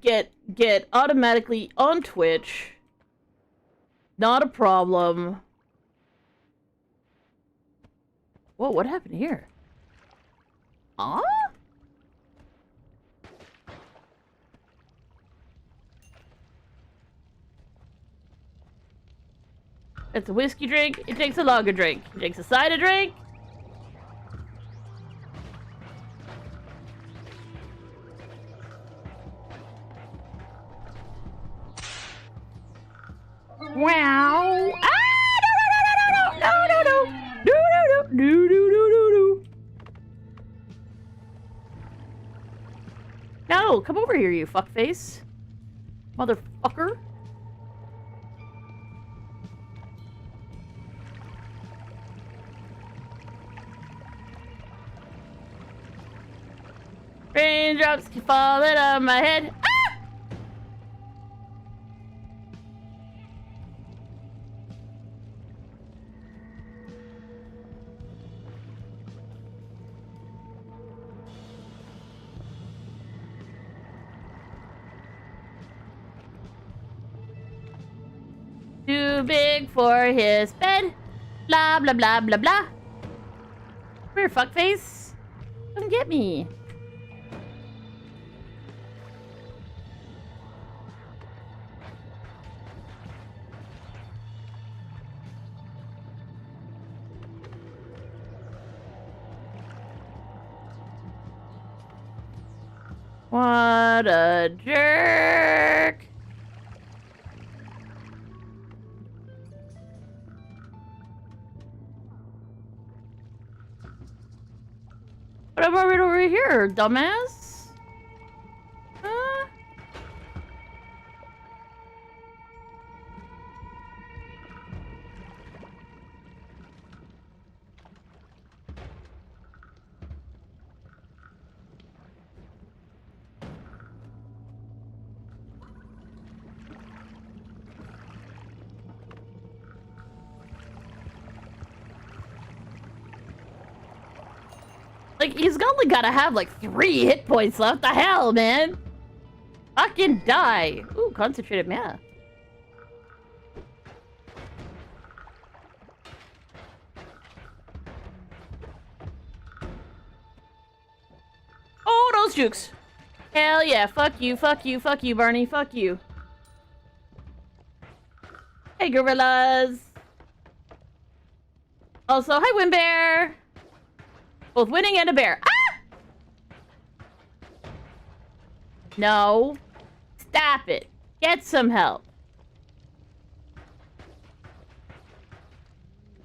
get automatically on Twitch. Not a problem. Whoa, what happened here? Huh? It's a whiskey drink. It takes a lager drink. It takes a cider drink. Wow! Ah! No! No, come over here, you fuckface, motherfucker. Raindrops keep falling on my head. Ah! Too big for his bed. Blah, blah, blah, blah, blah. Come here, fuckface. Come get me. What a jerk. What about right over here, dumbass? Huh? Like, he's only gotta have, like, 3 hit points left. The hell, man? Fucking die. Ooh, concentrated mana. Oh, those jukes. Hell yeah. Fuck you, fuck you, fuck you, Barney. Fuck you. Hey, gorillas. Also, hi, Wimbear. Both winning and a bear. Ah! No. Stop it. Get some help.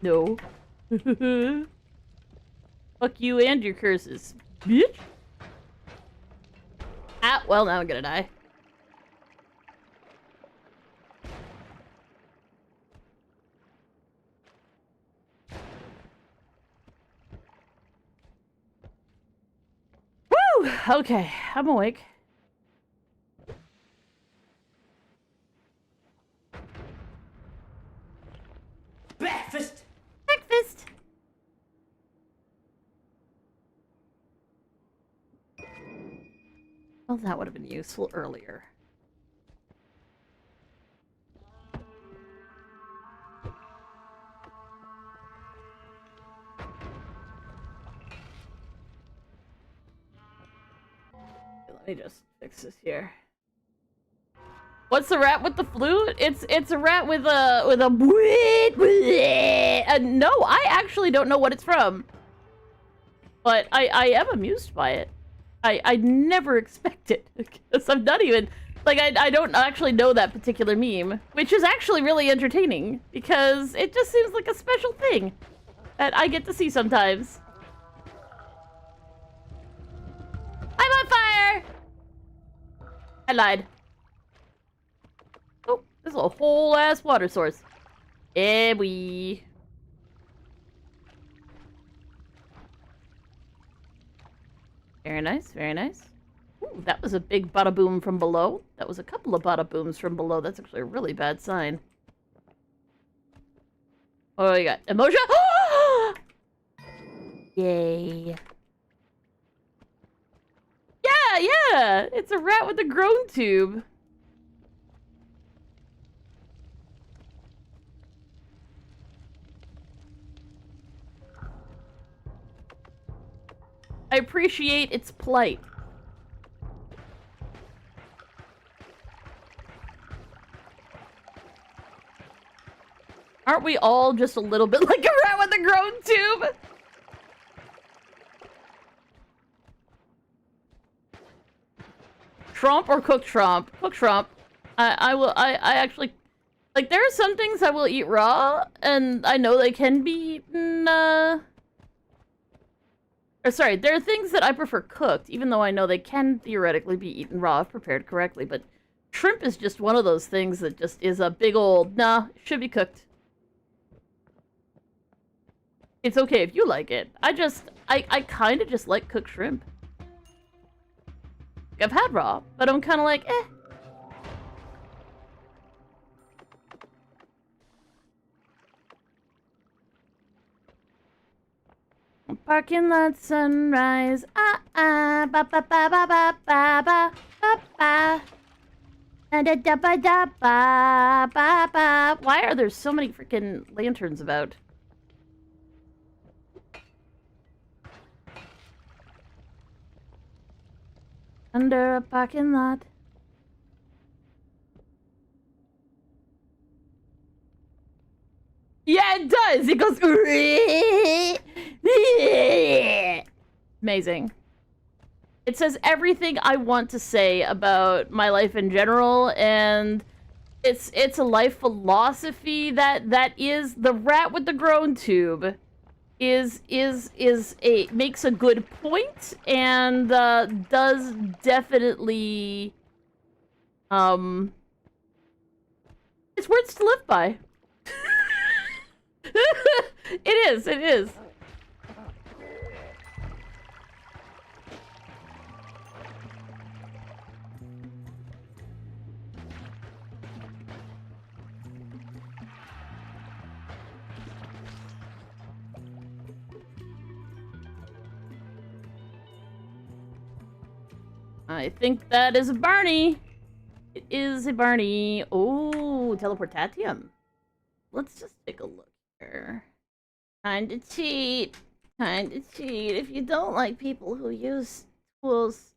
No. Fuck you and your curses, bitch. Ah, well, now I'm gonna die. Woo! Okay, I'm awake. Breakfast! Breakfast! Well, that would have been useful earlier. Let me just fix this here. What's the rat with the flute? It's a rat with a no, I actually don't know what it's from. But I am amused by it. I never expect it because I'm not even like I don't actually know that particular meme, which is actually really entertaining because it just seems like a special thing that I get to see sometimes. I'm on fire! I lied. Oh, this is a whole ass water source. Eh, we. Very nice, very nice. Ooh, that was a big bada boom from below. That was a couple of bada booms from below. That's actually a really bad sign. Oh, you got emotion. Yay. Yeah, Yeah! It's a rat with a groan tube. I appreciate its plight. Aren't we all just a little bit like a rat with a groan tube? Shrimp or cooked shrimp? Cooked shrimp. I actually, like, there are some things I will eat raw, and I know they can be eaten, or sorry, there are things that I prefer cooked, even though I know they can theoretically be eaten raw if prepared correctly, but shrimp is just one of those things that just is a big old, nah, should be cooked. It's okay if you like it. I kind of just like cooked shrimp. I've had raw, but I'm kind of like, eh. Parking lot sunrise, ba ba ba ba ba ba ba ba ba. Da da da ba da ba ba ba. Why are there so many freaking lanterns about? Under a parking lot. Yeah, it does. It goes. Amazing. It says everything I want to say about my life in general, and it's a life philosophy that is the rat with the groan tube is a makes a good point and does definitely it's words to live by. It is. I think that is a Barney. It is a Barney. Oh, teleportatium. Let's just take a look here. Kinda cheat. Kinda cheat. If you don't like people who use tools,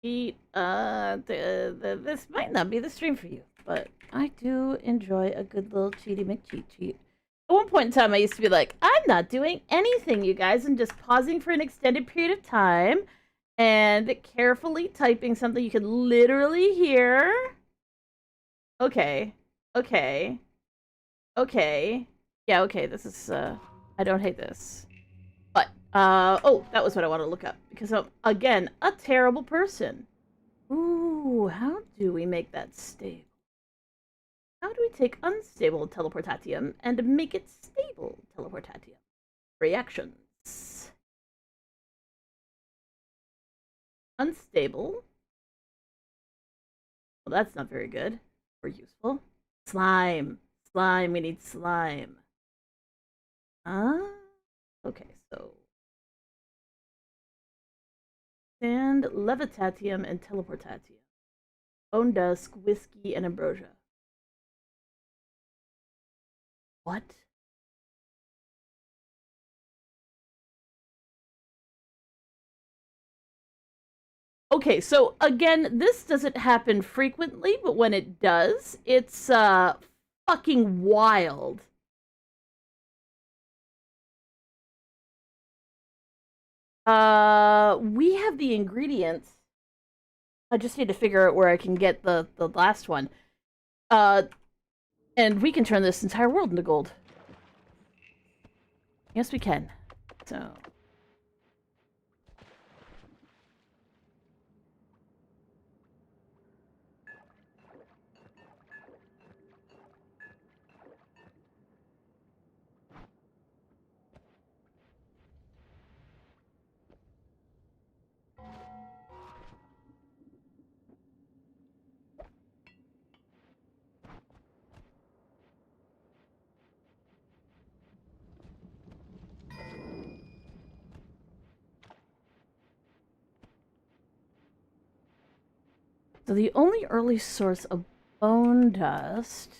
cheat, this might not be the stream for you. But I do enjoy a good little cheaty McCheat. At one point in time, I used to be like, I'm not doing anything, you guys. I'm just pausing for an extended period of time and carefully typing something you can literally hear. Okay. Okay. Okay. Yeah, okay, this is, I don't hate this. But, oh, that was what I wanted to look up. Because I'm, again, a terrible person. Ooh, how do we make that stable? How do we take unstable teleportatium and make it stable teleportatium? Reactions. Unstable. Well, that's not very good or useful. Slime. Slime, we need slime. Okay, so sand, levitatium, and teleportatium. Bone dusk, whiskey, and ambrosia. What? Okay, so again, this doesn't happen frequently, but when it does, it's fucking wild. We have the ingredients. I just need to figure out where I can get the last one. And we can turn this entire world into gold. Yes, we can. So. So the only early source of bone dust...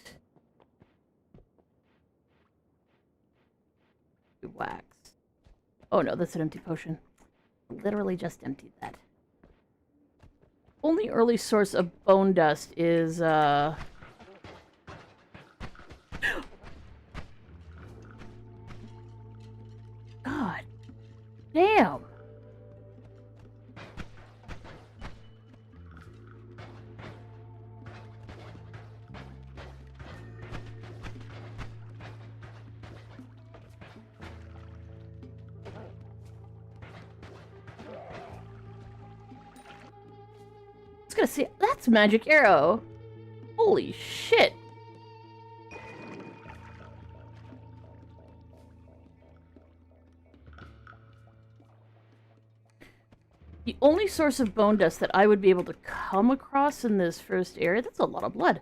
Wax. Oh no, that's an empty potion. Literally just emptied that. Only early source of bone dust is, God damn! I was gonna say, that's magic arrow. Holy shit. The only source of bone dust that I would be able to come across in this first area, that's a lot of blood.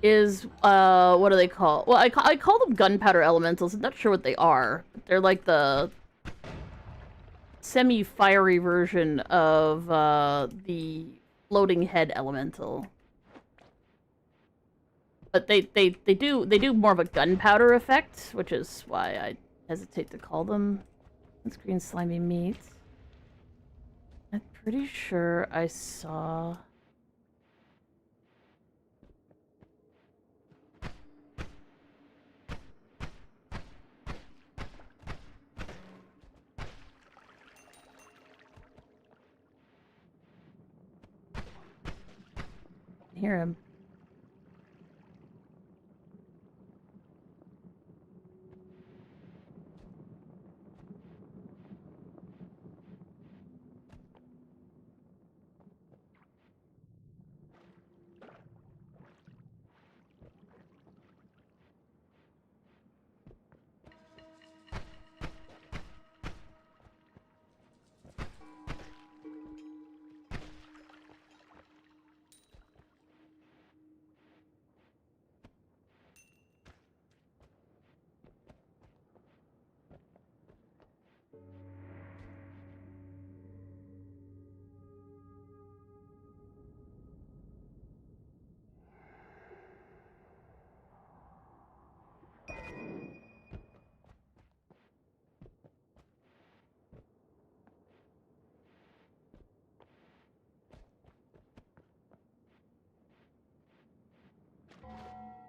Is, what do they call? Well, I call them gunpowder elementals. I'm not sure what they are. They're like the semi-fiery version of, the floating head elemental. But they do more of a gunpowder effect, which is why I hesitate to call them green slimy meat. I'm pretty sure I saw... hear him.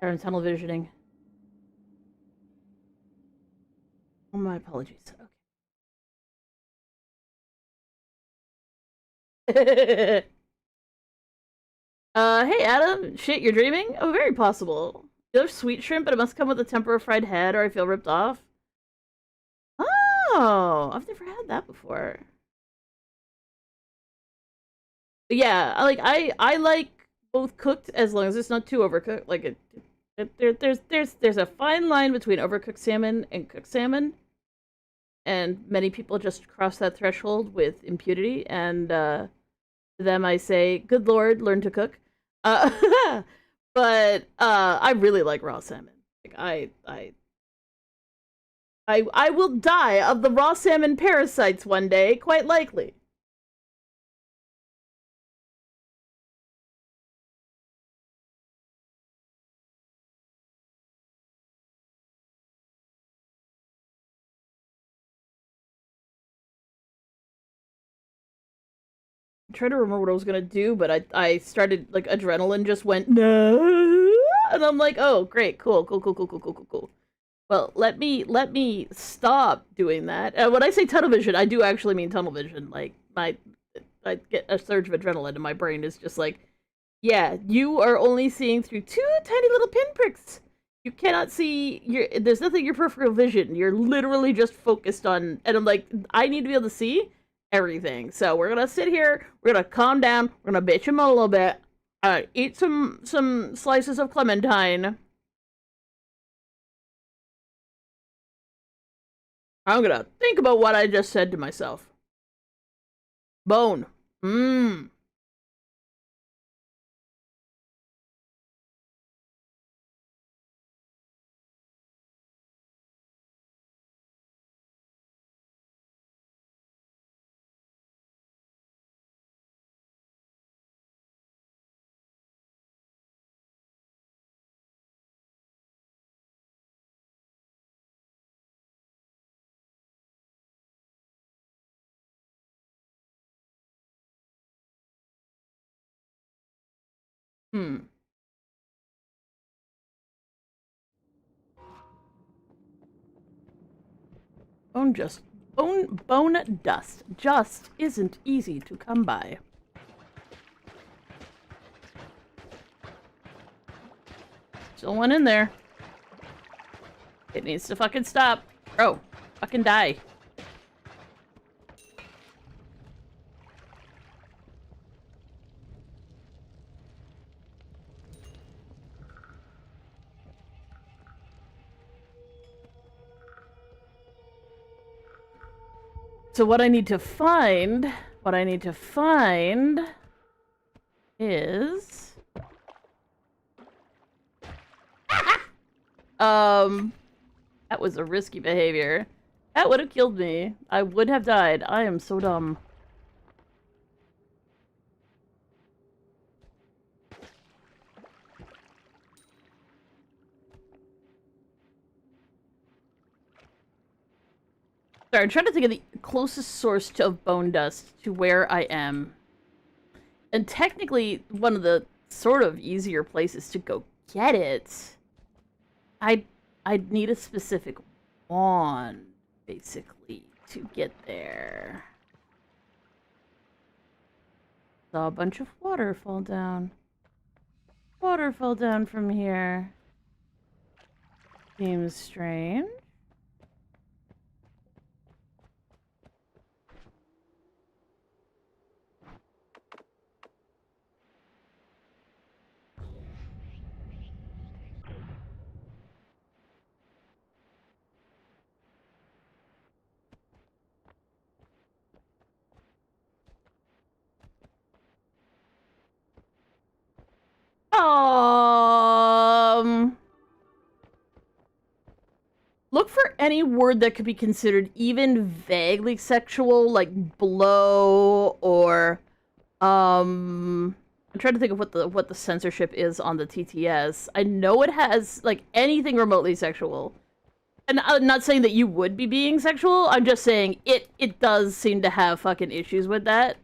Sorry, tunnel visioning. Oh, my apologies. Okay. Hey Adam, shit, you're dreaming? Oh, very possible. You love sweet shrimp, but it must come with a temper of fried head, or I feel ripped off. Oh, I've never had that before. But yeah, I like both cooked as long as it's not too overcooked. Like there's a fine line between overcooked salmon and cooked salmon, and many people just cross that threshold with impunity. And to them, I say, "Good Lord, learn to cook." But I really like raw salmon. Like I will die of the raw salmon parasites one day, quite likely. I'm trying to remember what I was gonna do, but I started, like, adrenaline just went, no, and I'm like, oh, great, cool. Well, let me stop doing that. When I say tunnel vision, I do actually mean tunnel vision. Like, I get a surge of adrenaline, and my brain is just like, yeah, you are only seeing through two tiny little pinpricks. You cannot see there's nothing in your peripheral vision. You're literally just focused on, and I'm like, I need to be able to see everything. So we're gonna sit here, we're gonna calm down, we're gonna bitch him a little bit, eat some slices of clementine, I'm gonna think about what I just said to myself. Bone. Mmm. Hmm. Bone dust just isn't easy to come by. Still one in there. It needs to fucking stop. Bro, fucking die. So what I need to find is that was a risky behavior. That would have killed me. I would have died. I am so dumb. Sorry, I'm trying to think of the closest source of bone dust to where I am. And technically, one of the sort of easier places to go get it, I'd need a specific wand, basically, to get there. Saw a bunch of water fall down. Water fell down from here. Seems strange. Look for any word that could be considered even vaguely sexual, like blow or I'm trying to think of what the censorship is on the TTS. I know it has like anything remotely sexual. And I'm not saying that you would be being sexual. I'm just saying it does seem to have fucking issues with that.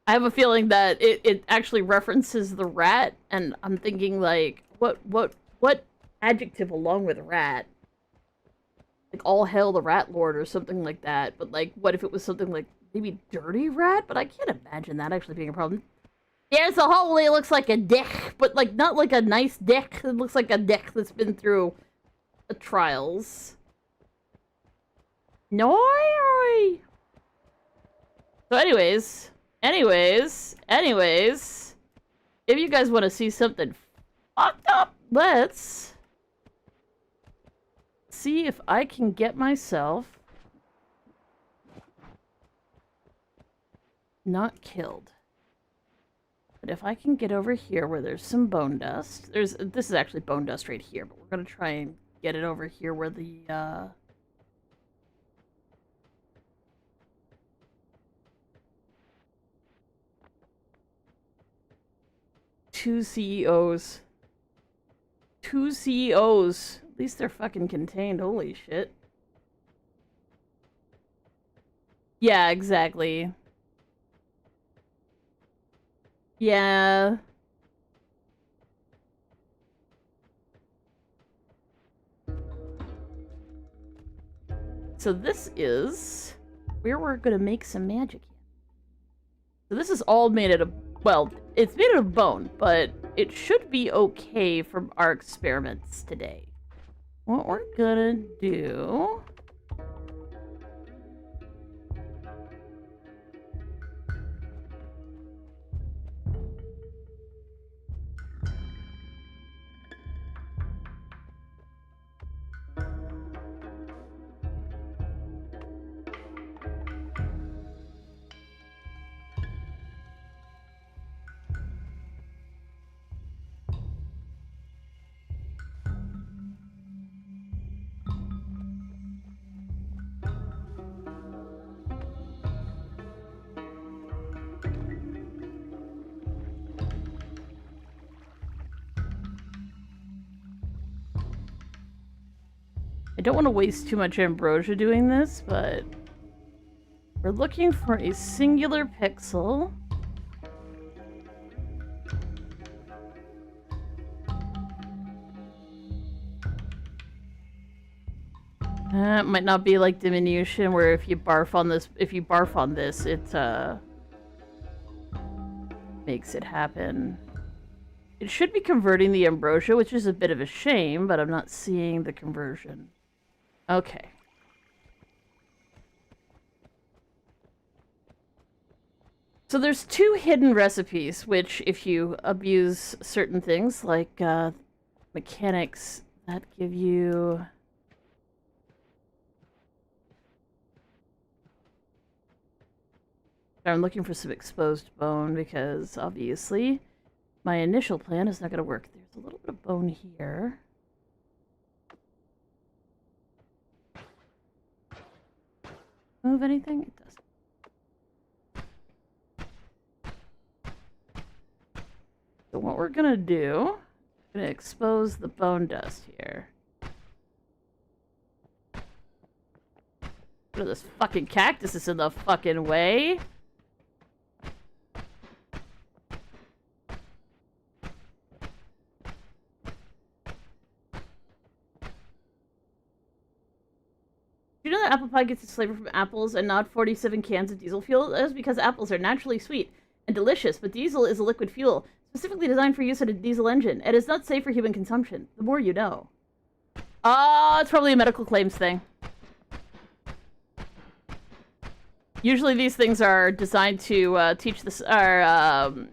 I have a feeling that it actually references the rat, and I'm thinking like, what adjective along with rat? Like all hail the rat lord or something like that. But like, what if it was something like maybe dirty rat? But I can't imagine that actually being a problem. There's a hole. It looks like a dick, but like not like a nice dick. It looks like a dick that's been through trials. No. So, anyways, if you guys want to see something fucked up, let's see if I can get myself not killed. But if I can get over here where there's some bone dust, this is actually bone dust right here, but we're gonna try and get it over here where the two CEOs. Two CEOs. At least they're fucking contained. Holy shit. Yeah, exactly. Yeah. So this is where we're gonna make some magic. So this is all made out of, well, it's made out of bone, but it should be okay from our experiments today. What we're gonna do I don't want to waste too much ambrosia doing this, but we're looking for a singular pixel. It might not be like diminution, where if you barf on this, it makes it happen. It should be converting the ambrosia, which is a bit of a shame, but I'm not seeing the conversion. Okay. So there's 2 hidden recipes, which if you abuse certain things, like mechanics, that give you... I'm looking for some exposed bone, because obviously my initial plan is not going to work. There's a little bit of bone here. Move anything? It doesn't. So what we're gonna do, we're gonna expose the bone dust here. Look at this fucking cactus is in the fucking way. Do you know that apple pie gets its flavor from apples and not 47 cans of diesel fuel? That is because apples are naturally sweet and delicious, but diesel is a liquid fuel, specifically designed for use in a diesel engine. It is not safe for human consumption. The more you know. It's probably a medical claims thing. Usually these things are designed to teach this, not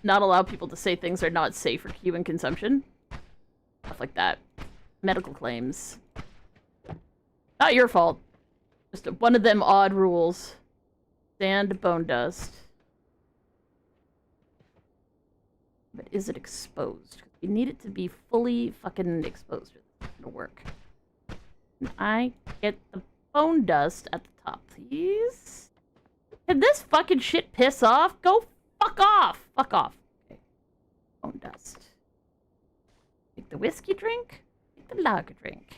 allow people to say things are not safe for human consumption. Stuff like that. Medical claims. Not your fault. Just one of them odd rules. Sand, bone dust. But is it exposed? We need it to be fully fucking exposed. It's gonna work. Can I get the bone dust at the top, please? Can this fucking shit piss off? Go fuck off! Fuck off. Okay. Bone dust. Take the whiskey drink. Take the lager drink.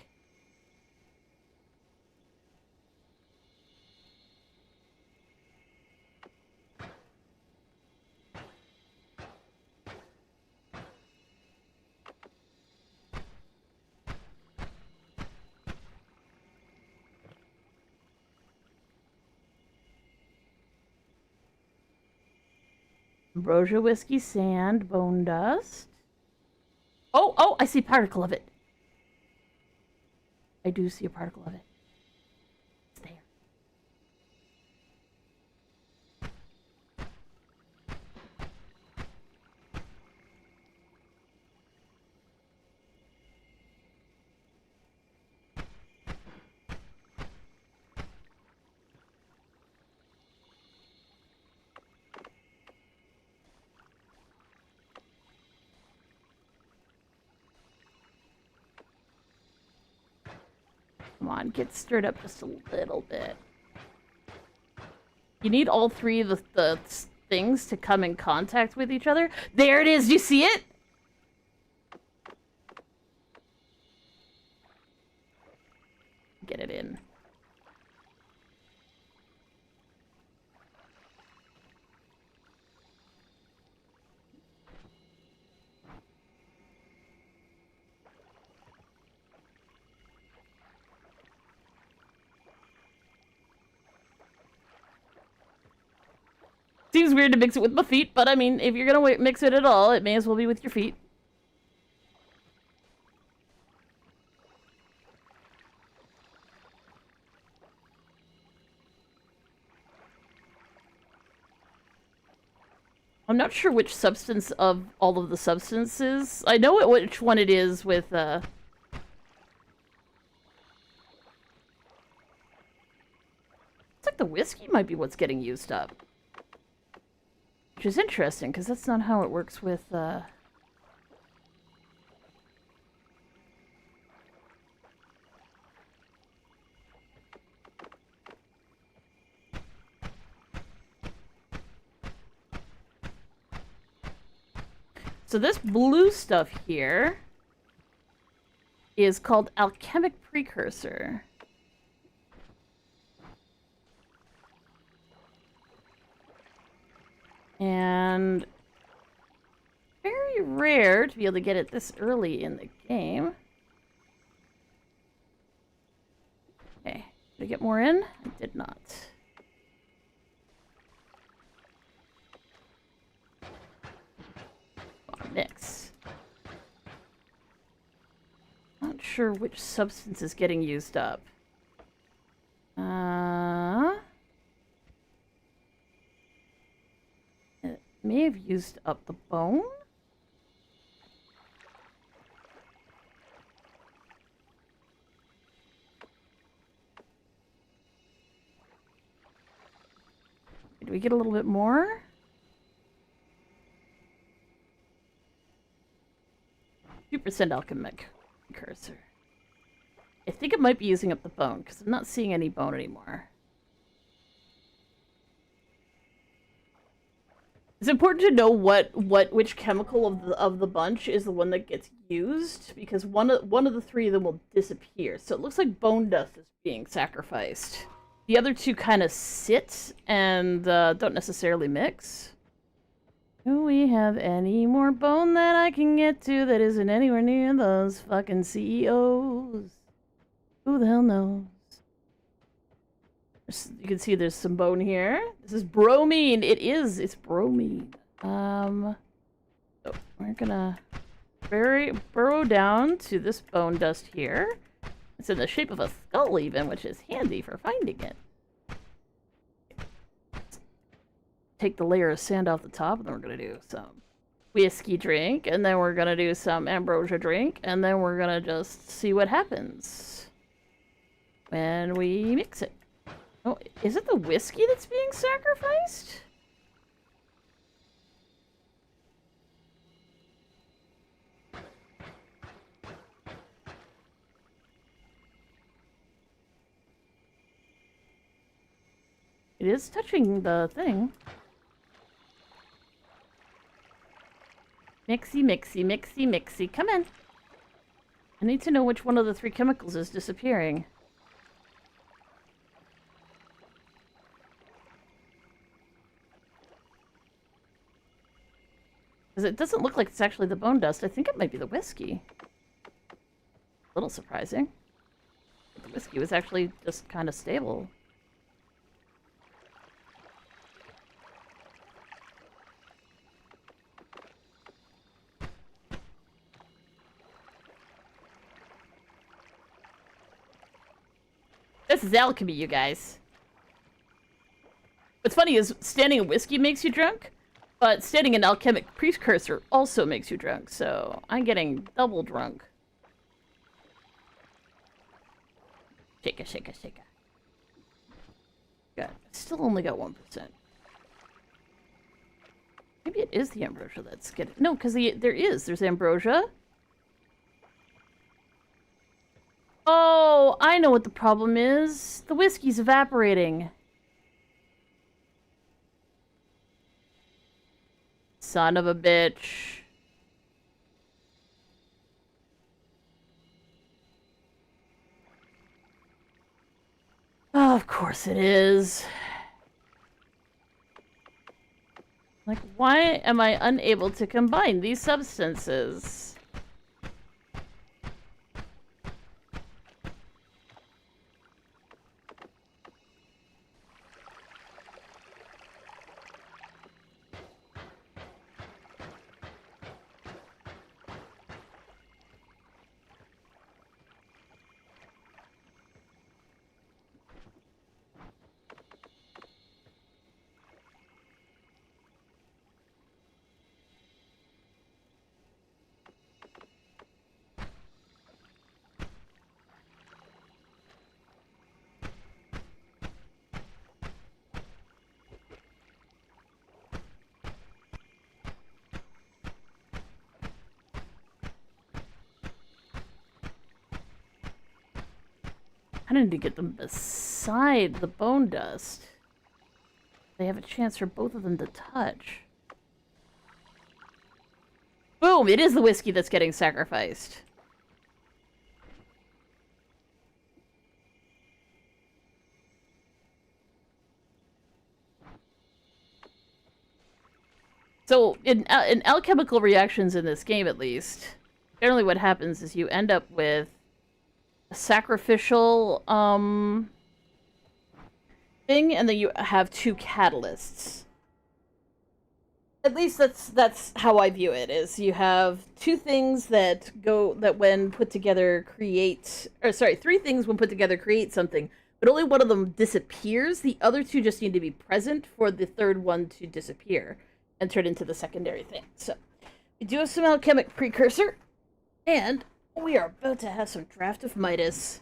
Ambrosia, whiskey, sand, bone dust. Oh, I see a particle of it. I do see a particle of it. It's there. Come on, get stirred up just a little bit. You need all 3 of the things to come in contact with each other. There it is! Do you see it? Get it in. Seems weird to mix it with my feet, but I mean, if you're gonna mix it at all, it may as well be with your feet. I'm not sure which substance of all of the substances. I know which one it is with, It's like the whiskey might be what's getting used up. Which is interesting, because that's not how it works with, So this blue stuff here is called alchemic precursor. And very rare to be able to get it this early in the game. Okay, did I get more in? I did not. Mix. Not sure which substance is getting used up. It may have used up the bone. Did we get a little bit more? % alchemic cursor. I think it might be using up the bone because I'm not seeing any bone anymore. It's important to know which chemical of the bunch is the one that gets used, because one of the three of them will disappear. So it looks like bone dust is being sacrificed. The other two kind of sit and don't necessarily mix. Do we have any more bone that I can get to that isn't anywhere near those fucking CEOs? Who the hell knows? You can see there's some bone here. This is bromine. It is. It's bromine. So we're gonna burrow down to this bone dust here. It's in the shape of a skull even, which is handy for finding it. Take the layer of sand off the top, and then we're gonna do some whiskey drink, and then we're gonna do some ambrosia drink, and then we're gonna just see what happens when we mix it. Oh, is it the whiskey that's being sacrificed? It is touching the thing. Mixy, mixy, mixy, mixy. Come in. I need to know which one of the three chemicals is disappearing. Because it doesn't look like it's actually the bone dust. I think it might be the whiskey. A little surprising. But the whiskey was actually just kind of stable. This is alchemy, you guys. What's funny is standing in whiskey makes you drunk, but standing in alchemic precursor also makes you drunk, so I'm getting double drunk. Shake it, shake it, shake it. Good. Still only got 1%. Maybe it is the ambrosia that's getting... No, because there's ambrosia. Oh, I know what the problem is. The whiskey's evaporating. Son of a bitch. Oh, of course it is. Like, why am I unable to combine these substances? I need to get them beside the bone dust. They have a chance for both of them to touch. Boom! It is the whiskey that's getting sacrificed. So, in alchemical reactions in this game, at least, generally what happens is you end up with a sacrificial, thing, and then you have two catalysts. At least that's how I view it, is you have two things that when put together create, or sorry, three things when put together create something, but only one of them disappears. The other two just need to be present for the third one to disappear and turn into the secondary thing. So, we do have some alchemic precursor, and we are about to have some Draft of Midas.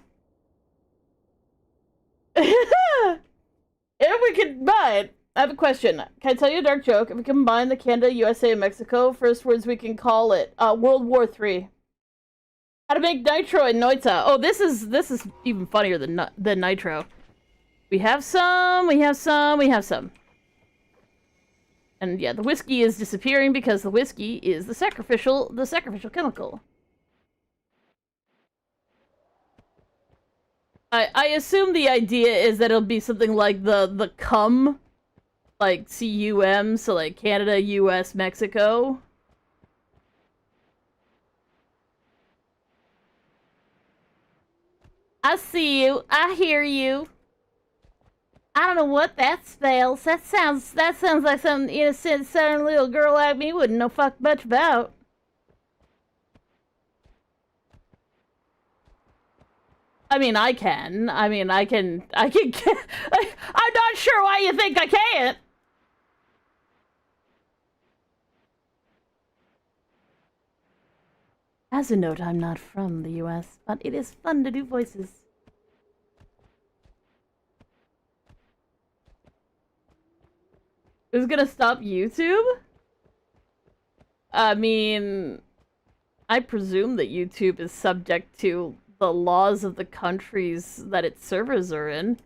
If we combine, I have a question. Can I tell you a dark joke? If we combine the Canada, USA, and Mexico, first words we can call it World War III. How to make nitro in Noita. Oh, this is even funnier than nitro. We have some. And yeah, the whiskey is disappearing because the whiskey is the sacrificial chemical. I assume the idea is that it'll be something like the cum, like CUM, so like Canada, US, Mexico. I see you. I hear you. I don't know what that spells. That sounds like some innocent southern little girl like me wouldn't know fuck much about. I mean, I can. I'm not sure why you think I can't. As a note, I'm not from the US, but it is fun to do voices. Who's gonna stop YouTube? I mean, I presume that YouTube is subject to the laws of the countries that its servers are in.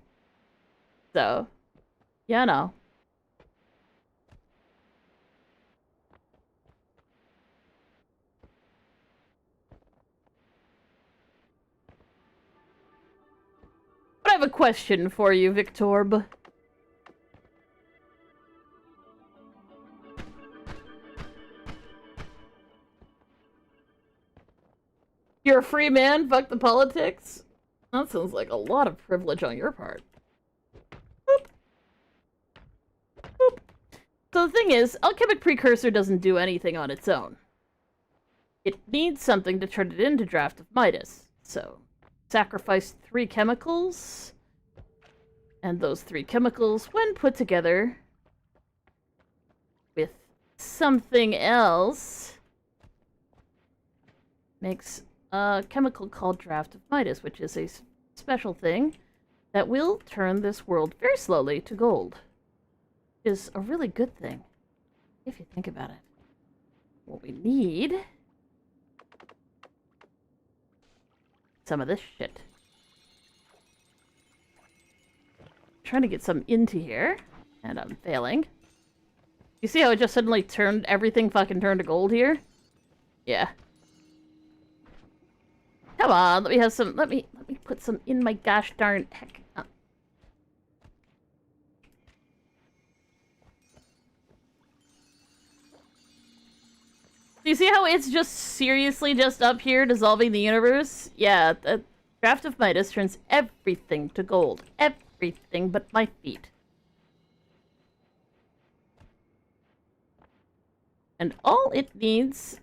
So, yeah, no. But I have a question for you, Victorb. You're a free man? Fuck the politics? That sounds like a lot of privilege on your part. Boop. Boop. So the thing is, alchemic precursor doesn't do anything on its own. It needs something to turn it into Draft of Midas. So, sacrifice 3 chemicals. And those 3 chemicals, when put together with something else, makes a chemical called Draft of Midas, which is a special thing that will turn this world very slowly to gold. It is a really good thing, if you think about it. What we need... some of this shit. Trying to get some into here, and I'm failing. You see how it just suddenly turned, everything fucking turned to gold here? Yeah. Come on, let me have some, let me put some in my gosh darn heck. Do you see how it's just seriously just up here dissolving the universe? Yeah, the Draft of Midas turns everything to gold. Everything but my feet. And all it needs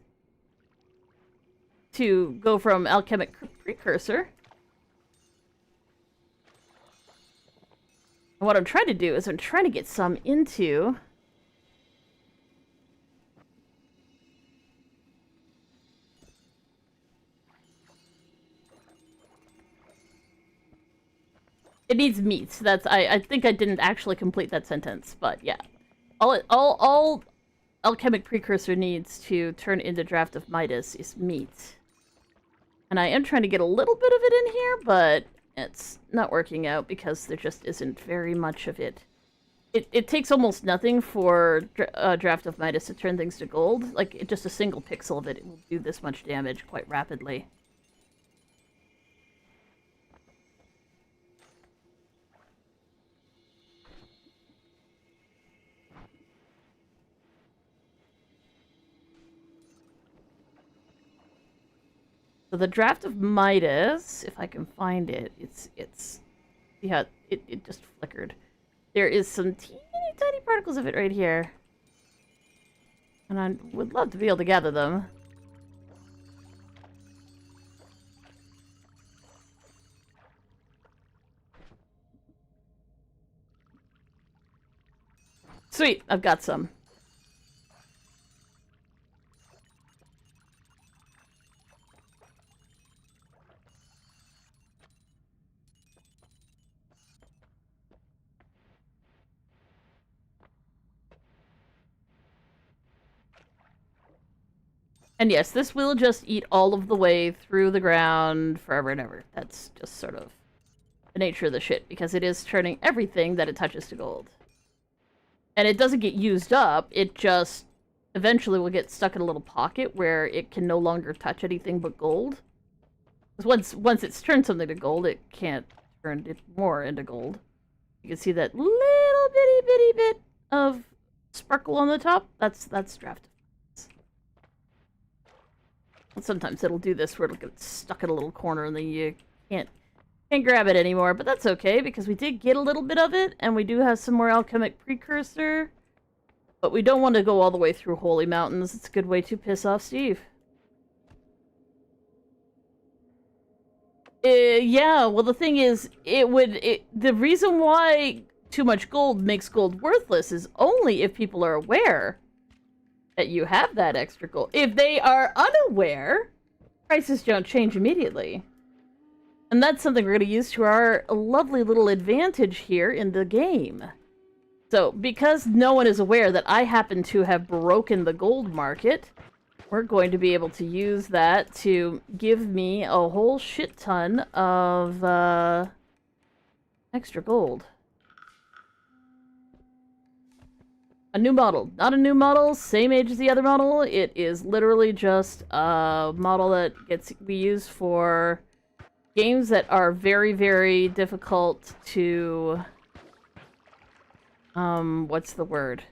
to go from alchemic precursor. And what I'm trying to do is I'm trying to get some into... it needs meat. That's I think I didn't actually complete that sentence, but yeah. All alchemic precursor needs to turn into Draft of Midas is meat. And I am trying to get a little bit of it in here, but it's not working out because there just isn't very much of it. It takes almost nothing for Draft of Midas to turn things to gold. Like, just a single pixel of it will do this much damage quite rapidly. So the draft of Midas, if I can find it, yeah, it just flickered. There is some teeny tiny particles of it right here. And I would love to be able to gather them. Sweet, I've got some. And yes, this will just eat all of the way through the ground forever and ever. That's just sort of the nature of the shit, because it is turning everything that it touches to gold. And it doesn't get used up, it just eventually will get stuck in a little pocket where it can no longer touch anything but gold. Because once it's turned something to gold, it can't turn it more into gold. You can see that little bitty bit of sparkle on the top. That's draft. Sometimes it'll do this where it'll get stuck in a little corner and then you can't grab it anymore, but that's okay because we did get a little bit of it and we do have some more alchemic precursor, but we don't want to go all the way through Holy Mountains. It's a good way to piss off Steve. Yeah, well the thing is, the reason why too much gold makes gold worthless is only if people are aware that you have that extra gold. If they are unaware, prices don't change immediately. And that's something we're going to use to our lovely little advantage here in the game. So, because no one is aware that I happen to have broken the gold market, we're going to be able to use that to give me a whole shit ton of extra gold. A new model. Not a new model, same age as the other model. It is literally just a model that we use for games that are very, very difficult to... what's the word?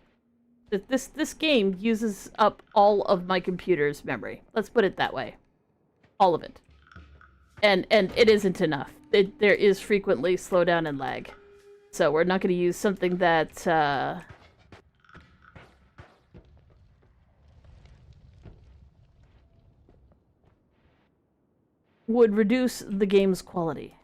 This game uses up all of my computer's memory. Let's put it that way. All of it. And it isn't enough. There is frequently slowdown and lag. So we're not going to use something that, would reduce the game's quality.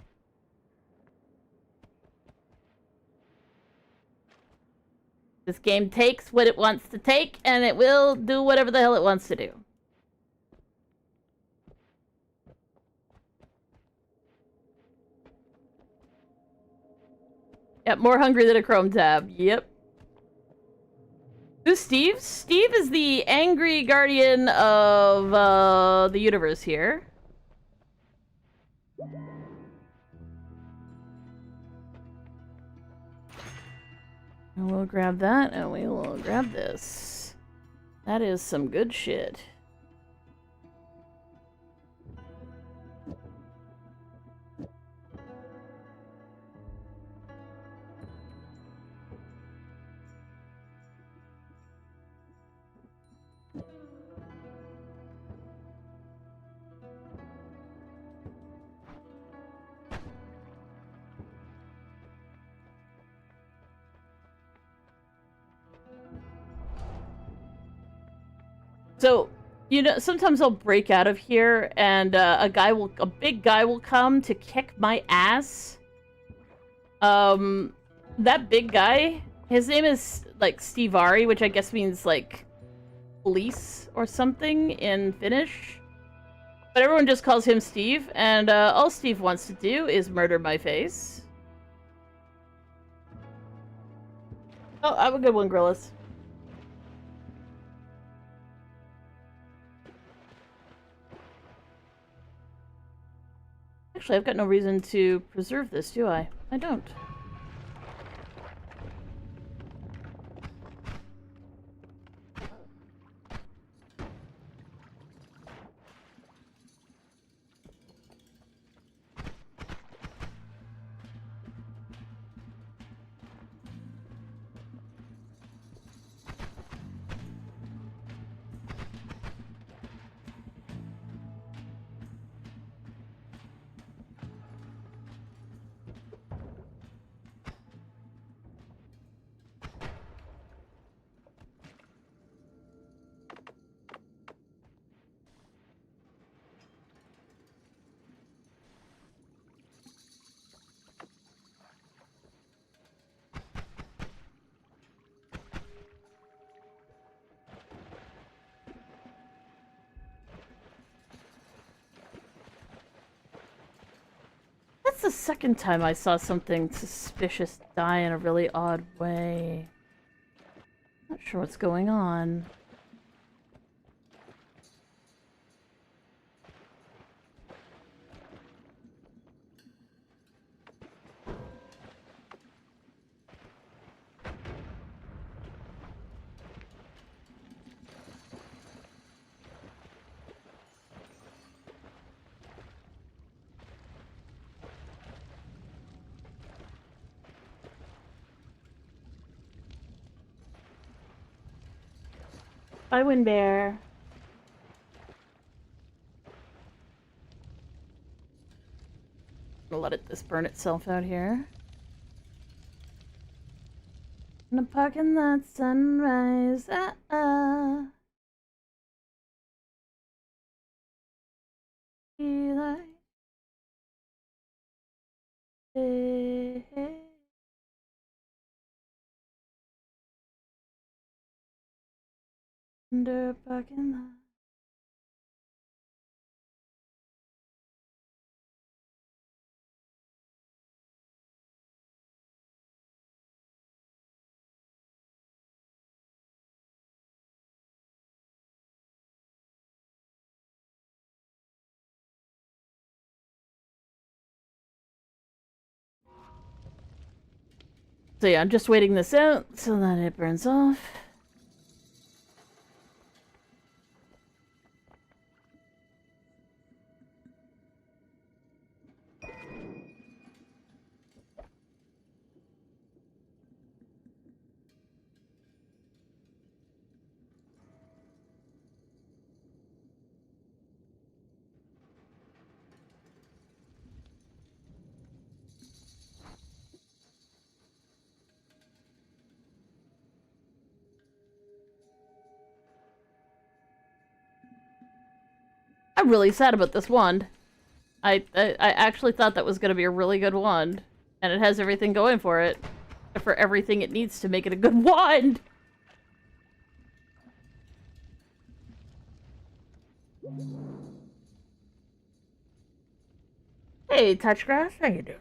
This game takes what it wants to take, and it will do whatever the hell it wants to do. Yep, more hungry than a Chrome tab. Yep. Who's Steve? Steve is the angry guardian of the universe here. And we'll grab that, and we will grab this. That is some good shit. So, you know, sometimes I'll break out of here and a big guy will come to kick my ass. That big guy, his name is like Stivari, which I guess means like police or something in Finnish. But everyone just calls him Steve, and all Steve wants to do is murder my face. Oh, have a good one, Grillis. Actually, I've got no reason to preserve this, do I? I don't. that's the second time I saw something suspicious die in a really odd way. Not sure what's going on. Bye, Windbear. I'll let this burn itself out here. In the parking lot, sunrise. Eli. Hey, hey. Under parking lot. So yeah, I'm just waiting this out so that it burns off. I'm really sad about this wand. I actually thought that was going to be a really good wand. And it has everything going for it. For everything it needs to make it a good wand! Hey, Touchgrass, how you doing?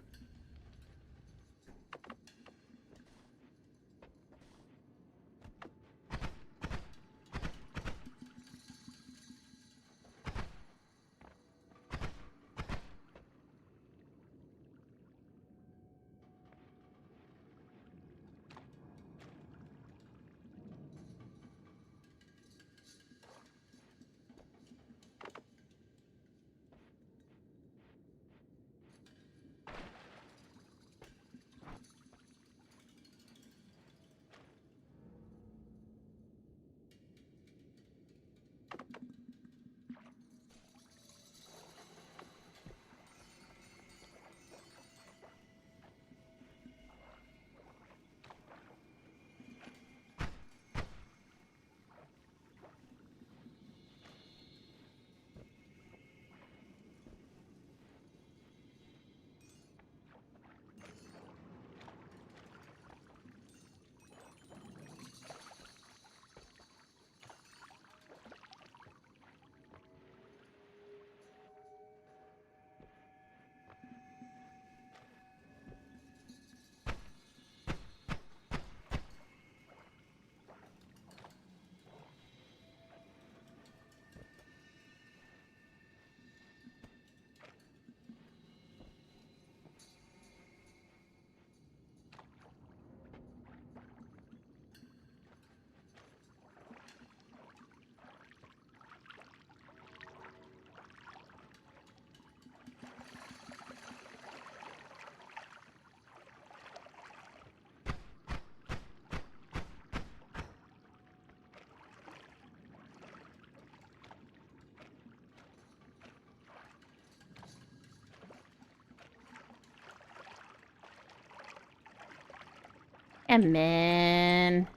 And man,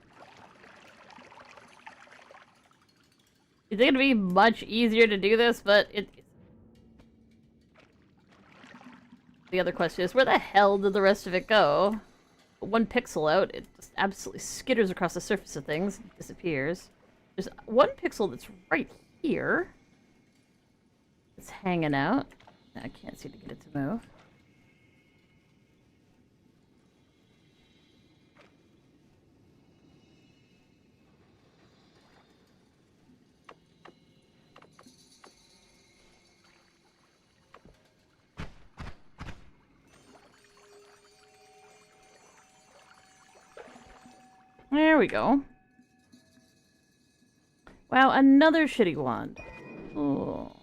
it's gonna be much easier to do this, but the other question is, where the hell did the rest of it go? 1 pixel out, it just absolutely skitters across the surface of things, and disappears. There's 1 pixel that's right here. It's hanging out. I can't seem to get it to move. There we go. Wow, another shitty wand. Oh.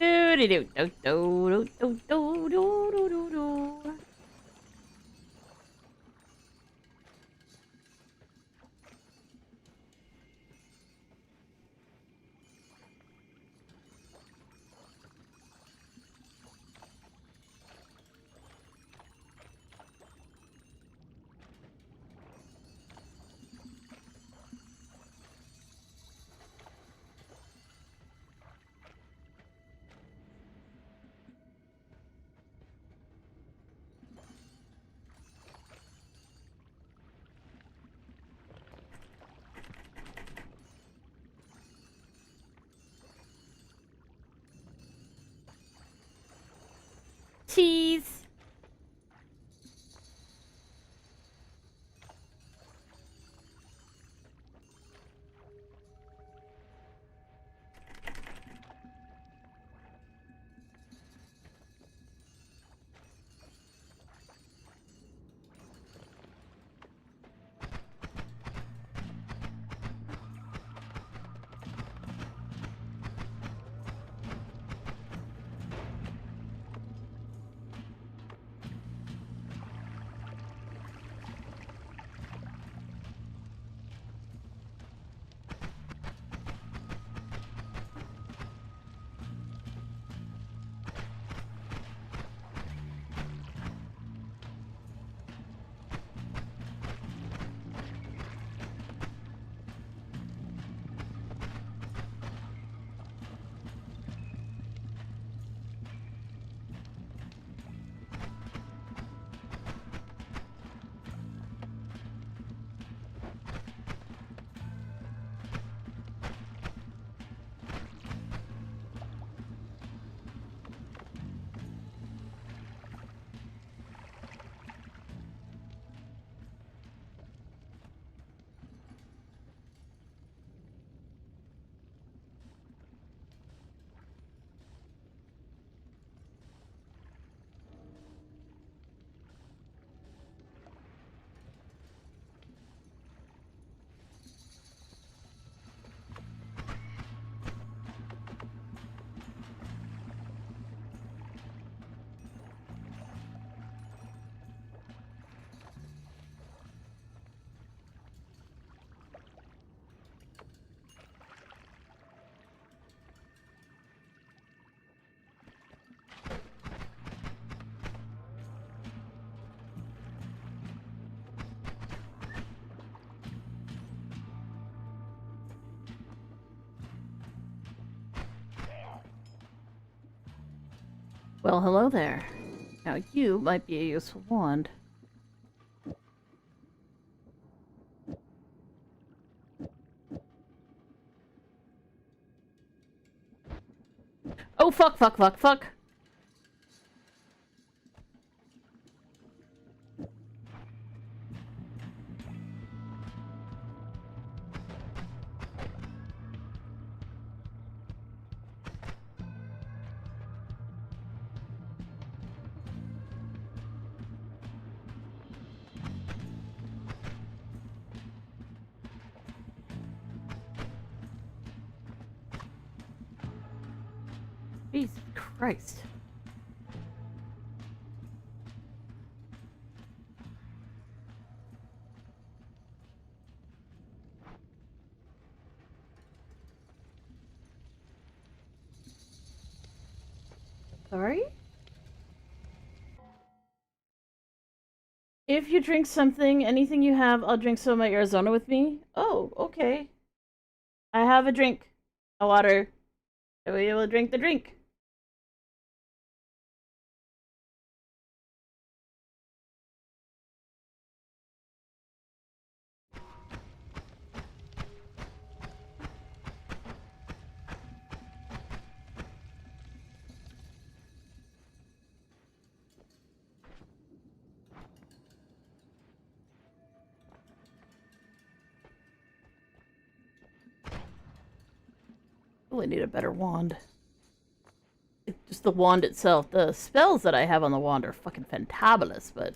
Do do do do do do do do do do. Cheese. Well, hello there. Now you might be a useful wand. Oh, fuck, fuck, fuck, fuck. Jesus Christ. Sorry? If you drink something, anything you have, I'll drink some of my Arizona with me. Oh, okay. I have a drink. A water. I will be able to drink the drink. Probably need a better wand. Just the wand itself. The spells that I have on the wand are fucking fantabulous, but...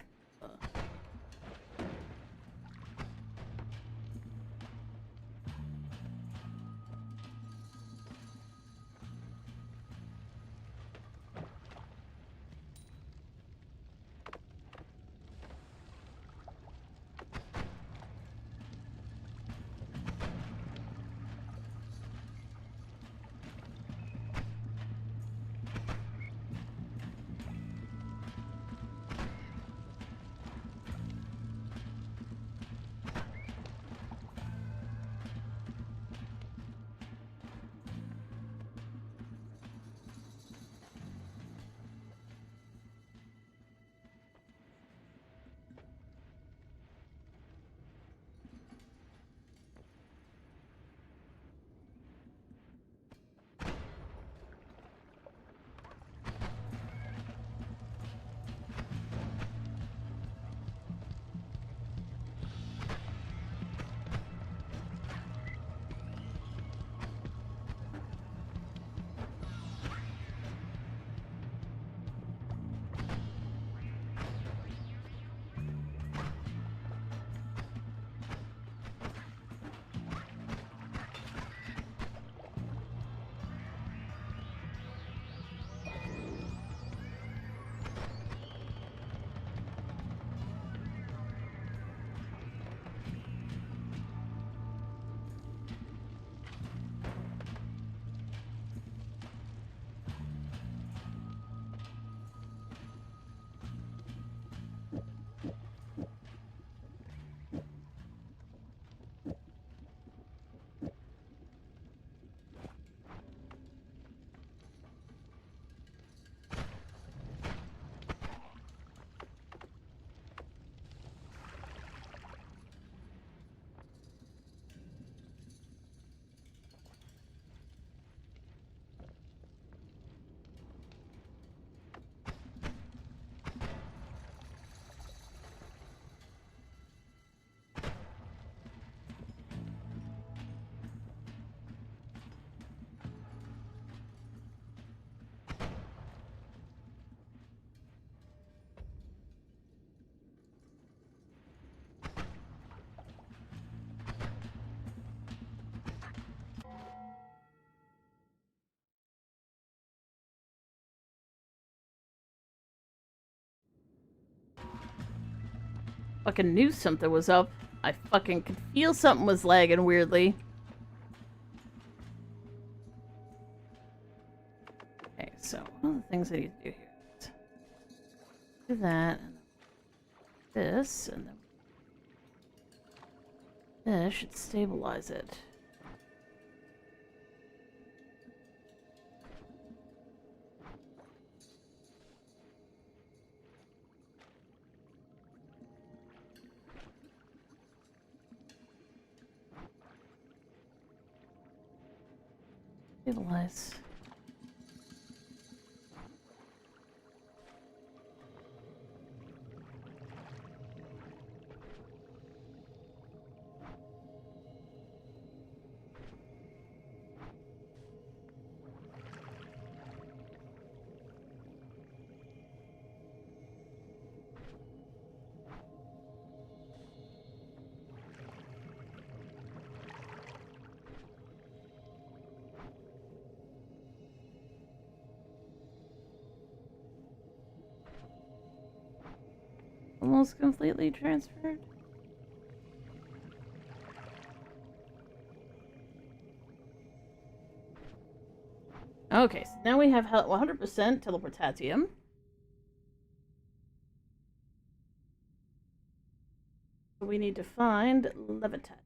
Fucking knew something was up. I fucking could feel something was lagging weirdly. Okay, so one of the things I need to do here is do that, and this, and then this should stabilize it. Stabilize. Almost completely transferred. Okay, so now we have 100% teleportatium. We need to find levitat.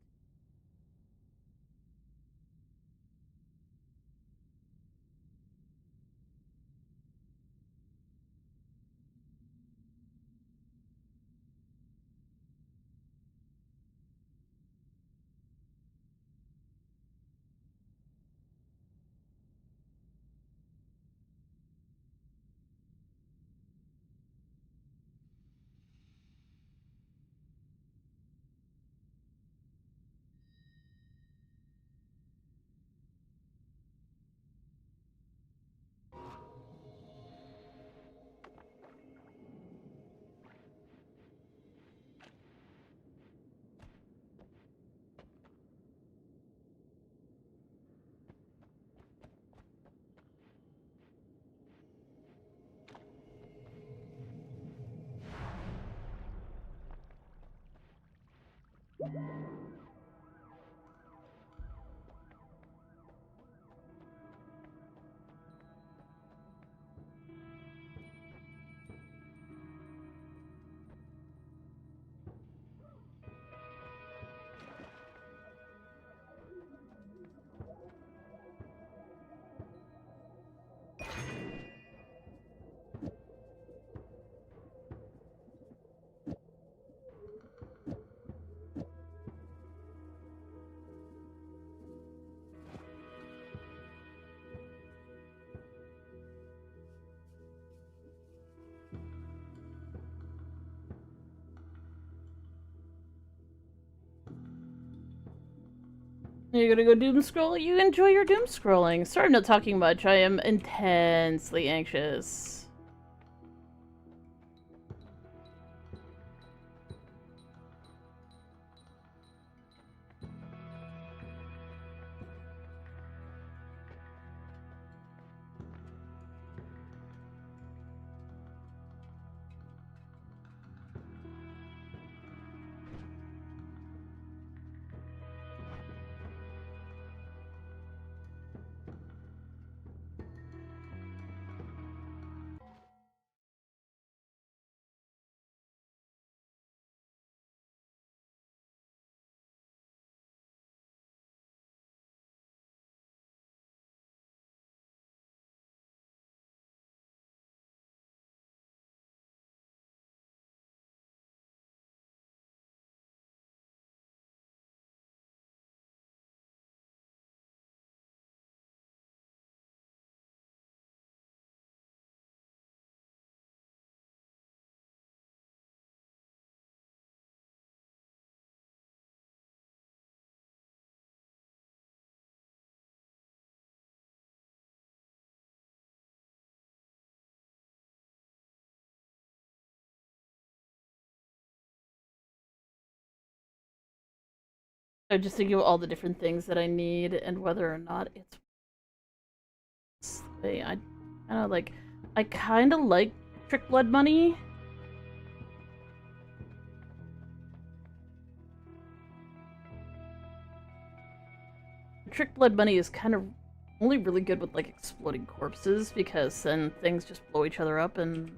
You're gonna go doom scroll? You enjoy your doom scrolling. Sorry I'm not talking much. I am intensely anxious. So just to give all the different things that I need and whether or not it's I kind of like trick blood money. Trick blood money is kind of only really good with like exploding corpses because then things just blow each other up and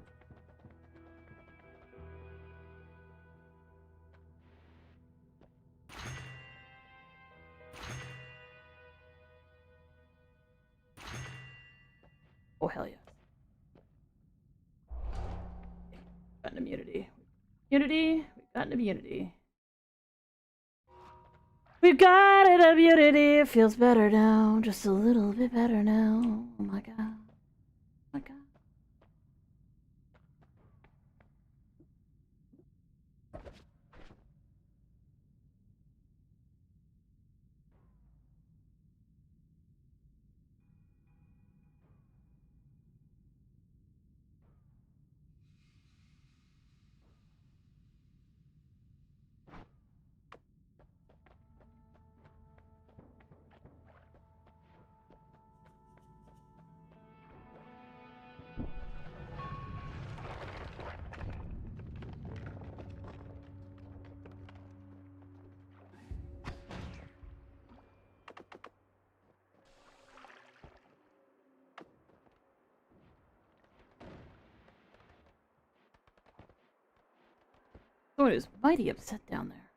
oh hell yeah. Got an immunity. Immunity? We've got an immunity. We've got an immunity! It feels better now. Just a little bit better now. Oh my god. Oh my god. Someone is mighty upset down there.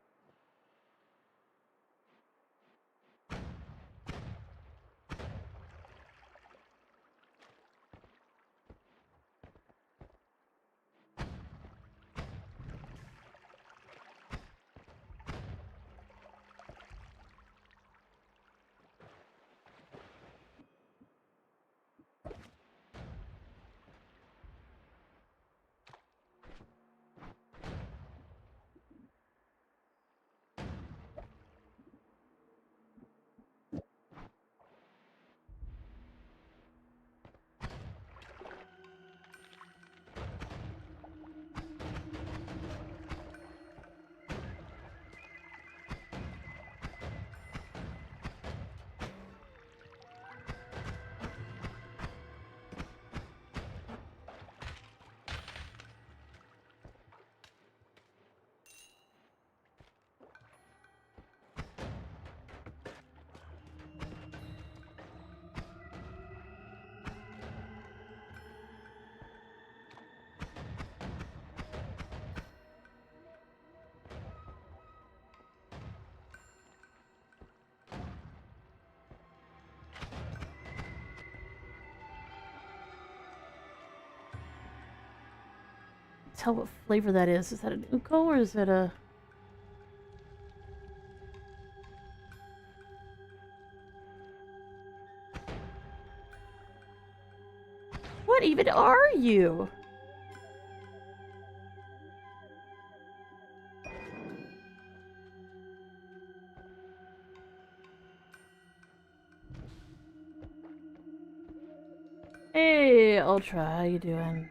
tell what flavor that is. Is that an Uko or is it a... What even are you? Hey, Ultra, how you doing?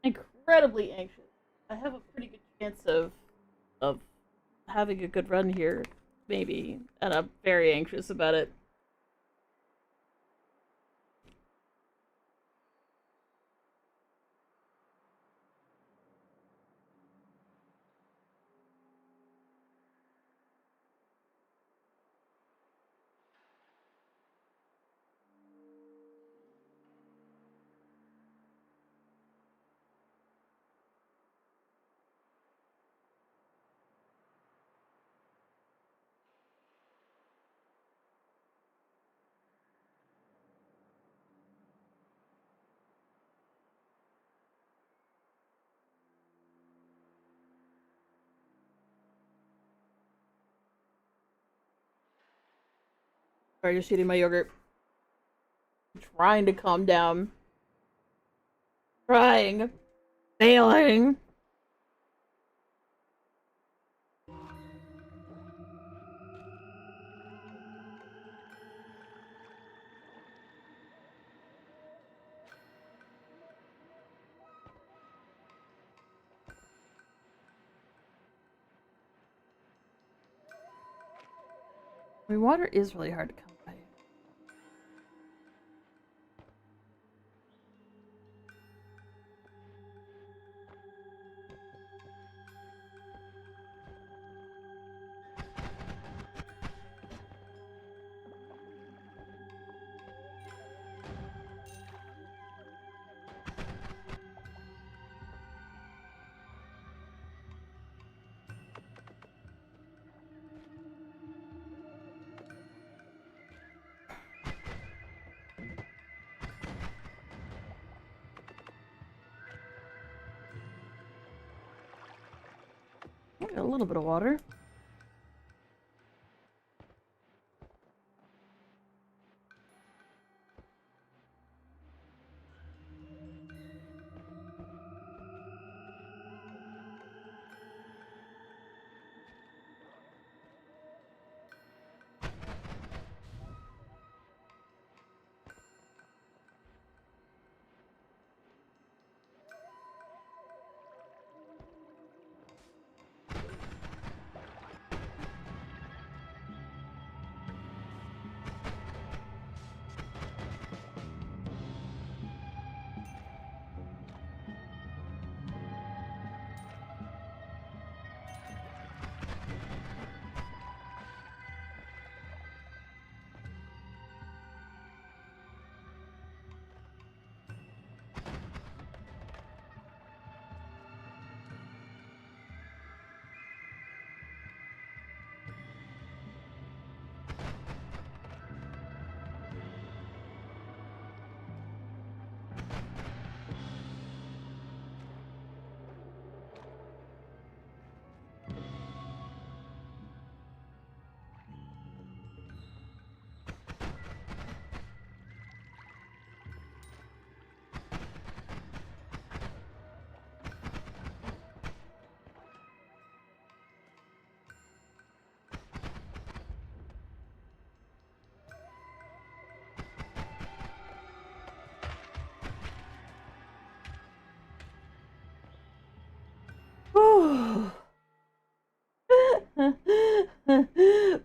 Incredibly anxious. I have a pretty good chance of having a good run here, maybe, and I'm very anxious about it. Sorry, just eating my yogurt. I'm trying to calm down. Trying. Failing. I mean, water is really hard to come by. A little bit of water.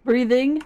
breathing.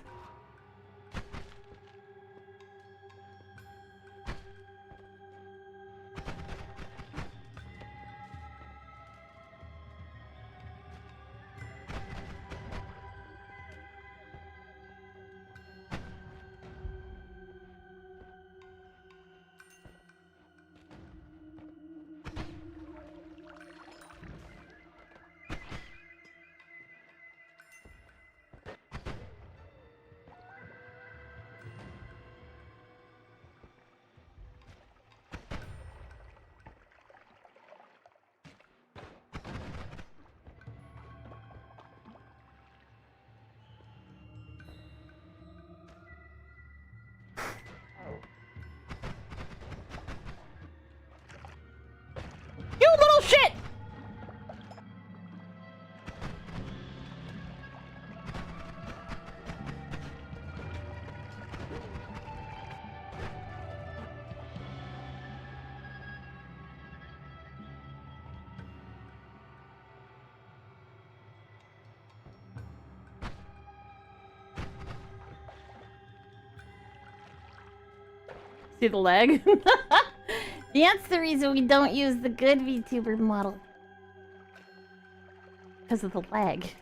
You little shit! See the lag? That's the reason we don't use the good VTuber model. Because of the lag.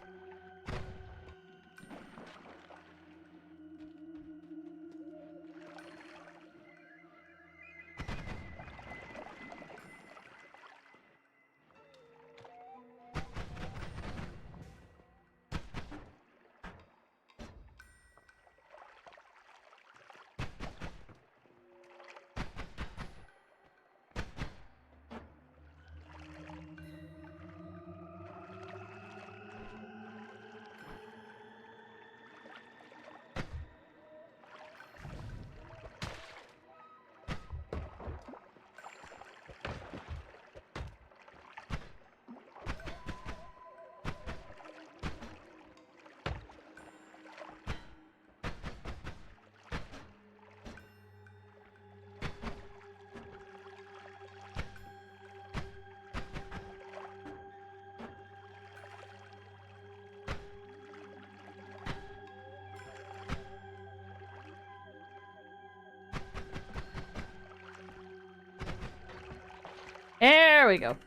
There we go.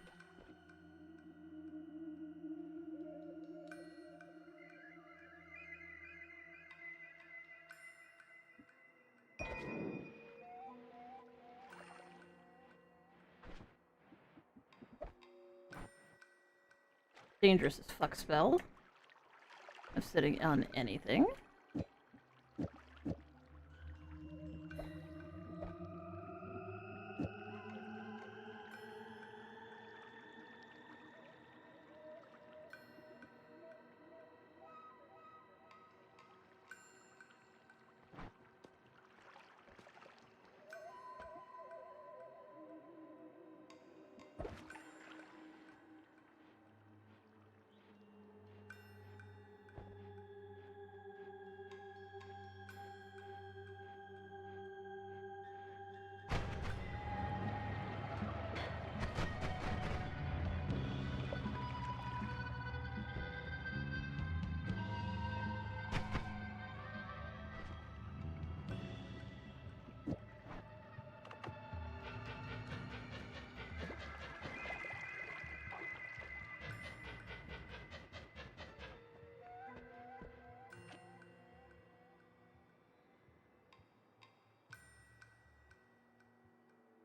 Dangerous as fuck spell. I'm sitting on anything.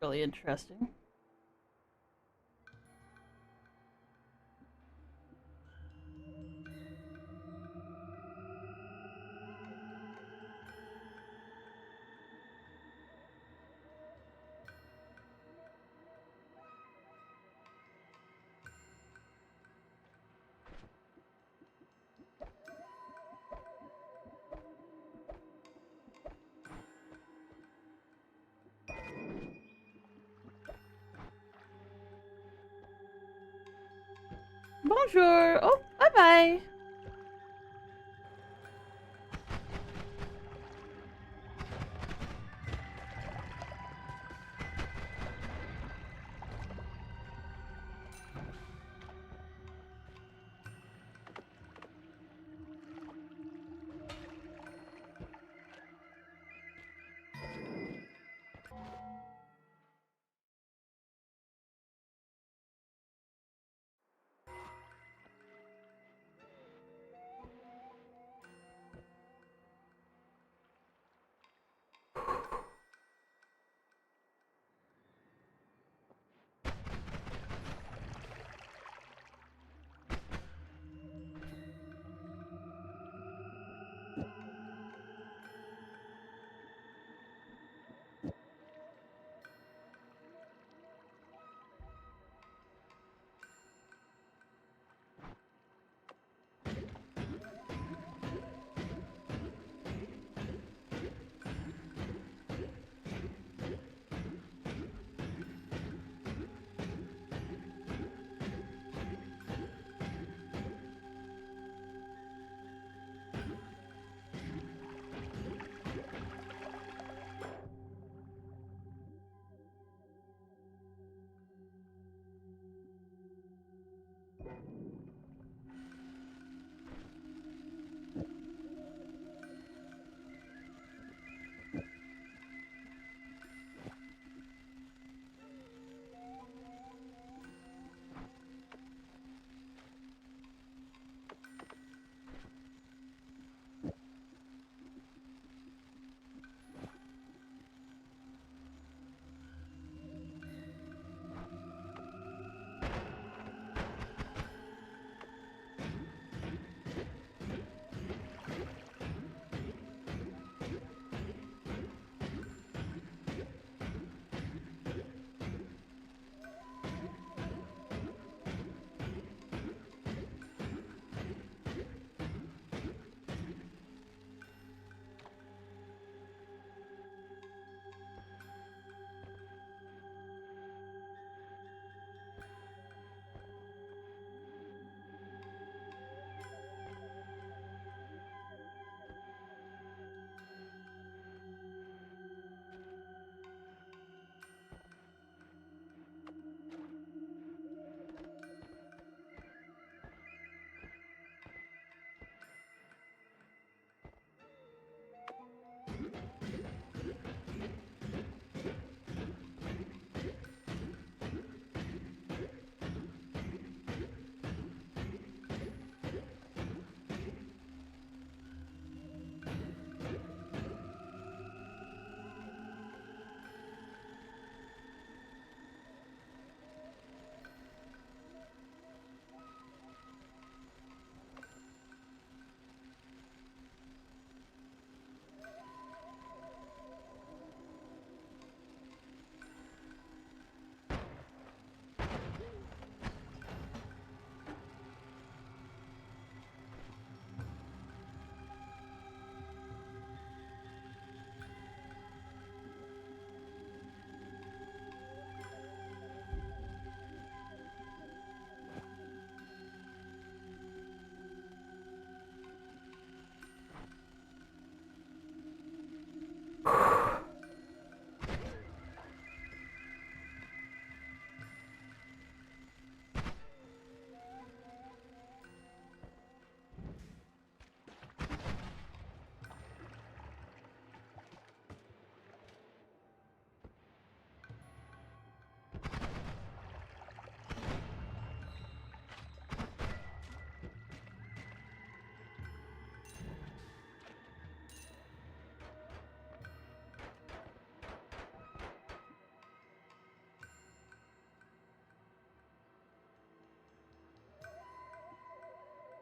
Really interesting. Bonjour. Oh, bye-bye.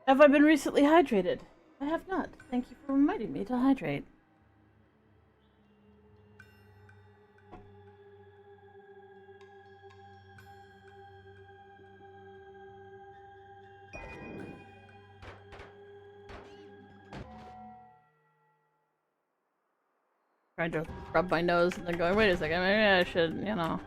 Have I been recently hydrated? I have not. Thank you for reminding me to hydrate. Trying to rub my nose and then going, wait a second, maybe I should, you know.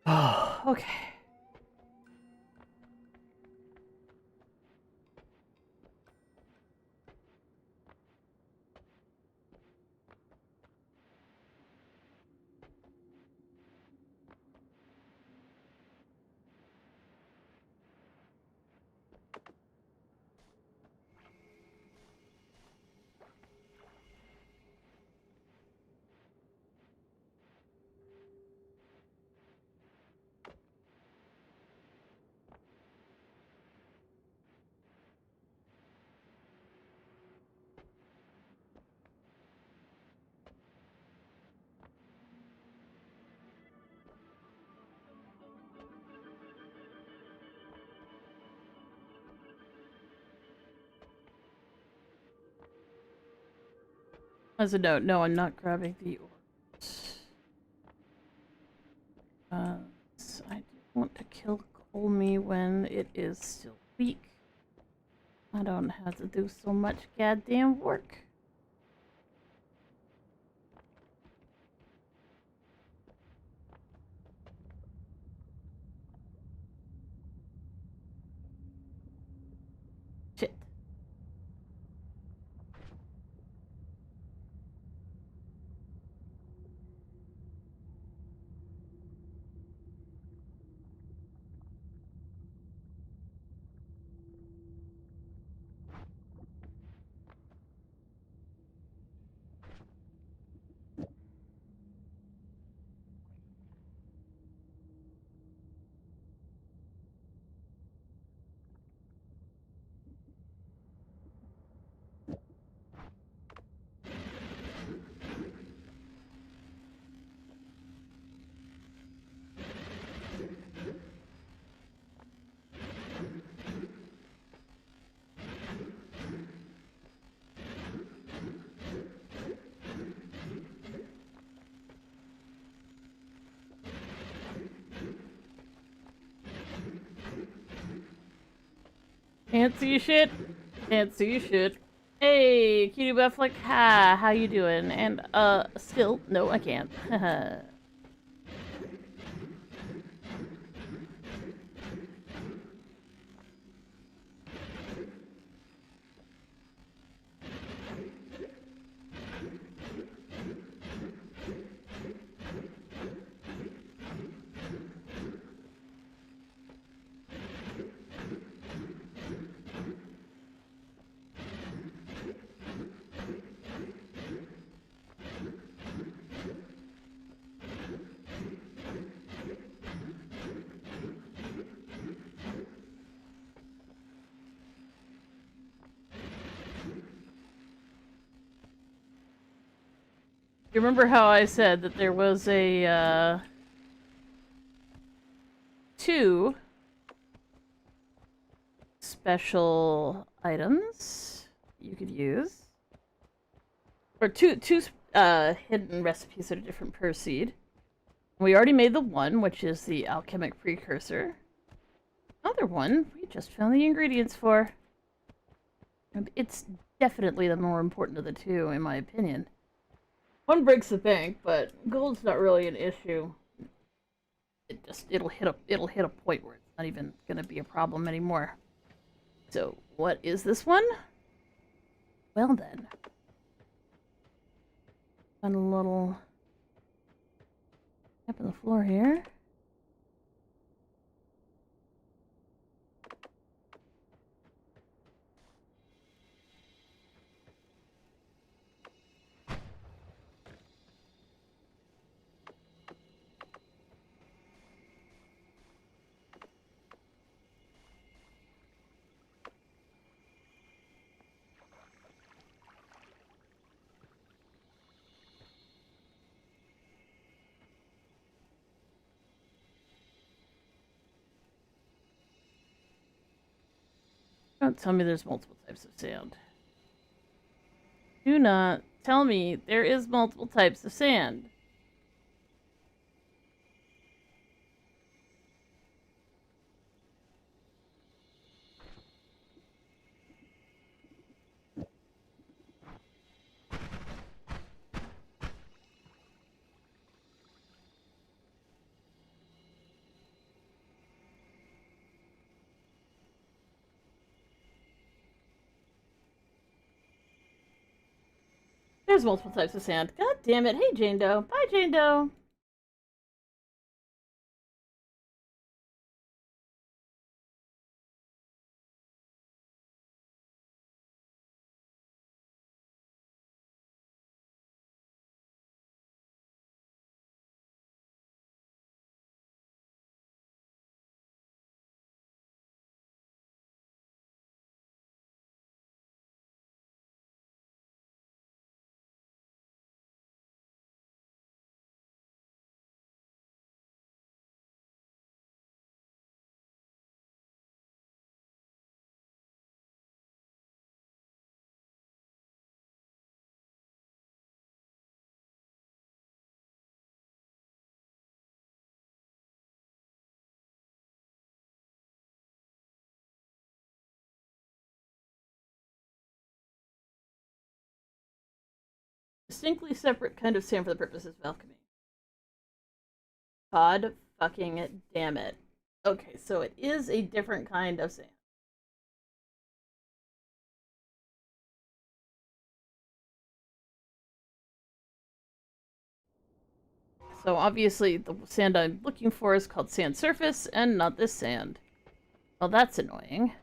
Oh, okay. As a note, no, I'm not grabbing the orbs. I do want to kill Colmy when it is still weak. I don't have to do so much goddamn work. Shit. Can't see shit. Can't see shit. Hey, Cutie Bufflick. Hi, how you doing? And, still, no, I can't. You remember how I said that there was a, two special items you could use? Or two hidden recipes that are different per seed. We already made the one, which is the alchemic precursor. Another one we just found the ingredients for. It's definitely the more important of the two, in my opinion. One breaks the bank, but gold's not really an issue. It'll hit a point where it's not even gonna be a problem anymore. So what is this one? Well then. Got a little tap on the floor here. Don't tell me there's multiple types of sand. Do not tell me there is multiple types of sand. There's multiple types of sand. God damn it. Hey, Jane Doe. Bye, Jane Doe. Distinctly separate kind of sand for the purposes of alchemy. God fucking damn it. Okay, so it is a different kind of sand. So obviously the sand I'm looking for is called sand surface and not this sand. Well, that's annoying.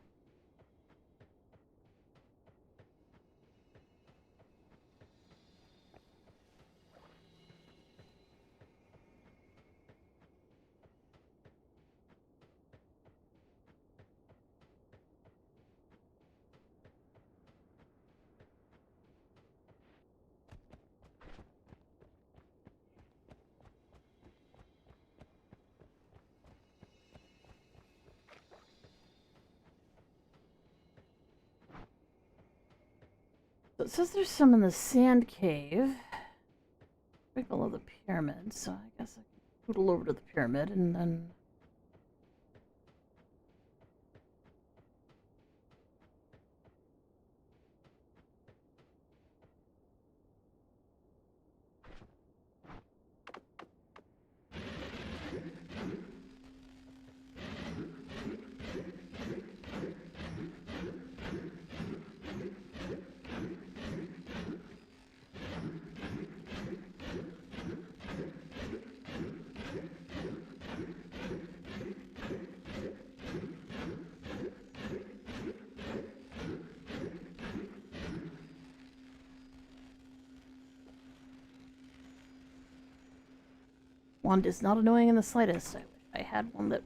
So it says there's some in the sand cave. Right below the pyramid, so I guess I can poodle over to the pyramid and then... wand is not annoying in the slightest. I wish I had one that...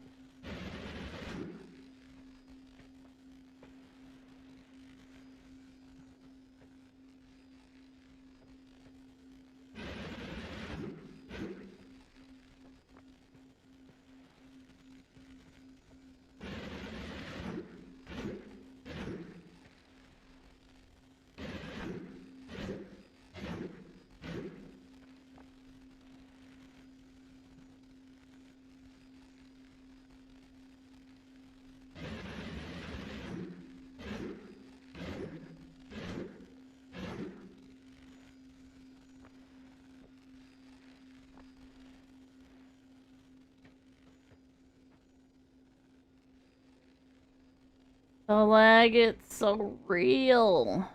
The lag, it's so real.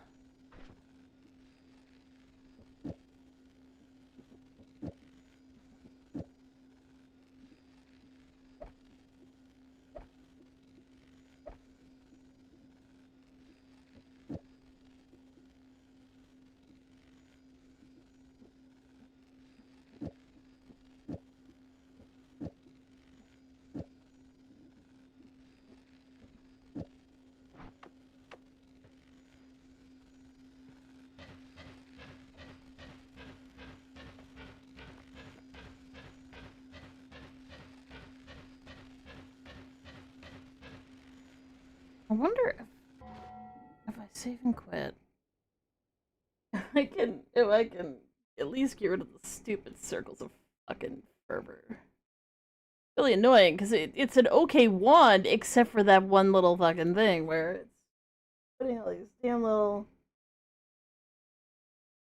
I wonder if I save and quit, if I can at least get rid of the stupid circles of fucking fervor. Really annoying because it's an okay wand except for that one little fucking thing where it's putting all these damn little.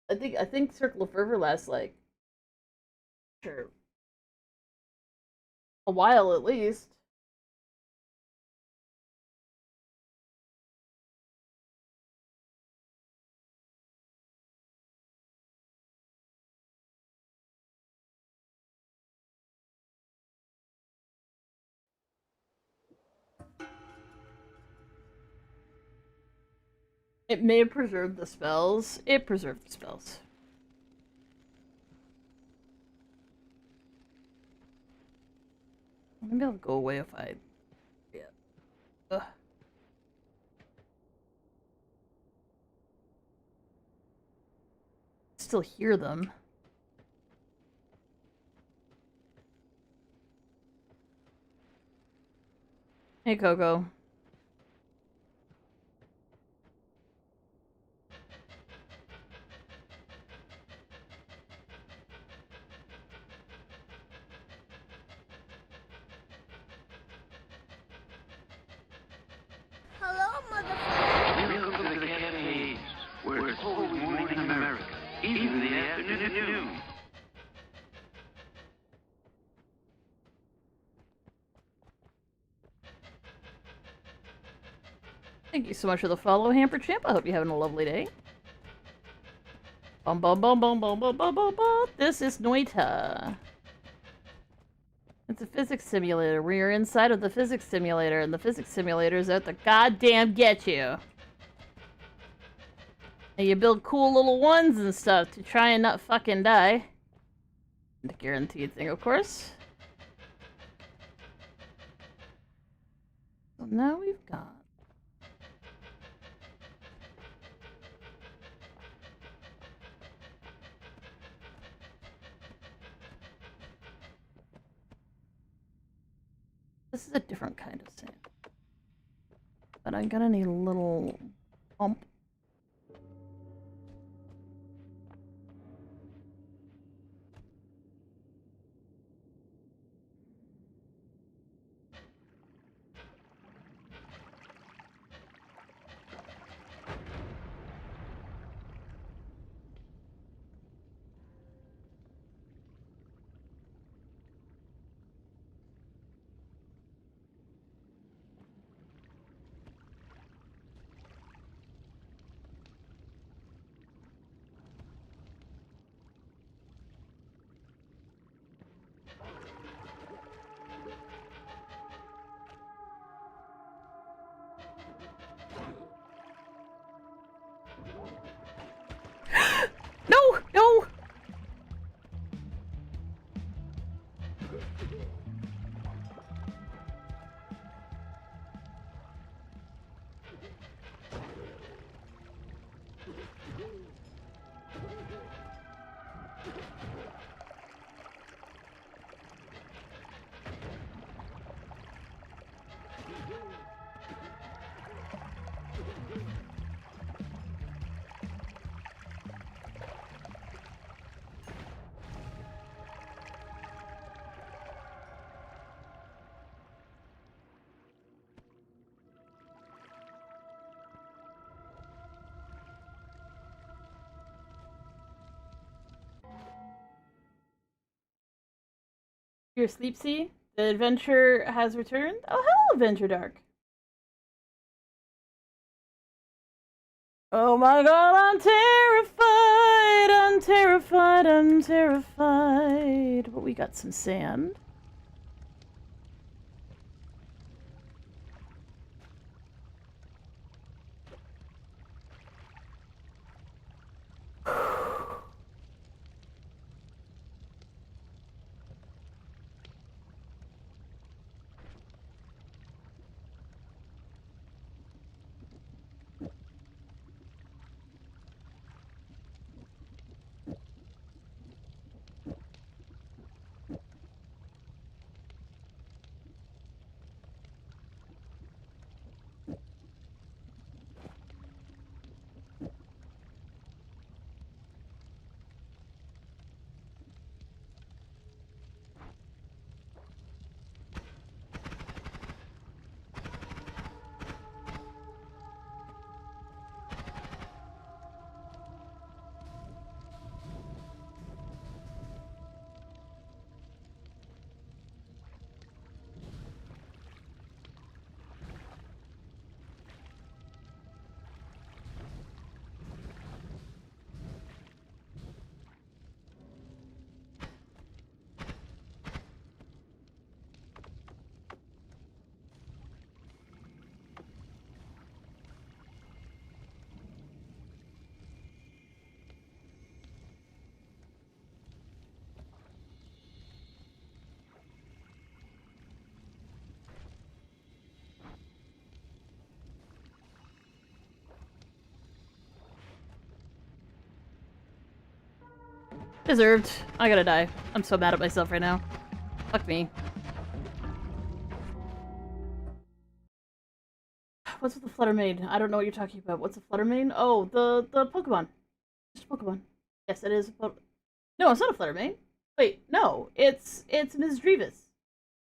I think Circle of Fervor lasts like sure a while at least. It may have preserved the spells. It preserved the spells. Maybe I'll go away if I... Yeah. Ugh. Still hear them. Hey, Coco. Hello, motherfucker. Welcome to the cafes, where it's always morning in America, even in the afternoon. Thank you so much for the follow, Hamper Champ. I hope you're having a lovely day. Bum bum bum bum bum bum bum bum bum. This is Noita. It's a physics simulator where you're inside of the physics simulator and the physics simulator is out to goddamn get you. And you build cool little ones and stuff to try and not fucking die. The guaranteed thing, of course. So now we've got... This is a different kind of sand. But I'm gonna need a little bump. Your sleep sea? The adventure has returned? Oh, hello, Adventure Dark. Oh my god, I'm terrified! I'm terrified, I'm terrified. But we got some sand. Deserved. I gotta die. I'm so mad at myself right now. Fuck me. What's with the Flutter Mane? I don't know what you're talking about. What's a Flutter Mane? Oh, the Pokemon. Just a Pokemon. Yes, it is. No, it's not a Flutter Mane. Wait, no. It's Ms. Drevis.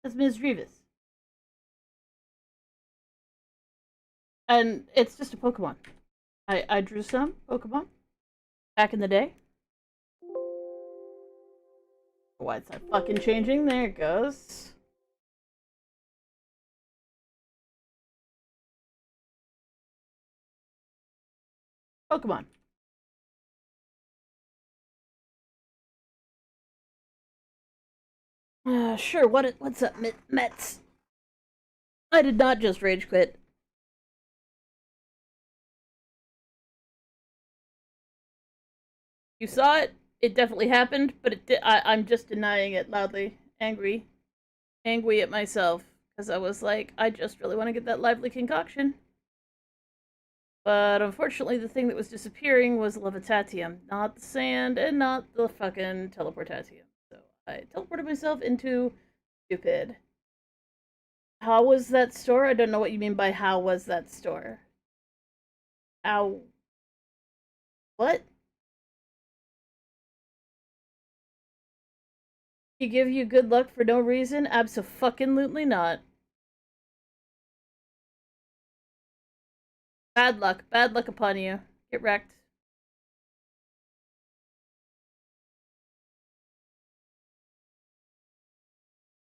It's Ms. Drevis. And it's just a Pokemon. I drew some Pokemon back in the day. Why it's not fucking changing? There it goes. Pokemon. Sure, what's up, Mets? I did not just rage quit. You saw it. It definitely happened, but I'm just denying it loudly. Angry at myself because I was like, I just really want to get that lively concoction. But unfortunately, the thing that was disappearing was levitatium, not the sand and not the fucking teleportatium. So I teleported myself into stupid. How was that store? I don't know what you mean by how was that store. Ow. What? He give you good luck for no reason? Abso-fucking-lutely not. Bad luck upon you. Get wrecked.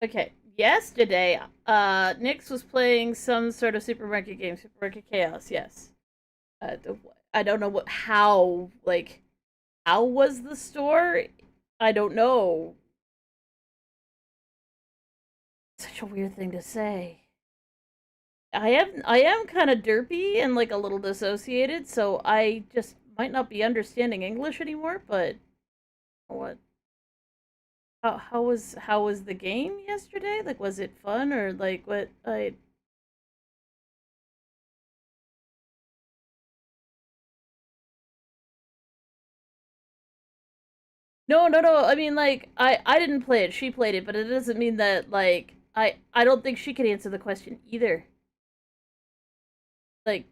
Okay, yesterday, Nyx was playing some sort of supermarket game, Supermaket Chaos, yes. I don't know how was the store? I don't know. Such a weird thing to say. I am kind of derpy and like a little dissociated, so I just might not be understanding English anymore, but what? How was the game yesterday? Like, was it fun or like what I No. I mean, like, I didn't play it. She played it, but it doesn't mean that like I don't think she could answer the question either. Like,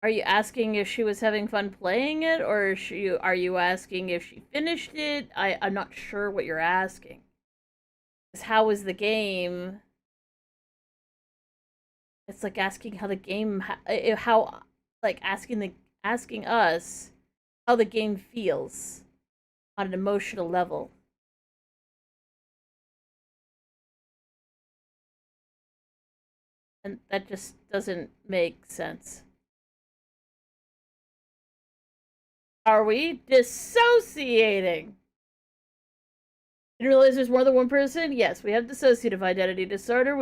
Are you asking if she was having fun playing it, or are you asking if she finished it? I'm not sure what you're asking. 'Cause how was the game? It's like asking how the game how like asking us how the game feels on an emotional level. And that just doesn't make sense. Are we dissociating? You realize there's more than one person? Yes, we have dissociative identity disorder.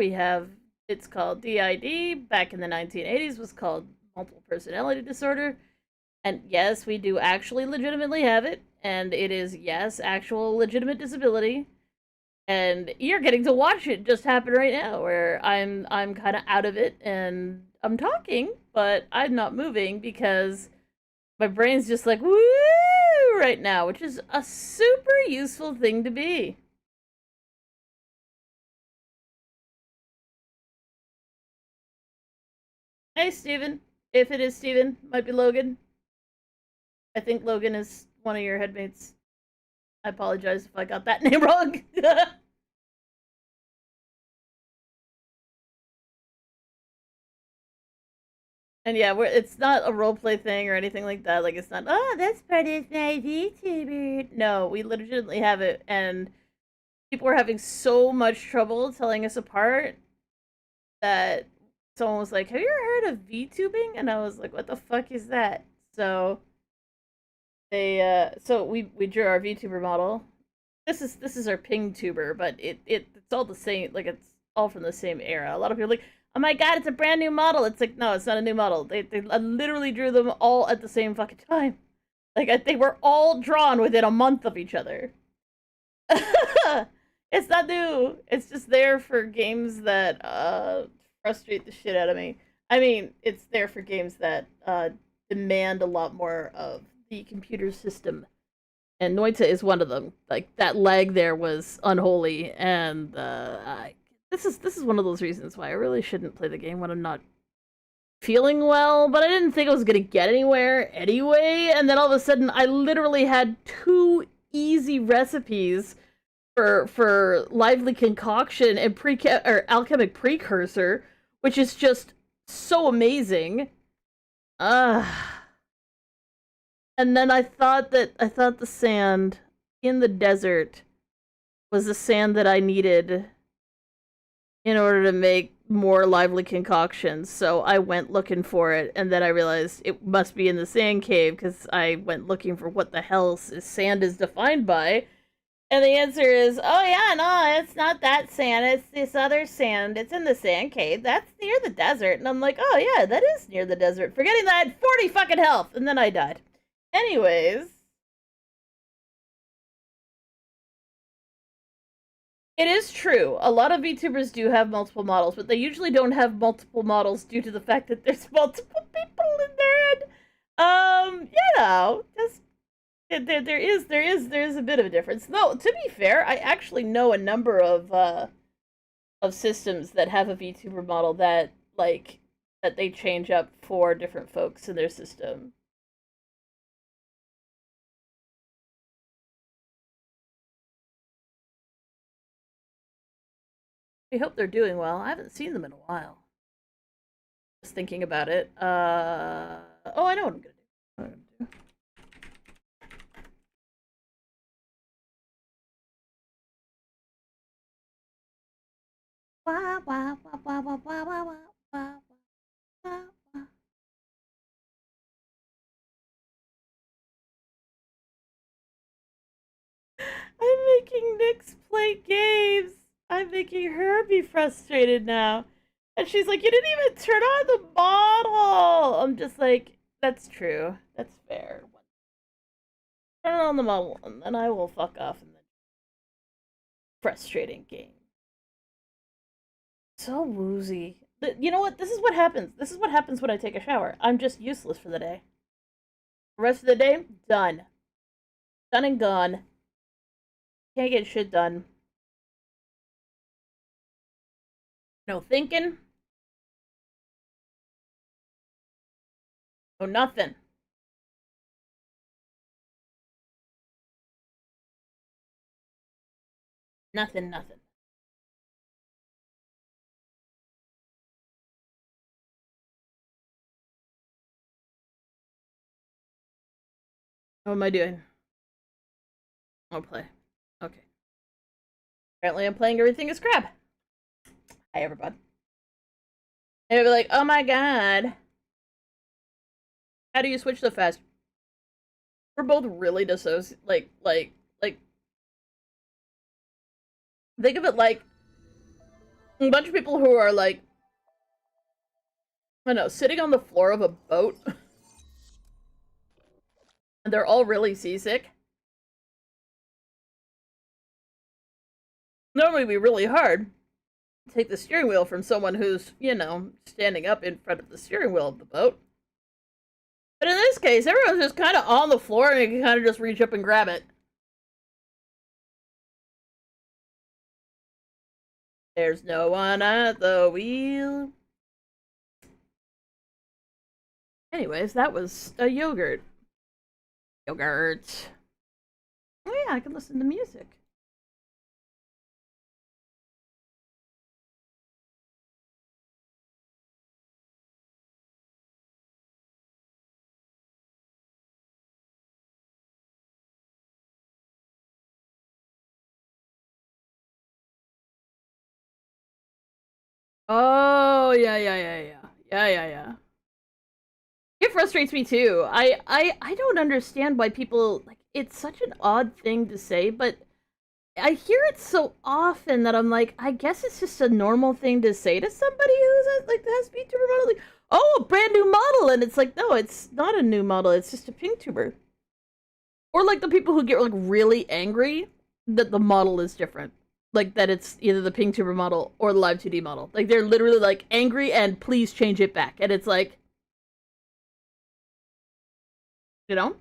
It's called DID. Back in the 1980s was called multiple personality disorder. And yes, we do actually legitimately have it. And it is, yes, actual legitimate disability. And you're getting to watch it just happen right now, where I'm kind of out of it and I'm talking, but I'm not moving because my brain's just like woo right now, which is a super useful thing to be. Hey, Steven. If it is Steven, might be Logan. I think Logan is one of your headmates. I apologize if I got that name wrong. And yeah, it's not a roleplay thing or anything like that. Like, it's not, oh, that's part of my VTuber. No, we legitimately have it, and people were having so much trouble telling us apart that someone was like, have you ever heard of VTubing? And I was like, what the fuck is that? So so we drew our VTuber model. This is our ping tuber, but it's all the same, like it's all from the same era. A lot of people are like, oh my god, it's a brand new model. It's like, no, it's not a new model. They literally drew them all at the same fucking time. Like, they were all drawn within a month of each other. It's not new. It's just there for games that frustrate the shit out of me. I mean, it's there for games that demand a lot more of the computer system. And Noita is one of them. Like, that lag there was unholy, and this is one of those reasons why I really shouldn't play the game when I'm not feeling well. But I didn't think I was gonna get anywhere anyway. And then all of a sudden, I literally had 2 easy recipes for lively concoction and alchemic precursor, which is just so amazing. And then I thought the sand in the desert was the sand that I needed in order to make more lively concoctions. So I went looking for it, and then I realized it must be in the sand cave because I went looking for what the hell sand is defined by. And the answer is, oh yeah, no, it's not that sand. It's this other sand. It's in the sand cave. That's near the desert. And I'm like, oh yeah, that is near the desert. Forgetting that I had 40 fucking health, and then I died. Anyways, it is true. A lot of VTubers do have multiple models, but they usually don't have multiple models due to the fact that there's multiple people in their head. Just there is a bit of a difference. Though, to be fair, I actually know a number of systems that have a VTuber model that they change up for different folks in their system. We hope they're doing well. I haven't seen them in a while. Just thinking about it. Oh, I know what I'm gonna do. Wah, wah, wah, wah, wah, wah, wah, wah, wah, wah, wah. I'm making Nyx play games. I'm making her be frustrated now. And she's like, you didn't even turn on the model. I'm just like, that's true. That's fair. Turn on the model, and then I will fuck off in the frustrating game. So woozy. You know what? This is what happens. This is what happens when I take a shower. I'm just useless for the day. The rest of the day, done. Done and gone. Can't get shit done. No thinking. Oh, nothing. Nothing, nothing. What am I doing? I'll play. Okay. Apparently I'm playing Everything is Crap. Hi, everybody. And it'll be like, oh my god. How do you switch so fast? We're both really dissociated. Like, think of it like a bunch of people who are like, I don't know, sitting on the floor of a boat. And they're all really seasick. Normally it'd be really hard to take the steering wheel from someone who's, you know, standing up in front of the steering wheel of the boat. But in this case, everyone's just kind of on the floor and you can kind of just reach up and grab it. There's no one at the wheel. Anyways, that was a yogurt. Yogurt. Oh yeah, I can listen to music. Oh, yeah. It frustrates me too. I don't understand why people, like, it's such an odd thing to say, but I hear it so often that I'm like, I guess it's just a normal thing to say to somebody who's like has VTuber model, like, oh, a brand new model, and it's like, no, it's not a new model, it's just a PinkTuber. Or like the people who get like really angry that the model is different. Like that it's either the PinkTuber model or the Live 2D model. Like they're literally like angry and please change it back. And it's like, you know?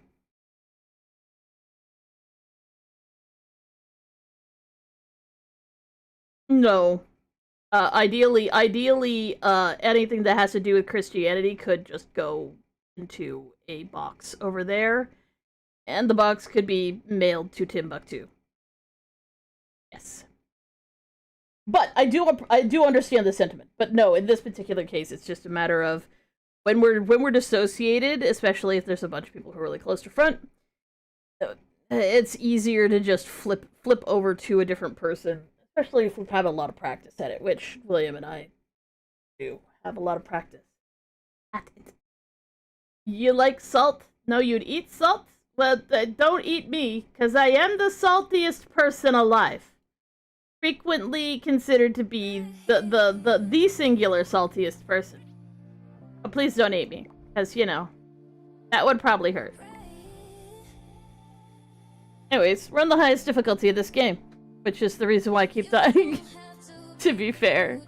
No. Ideally, anything that has to do with Christianity could just go into a box over there. And the box could be mailed to Timbuktu. Yes. But I do understand the sentiment. But no, in this particular case, it's just a matter of when we're dissociated, especially if there's a bunch of people who are really close to front, it's easier to just flip over to a different person, especially if we've had a lot of practice at it, which William and I do have a lot of practice at it. You like salt? No, you'd eat salt? Well, don't eat me, because I am the saltiest person alive. Frequently considered to be the singular saltiest person. But please don't eat me, because, you know, that would probably hurt. Anyways, we're on the highest difficulty of this game, which is the reason why I keep dying, to be fair.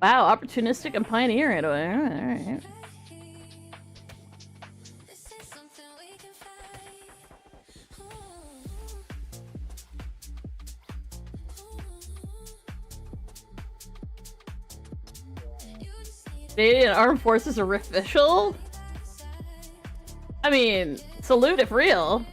Wow, opportunistic and pioneering. Alright. Canadian Armed Forces are official? I mean, salute if real.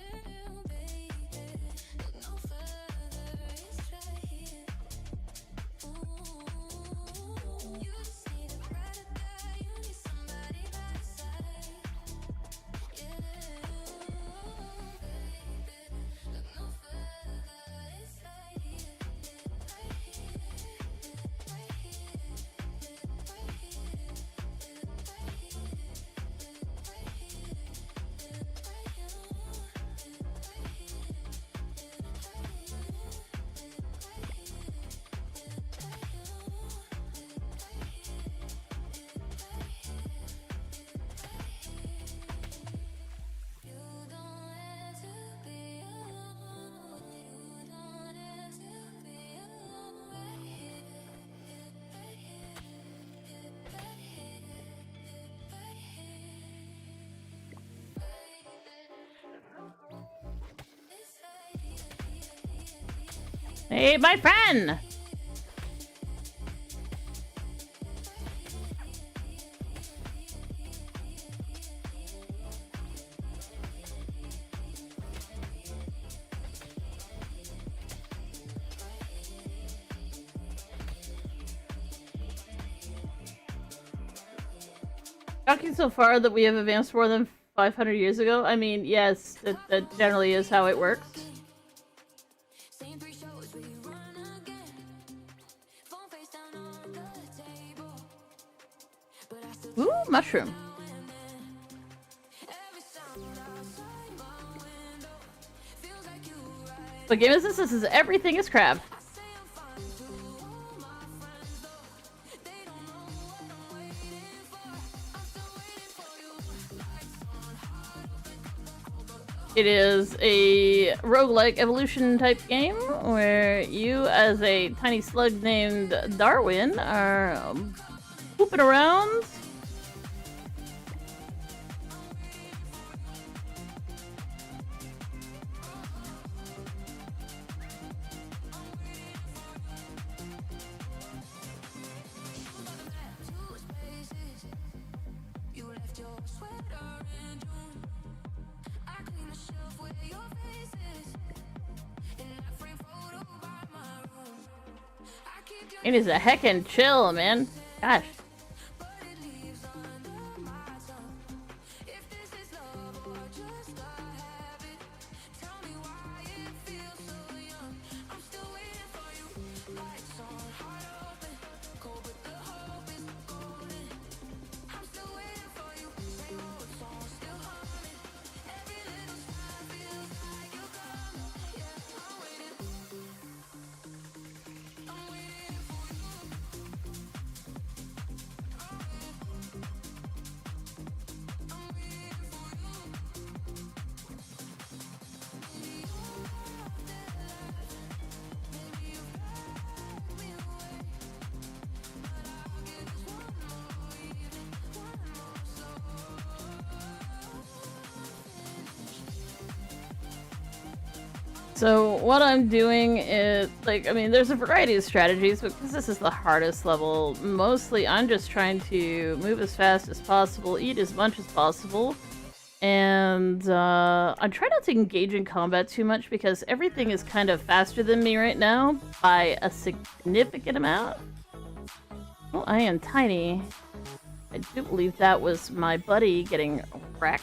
Hey, my friend! Shocking so far that we have advanced more than 500 years ago. I mean, yes, that generally is how it works. Ooh, mushroom. What game is this? This is Everything is Crab. It is a roguelike evolution type game where you, as a tiny slug named Darwin, are pooping around. It is a heckin' chill, man. Gosh. So what I'm doing is, like, I mean, there's a variety of strategies, but because this is the hardest level, mostly I'm just trying to move as fast as possible, eat as much as possible, and I'm trying not to engage in combat too much because everything is kind of faster than me right now by a significant amount. Well, I am tiny. I do believe that was my buddy getting wrecked.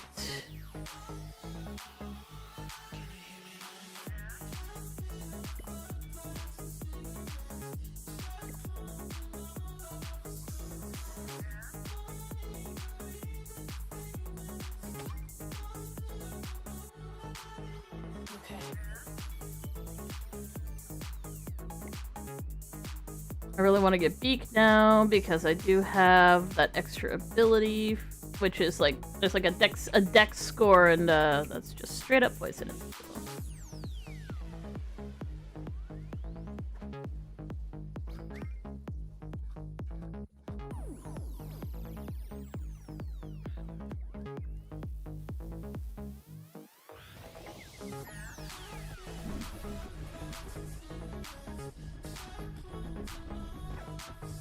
I really want to get Beak now because I do have that extra ability, which is like there's like a dex score, and that's just straight up poisonous.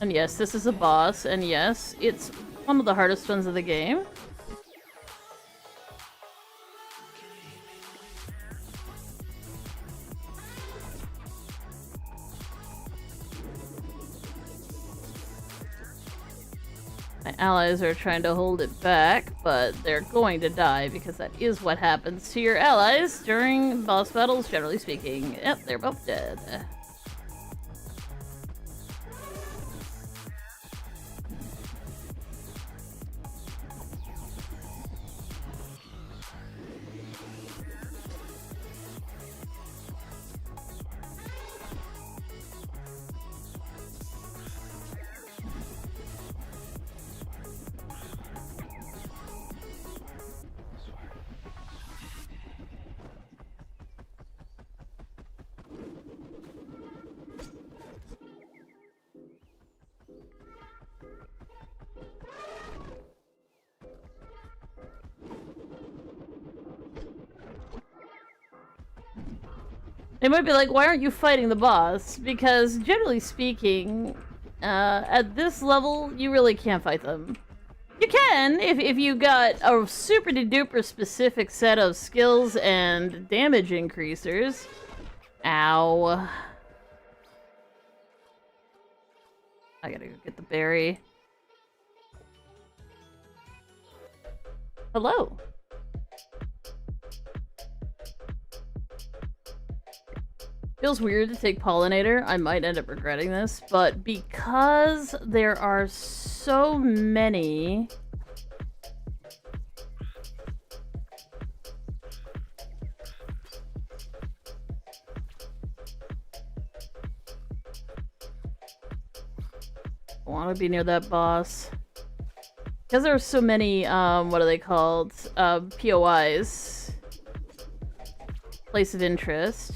And yes, this is a boss, and yes, it's one of the hardest ones of the game. My allies are trying to hold it back, but they're going to die because that is what happens to your allies during boss battles, generally speaking. Yep, they're both dead. They might be like, why aren't you fighting the boss? Because generally speaking, at this level, you really can't fight them. You can, if you got a super duper specific set of skills and damage increasers. Ow. I gotta go get the berry. Hello. Feels weird to take pollinator. I might end up regretting this, but because there are so many... I want to be near that boss. Because there are so many, what are they called? POIs. Place of interest.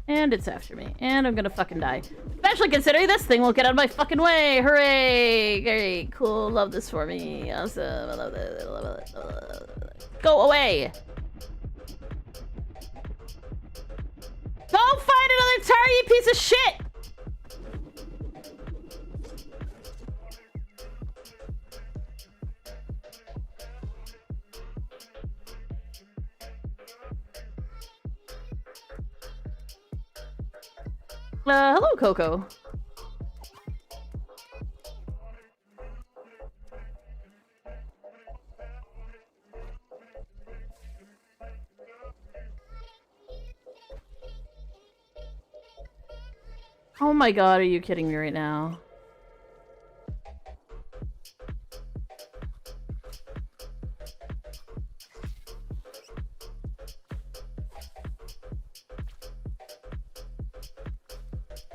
And it's after me. And I'm gonna fucking die. Especially considering this thing won't get out of my fucking way! Hooray! Very cool. Love this for me. Awesome. I love it. Love it. Go away! Don't fight another tower, you piece of shit! Hello, Coco. Oh my god, are you kidding me right now?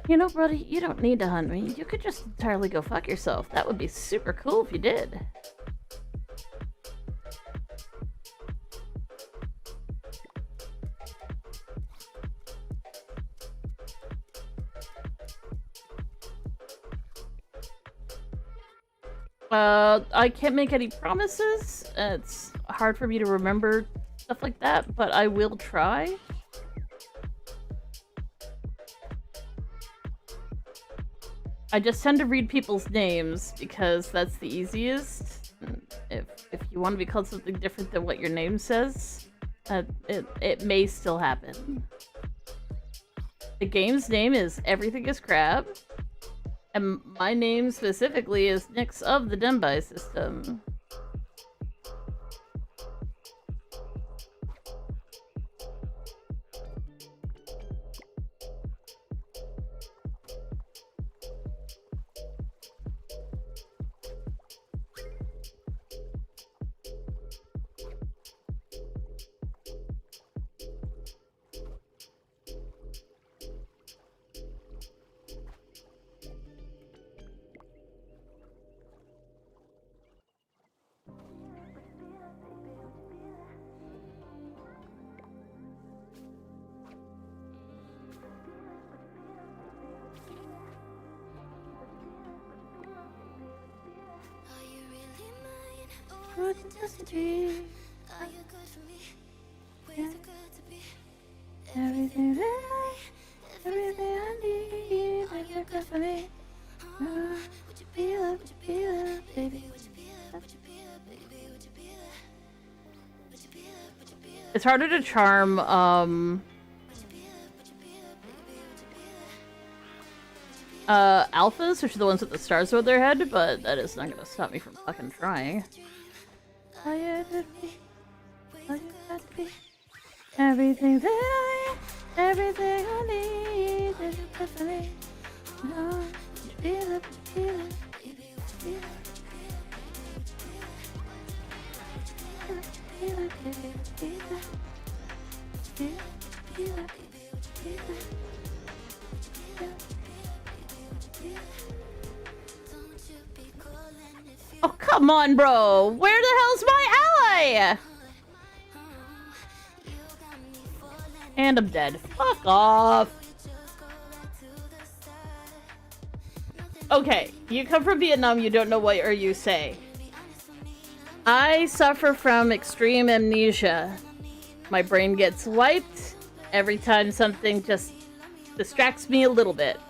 You know, buddy, you don't need to hunt me. You could just entirely go fuck yourself. That would be super cool if you did. I can't make any promises. It's hard for me to remember stuff like that, but I will try. I just tend to read people's names because that's the easiest. If you want to be called something different than what your name says, it may still happen. The game's name is Everything is Crab, and my name specifically is Nyx of the Denbai system. It's harder to charm, alphas, which are the ones with the stars over their head, but that is not gonna stop me from fucking trying. Everything everything I need, is good for me. No, feel it, Oh, come on, bro! Where the hell's my ally? And I'm dead. Fuck off. Okay, you come from Vietnam, you don't know what or you say. I suffer from extreme amnesia. My brain gets wiped every time something just distracts me a little bit.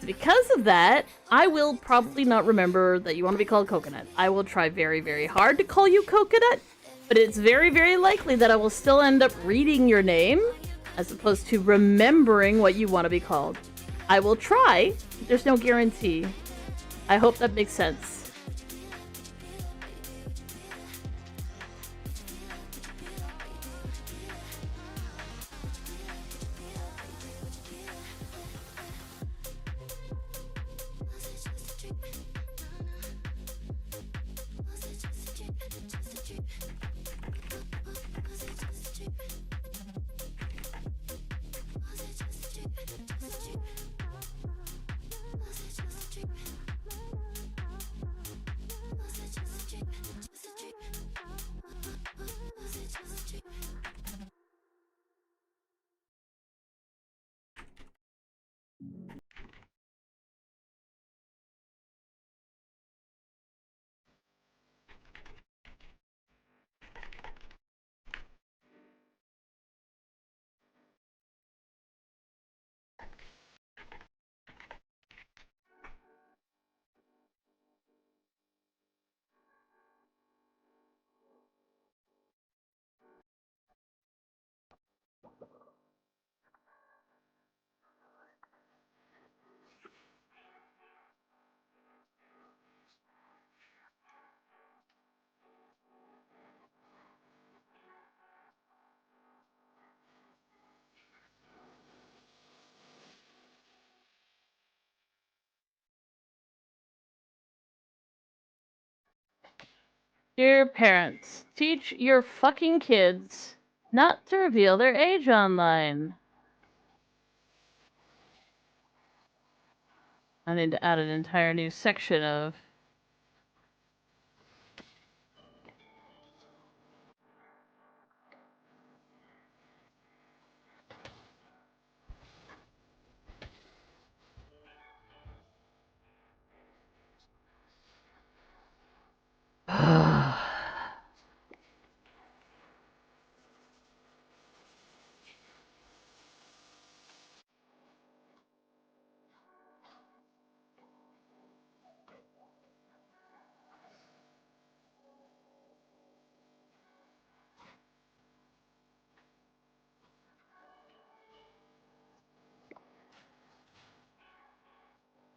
Because of that, I will probably not remember that you want to be called Coconut. I will try very, very hard to call you Coconut, but it's very, very likely that I will still end up reading your name as opposed to remembering what you want to be called. I will try. There's no guarantee. I hope that makes sense. Dear parents, teach your fucking kids not to reveal their age online. I need to add an entire new section of...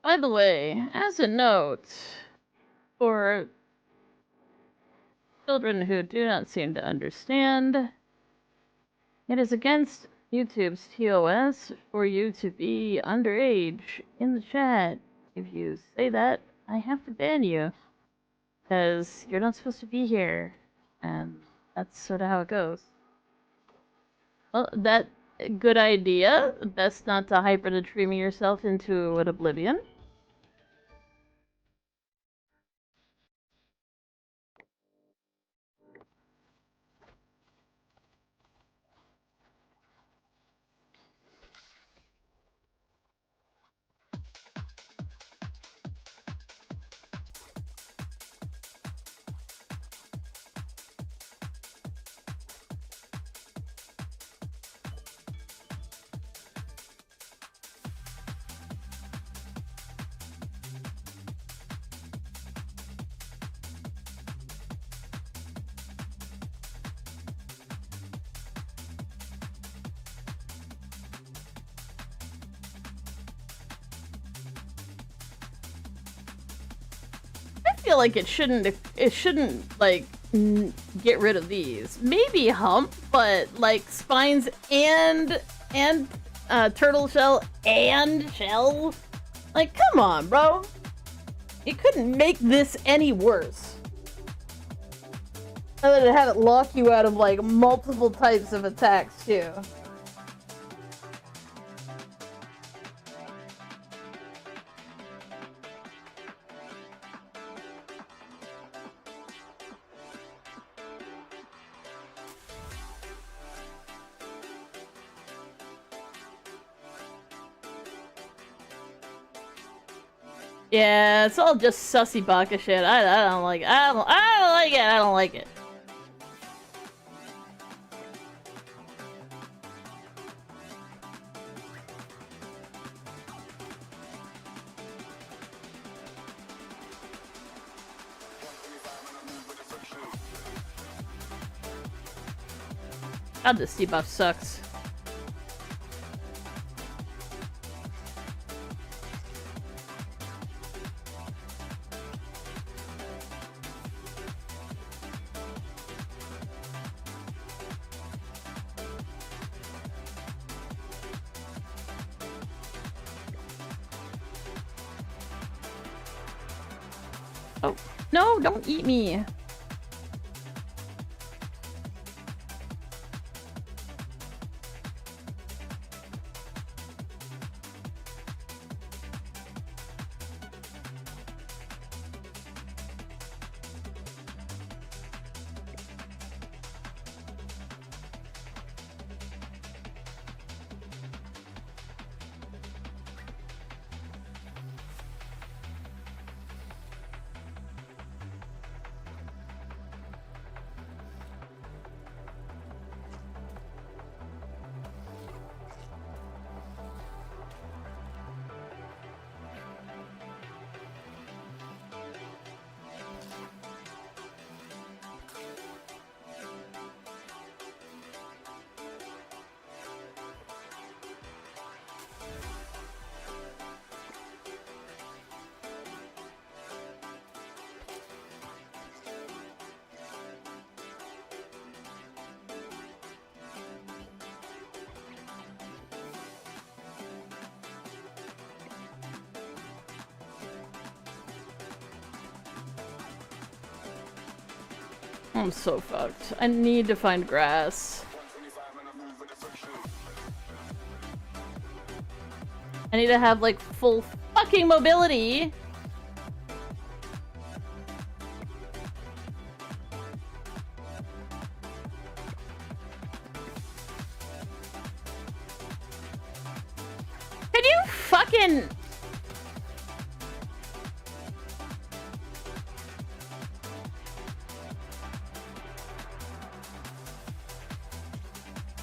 By the way, as a note, for children who do not seem to understand, it is against YouTube's TOS for you to be underage in the chat. If you say that, I have to ban you. Because you're not supposed to be here. And that's sort of how it goes. Well, that good idea. Best not to hyper-dream yourself into an oblivion. I feel like it shouldn't like get rid of these. Maybe hump, but like spines and turtle shell and shell. Like, come on, bro. You couldn't make this any worse. Other than have it lock you out of like multiple types of attacks too. Yeah, it's all just sussy baka shit. I don't like it. I don't like it. God, this debuff sucks. Oh, no, don't eat me. I'm so fucked. I need to find grass. I need to have, like, full fucking mobility. Can you fucking...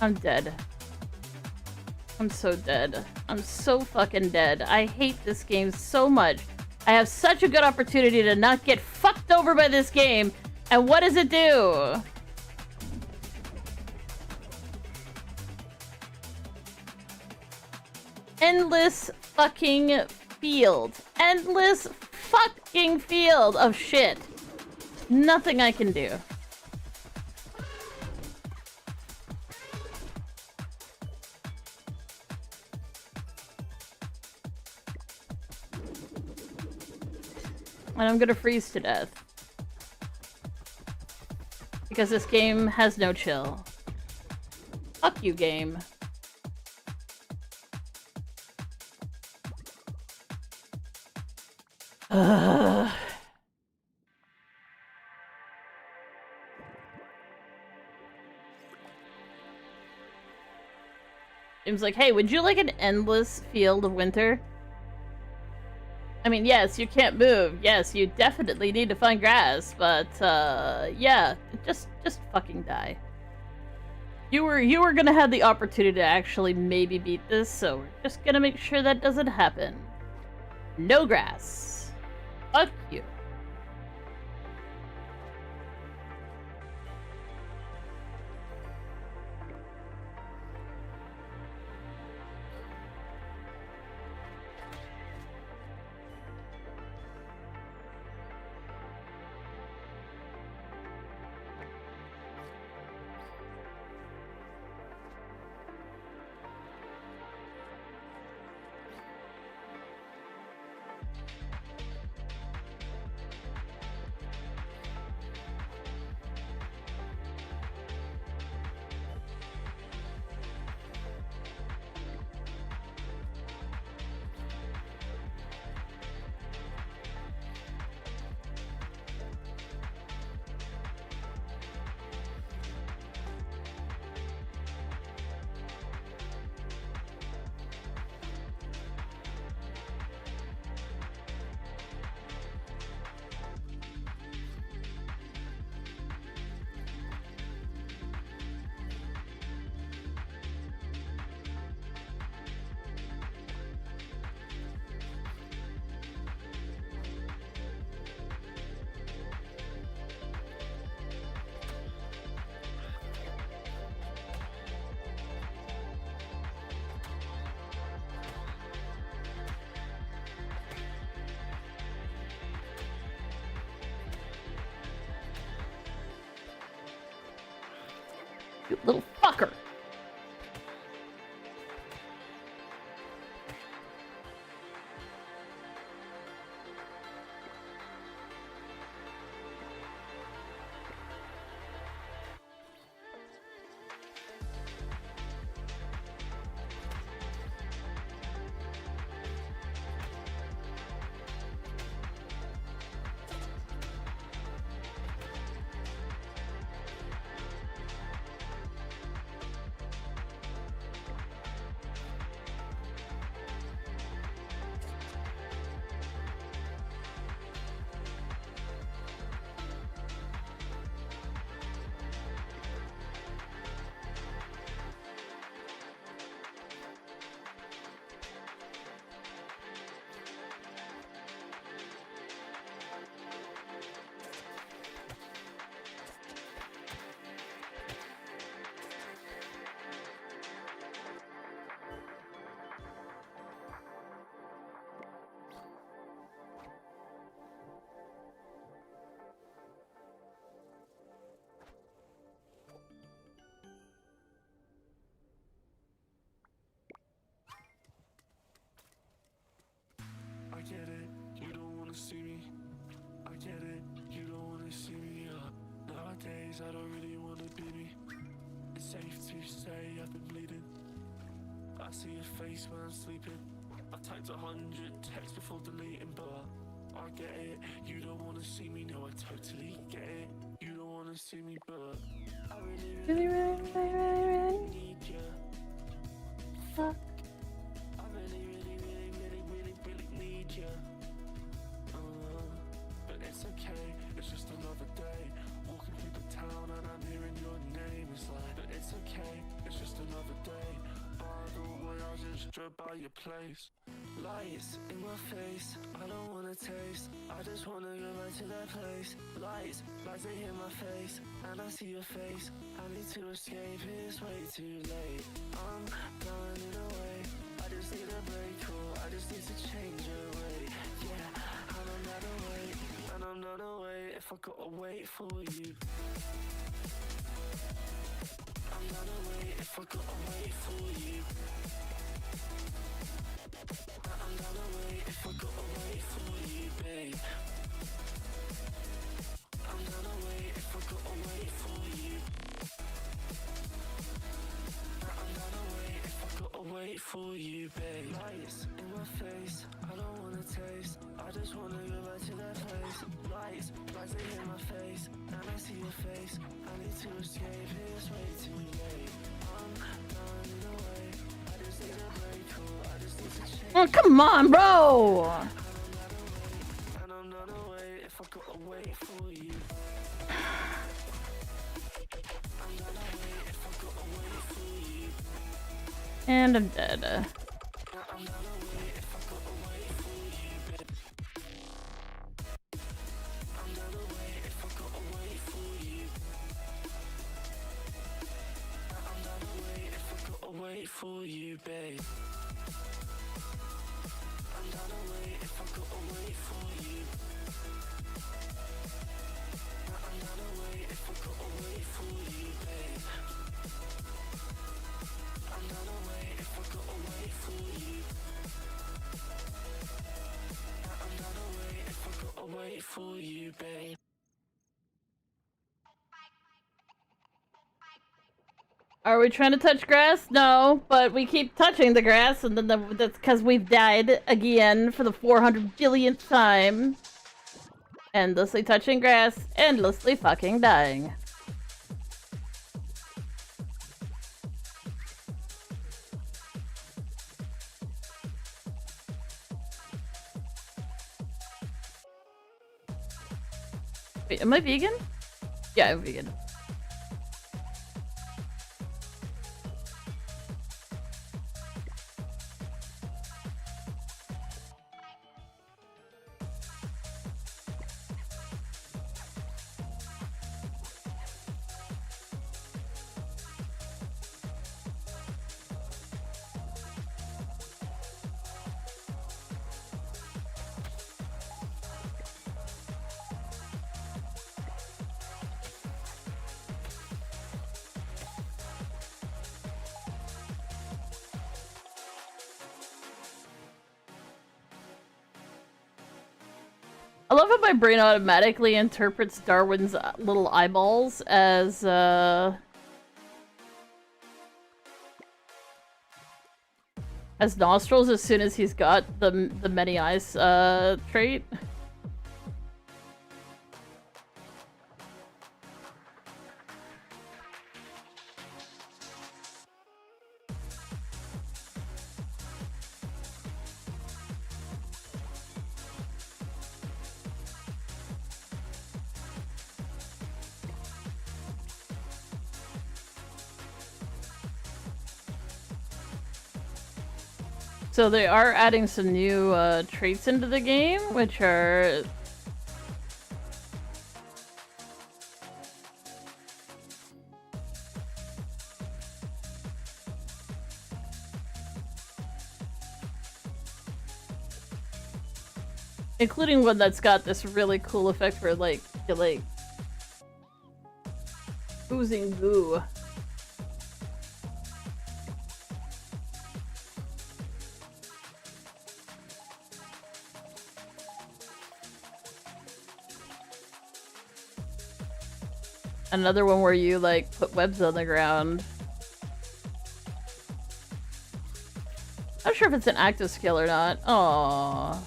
I'm dead. I'm so dead. I'm so fucking dead. I hate this game so much. I have such a good opportunity to not get fucked over by this game, and what does it do? Endless fucking field. Endless fucking field of shit. Nothing I can do. And I'm gonna freeze to death. Because this game has no chill. Fuck you, game. Ugh. Game's like, hey, would you like an endless field of winter? I mean, yes, you can't move. Yes, you definitely need to find grass, but yeah, just fucking die. You were gonna have the opportunity to actually maybe beat this, so we're just gonna make sure that doesn't happen. No grass. Fuck you. You little fucker. I get it, you don't wanna see me. I get it, you don't wanna see me. Nowadays I don't really wanna be me. It's safe to say I've been bleeding. I see your face when I'm sleeping. I've typed 100 texts before deleting, but I get it, you don't wanna see me. No, I totally get it, you don't wanna see me, but I really need you. Fuck. I really need you. But it's okay, it's just another day. Walking through the town and I'm hearing your name. It's like, but it's okay, it's just another day. By the way, I just drove by your place. Lights in my face, I don't wanna taste. I just wanna go back to that place. Lights they hit my face, and I see your face. I need to escape, it's way too late. I'm running away, I just need a break, cool. I just need to change your way. Yeah, and I'm not away, and I'm not away if I gotta wait for you. I'm not away if I gotta wait for you. I'm not away if I gotta wait for you, babe. I'm not away if I gotta wait for you. I'm not away if I gotta wait for you, babe. Lights in my face, I don't wanna taste. I just wanna go back to that place. Lights they hit my face, and I see your face. I need to escape, it's way too late. I'm running away, I just need a break, cool. I just need to change. Oh, come on, bro! And I'm not away if I gotta wait for you. I'm not away if I gotta wait for you. And I'm dead. I'm not away if I gotta wait for you, babe. I'm not away if I gotta wait for you. I'm not away if I gotta wait for you, babe. I'm not away if I gotta wait for you. I'm not away if I gotta wait for you, babe. I'm not away if I gotta wait for you. I'm not away if I gotta wait for you, babe. Are we trying to touch grass? No, but we keep touching the grass, and then that's because we've died again for the 400 billionth time. Endlessly touching grass, endlessly fucking dying. Wait, am I vegan? Yeah, I'm vegan. love how my brain automatically interprets Darwin's little eyeballs as nostrils as soon as he's got the many eyes trait. So they are adding some new traits into the game, which are including one that's got this really cool effect for like oozing goo. Another one where you, like, put webs on the ground. Not sure if it's an active skill or not. Aww.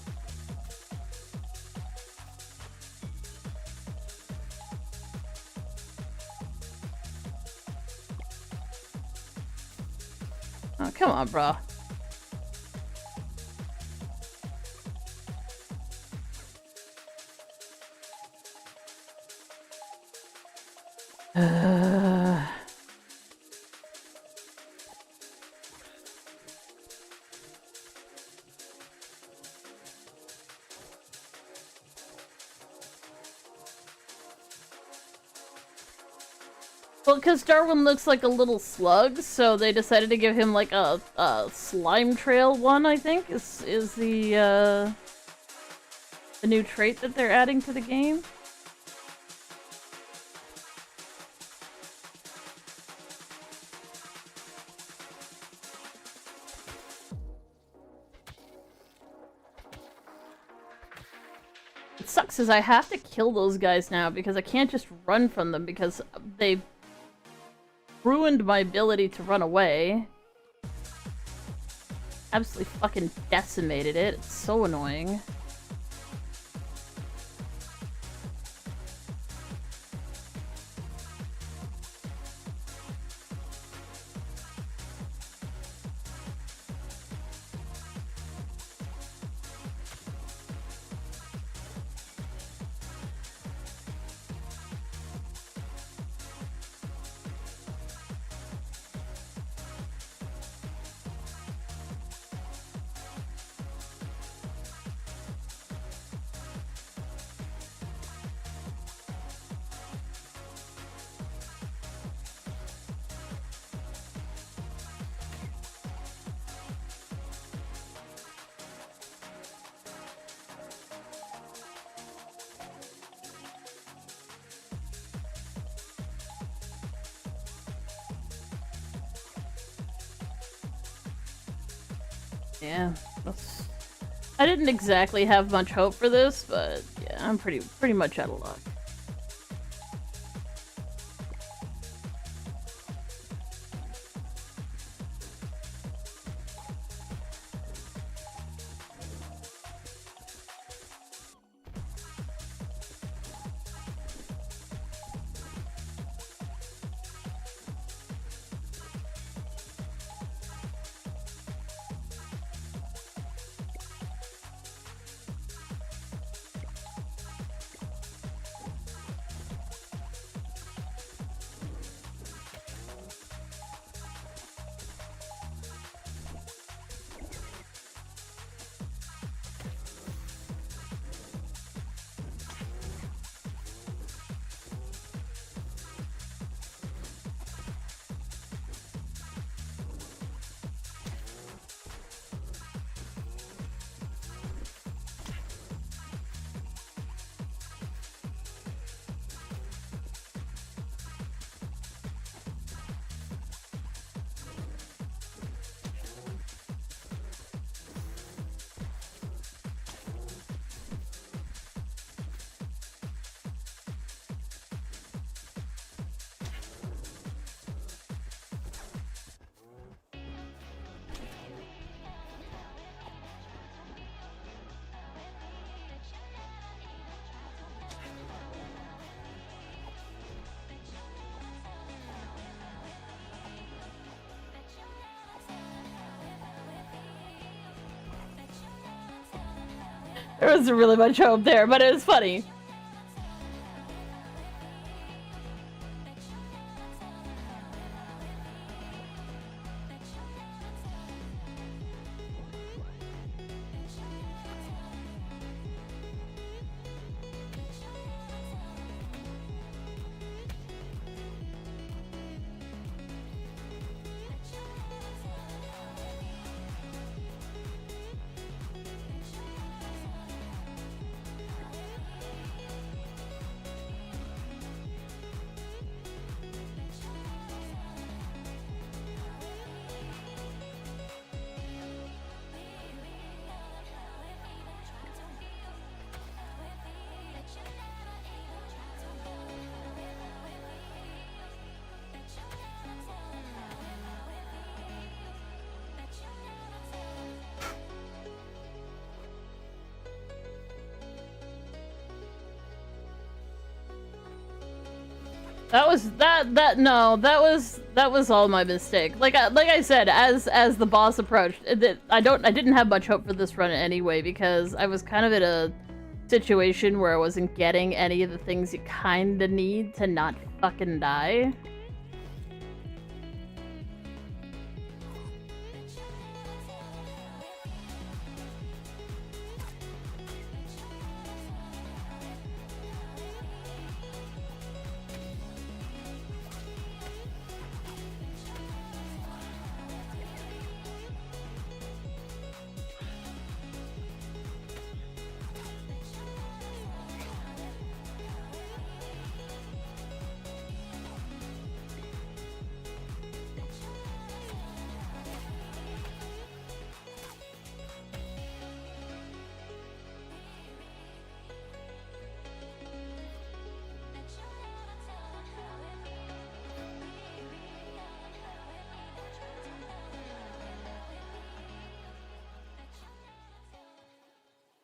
Oh, come on, bro. Well, because Darwin looks like a little slug, so they decided to give him like a slime trail one, I think, is the new trait that they're adding to the game. It sucks is I have to kill those guys now because I can't just run from them because they ruined my ability to run away. Absolutely fucking decimated it. It's so annoying. Yeah, I didn't exactly have much hope for this, but yeah, I'm pretty much out of luck. There wasn't really much hope there, but it was funny. That was all my mistake. Like I said, as the boss approached, I didn't have much hope for this run anyway because I was kind of in a situation where I wasn't getting any of the things you kinda need to not fucking die.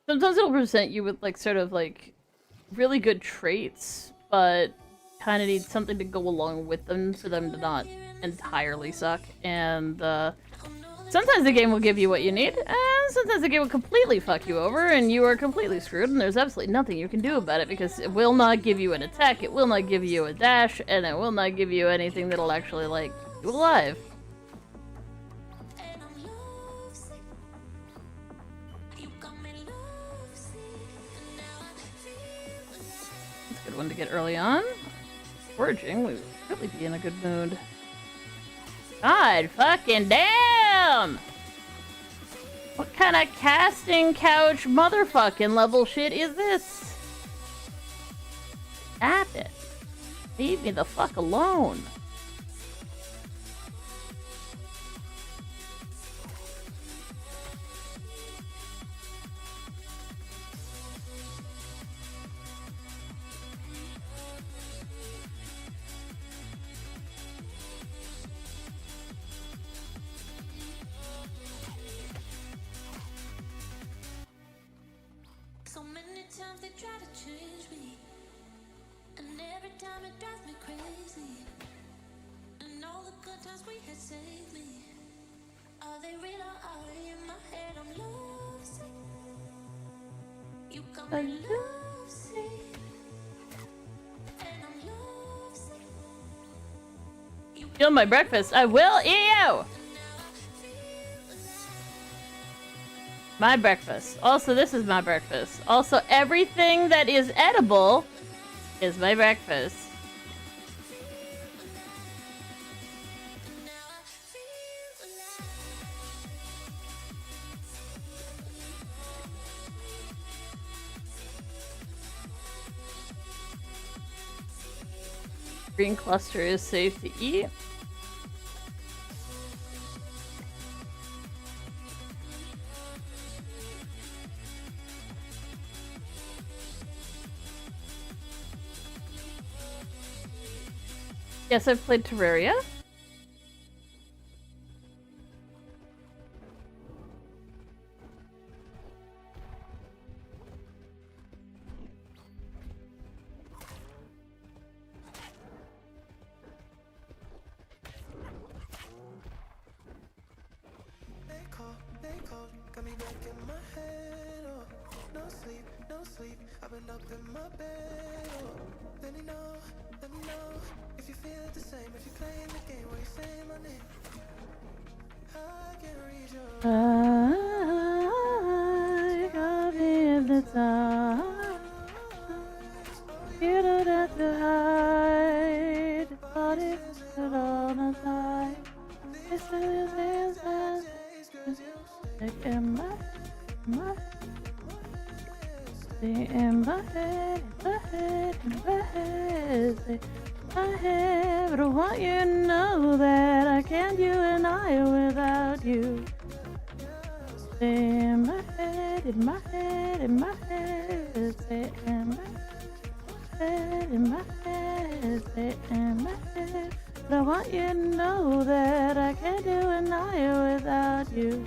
Sometimes it'll present you with, like, sort of, like, really good traits, but kind of need something to go along with them for them to not entirely suck. And, sometimes the game will give you what you need, and sometimes the game will completely fuck you over, and you are completely screwed, and there's absolutely nothing you can do about it, because it will not give you an attack, it will not give you a dash, and it will not give you anything that'll actually, like, keep you alive. One to get early on. Foraging, we would really be in a good mood. God fucking damn! What kind of casting couch motherfucking level shit is this? Stop it. Leave me the fuck alone. Steal my breakfast. I will eat you! My breakfast. Also, this is my breakfast. Also, everything that is edible is my breakfast. Green cluster is safe to eat. Yes, I've played Terraria. I got hypnotized. You don't have to hide. But it's good on the side. It's in my in my head, my head, but I want you to know that I can't do an eye without you. In my head, in my head, in my head, say in my head, in my head, say in my head, but I want you to know that I can't do an eye without you.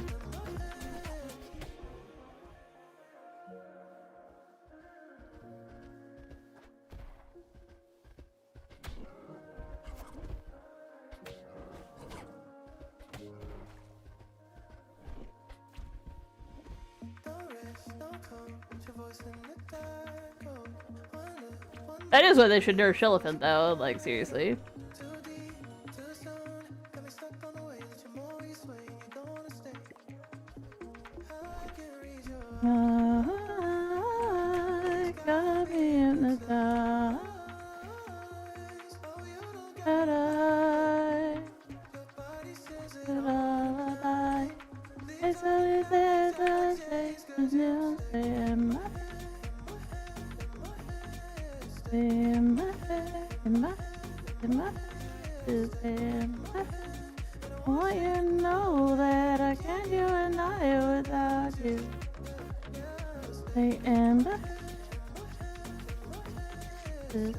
That is why they should nerf Shellifant, though. Like, seriously. I got me in the dark. And I could all die. It's always there to say, you'll say in my in my head, in my is in my I want you to know that I can't do a night without you. Stay in my is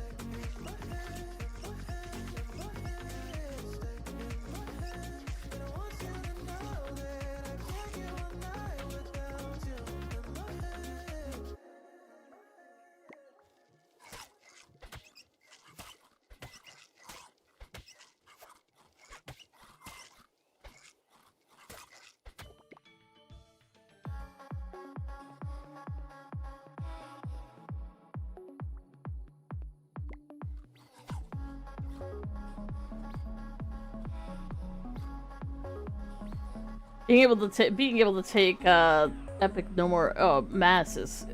being able to take epic no more mass is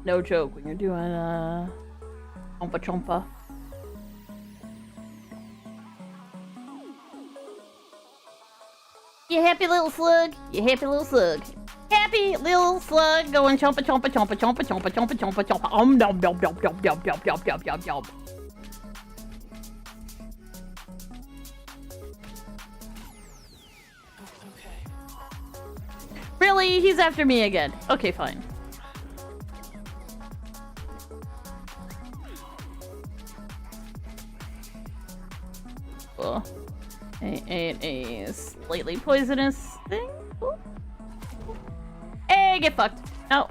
no joke when you're doing chompa chompa. You happy little slug? You happy little slug? Happy little slug going chompa chompa chompa chompa chompa chompa chompa chompa Nom nom nom nom nom nom nom nom nom nom nom. Really? He's after me again. Okay, fine. Cool. A slightly poisonous thing. Cool. Hey, get fucked. No.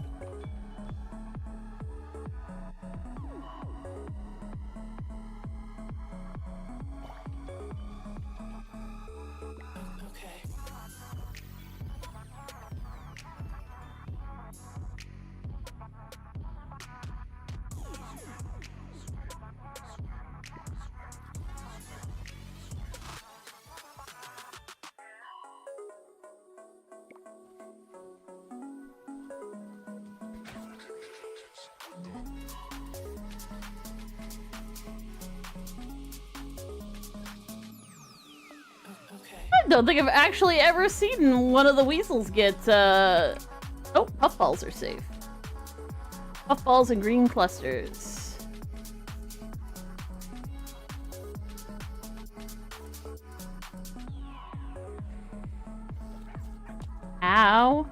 I don't think I've actually ever seen one of the weasels get, Oh, puffballs are safe. Puffballs and green clusters. Ow.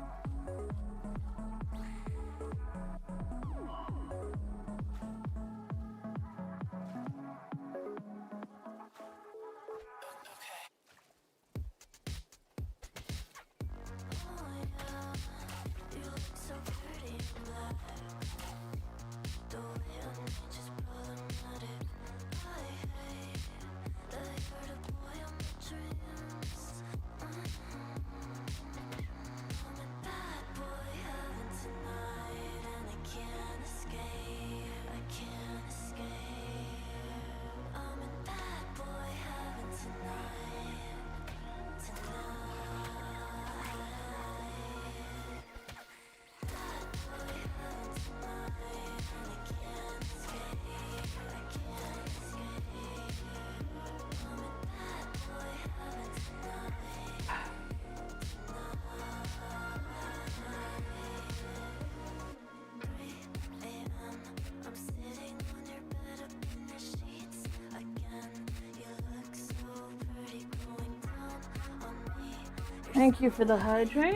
Thank you for the hydrate.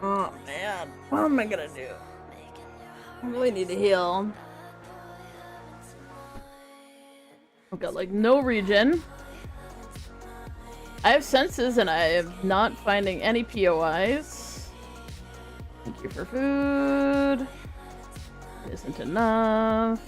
Oh man, what am I gonna do? I really need to heal. I've got like no regen. I have senses and I am not finding any POIs. Thank you for food. It isn't enough.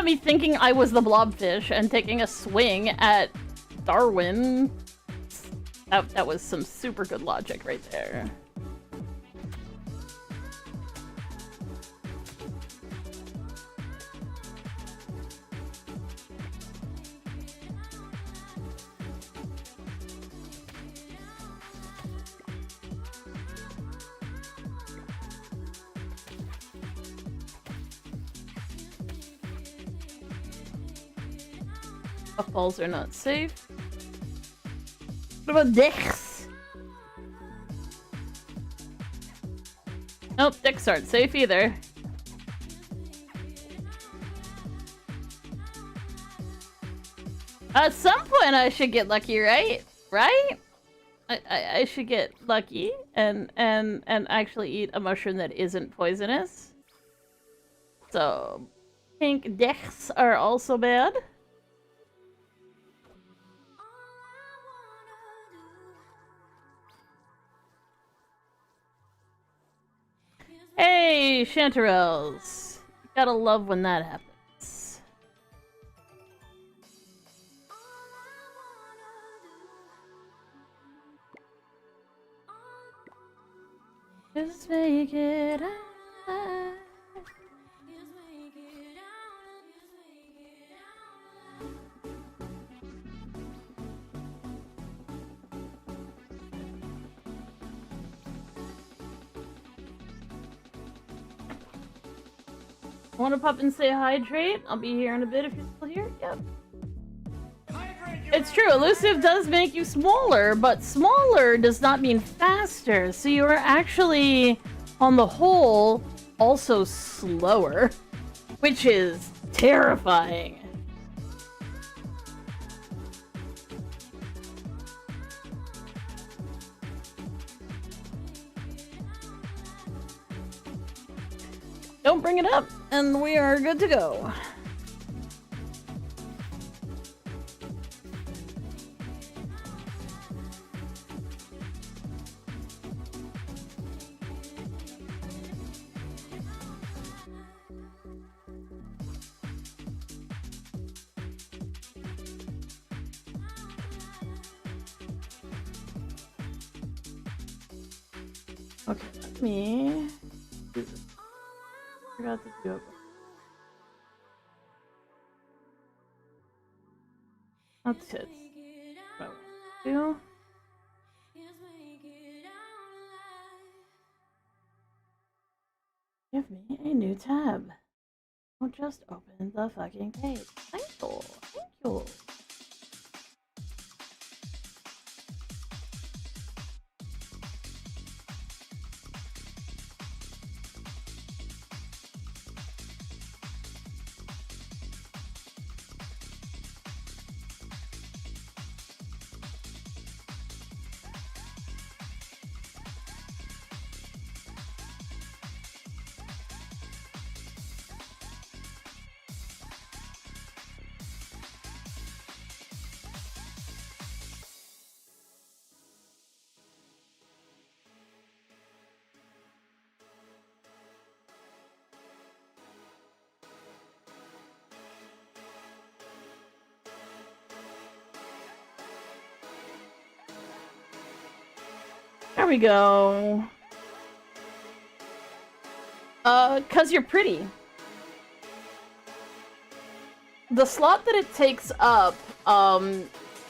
Me thinking I was the blobfish and taking a swing at Darwin. That was some super good logic right there. Puffballs are not safe. What about dicks? Nope, dicks aren't safe either. At some point I should get lucky, right? Right? I should get lucky and actually eat a mushroom that isn't poisonous. So, pink dicks are also bad. Hey, Chanterelles. You gotta love when that happens. Just make it out. Want to pop and say hydrate? I'll be here in a bit if you're still here. Yep. It's true, elusive does make you smaller, but smaller does not mean faster. So you are actually, on the whole, also slower, which is terrifying. Don't bring it up, and we are good to go. Okay, let me do this. Forgot to do it. That's it. What I want to do. Give me a new tab. Don't just open the fucking page. Thank you. Thank you. There we go. 'Cause you're pretty. The slot that it takes up,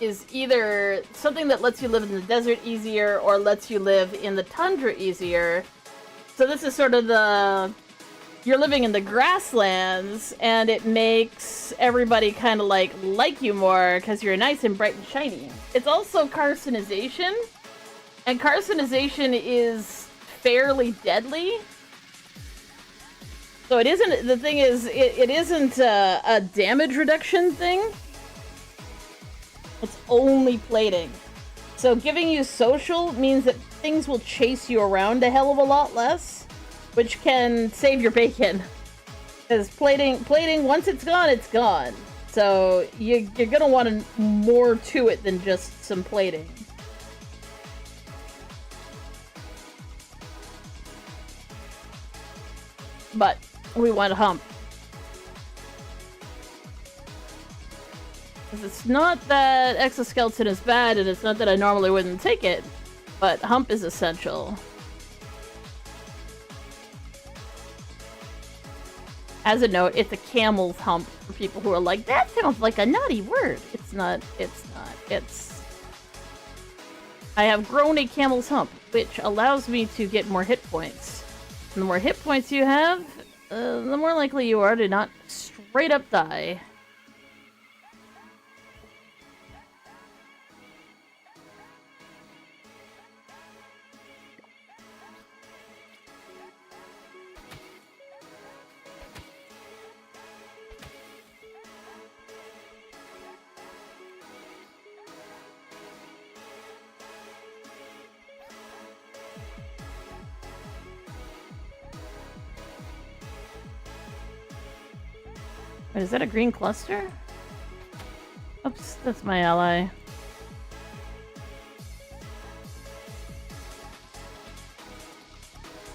is either something that lets you live in the desert easier or lets you live in the tundra easier. So this is sort of you're living in the grasslands, and it makes everybody kind of like you more because you're nice and bright and shiny. It's also carcinization. And carcinization is fairly deadly. So it isn't, the thing is, it isn't a damage reduction thing. It's only plating. So giving you social means that things will chase you around a hell of a lot less, which can save your bacon. Because plating, once it's gone, it's gone. So you're gonna want more to it than just some plating. But we want a hump. Because it's not that exoskeleton is bad, and it's not that I normally wouldn't take it, but hump is essential. As a note, it's a camel's hump for people who are like, that sounds like a naughty word. It's not. I have grown a camel's hump, which allows me to get more hit points. And the more hit points you have, the more likely you are to not straight up die. Wait, is that a green cluster? Oops, that's my ally. I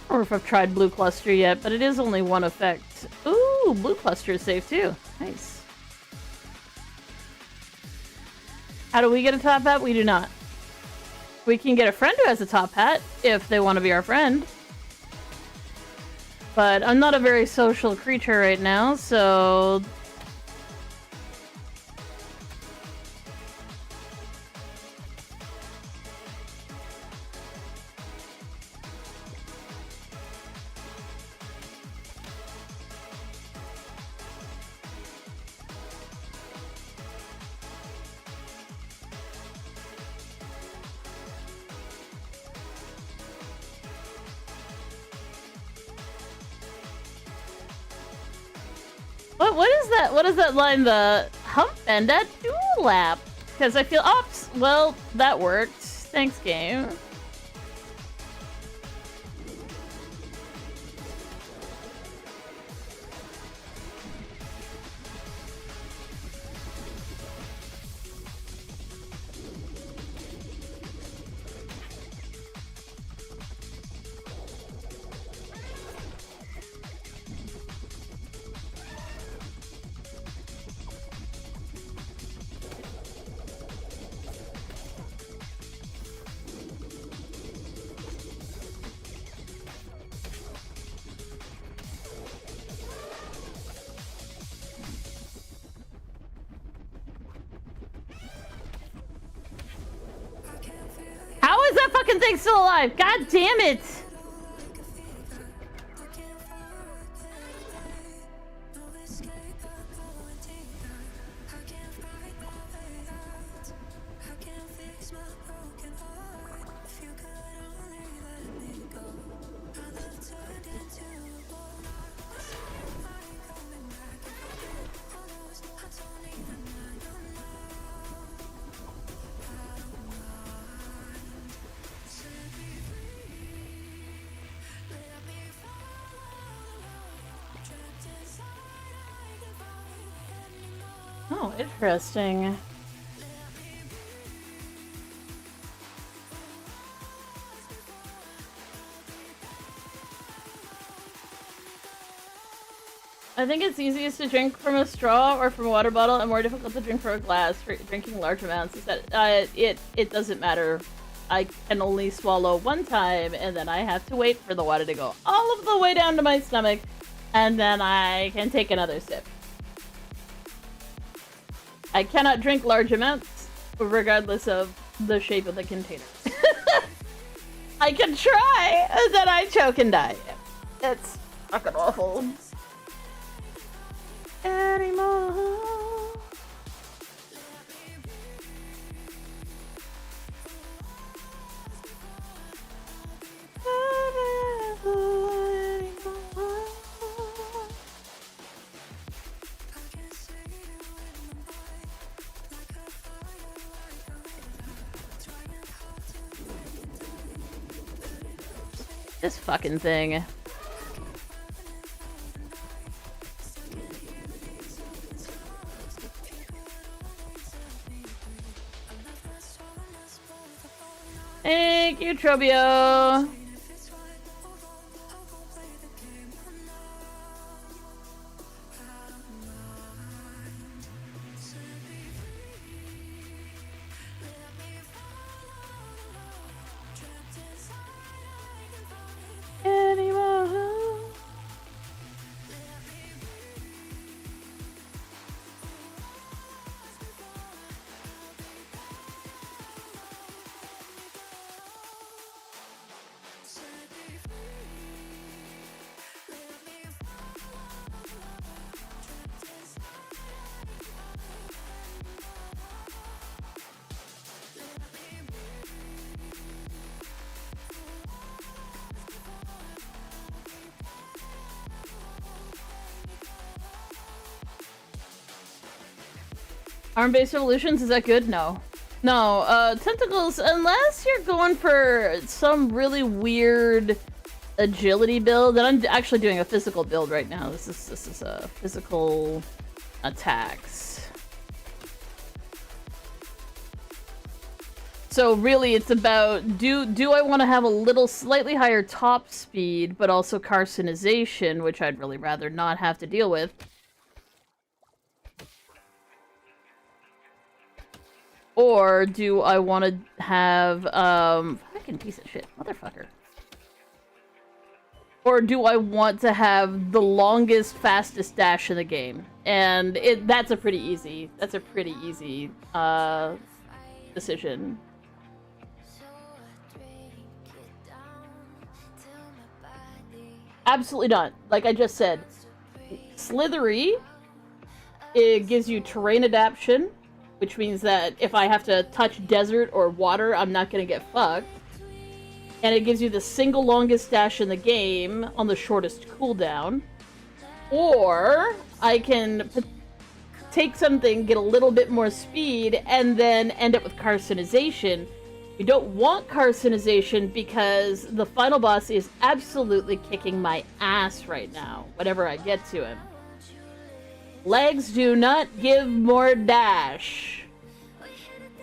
don't know if I've tried blue cluster yet, but it is only one effect. Ooh, blue cluster is safe too. Nice. How do we get a top hat? We do not. We can get a friend who has a top hat if they want to be our friend. But I'm not a very social creature right now, so... What is that? What is that line? The hump and a dewlap? Because I feel ops. Well, that worked. Thanks, game. How is that fucking thing still alive? God damn it! Oh, interesting. I think it's easiest to drink from a straw or from a water bottle and more difficult to drink from a glass. For drinking large amounts is that it doesn't matter. I can only swallow one time and then I have to wait for the water to go all of the way down to my stomach and then I can take another sip. I cannot drink large amounts regardless of the shape of the container. I can try and then I choke and die. It's fucking awful. Anymore. This fucking thing. Thank you, Trobio. Arm-based evolutions, is that good? No. No, tentacles, unless you're going for some really weird agility build, and I'm actually doing a physical build right now. This is a physical attacks. So really it's about, do I want to have a little slightly higher top speed, but also carcinization, which I'd really rather not have to deal with. Or do I want to have, fucking piece of shit, motherfucker. Or do I want to have the longest, fastest dash in the game? And that's a pretty easy decision. Absolutely not. Like I just said, Slithery, it gives you terrain adaptation, which means that if I have to touch desert or water, I'm not gonna get fucked. And it gives you the single longest dash in the game on the shortest cooldown. Or I can take something, get a little bit more speed, and then end up with carcinization. You don't want carcinization because the final boss is absolutely kicking my ass right now, whenever I get to him. Legs do not give more dash.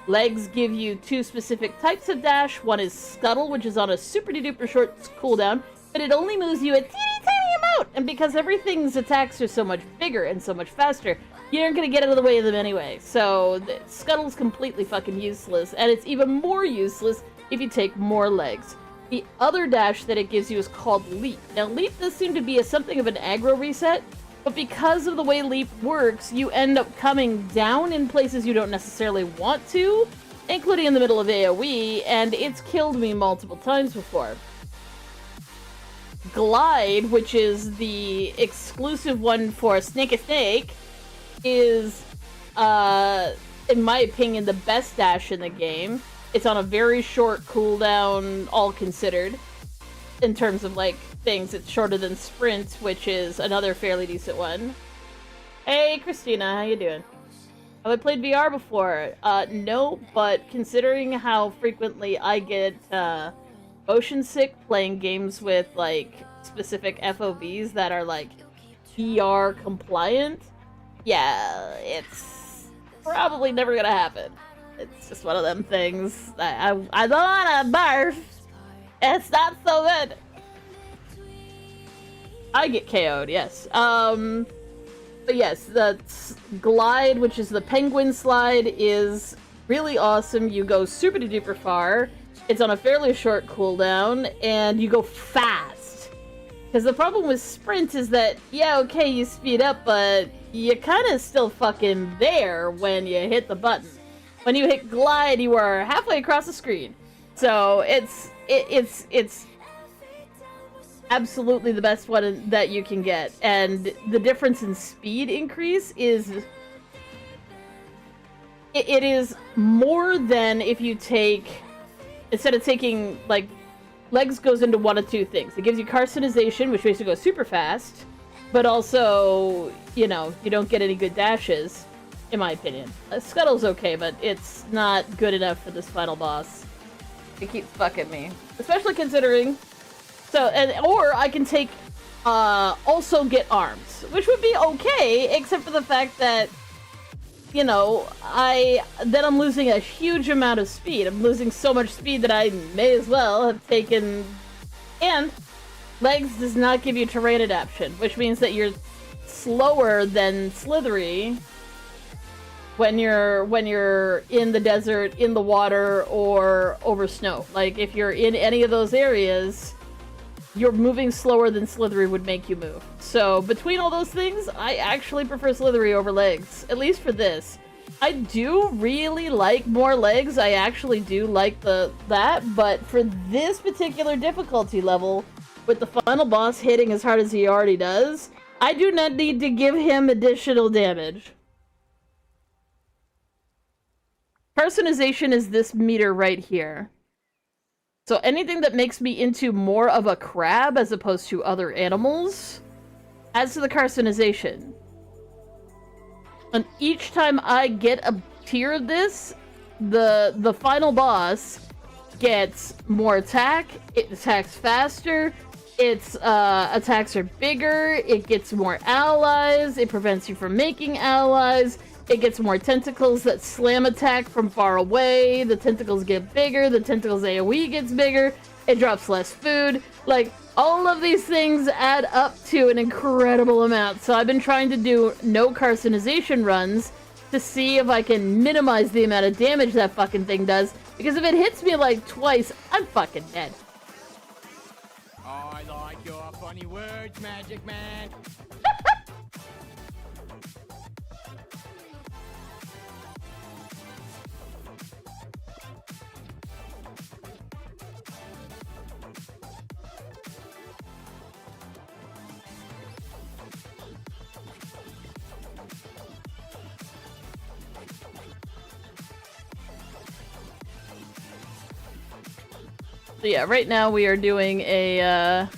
Legs give you two specific types of dash. One is Scuttle, which is on a super duper short cooldown, but it only moves you a teeny tiny amount. And because everything's attacks are so much bigger and so much faster, you aren't gonna get out of the way of them anyway. So Scuttle's completely fucking useless, and it's even more useless if you take more legs. The other dash that it gives you is called Leap. Now Leap does seem to be something of an aggro reset, but because of the way Leap works, you end up coming down in places you don't necessarily want to, including in the middle of AoE, and it's killed me multiple times before. Glide, which is the exclusive one for Snake, is, in my opinion, the best dash in the game. It's on a very short cooldown, all considered, in terms of, like, things. It's shorter than Sprint, which is another fairly decent one. Hey, Christina, how you doing? Have I played VR before? No, but considering how frequently I get, motion sick playing games with, like, specific FOVs that are, like, VR compliant, yeah, it's probably never gonna happen. It's just one of them things. I don't wanna barf. It's not so good. I get KO'd, yes. But yes, the glide, which is the penguin slide, is really awesome. You go super duper far. It's on a fairly short cooldown, and you go fast. Because the problem with sprint is that, yeah, okay, you speed up, but you're kind of still fucking there when you hit the button. When you hit glide, you are halfway across the screen. So it's absolutely the best one that you can get. And the difference in speed increase is... It is more than if you take... Instead of taking, like, legs goes into one of two things. It gives you carcinization, which makes you go super fast, but also, you know, you don't get any good dashes, in my opinion. Scuttle's okay, but it's not good enough for this final boss. It keeps fucking me. Especially considering... So, or I can take, also get arms, which would be okay, except for the fact that, you know, then I'm losing a huge amount of speed. I'm losing so much speed that I may as well have taken... And legs does not give you terrain adaptation, which means that you're slower than Slithery when you're in the desert, in the water, or over snow. Like, if you're in any of those areas, you're moving slower than Slithery would make you move. So, between all those things, I actually prefer Slithery over legs, at least for this. I do really like more legs, I actually do like that, but for this particular difficulty level, with the final boss hitting as hard as he already does, I do not need to give him additional damage. Personalization is this meter right here. So anything that makes me into more of a crab as opposed to other animals adds to the carcinization. And each time I get a tier of this, the final boss gets more attack, it attacks faster, its attacks are bigger, it gets more allies, it prevents you from making allies, it gets more tentacles that slam attack from far away, the tentacles get bigger, the tentacles AoE gets bigger, it drops less food. Like, all of these things add up to an incredible amount. So I've been trying to do no carcinization runs to see if I can minimize the amount of damage that fucking thing does. Because if it hits me like twice, I'm fucking dead. I like your funny words, Magic Man. So yeah, right now we are doing a,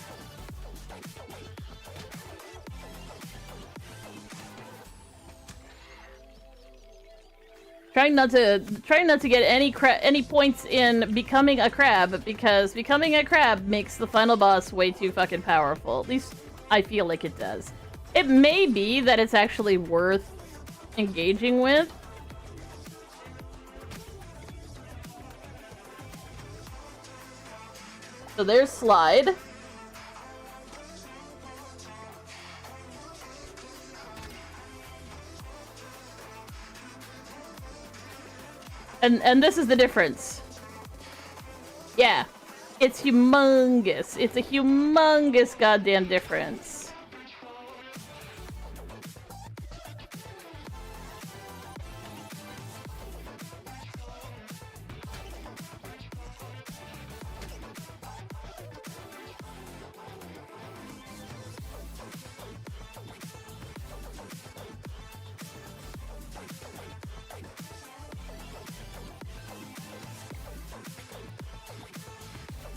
trying not to get any points in becoming a crab, because becoming a crab makes the final boss way too fucking powerful. At least I feel like it does. It may be that it's actually worth engaging with. So there's Slide. And this is the difference. Yeah. It's humongous. It's a humongous goddamn difference.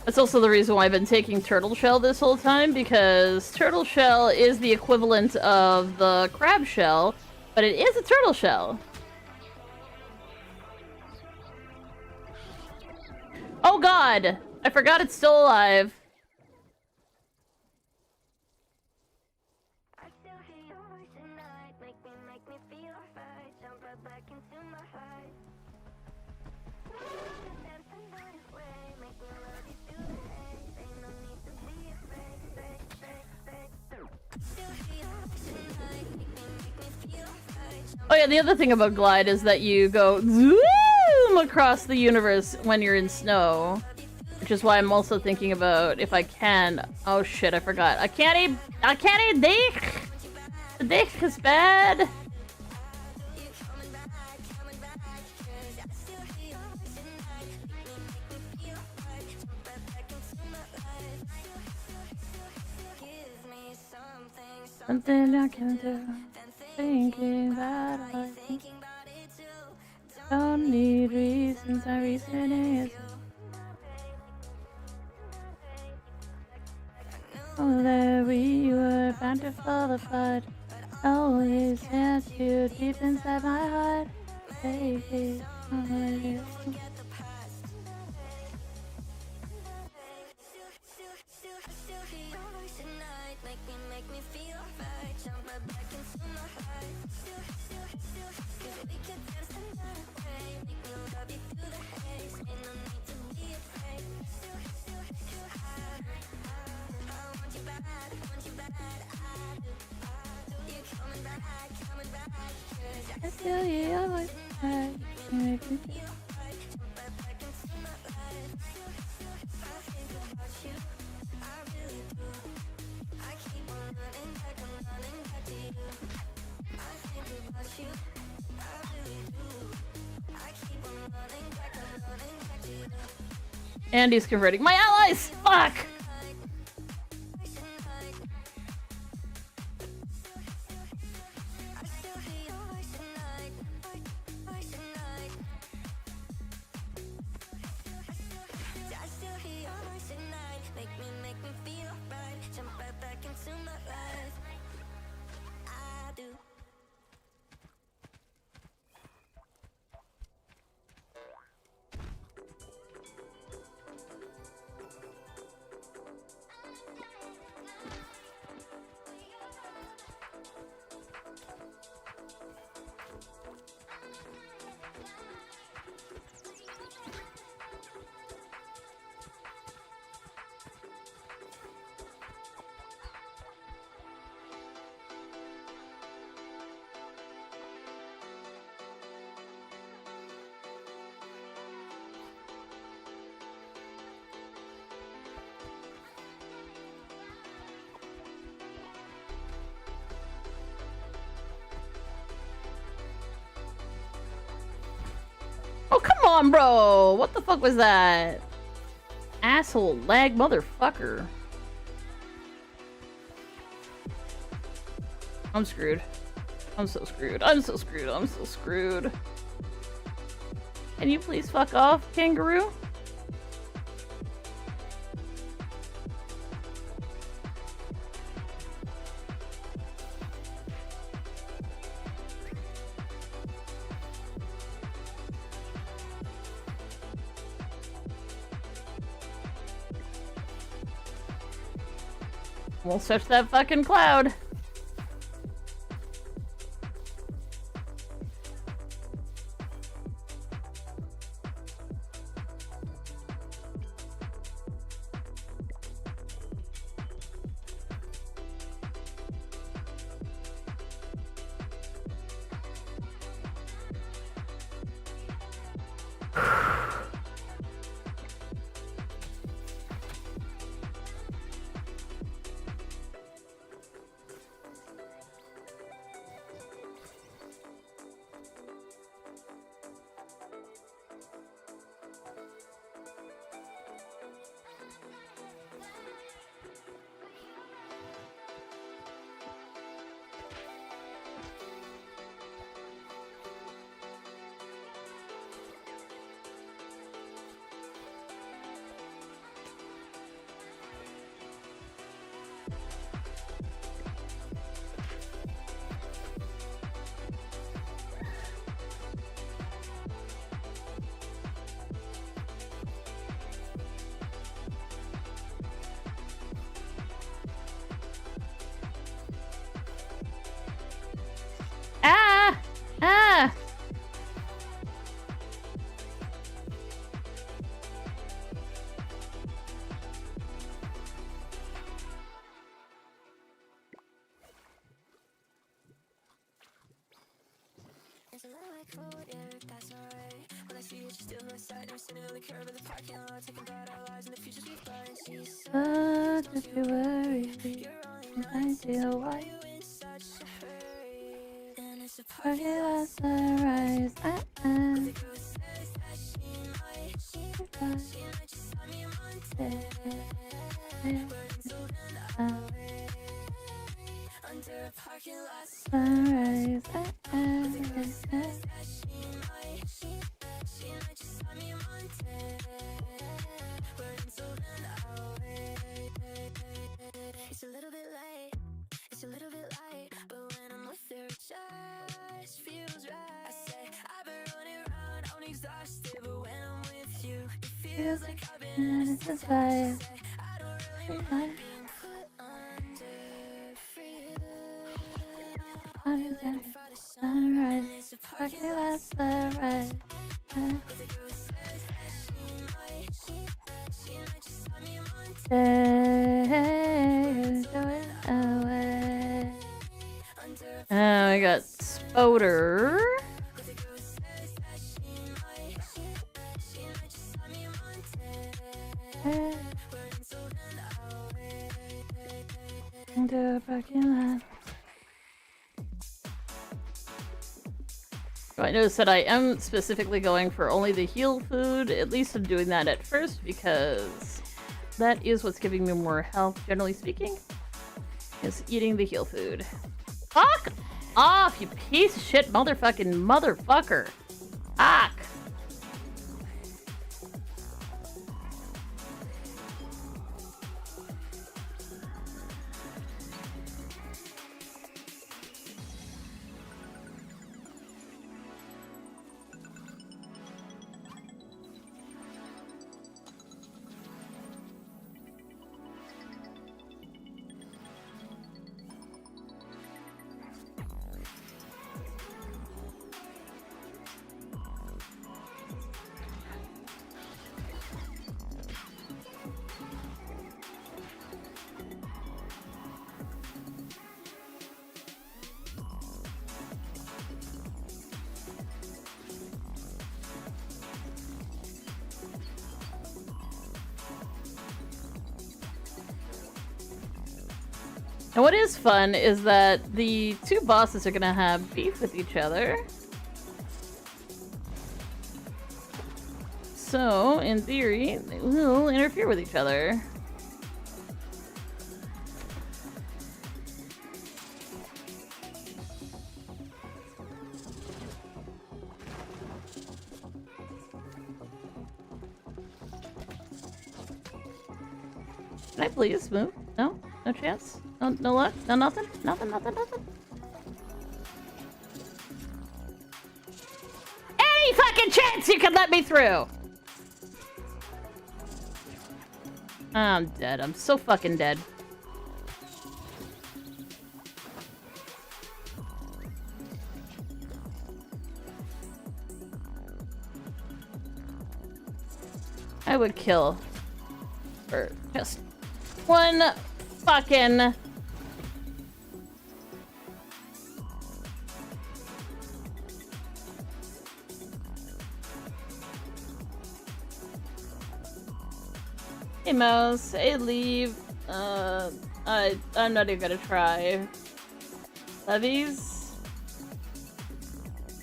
That's also the reason why I've been taking Turtle Shell this whole time, because Turtle Shell is the equivalent of the Crab Shell, but it is a Turtle Shell. Oh god! I forgot it's still alive. Oh yeah, the other thing about Glide is that you go zoom across the universe when you're in snow. Which is why I'm also thinking about if I can. Oh shit, I forgot. I can't eat dick! The dick is bad! Something I can do. Thinking about it. Don't need reasons, my reasoning is oh, there we were bound to fall apart. Always hands too deep inside my heart. Baby, I feel you always right. You make me feel Andy's converting my allies! Fuck! Oh, come on, bro! What the fuck was that? Asshole lag motherfucker. I'm screwed. I'm so screwed. I'm so screwed. I'm so screwed. Can you please fuck off, kangaroo? We'll search that fucking cloud. But if you worry, I feel why. Forget our sunrise. Sunrise. It's a little bit late, it's a little bit light, but when I'm with her, it just feels right. I say, I've been running around, I'm exhausted, but when I'm with you, it feels like I've been in this life. I don't really mind being put under for you. I'm ready for the sunrise, it's a parking lot sunrise. I got Spoder. Into a parking lot. So I noticed that I am specifically going for only the heal food. At least I'm doing that at first because that is what's giving me more health, generally speaking, is eating the heal food. Fuck off, you piece of shit motherfucker. Fuck. And what is fun is that the two bosses are gonna have beef with each other. So, in theory, they will interfere with each other. Can I please move? No? No chance? No luck? No nothing? Nothing? Any fucking chance you can let me through! I'm dead. I'm so fucking dead. I would kill for just one fucking hey mouse, hey leave. I'm not even gonna try. Levies?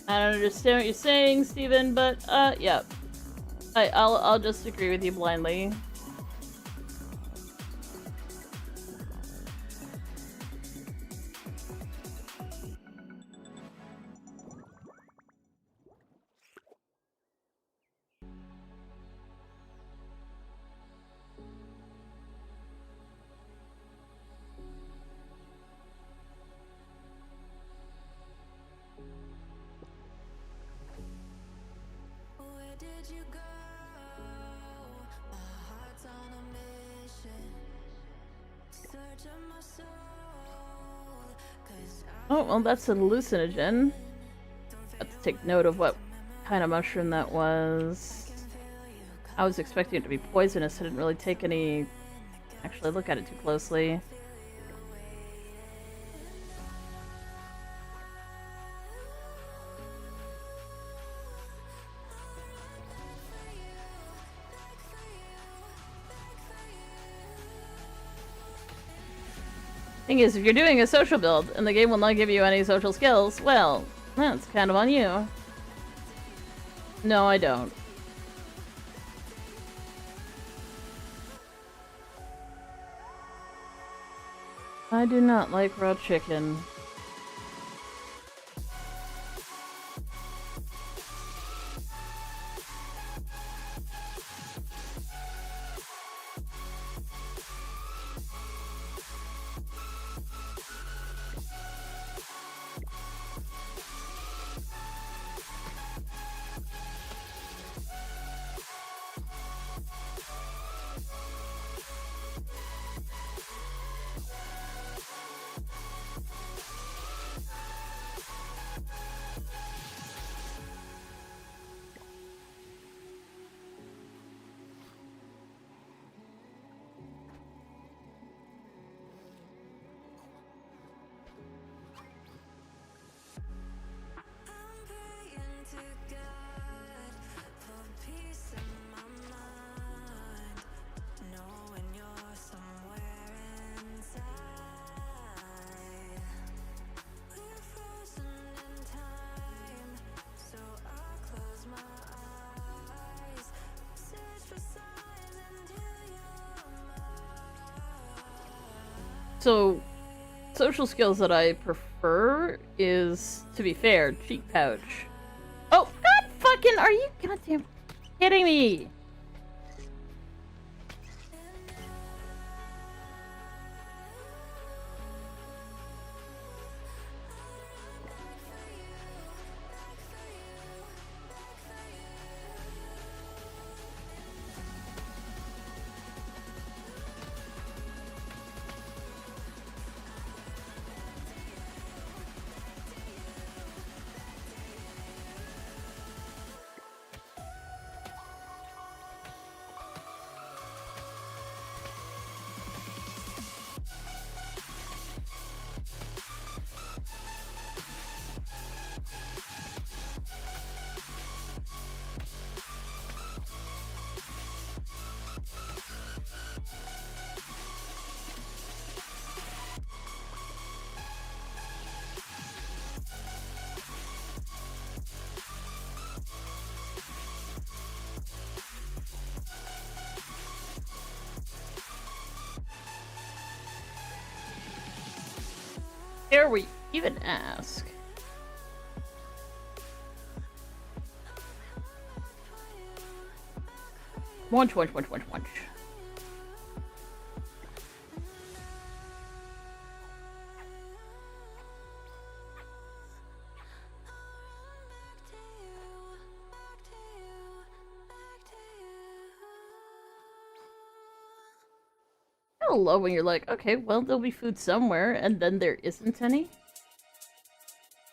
I don't understand what you're saying, Steven, but yeah. I'll just agree with you blindly. Oh, well, that's a hallucinogen. Have to take note of what kind of mushroom that was. I was expecting it to be poisonous. I didn't really take any... actually look at it too closely. Thing is, if you're doing a social build and the game will not give you any social skills, well, that's kind of on you. No, I don't. I do not like raw chicken. So, social skills that I prefer is, to be fair, cheek pouch. Oh, god fucking, are you goddamn kidding me? Dare we even ask? Munch. I love when you're like, okay, well, there'll be food somewhere, and then there isn't any.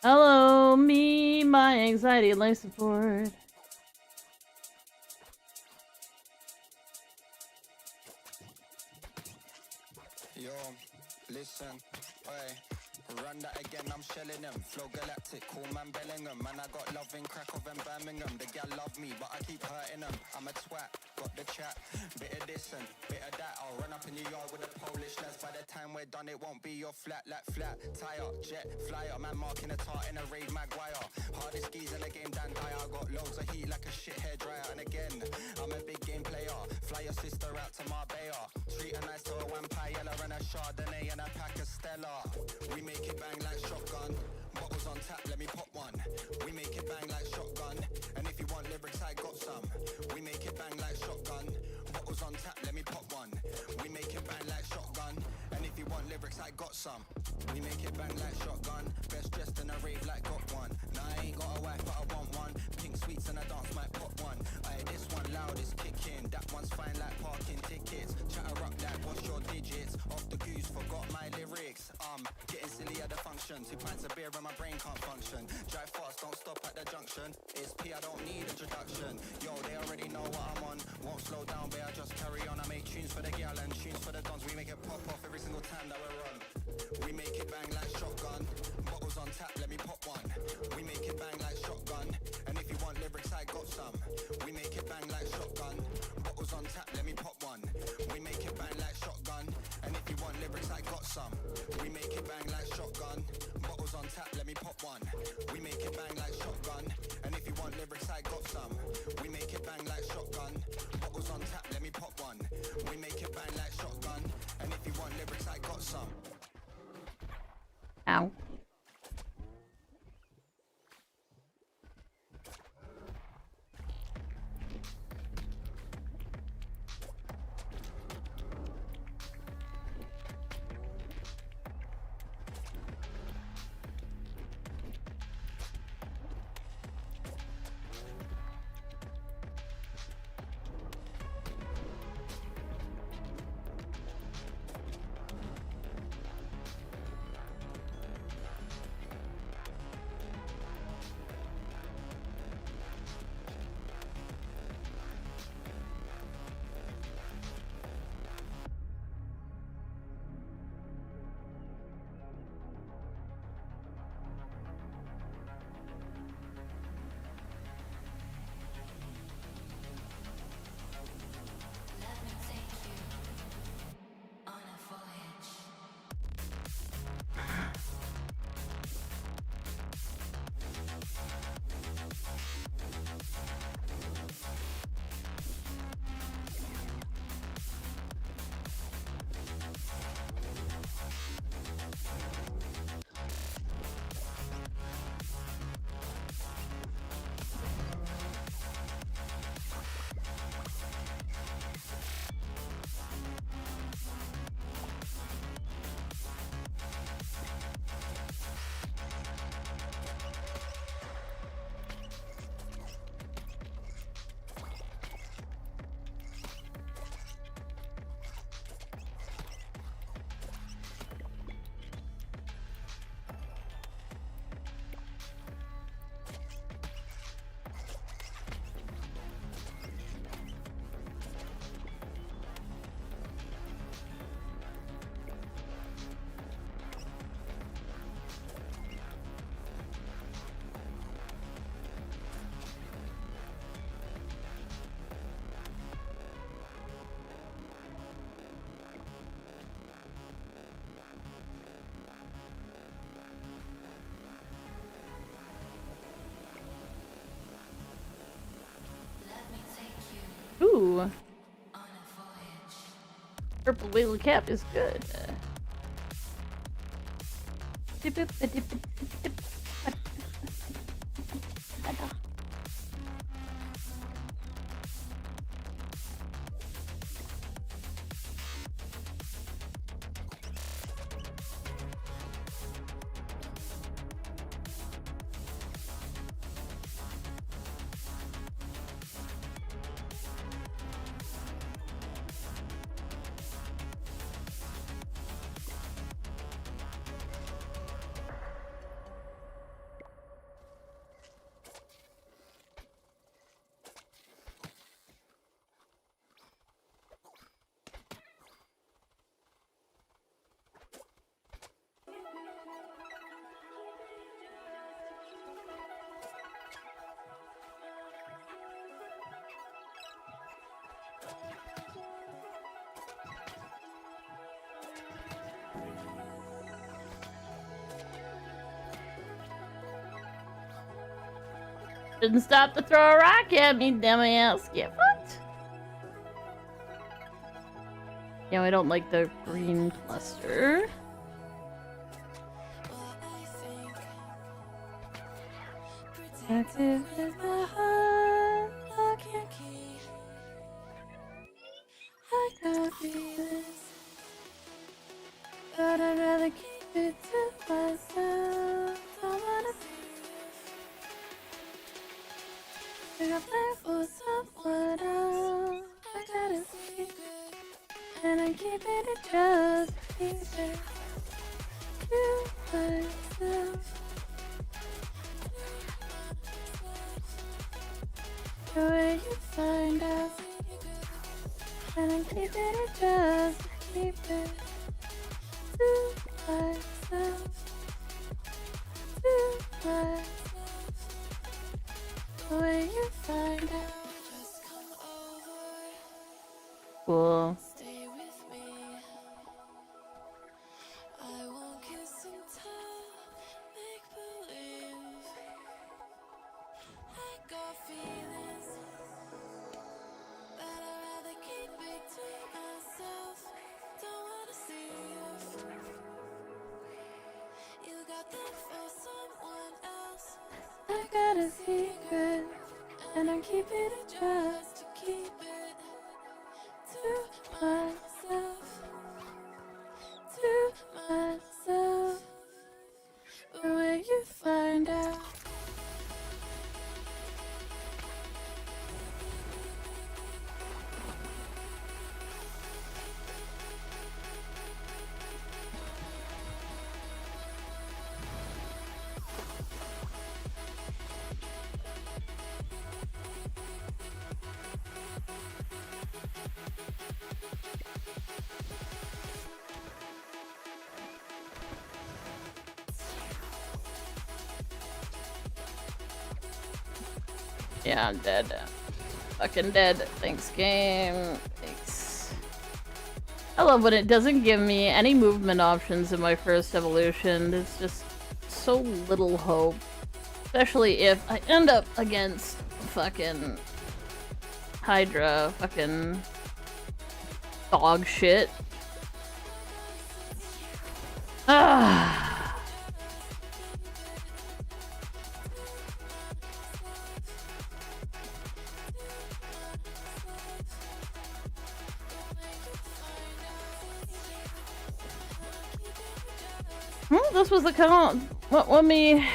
Hello, me, my anxiety and life support. Yo, listen, oi. Run that again, I'm shelling them. Flow galactic, cool man Bellingham. Man, I got love in Krakow and Birmingham. The gal love me, but I keep hurting them. I'm a twat, got the chat. Bit of this and bit of that. I'll run up in New York with a Polish lads. By the time we're done, it won't be your flat, like flat. Tire, jet, flyer. Man marking a tart in a raid Maguire. Hardest skis in the game, Dan Dyer. I got loads of heat like a shit hair dryer. And again, I'm a big game player. Fly your sister out to Marbella. Treat her nice to a vampire, and a Chardonnay and a pack of Stella. We make it bang like shotgun. Bottles on tap, let me pop one. We make it bang like shotgun. And if you want lyrics, I got some. We make it bang like shotgun. Bottles on tap, let me pop one. We make it bang like shotgun. And if you want lyrics, I got some. We make it bang like shotgun. Best dressed in a rave like got one. Nah, I ain't got a wife, but I want one. Pink sweets and a dance might pop one. Aye, this one loud is kicking. That one's fine like parking tickets. Chatter up like what's your digits? Off the goose, forgot my lyrics. Getting silly at the function. 2 pints of beer and my brain can't function. Drive fast, don't stop at the junction. It's P, I don't need introduction. Yo, they already know what I'm on. Won't slow down, but I just carry on. I make tunes for the gal and tunes for the dons. We make it pop off every single time that we're on. We make it bang like shotgun. Bottles on tap, let me pop one. We make it bang like shotgun. And if you want lyrics, I got some. We make it bang like shotgun. Bottles on tap, let me pop one. We make it bang like shotgun. And if you want lyrics, I got some. some. We make it bang like shotgun. Bottles on tap, let me pop one. We make it bang like shotgun. And if you want lyrics, I got some. We make it bang like shotgun. Bottles on tap, let me pop one. We make it bang like shotgun. And if you want lyrics, I got some. Ow. Ooh. Purple whale cap is good. Didn't stop to throw a rock at me, dumbass. Get fucked. Yeah, I don't like the green cluster. Active is my heart. I can't keep. I got feelings, but I'd rather keep it to myself. I wanna pick up life for someone else. I gotta see, and I'm keeping it just keep it to myself. The way you find out, and I'm keeping it just keep it to myself. To myself. The way you find out, just come over. Cool. Stay with me. got a secret, and I keep it just to keep it to myself, to myself. But when you find out. Yeah, I'm dead. Fucking dead. Thanks, game. Thanks. I love when it doesn't give me any movement options in my first evolution. It's just so little hope. Especially if I end up against fucking Hydra, fucking dog shit. Ah. This was the count. Let me.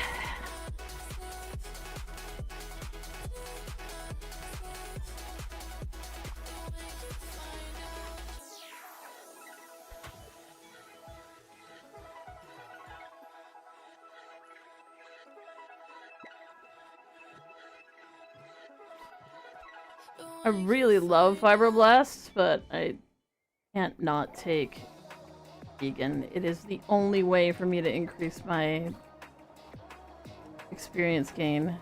I really love fibroblasts, but I can't not take vegan. It is the only way for me to increase my experience gain.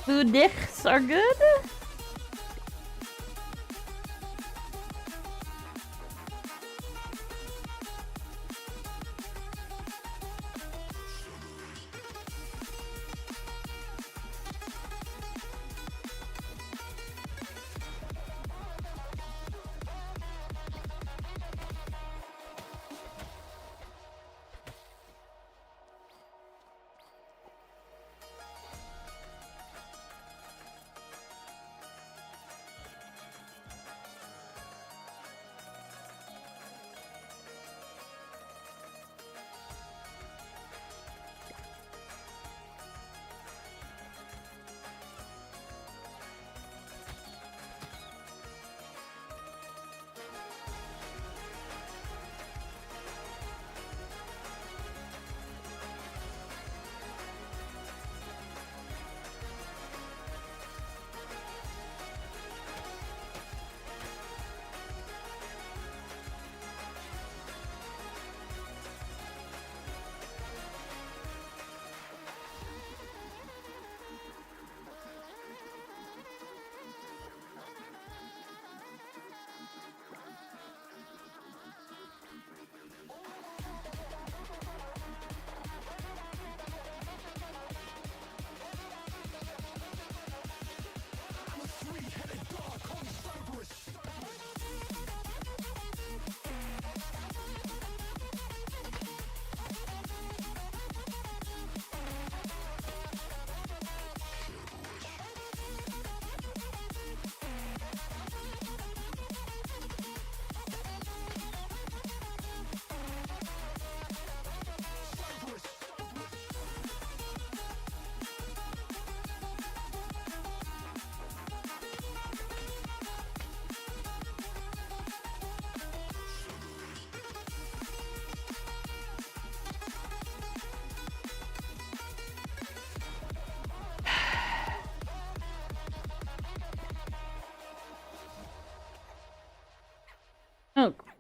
Food dicks are good?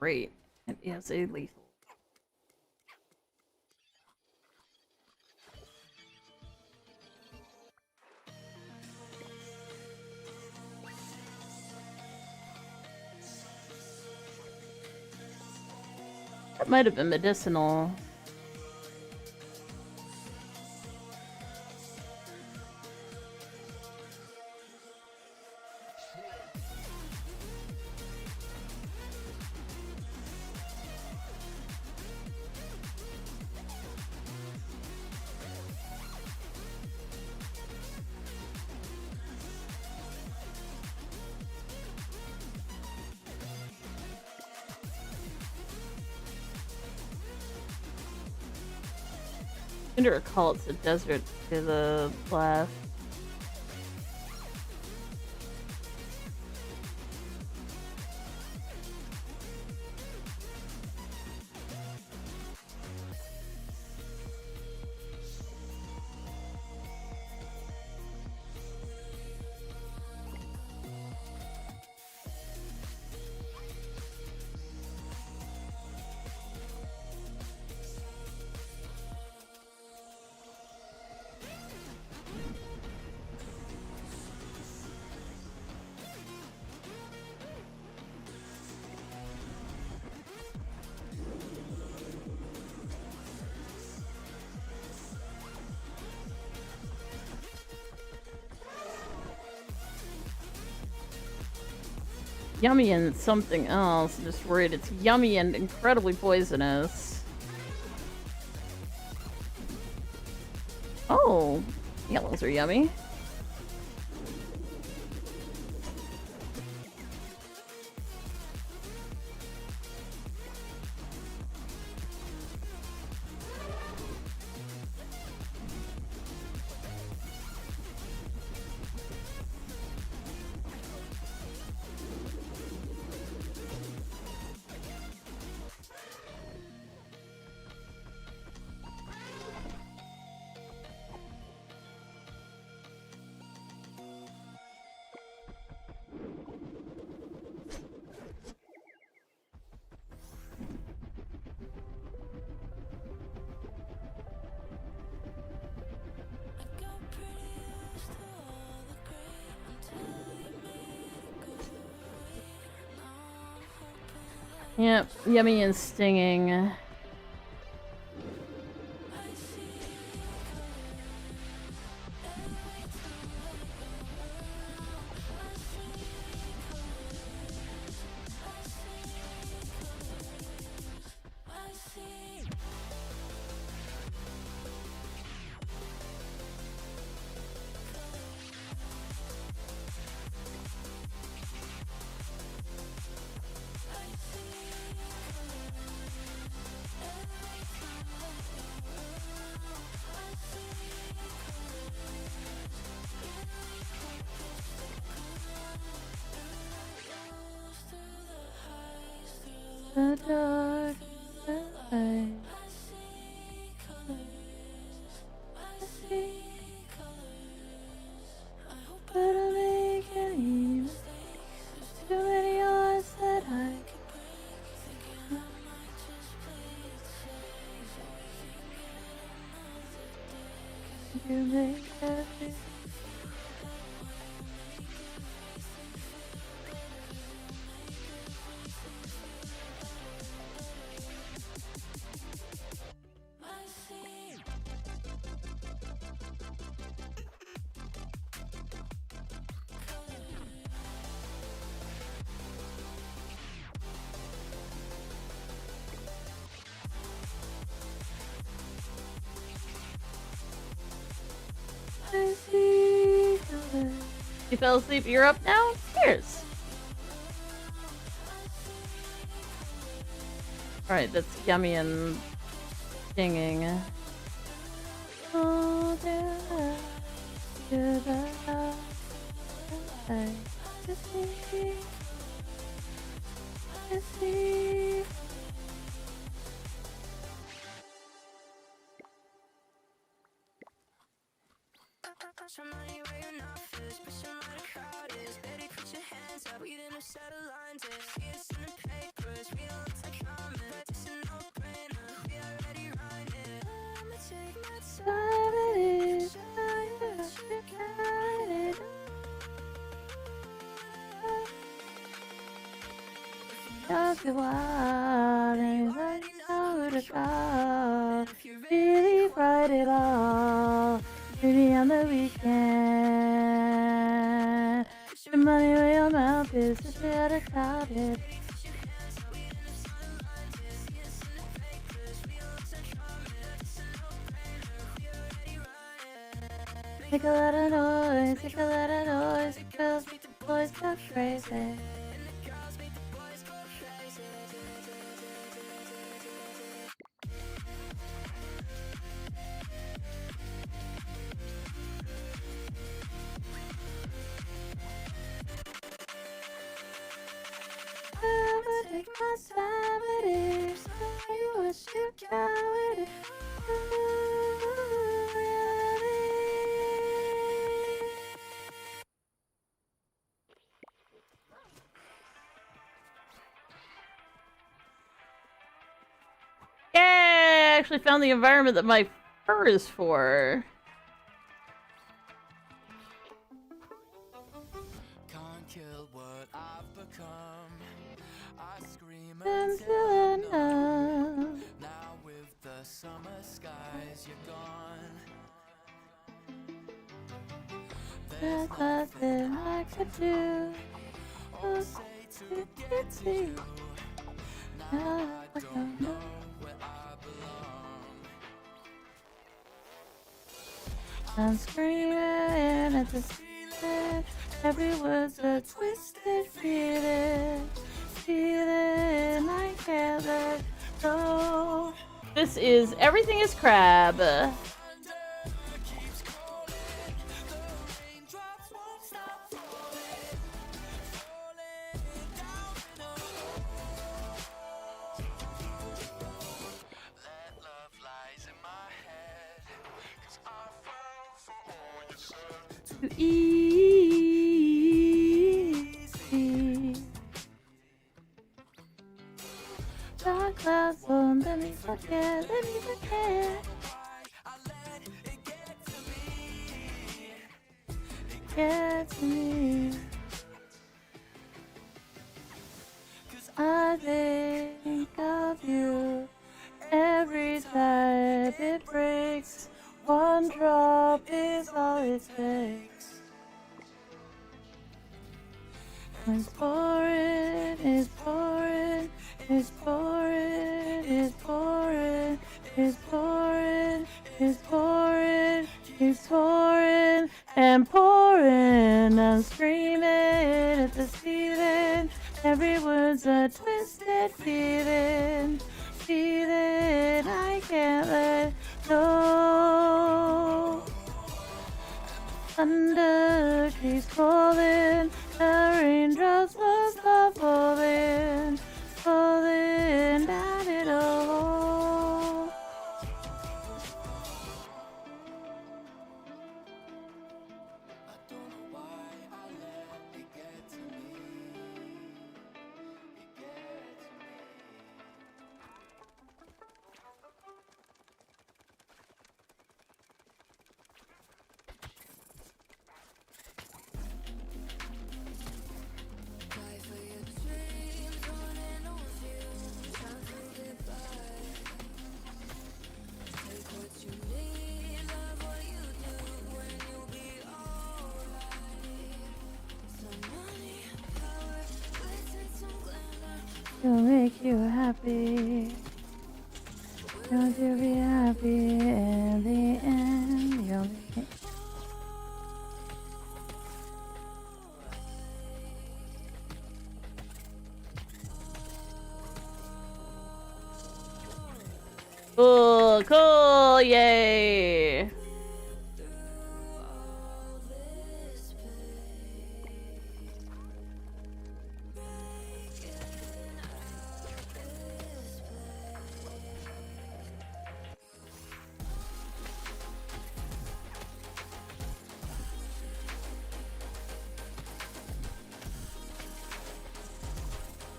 great. It is a lethal. That might have been medicinal. I wonder recall it's a desert to the left. Yummy and something else. I'm just worried it's yummy and incredibly poisonous. Oh, yellows are yummy. Yep, yummy and stinging. The dark night. I see but I make any mistakes. Too many odds that I you make every I see color. You fell asleep, you're up now? Cheers! Alright, that's yummy and stinging. Oh, I see. Somebody where your mouth is, but somebody crowd is. Baby, put your hands up, we didn't set a line to see us in the papers. We don't just go wild and let you know to go. Really write it all. Maybe on the weekend. The money where your mouth is, just at a top it. Make a lot of noise, make a lot of noise. The girls make the boys go crazy. I'ma take my time with it. Tell you what you got with it. Yeah, I actually found the environment that my fur is for. Can't kill what I've become. I scream Until I know now with the summer skies, you're gone. there's nothing I could do. All say to get to you. Now I don't know where I belong. I'm screaming at the ceiling. Every word's a twisted feeling. Feeling I can't let go. This is Everything is Crab. Keeps calling, the raindrops won't stop falling, falling down in a hole. That love lies in my head, 'cause I fell for all you said. Too easy. Dark clouds won't let me forget, let me forget. I let it get to me. Get to me. 'Cause I think of you every time it breaks. One drop is all it takes. It's pouring, it's pouring, it's pouring, it's pouring, it's pouring, it's pouring, it's pouring, and pouring. I'm screaming at the ceiling. Every word's a twisted feeling. Feeling I can't let go. Thunder keeps falling. The raindrops will stop falling. Falling down it all. I don't know why I let it get to me. It get to me. Die for your dreams, running on fumes, trying to get by. Take what you need, love what you do, and you'll be alright. Some money, power, glitz and some glamour. It'll make you happy. Don't you be happy in the end? You'll be. Cool, cool, yay! All this pain, breaking out this place.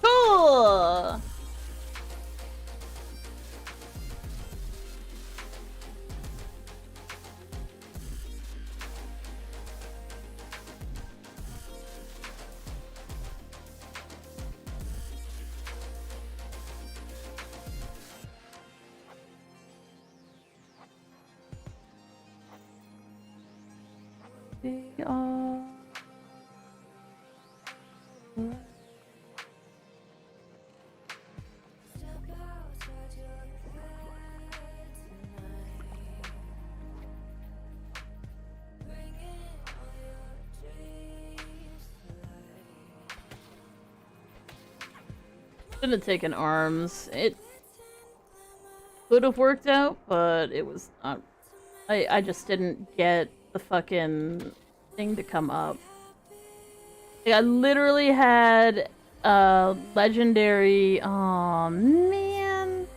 Cool! We are. Should have taken arms. It could have worked out, but it was not. I just didn't get the fucking thing to come up. Like, I literally had legendary. Oh man.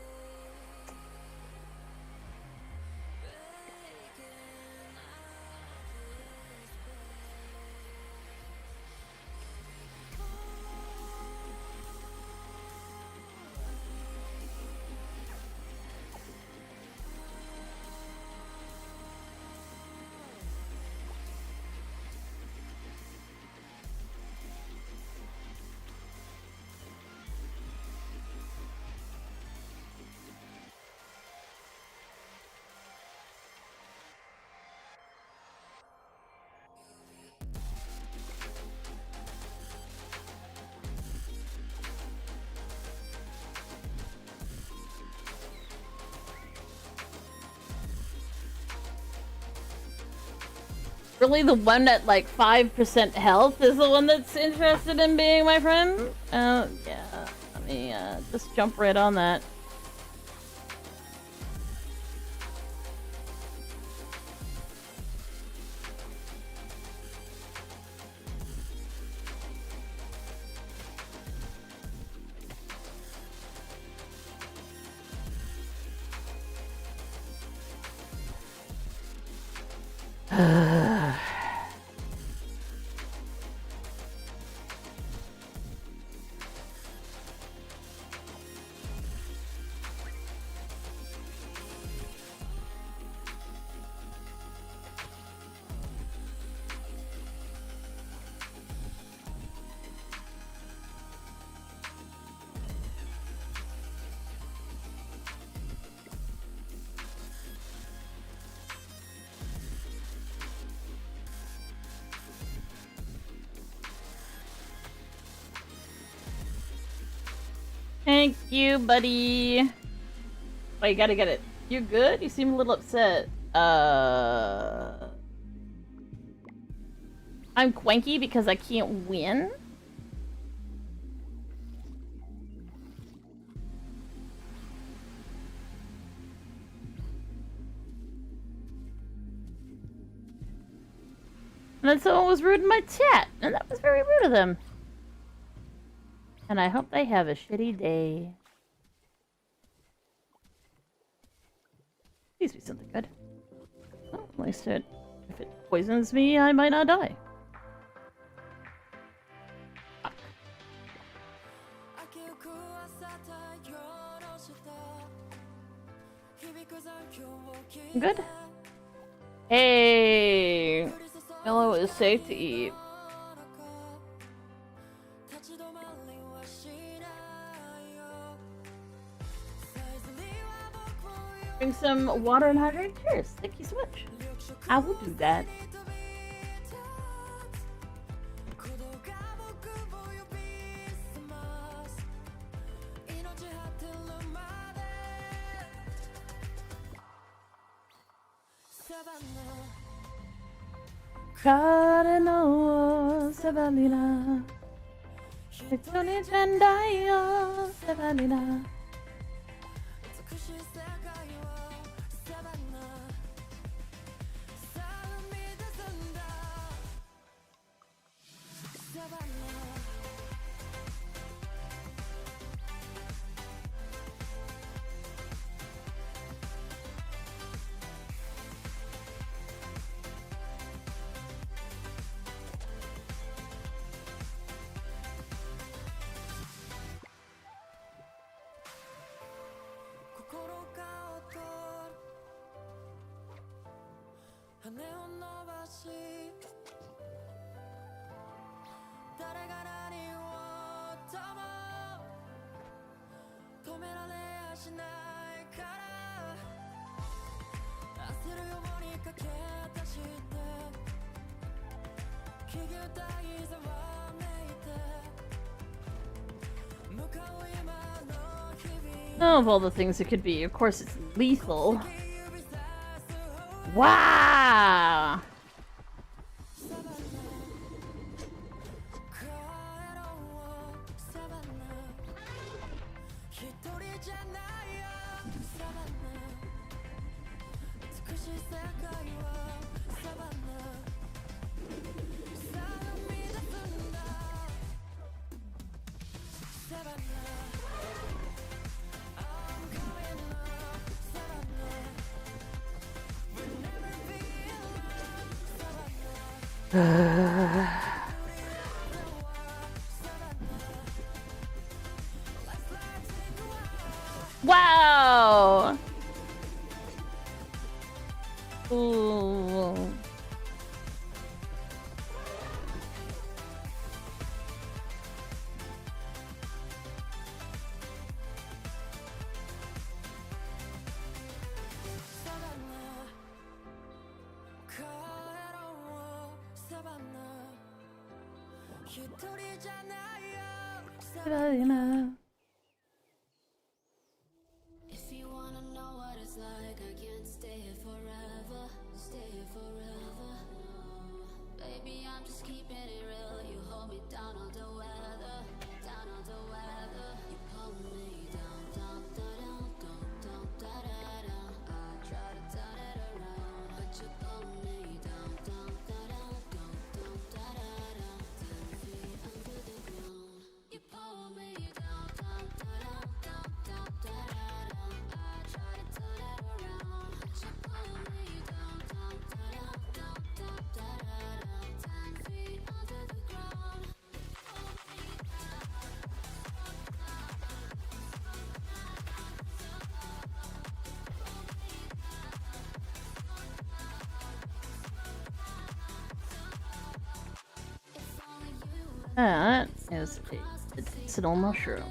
Really, the one at like 5% health is the one that's interested in being my friend? Yeah. Let me just jump right on that. Thank you, buddy. Oh, you gotta get it. You good? You seem a little upset. I'm cranky because I can't win? And then someone was rude in my chat, and that was very rude of them. And I hope they have a shitty day. Please be something good. Well, at least if it poisons me, I might not die. Fuck. I'm good? Hey! Hello is safe to eat. Drink some water and hydrate. Cheers. Thank you so much. I will do that. Cardinal Savalina. It's only Jandayo Savalina. Oh, of all the things it could be, of course it's lethal. Wow! Wow! Ooh. If you wanna know what it's like, I can't stay here forever. Stay here forever. Baby, I'm just keeping it real. You hold me down all the weather. Down all the weather. You pull me down, down, down, down, down, down, down, down. I try to turn it around, but you pull me down, down, down, down, down, down, down, down. 10 feet under the ground. You pull me down, down, down, down, down, down, down. I try to turn it around, but you pull me down, down, down, down, down, down, down. 10 feet under the ground. That is a medicinal mushroom.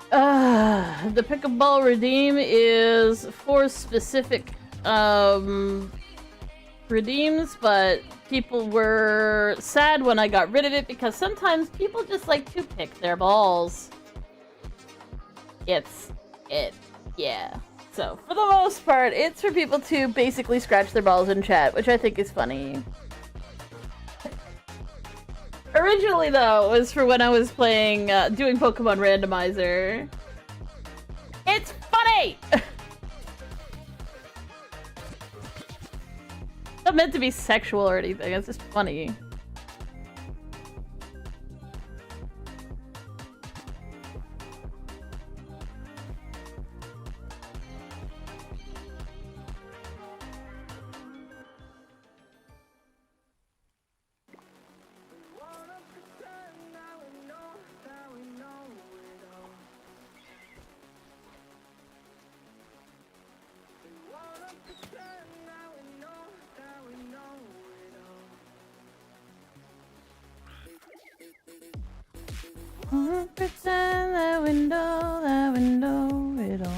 The pickleball redeem is for specific redeems, but people were sad when I got rid of it because sometimes people just like to pick their balls. Yeah. So, for the most part, it's for people to basically scratch their balls in chat, which I think is funny. Originally, though, it was for when I was playing, doing Pokemon Randomizer. It's funny! It's not meant to be sexual or anything, it's just funny. Pretend that we know it all.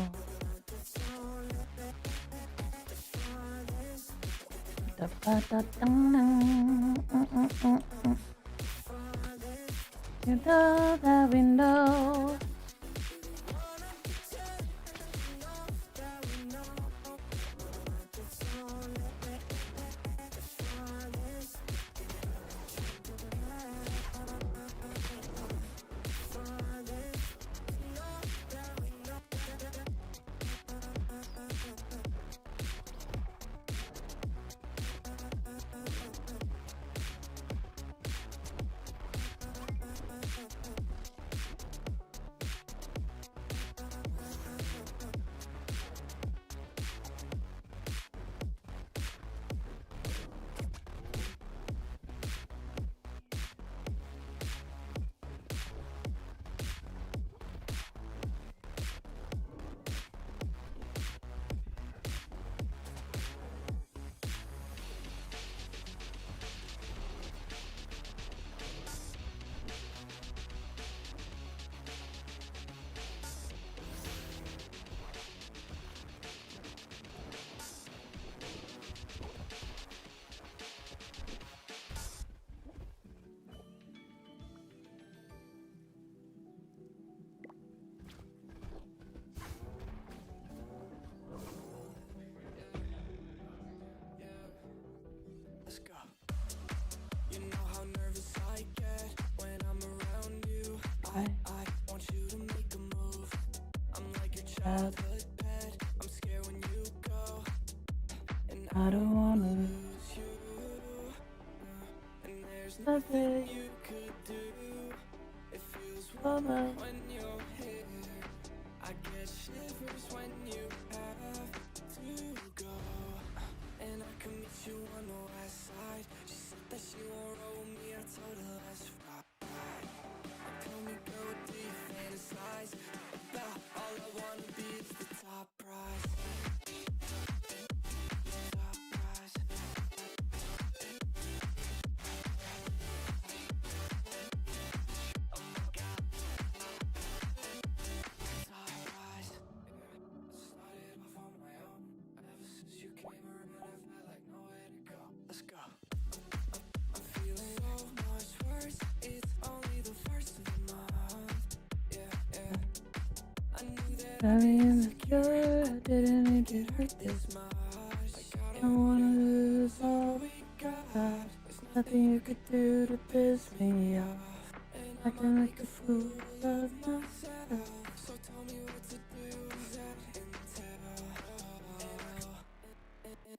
You know that we know. I don't wanna lose you. And there's nothing you could do. It feels warm when you're here. I get shivers when you have to go. And I can meet you on the west side. She said that she won't roll me. I told her let's ride. Tell me, girl, what do you fantasize about? All I wanna be is the top prize. I'm insecure, I didn't need to hurt this much. I don't wanna lose all we got. There's nothing you could do to piss me off. I can make a fool of myself. So tell me what to do with that intel.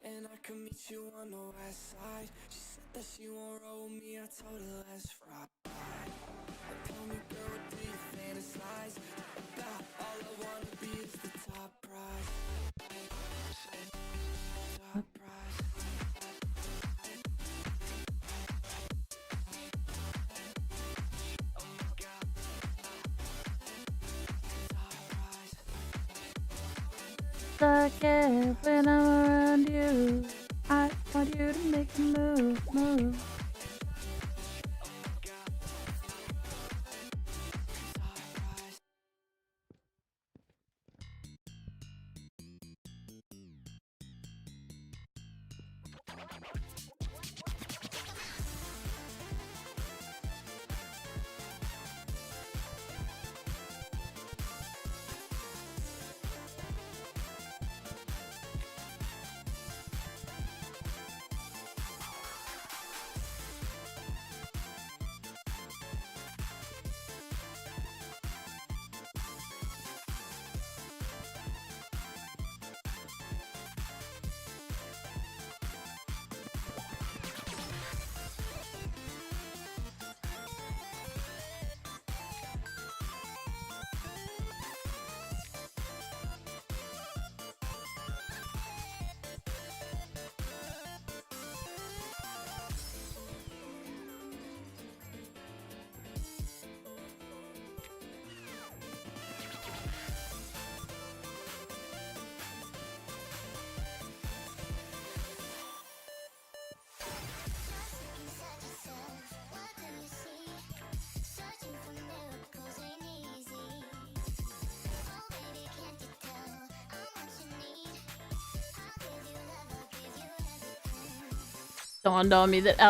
And I can meet you on the west side. She said that she won't roll me. I told her let's ride. Tell me, girl, what do you fantasize about? All I wanna be is the top prize. Top prize. Oh my God. Top prize. Stuck it when I'm around you. I want you to make a move. dawned on me that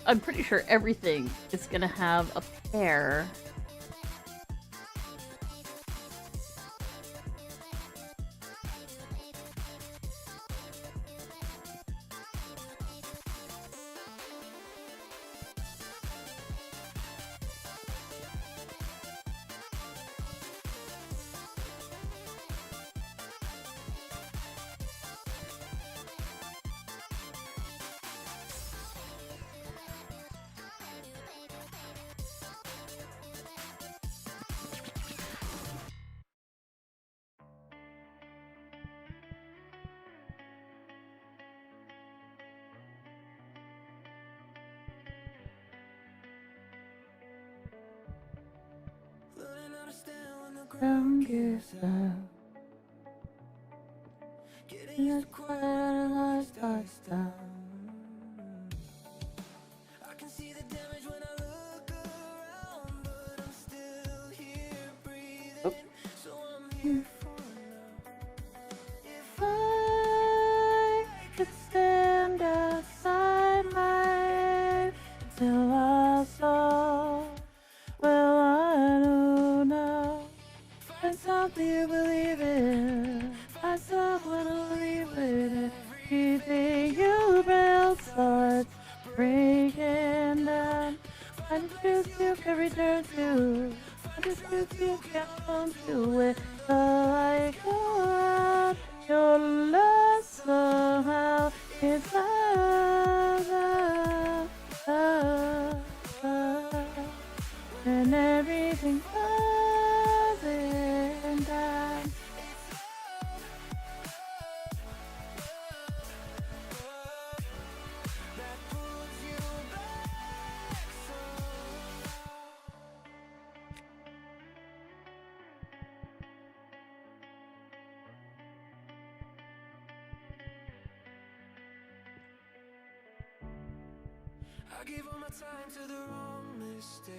I'm pretty sure everything is gonna have a pair. From yourself. Getting quiet and life starts down. I can see the damage when I look around, but I'm still here breathing. So I'm here for now. If I could stand outside my life till I saw, well, I don't know. Find something you believe in. Find someone to believe in. Everything you build starts breaking down. Find the truth you can return to. Find the truth you can come to. When the light goes out, you're lost somehow. It's and everything doesn't die. I gave all my time to the wrong mistakes.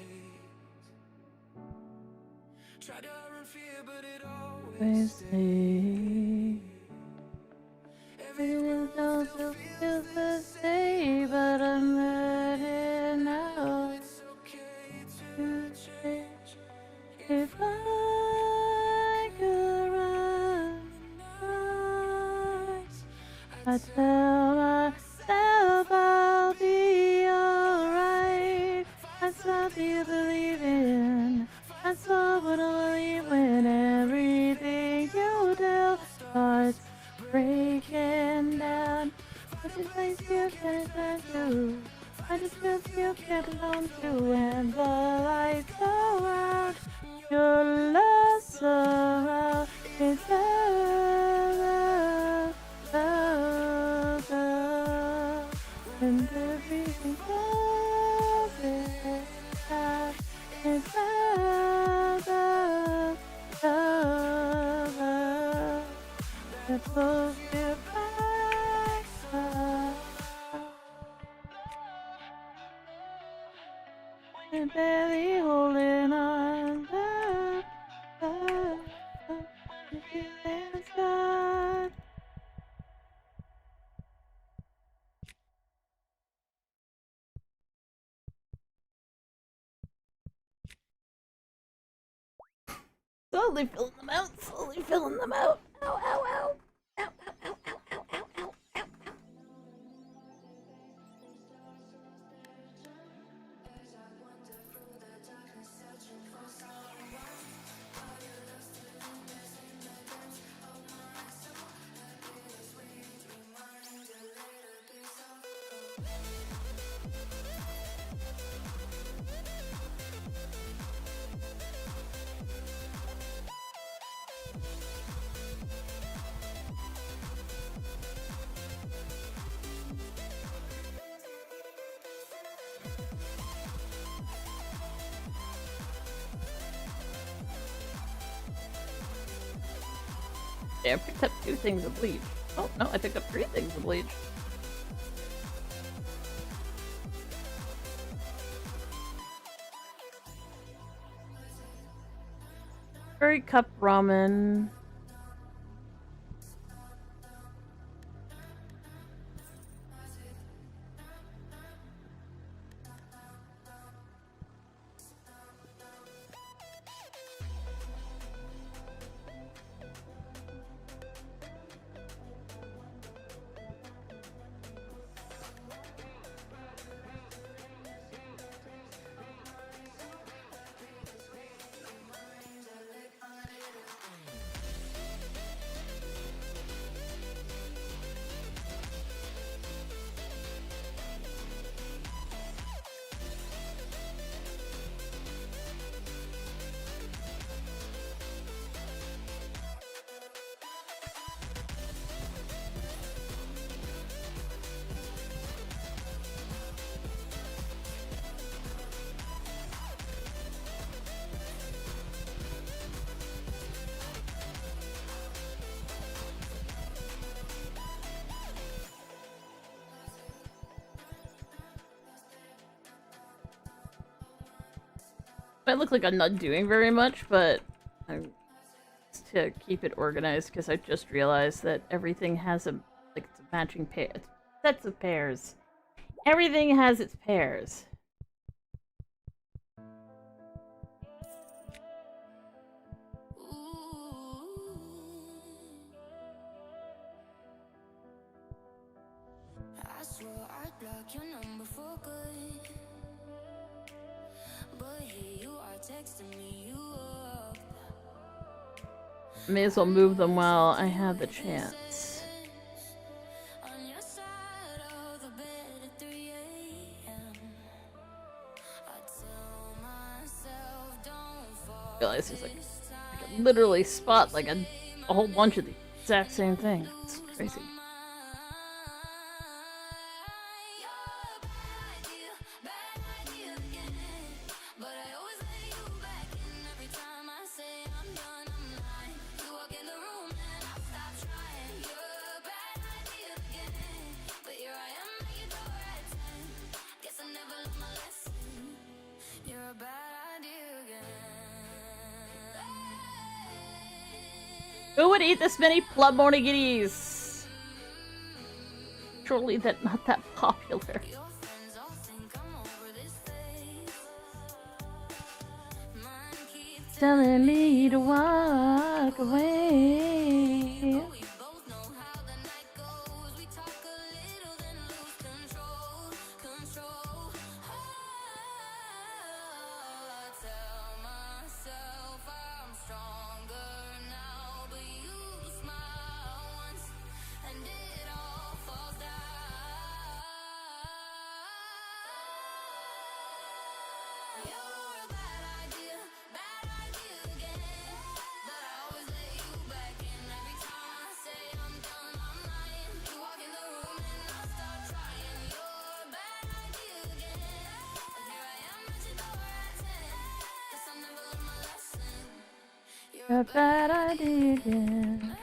Tried to run fear, but it always stayed. Everything else still feels the same, but I'm ready now. It's okay to change. If I could run nights, I tell myself I'll be alright. That's something you believe in. That's someone to believe when everything you do starts breaking down. What is place you can turn to? I just feel you can't belong to when the lights go out. You're lost somehow. It's and everything goes in that. It's that pulls you back up. And barely holding on back. If you dance God. Slowly filling them out, slowly filling them out. Ow, ow, ow. Ow, ow, ow, ow, ow, ow, ow, ow. Yeah, I picked up 2 things of bleach. Oh, no, I picked up 3 things of bleach. Curry cup ramen. Might look like I'm not doing very much, but I'm to keep it organized because I just realized that everything has a like it's a matching pair, sets of pairs. Everything has its pairs. I swore I'd block your number for good, but here you are texting me you up. May as well move them while I have the chance. On your side of the bed at 3 a.m. I tell myself don't fall. I realize there's like I can literally spot like a whole bunch of the exact same thing. It's crazy. Who would eat this many plum mornigitties? Surely that not that popular. Telling me to walk away. A bad idea again.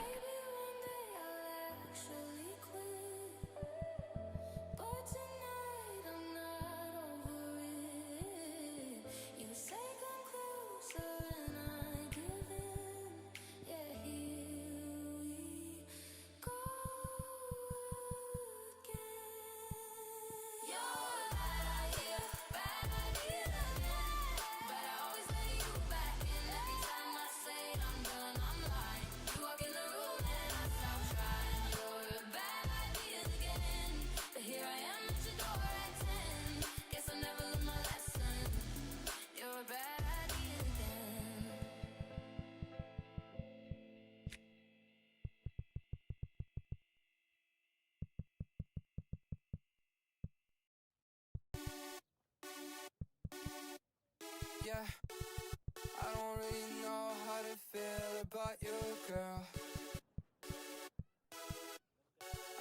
Yeah, I don't really know how to feel about you, girl.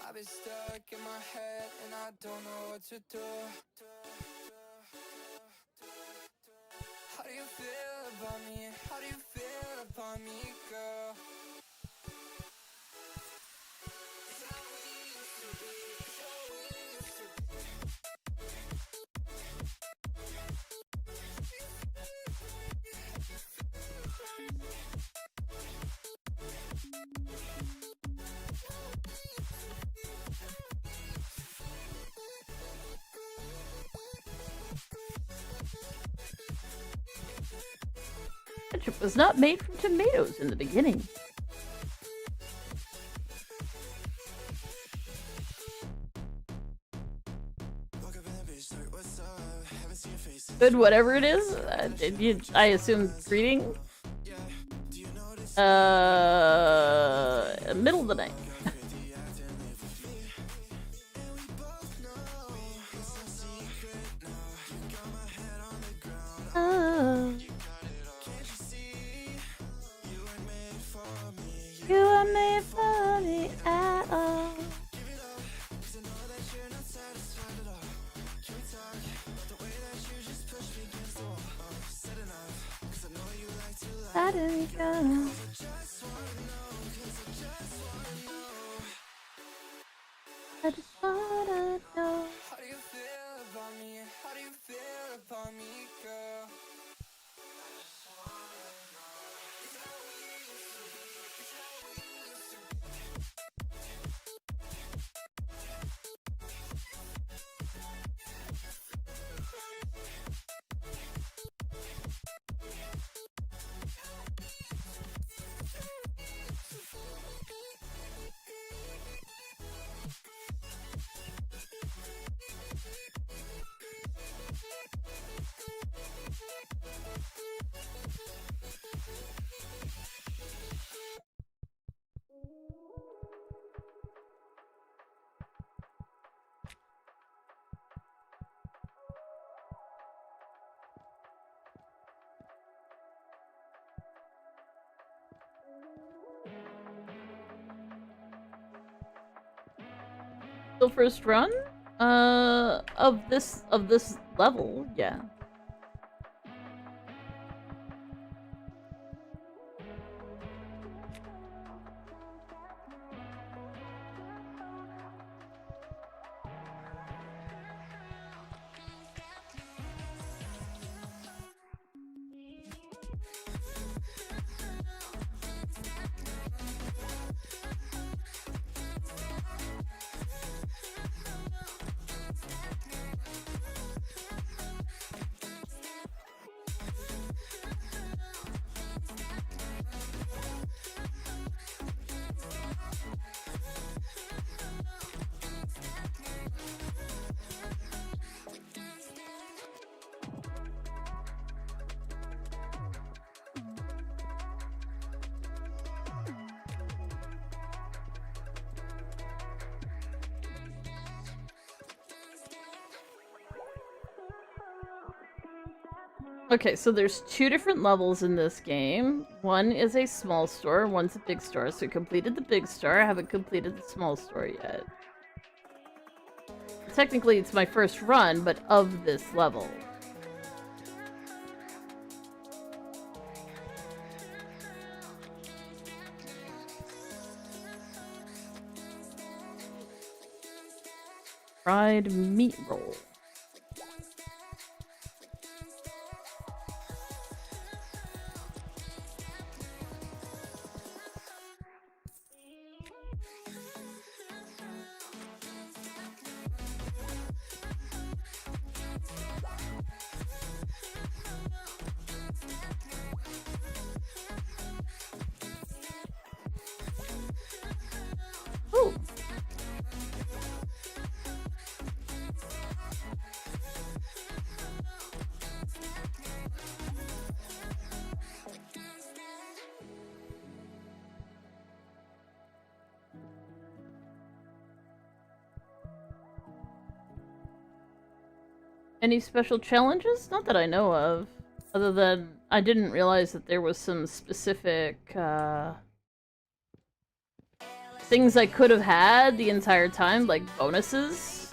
I've been stuck in my head and I don't know what to do. How do you feel about me? How do you feel about me, girl? Ketchup was not made from tomatoes in the beginning. Good, whatever it is. I assume greeting. Middle of the night. You are made for me at all. How do we go? I just wanna know. How do you feel about me? How do you feel about me, girl? Still first run? Of this level, yeah. Okay, so there's two different levels in this game. One is a small store, one's a big store. So I completed the big store, I haven't completed the small store yet. Technically, it's my first run, but of this level. Fried meat roll. Ooh. Any special challenges? Not that I know of. Other than I didn't realize that there was some specific things I could have had the entire time, like bonuses.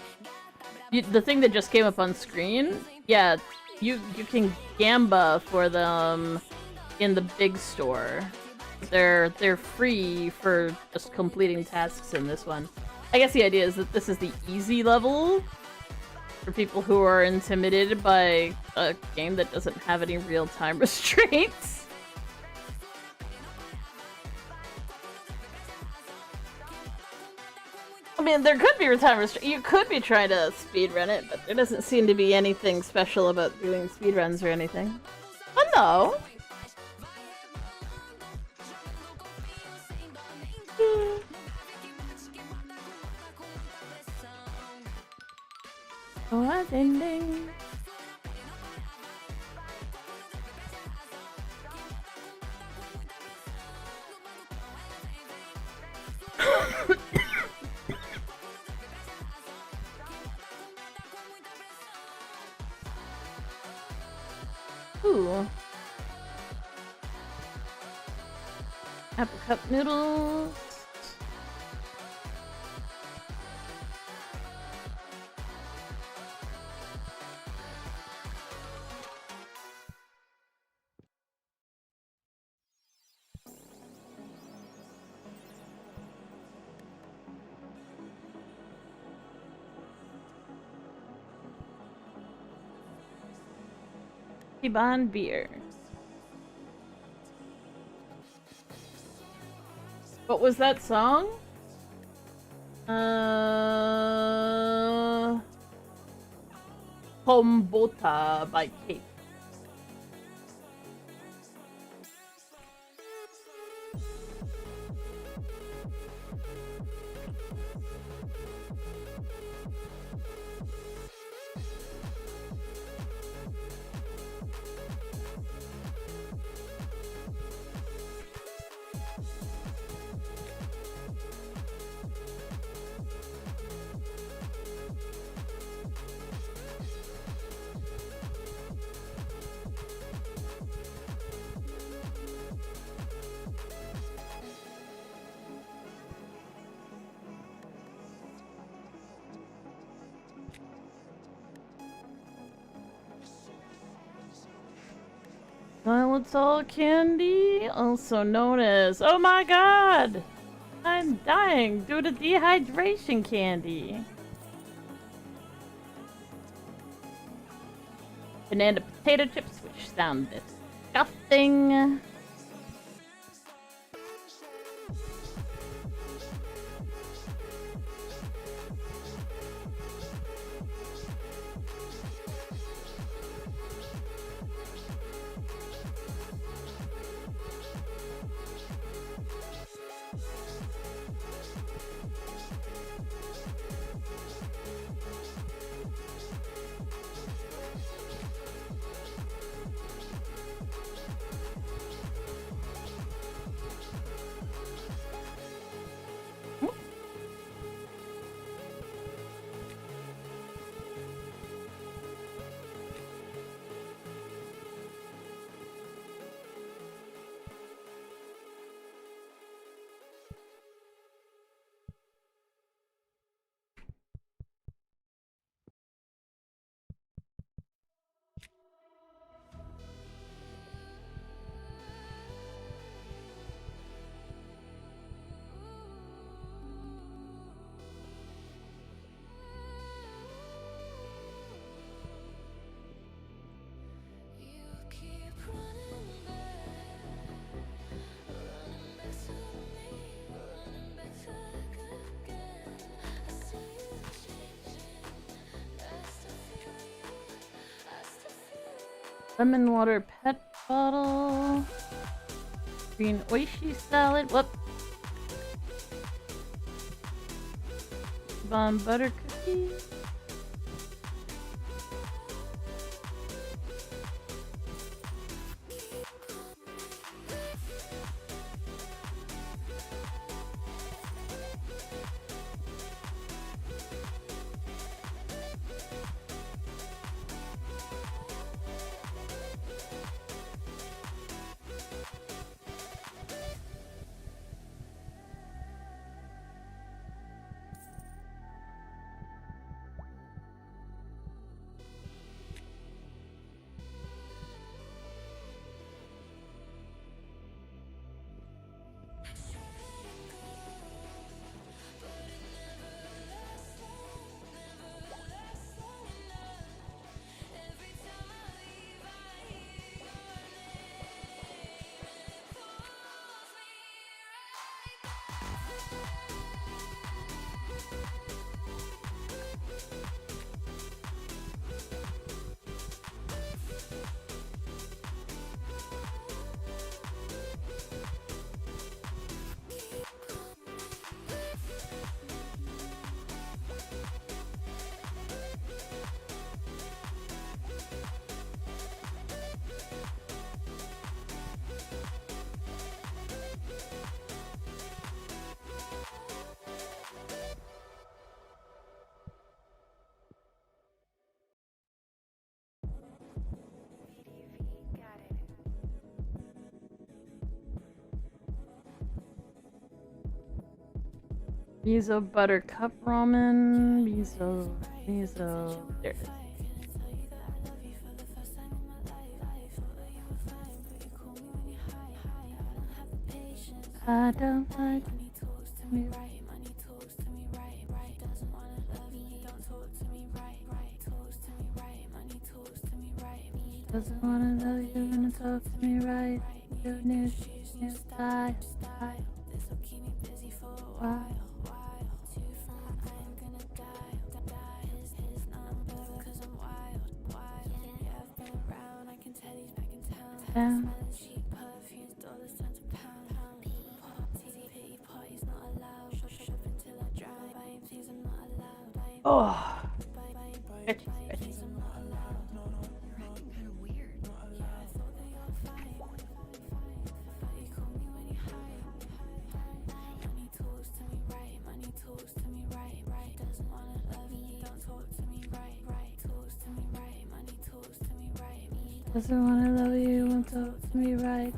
The thing that just came up on screen, yeah, you can gamba for them in the big store. They're free for just completing tasks in this one. I guess the idea is that this is the easy level for people who are intimidated by a game that doesn't have any real-time restraints. I mean, there could be real-time restraints. You could be trying to speedrun it, but there doesn't seem to be anything special about doing speedruns or anything. Oh no! Oh, ding ding. Ooh. Apple cup noodles. Bond beer. What was that song? Kombota by Kate. Xylitol candy, also known as, oh my god! I'm dying due to dehydration candy. Banana potato chips, which sound disgusting. Lemon water pet bottle. Green oishi salad. Whoop. Bon butter cookies. Miso butter cup ramen. Miso. There it is. I don't like me. Doesn't wanna love you when you talk to me right. Your new style. This'll keep me busy for a while. Down. Oh. Stretchy, stretchy. Doesn't wanna love you, won't talk to me right.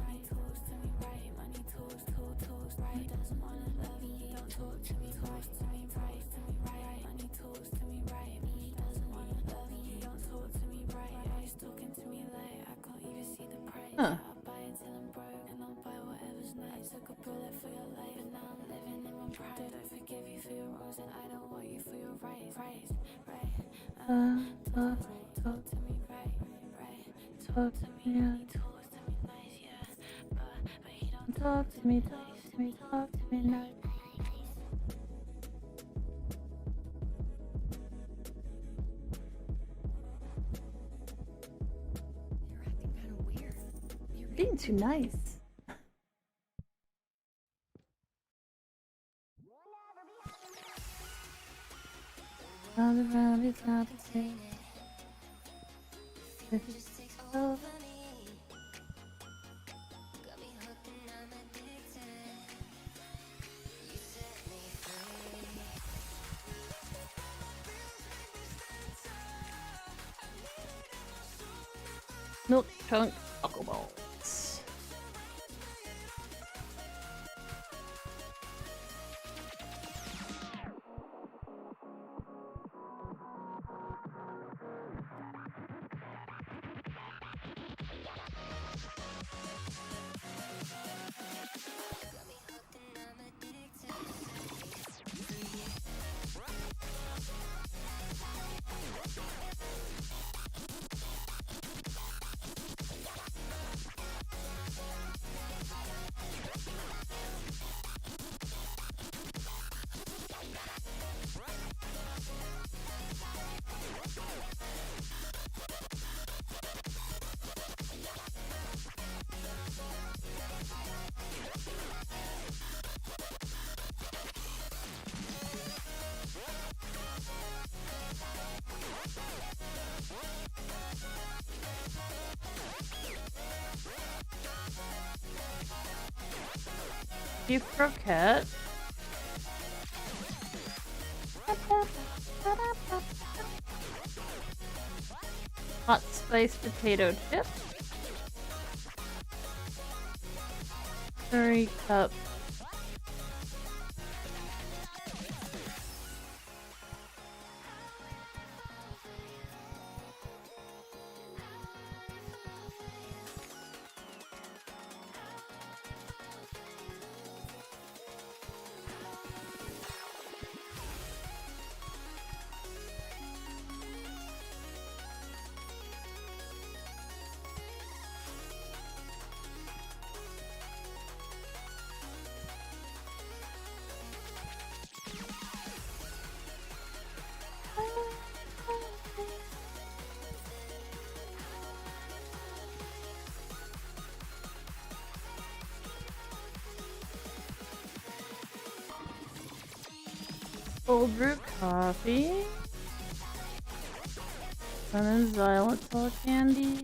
Huh. I'll buy it till I'm broke and I'll buy whatever's nice. I took a bullet for your life and now I'm living in my pride. I don't forgive you for your wrongs and I don't want you for your rights. Right. Talk to me right. Talk to me now. He talks to me nice, yeah. But he don't talk to me nice. Talk to me nice. Being too nice. All around is not the same. If it just takes over me, got me hooked and I'm addicted. You set me free. Milk chunk choco balls. Beef croquette. Hot spice potato chip. Curry cup. Cold brew coffee. Lemon xylitol candy.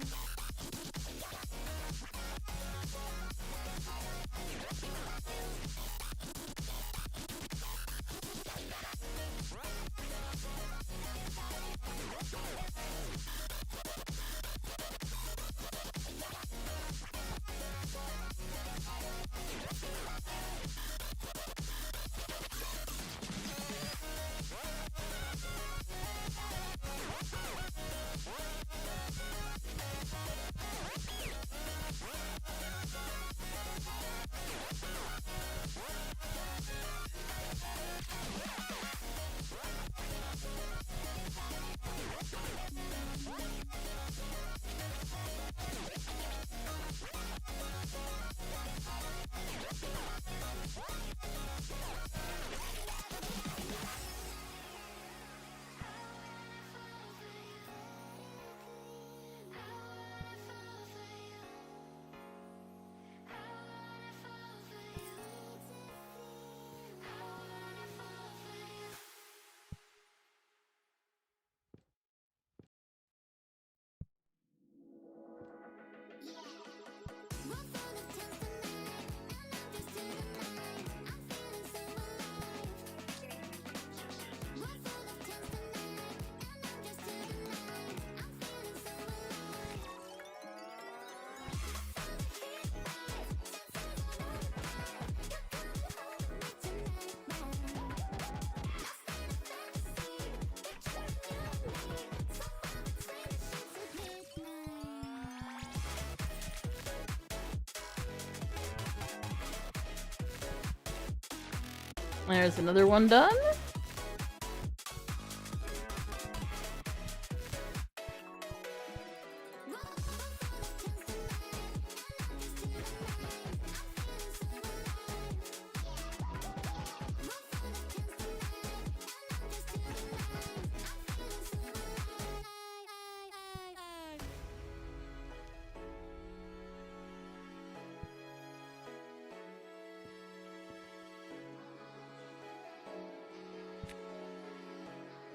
There's another one done.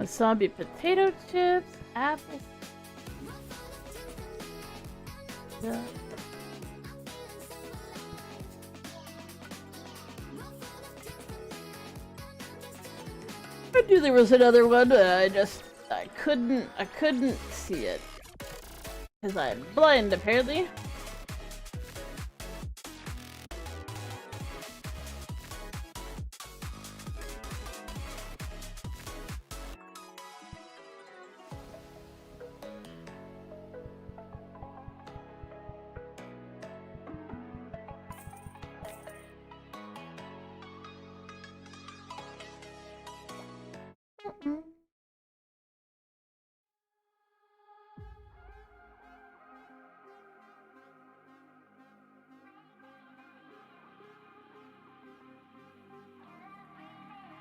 Wasabi potato chips, apples. Yeah. I knew there was another one, but I couldn't see it. Because I'm blind, apparently.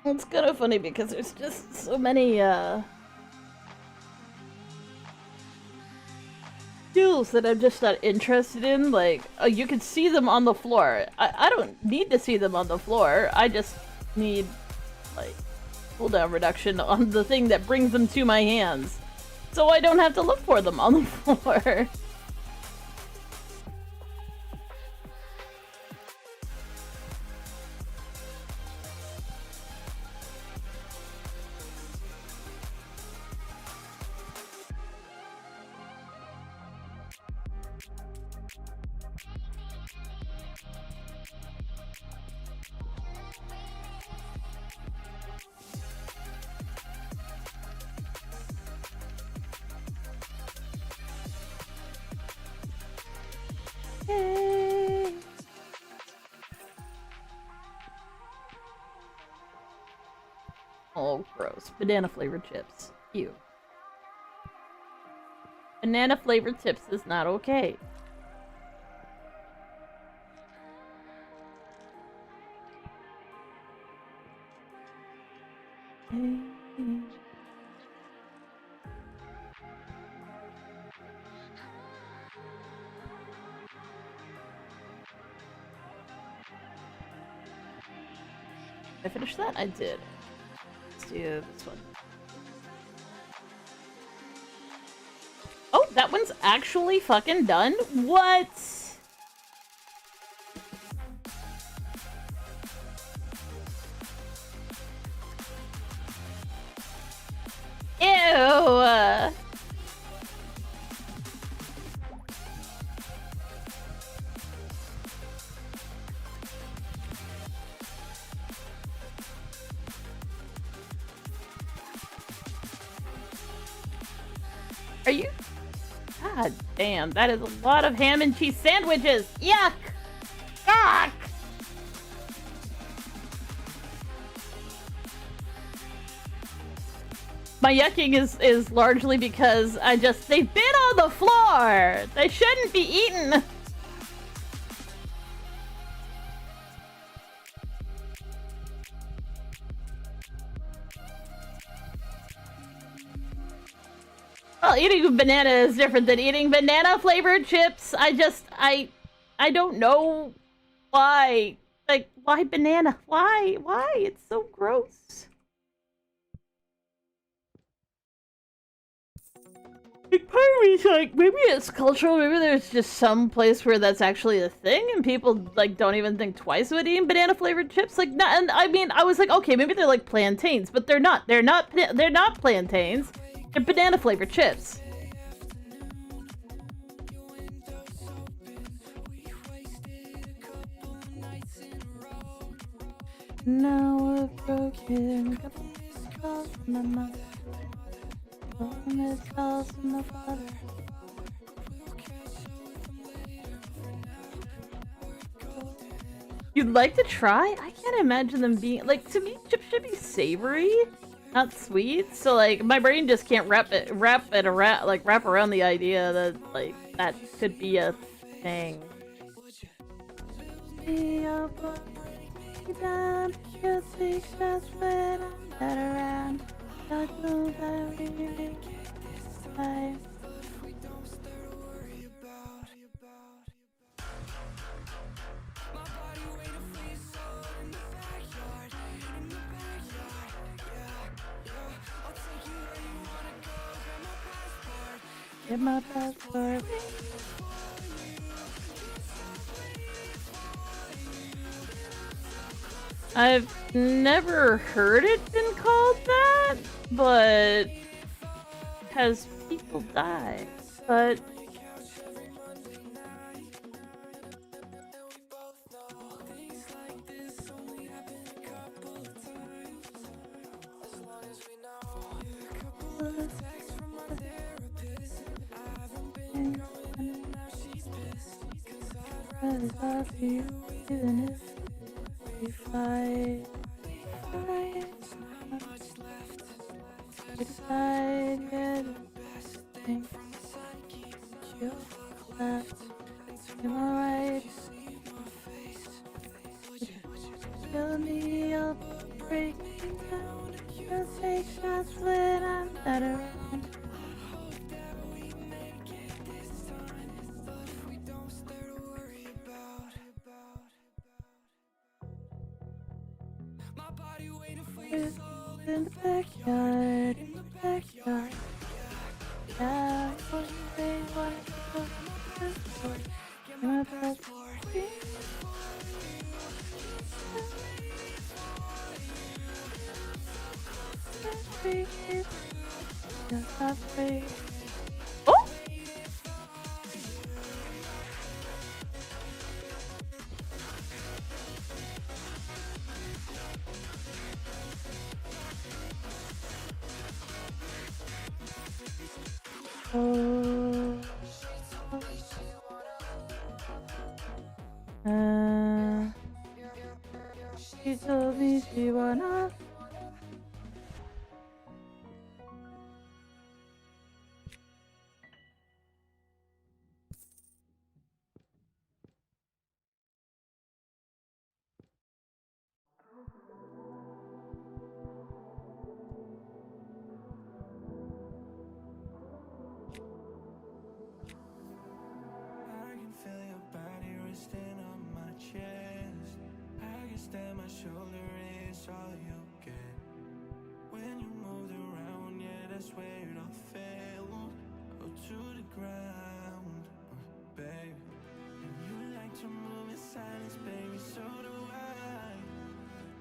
It's kind of funny because there's just so many duels that I'm just not interested in. Like, oh, you can see them on the floor. I don't need to see them on the floor. I just need, like, cooldown reduction on the thing that brings them to my hands, so I don't have to look for them on the floor. Oh, gross. Banana flavored chips. Ew. Banana flavored chips is not okay. Did I finish that? I did. Let's do this one. Oh, that one's actually fucking done? What? Ew! Are you? God damn, that is a lot of ham and cheese sandwiches! Yuck! Yuck! My yucking is largely because they've been on the floor! They shouldn't be eaten! Well, eating a banana is different than eating banana-flavored chips. I don't know why. Like, why banana? Why? Why? It's so gross. Like, part of me's like, maybe it's cultural, maybe there's just some place where that's actually a thing, and people, like, don't even think twice about eating banana-flavored chips. Like, not, and I mean, I was like, okay, maybe they're like plantains, but they're not. They're not plantains. They're banana-flavored chips. Now we're broken. You'd like to try? I can't imagine them being like, to me chips should be savory, not sweet. So like my brain just can't wrap around the idea that like that could be a thing. Get my passport. I've never heard it been called that, but has people died? But in the backyard, yeah, my passport. Oh! She told me she wanna. I can feel your body resting on my chest. I can stand my shoulder, it's all you get. When you moved around, yeah, that's where it all fell. Oh, to the ground, babe. And you like to move in silence, baby, so do I.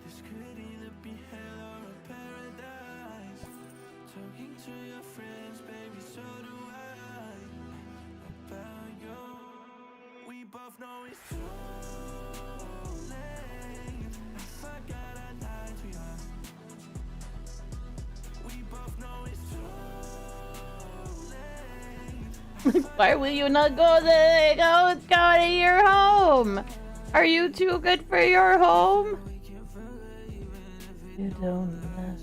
This could either be hell or a paradise. Talking to your friends, baby, so do I. About you, we both know it's too late. I forgot I lied to you. We both know it's too late. Why will you not go to your home? Are you too good for your home? You don't love.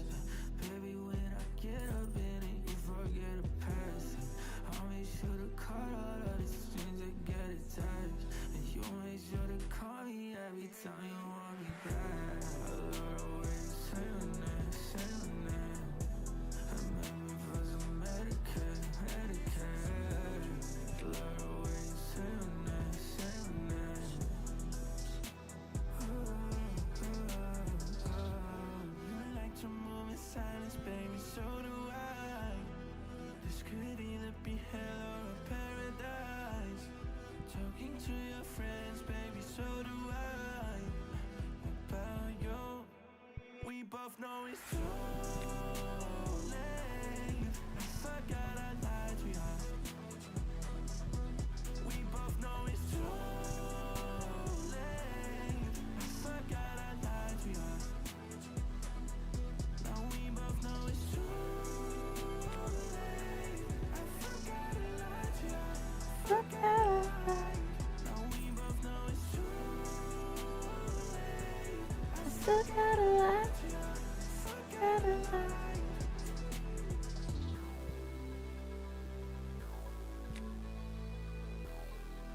Baby, when I get up in it, you forget a person. I'll make sure to cut all of the strings that get attached. And you make sure to call me every time you want me back. I love the way you saying that, saying that. I remember for some Medicaid. Love the way you saying that, saying that. You like to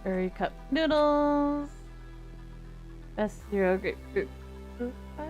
Curry cup noodles. Best zero grapefruit fruit pie.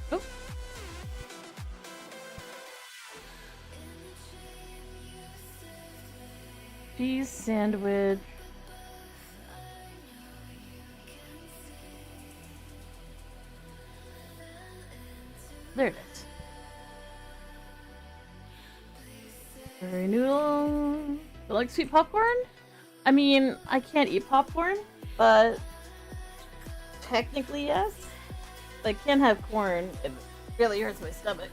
Oh. Cheese sandwich. There it is. Curry noodle. You like sweet popcorn? I mean, I can't eat popcorn, but technically yes. I can't have corn. It really hurts my stomach.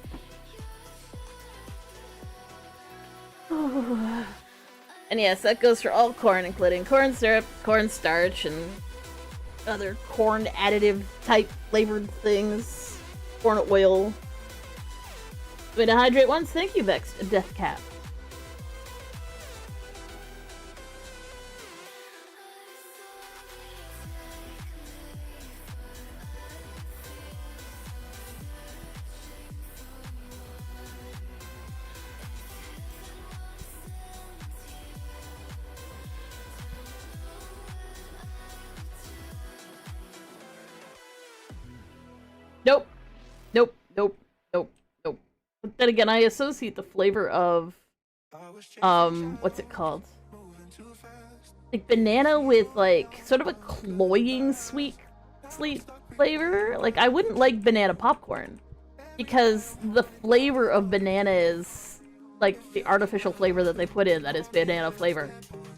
And yes, that goes for all corn, including corn syrup, cornstarch, and other corn additive type flavored things. Corn oil. Way to hydrate once. Thank you, Vex Death Cap. Nope. Nope. Nope. Nope. Nope. But then again, I associate the flavor of what's it called? Like banana with like sort of a cloying sweet flavor. Like I wouldn't like banana popcorn because the flavor of banana is like the artificial flavor that they put in that is banana flavor.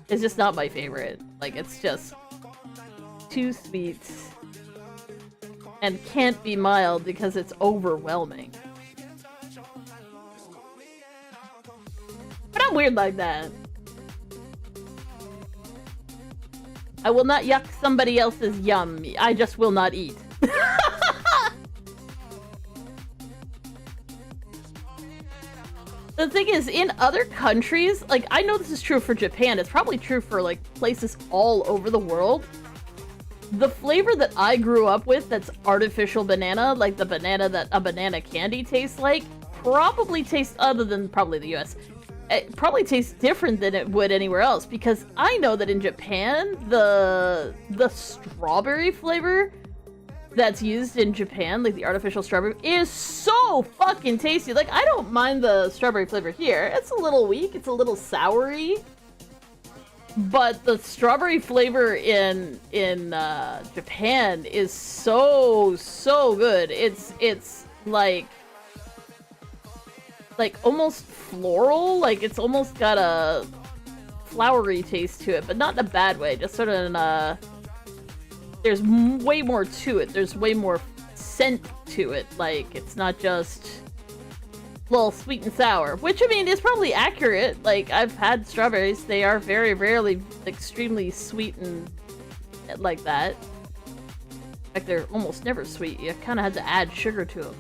It's just not my favorite. Like it's just too sweet. And can't be mild because it's overwhelming. But I'm weird like that. I will not yuck somebody else's yum. I just will not eat. The thing is, in other countries, like, I know this is true for Japan, it's probably true for, like, places all over the world. The flavor that I grew up with that's artificial banana, like the banana that a banana candy tastes like, probably tastes, other than probably the US, it probably tastes different than it would anywhere else, because I know that in Japan, the strawberry flavor that's used in Japan, like the artificial strawberry, is so fucking tasty. Like, I don't mind the strawberry flavor here. It's a little weak, it's a little soury. But the strawberry flavor in Japan is so good. It's like almost floral. Like it's almost got a flowery taste to it, but not in a bad way. Just sort of in a. There's way more to it. There's way more scent to it. Like it's not just a little sweet and sour, which I mean is probably accurate. Like I've had strawberries, they are very rarely extremely sweet and like that. In fact, they're almost never sweet. You kind of have to add sugar to them,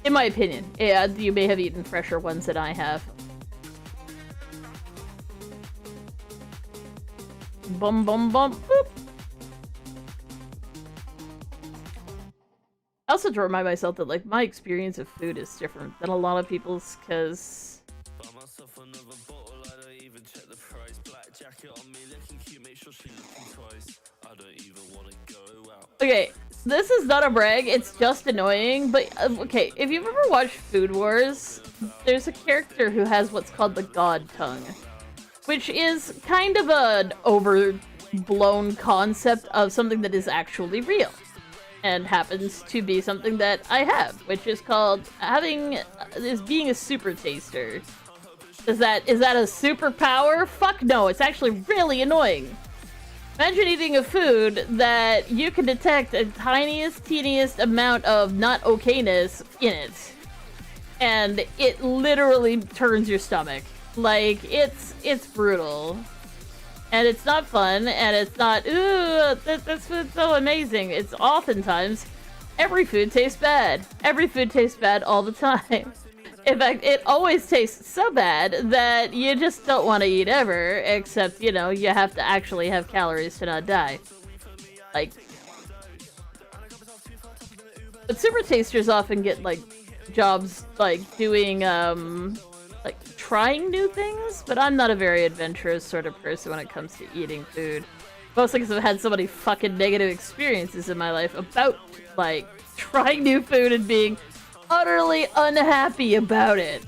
in my opinion. Yeah, you may have eaten fresher ones than I have. Bum bum bum boop. I also have to remind myself that, like, my experience of food is different than a lot of people's, because Okay, this is not a brag, it's just annoying, but okay, if you've ever watched Food Wars, there's a character who has what's called the God Tongue, which is kind of an overblown concept of something that is actually real, and happens to be something that I have, which is called being a super taster. Is that a superpower? Fuck no, it's actually really annoying. Imagine eating a food that you can detect the teeniest amount of not okayness in it. And it literally turns your stomach. Like, it's brutal. And it's not fun, and it's not, ooh, this food's so amazing. It's oftentimes, every food tastes bad. Every food tastes bad all the time. In fact, it always tastes so bad that you just don't want to eat ever, except, you know, you have to actually have calories to not die. Like, but super tasters often get, like, jobs, like, doing, like, trying new things, but I'm not a very adventurous sort of person when it comes to eating food. Mostly because I've had so many fucking negative experiences in my life about, like, trying new food and being utterly unhappy about it.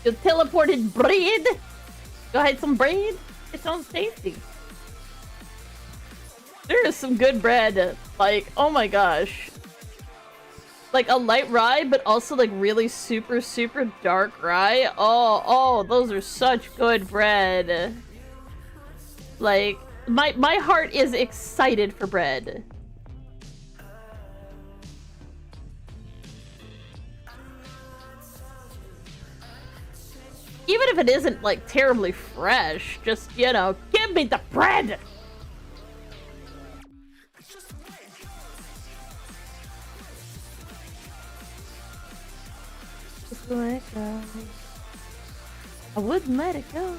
You teleported bread? Go hide some bread? It sounds tasty. There is some good bread. Like, oh my gosh. Like a light rye, but also like really super dark rye. Oh, those are such good bread. Like, my heart is excited for bread. Even if it isn't like terribly fresh, just, you know, give me the bread! Let it go. I wouldn't let it go.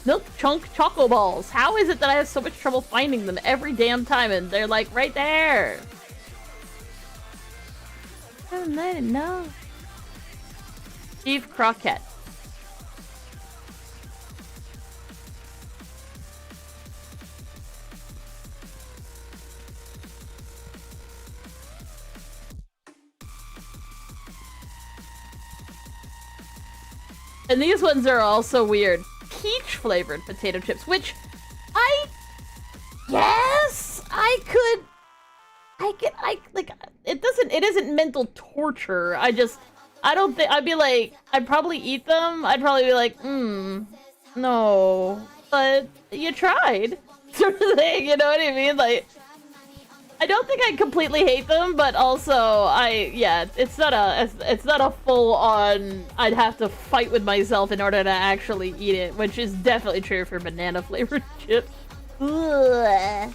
Milk chunk choco balls. How is it that I have so much trouble finding them every damn time and they're like right there? Don't let it know. Steve Crockett. And these ones are also weird. Peach flavored potato chips, which I guess I like, it isn't mental torture. I don't think, I'd probably eat them. I'd probably be like, no, but you tried, sort of thing, you know what I mean? Like, I don't think I completely hate them, but also it's not a full on, I'd have to fight with myself in order to actually eat it, which is definitely true for banana flavored chips. Ugh.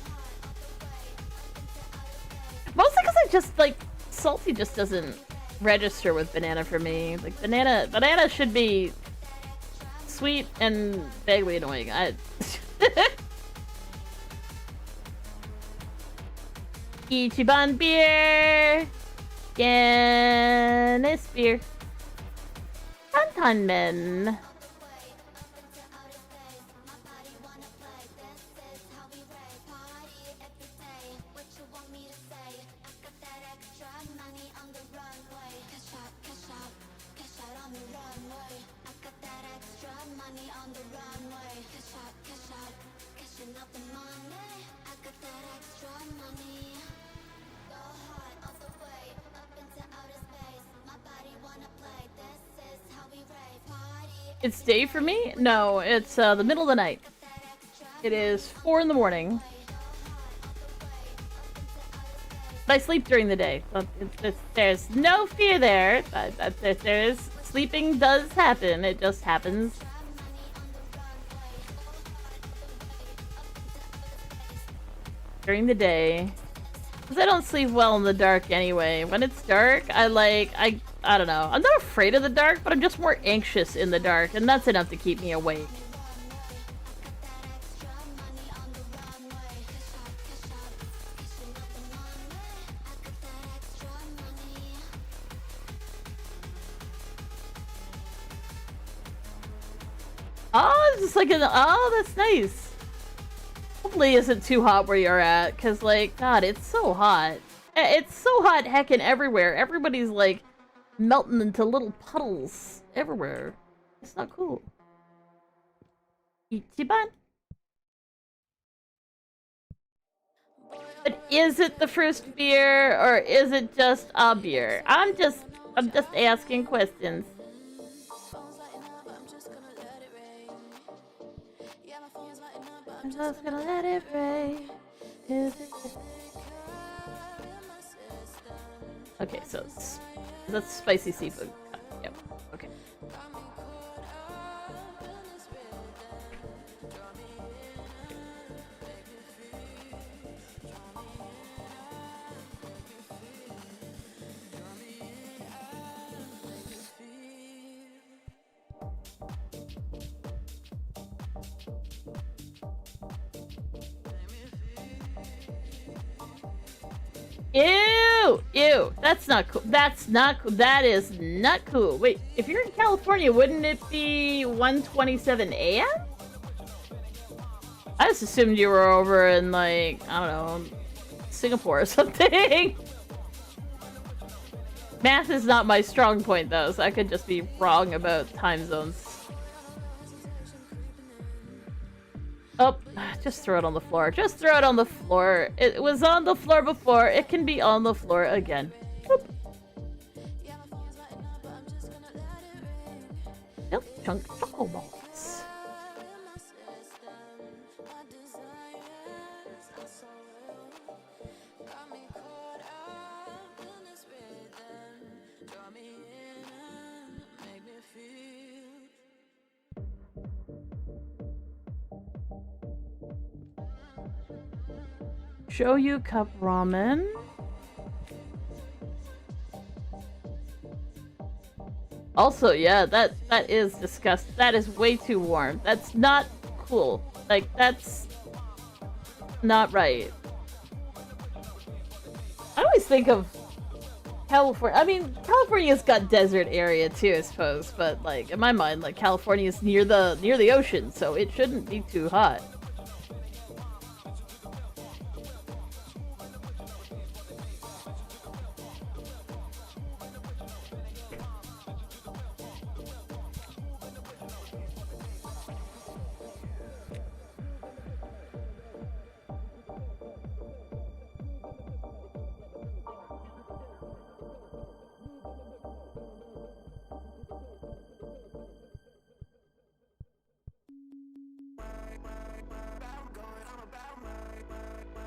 Mostly because I just, like, salty just doesn't register with banana for me. Like, banana should be sweet and vaguely annoying. Ichiban beer! Guinness beer. Tantan men. It's day for me? No, it's the middle of the night. It is 4 in the morning. But I sleep during the day. So there's no fear there. Sleeping does happen. It just happens. During the day. Because I don't sleep well in the dark anyway. When it's dark, I don't know. I'm not afraid of the dark, but I'm just more anxious in the dark, and that's enough to keep me awake. Oh, it's just like an. Oh, that's nice. Hopefully, it isn't too hot where you're at, cause like, God, it's so hot. It's so hot, heckin' everywhere. Everybody's like melting into little puddles everywhere. It's not cool. Ichiban. But is it the first beer or is it just a beer? I'm just asking questions. I'm just gonna let it rain. Okay, so that's spicy seafood. Yep. Okay. Ew! Ew! That's not cool. That's not cool. That is not cool. Wait, if you're in California, wouldn't it be 1:27 a.m.? I just assumed you were over in, like, I don't know, Singapore or something. Math is not my strong point, though, so I could just be wrong about time zones. Oh, just throw it on the floor. Just throw it on the floor. It was on the floor before. It can be on the floor again. Boop. Milk chunk choco balls. Shoyu cup ramen. Also, yeah, that is disgusting. That is way too warm. That's not cool. Like, that's not right. I always think of California. I mean, California's got desert area too, I suppose. But like in my mind, like California is near the ocean, so it shouldn't be too hot.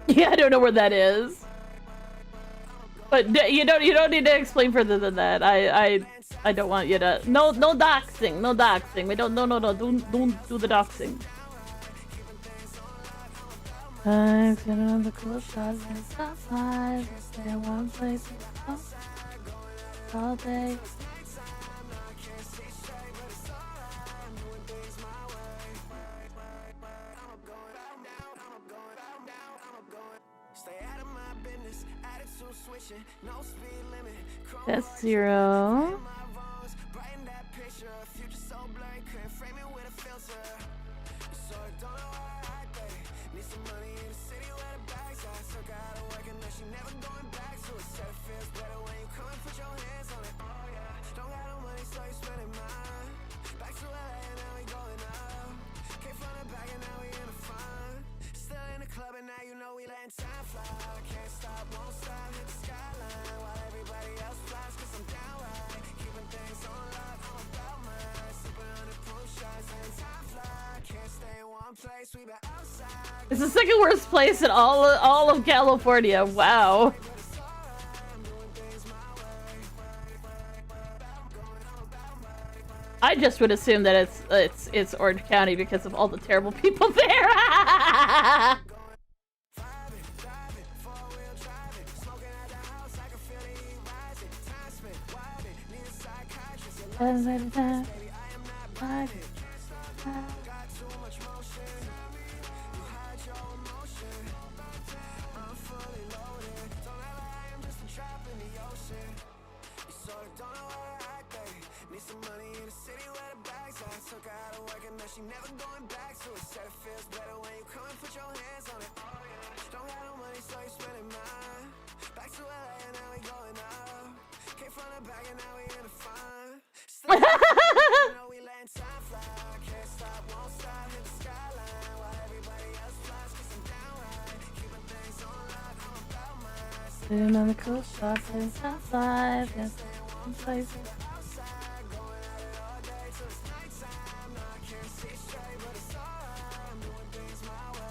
Yeah, I don't know where that is. But you don't need to explain further than that. I don't want you to. No doxing, no doxing. We don't don't do the doxing. I'm sitting on the cool side of the outside. Stay in one place all day. That's 0. It's the second worst place in all of California. Wow. I just would assume that it's Orange County because of all the terrible people there. she never going back, so it said it feels better when you come and put your hands on it. Oh yeah, don't got no money, so you spending mine. Back to LA and now we going up. Came from the back and now we in the fun. Still, you know we letting time fly. Can't stop, won't stop, hit the skyline while everybody else flies. 'Cause I'm down right, keeping things on lock. I'm about mine. Sitting on the coast, outside, yes, one place. Outside, going at it all day till it's nighttime. Now I can't see straight, but it's alright. I'm doing things my way.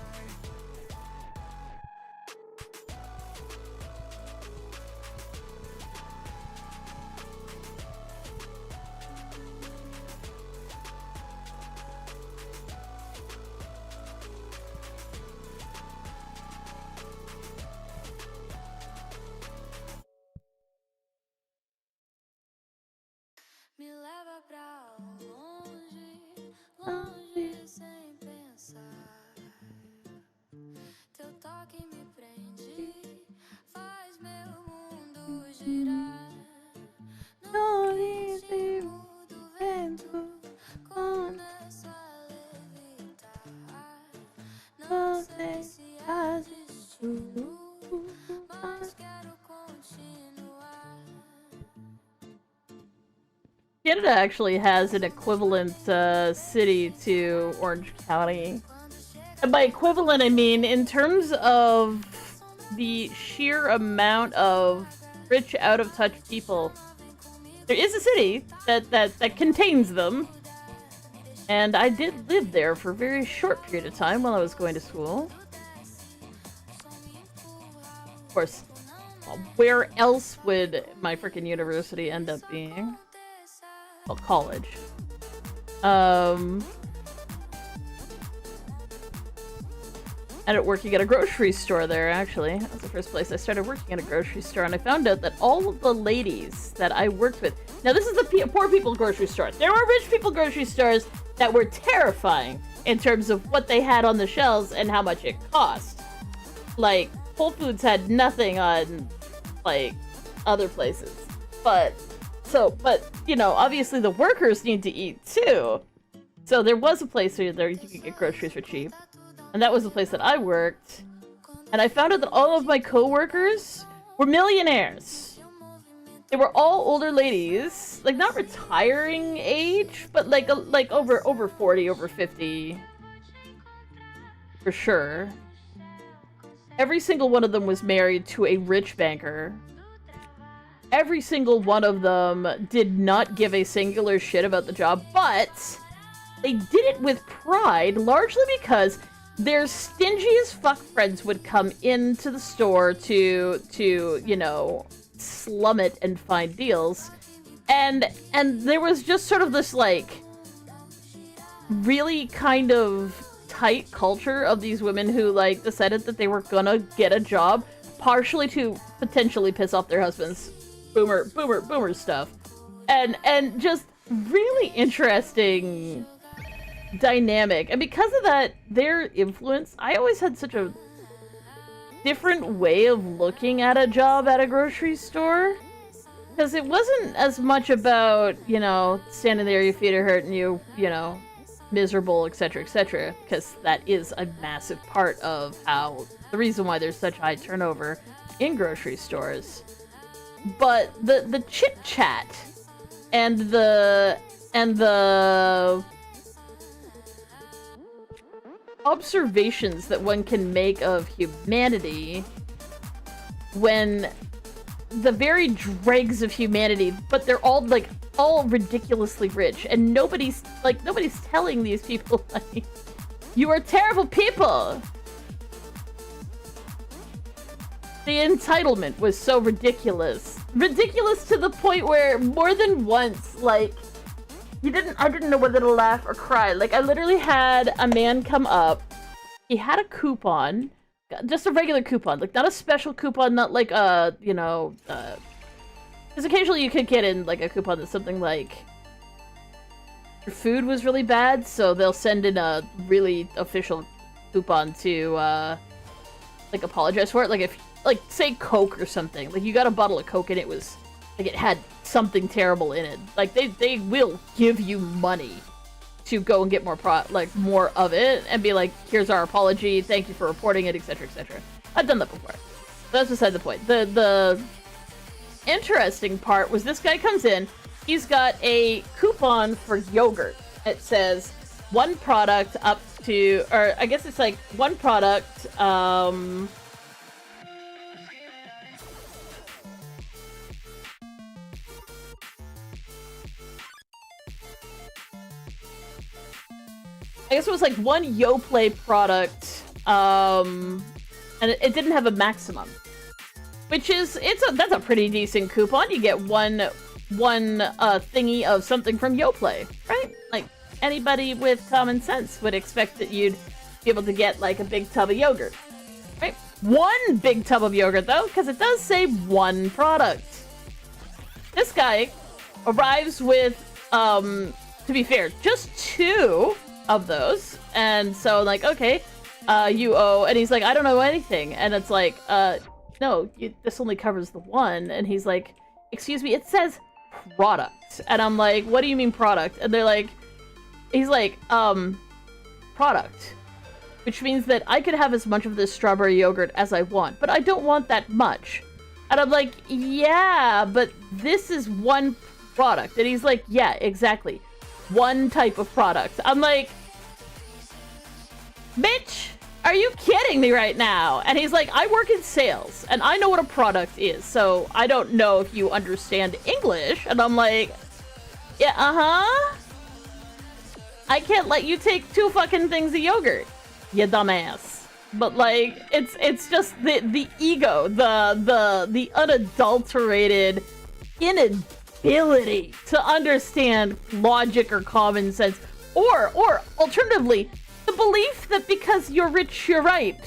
Me leva pra longe, longe sem pensar. Teu toque me prende, faz meu mundo girar. Não existe do vento, começo a levitar. Não sei se existe, mas quero continuar. Canada actually has an equivalent city to Orange County. And by equivalent, I mean in terms of the sheer amount of rich, out-of-touch people. There is a city that contains them. And I did live there for a very short period of time while I was going to school. Of course, where else would my freaking university end up being? Well, college. Ended up working at a grocery store there, actually. That was the first place I started working at a grocery store, and I found out that all of the ladies that I worked with... Now, this is the poor people grocery store. There were rich people grocery stores that were terrifying in terms of what they had on the shelves and how much it cost. Like, Whole Foods had nothing on, like, other places. But, you know, obviously the workers need to eat, too. So there was a place where you could get groceries for cheap. And that was the place that I worked. And I found out that all of my co-workers were millionaires. They were all older ladies. Like, not retiring age, but like over 40, over 50. For sure. Every single one of them was married to a rich banker. Every single one of them did not give a singular shit about the job, but they did it with pride, largely because their stingy as fuck friends would come into the store to you know, slum it and find deals. And there was just sort of this, like, really kind of tight culture of these women who, like, decided that they were gonna get a job, partially to potentially piss off their husbands. Boomer stuff. And just really interesting dynamic. And because of that, their influence, I always had such a different way of looking at a job at a grocery store. Because it wasn't as much about, you know, standing there, your feet are hurting you, you know, miserable, etc., etc. Because that is a massive part of how, the reason why there's such high turnover in grocery stores. But the chit-chat and the observations that one can make of humanity when the very dregs of humanity, but they're all, like, all ridiculously rich, and nobody's telling these people, like, you are terrible people. The entitlement was so ridiculous. Ridiculous to the point where more than once, like, I didn't know whether to laugh or cry. Like, I literally had a man come up. He had a coupon. Just a regular coupon. Like, not a special coupon, not like a, you know, because occasionally you could get in, like, a coupon that's something like, your food was really bad, so they'll send in a really official coupon to, like, apologize for it. Like, if, like, say Coke or something. Like, you got a bottle of Coke and it was, like, it had something terrible in it. Like, they will give you money to go and get more of it and be like, here's our apology, thank you for reporting it, etc., etc. I've done that before. That's beside the point. The interesting part was this guy comes in, he's got a coupon for yogurt. It says one product up to, or I guess it's like one product, I guess it was like one Yoplait product, and it didn't have a maximum, which is that's a pretty decent coupon. You get one thingy of something from Yoplait, right? Like anybody with common sense would expect that you'd be able to get like a big tub of yogurt, right? One big tub of yogurt though, because it does say one product. This guy arrives with, to be fair, just 2 of those, and so like, okay, you owe, and he's like, I don't know anything, and it's like, no, this only covers the one, and he's like, excuse me, it says product, and I'm like, what do you mean product? And they're like, he's like, product, which means that I could have as much of this strawberry yogurt as I want, but I don't want that much. And I'm like, yeah, but this is one product, and he's like, yeah, exactly, one type of product. I'm like, bitch, are you kidding me right now? And he's like, I work in sales, and I know what a product is, so I don't know if you understand English. And I'm like, yeah, I can't let you take 2 fucking things of yogurt, you dumbass. But like, it's just the ego, the unadulterated inability to understand logic or common sense, or alternatively, the belief that because you're rich, you're right.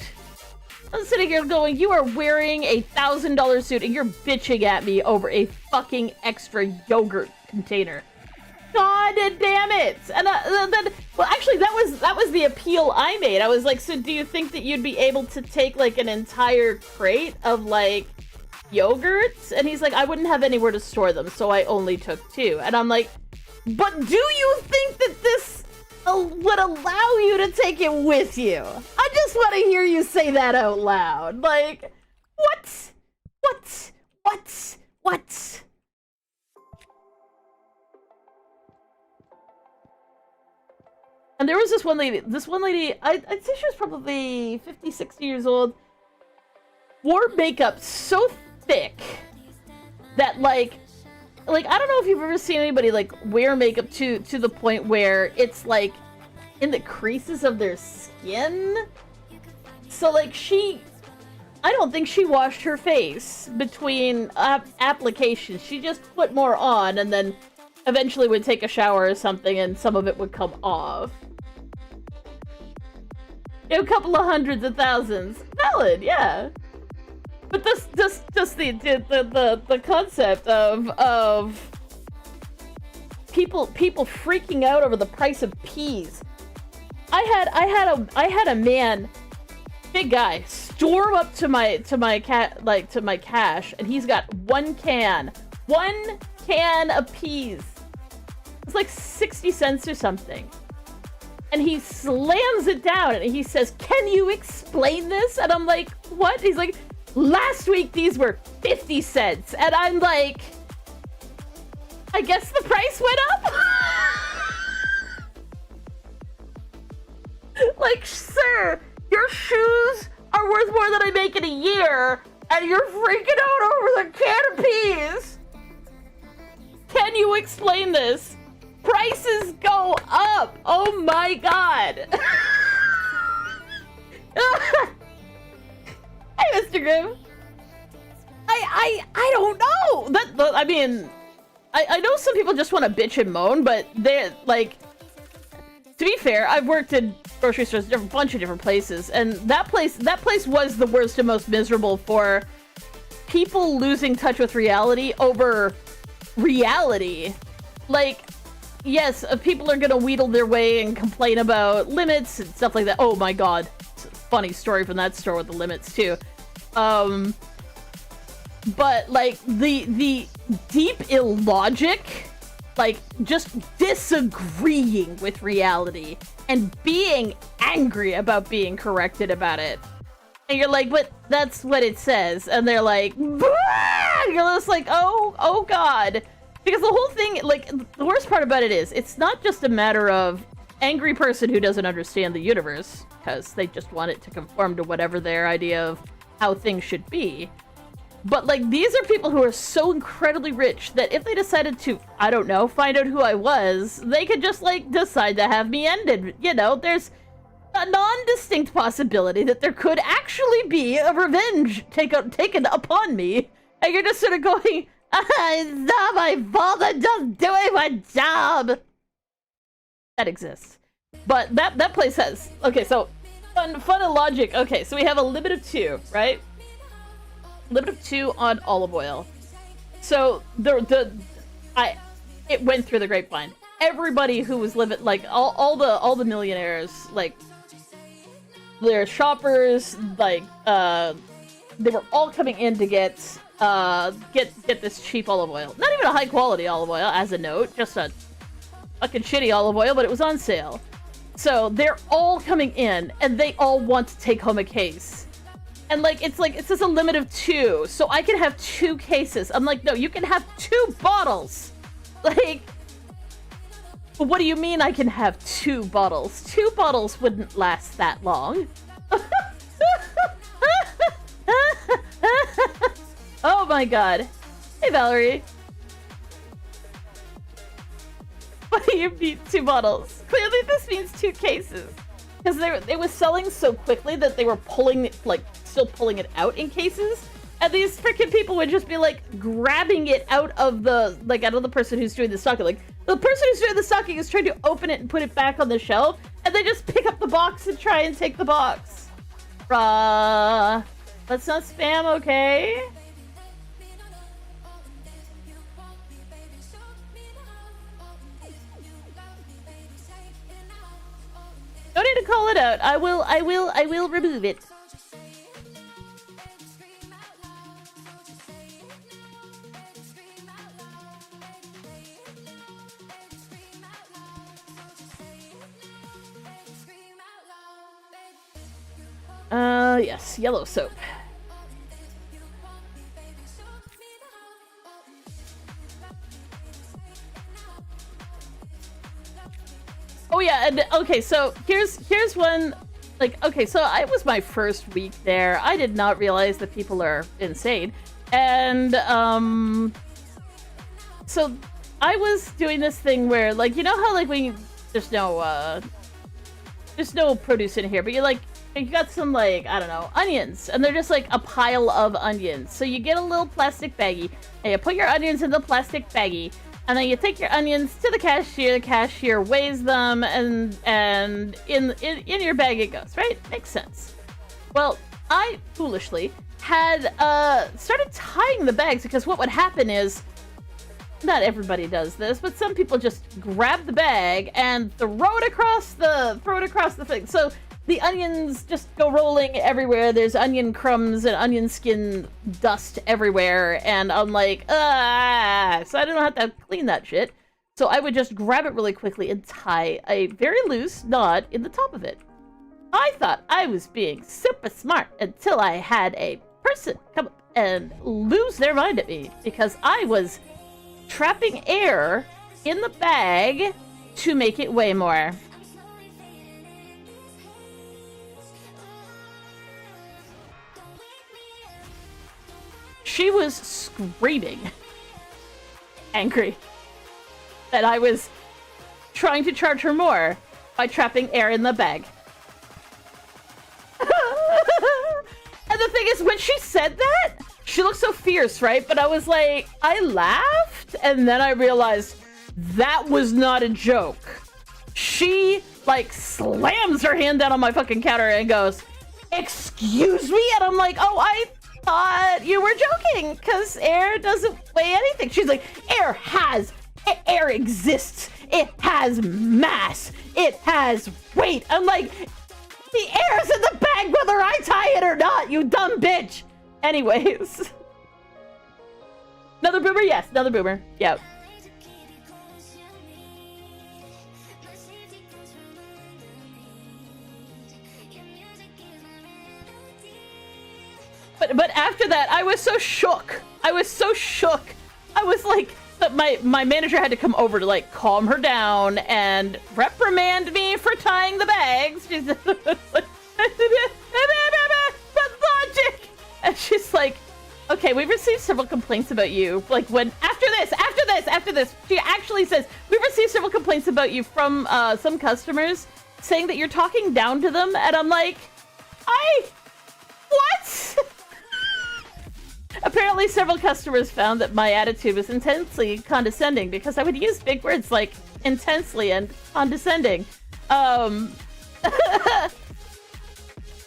I'm sitting here going, you are wearing a $1,000 suit and you're bitching at me over a fucking extra yogurt container. God damn it! And then, well, actually, that was the appeal I made. I was like, so do you think that you'd be able to take like an entire crate of like yogurts? And he's like, I wouldn't have anywhere to store them, so I only took 2. And I'm like, but do you think that this would allow you to take it with you? I just want to hear you say that out loud. Like, what? And there was this one lady, I'd say she was probably 50, 60 years old, wore makeup so thick that like I don't know if you've ever seen anybody like wear makeup to the point where it's like in the creases of their skin. So like I don't think she washed her face between applications. She just put more on and then eventually would take a shower or something and some of it would come off. A couple of hundreds of thousands. Valid, yeah. But just the concept of people freaking out over the price of peas. I had a man, big guy, storm up to my cash, and he's got one can of peas. It's like 60 cents or something. And he slams it down and he says, "Can you explain this?" And I'm like, "What?" He's like, "Last week these were 50 cents." And I'm like, I guess the price went up? Like, sir, your shoes are worth more than I make in a year, and you're freaking out over the can of peas. Can you explain this? Prices go up. Oh my god. Hey, Mr. Grimm. I don't know. I mean, I know some people just want to bitch and moan, but they're like, to be fair, I've worked in grocery stores, a bunch of different places, and that place was the worst and most miserable for people losing touch with reality over reality. Like, yes, people are gonna wheedle their way and complain about limits and stuff like that. Oh my god, funny story from that store with the limits too. But like the deep illogic like, just disagreeing with reality and being angry about being corrected about it. And you're like, but that's what it says. And they're like, "Bah!" You're just like, oh God. Because the whole thing, like, the worst part about it is, it's not just a matter of angry person who doesn't understand the universe, because they just want it to conform to whatever their idea of how things should be. But, like, these are people who are so incredibly rich that if they decided to, I don't know, find out who I was, they could just, like, decide to have me ended. You know, there's a non-distinct possibility that there could actually be a revenge taken upon me. And you're just sort of going, it's not my fault, I'm just doing my job. That exists. But that place has, okay, so, fun and logic. Okay, so we have a limit of 2, right? Limit of 2 on olive oil. So it went through the grapevine. Everybody who was living, like, all the millionaires, like, their shoppers, like, they were all coming in to get this cheap olive oil. Not even a high quality olive oil, as a note, just a fucking shitty olive oil, but it was on sale. So they're all coming in, and they all want to take home a case. And, like, it says a limit of 2, so I can have 2 cases. I'm like, no, you can have 2 bottles. Like, what do you mean I can have 2 bottles? 2 bottles wouldn't last that long. Oh my god. Hey, Valerie. What do you mean 2 bottles? Clearly this means 2 cases. Because they were selling so quickly that they were pulling it, like, still pulling it out in cases. And these freaking people would just be, like, grabbing it out of the person who's doing the stocking. Like, the person who's doing the stocking is trying to open it and put it back on the shelf. And they just pick up the box and try and take the box. Let's not spam, okay? Don't need to call it out. I will remove it. Yes, yellow soap. Oh yeah, and okay, so here's one, like, okay, so it was my first week there. I did not realize that people are insane. And, so I was doing this thing where, like, you know how, like, when there's no produce in here, but you got some, like, I don't know, onions, and they're just, like, a pile of onions. So you get a little plastic baggie, and you put your onions in the plastic baggie, and then you take your onions to the cashier weighs them, and in your bag it goes, right? Makes sense. Well, I, foolishly, had, started tying the bags, because what would happen is, not everybody does this, but some people just grab the bag and throw it across the thing. So the onions just go rolling everywhere. There's onion crumbs and onion skin dust everywhere. And I'm like, so I don't know how to clean that shit. So I would just grab it really quickly and tie a very loose knot in the top of it. I thought I was being super smart until I had a person come up and lose their mind at me because I was trapping air in the bag to make it weigh more. She was screaming, angry, that I was trying to charge her more by trapping air in the bag. And the thing is, when she said that, she looked so fierce, right? But I was like, I laughed, and then I realized that was not a joke. She, like, slams her hand down on my fucking counter and goes, "Excuse me?" And I'm like, oh, I thought you were joking, because air doesn't weigh anything. She's like, air exists. It has mass. It has weight. I'm like, the air's in the bag whether I tie it or not, you dumb bitch. Anyways. Another boomer? Yes, another boomer. Yep. But after that, I was so shook. I was so shook. I was like, my manager had to come over to like calm her down and reprimand me for tying the bags. She's like, logic. And she's like, okay, we've received several complaints about you. Like when after this, she actually says we've received several complaints about you from some customers saying that you're talking down to them, and I'm like, what? Apparently, several customers found that my attitude was intensely condescending because I would use big words like intensely and condescending. That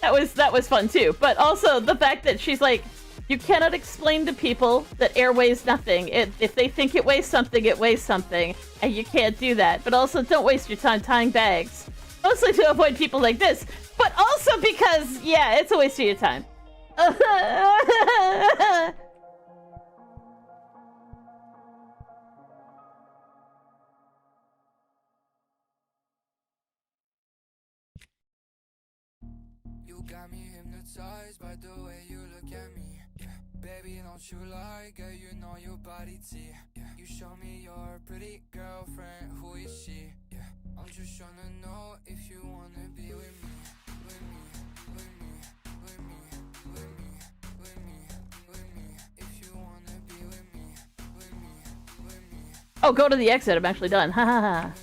was fun too. But also the fact that she's like, you cannot explain to people that air weighs nothing. If they think it weighs something, it weighs something, and you can't do that. But also, don't waste your time tying bags. Mostly to avoid people like this, but also because, yeah, it's a waste of your time. You got me hypnotized by the way you look at me. Yeah. Baby, don't you lie, girl, you know your body T. Yeah. You show me your pretty girlfriend, who is she? Yeah. I'm just trying to know if you wanna be with me. With me, with me, with me, with me, with me, with me. If you wanna be with me, with me, with me. Oh, go to the exit. I'm actually done. Ha ha ha.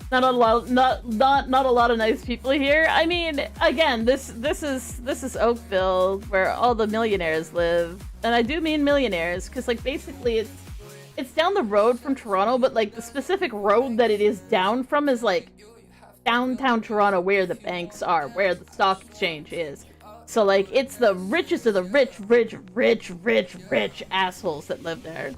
Not a lot of nice people here. I mean, again, this is Oakville, where all the millionaires live, and I do mean millionaires, because like basically it's down the road from Toronto, but like the specific road that it is down from is like downtown Toronto, where the banks are, where the stock exchange is. So like it's the richest of the rich assholes that live there.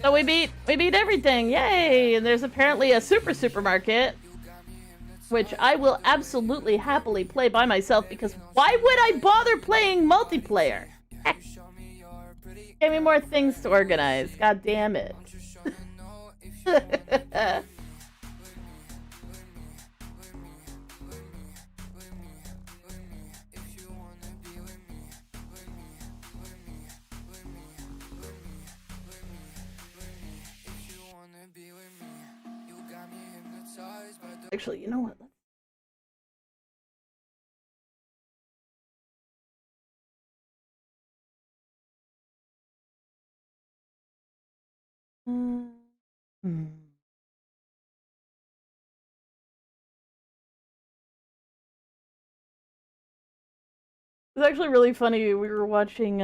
So we beat everything, yay! And there's apparently a supermarket, which I will absolutely happily play by myself, because why would I bother playing multiplayer? Heck. Give me more things to organize, god damn it. Actually, you know what? It's actually really funny. We were watching,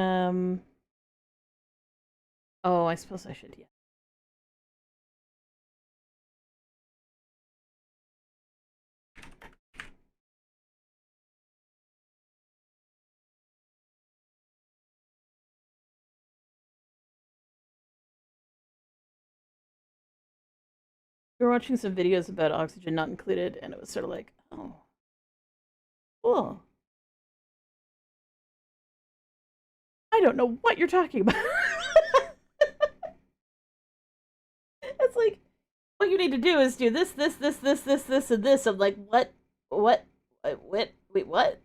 oh, I suppose I should, yeah. We were watching some videos about oxygen not included, and it was sort of like, oh, cool. I don't know what you're talking about. It's like, what you need to do is do this, and this. I'm like, what? Wait, what?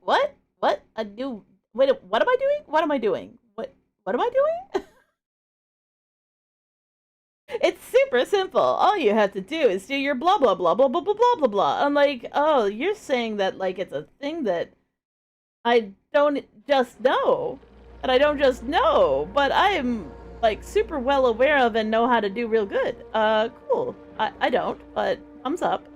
I do. Wait, what am I doing? What am I doing? What am I doing? It's super simple. All you have to do is do your blah blah blah blah blah blah blah blah blah. I'm like, oh, you're saying that like it's a thing that I don't just know. And I don't just know, but I'm like super well aware of and know how to do real good. Cool. I don't, but thumbs up.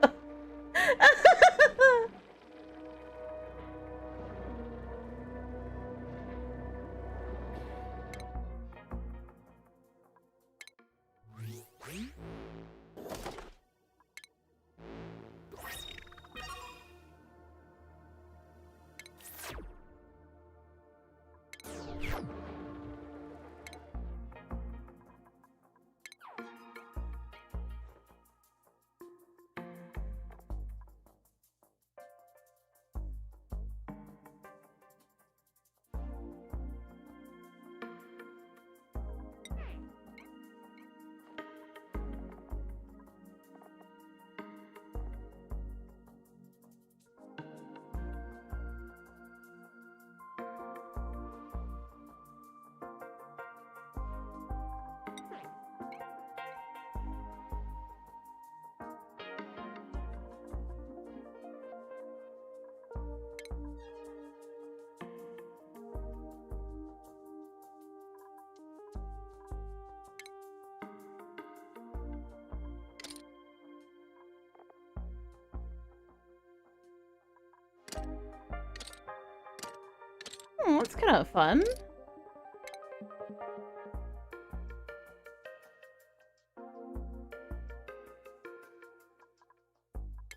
That's kind of fun.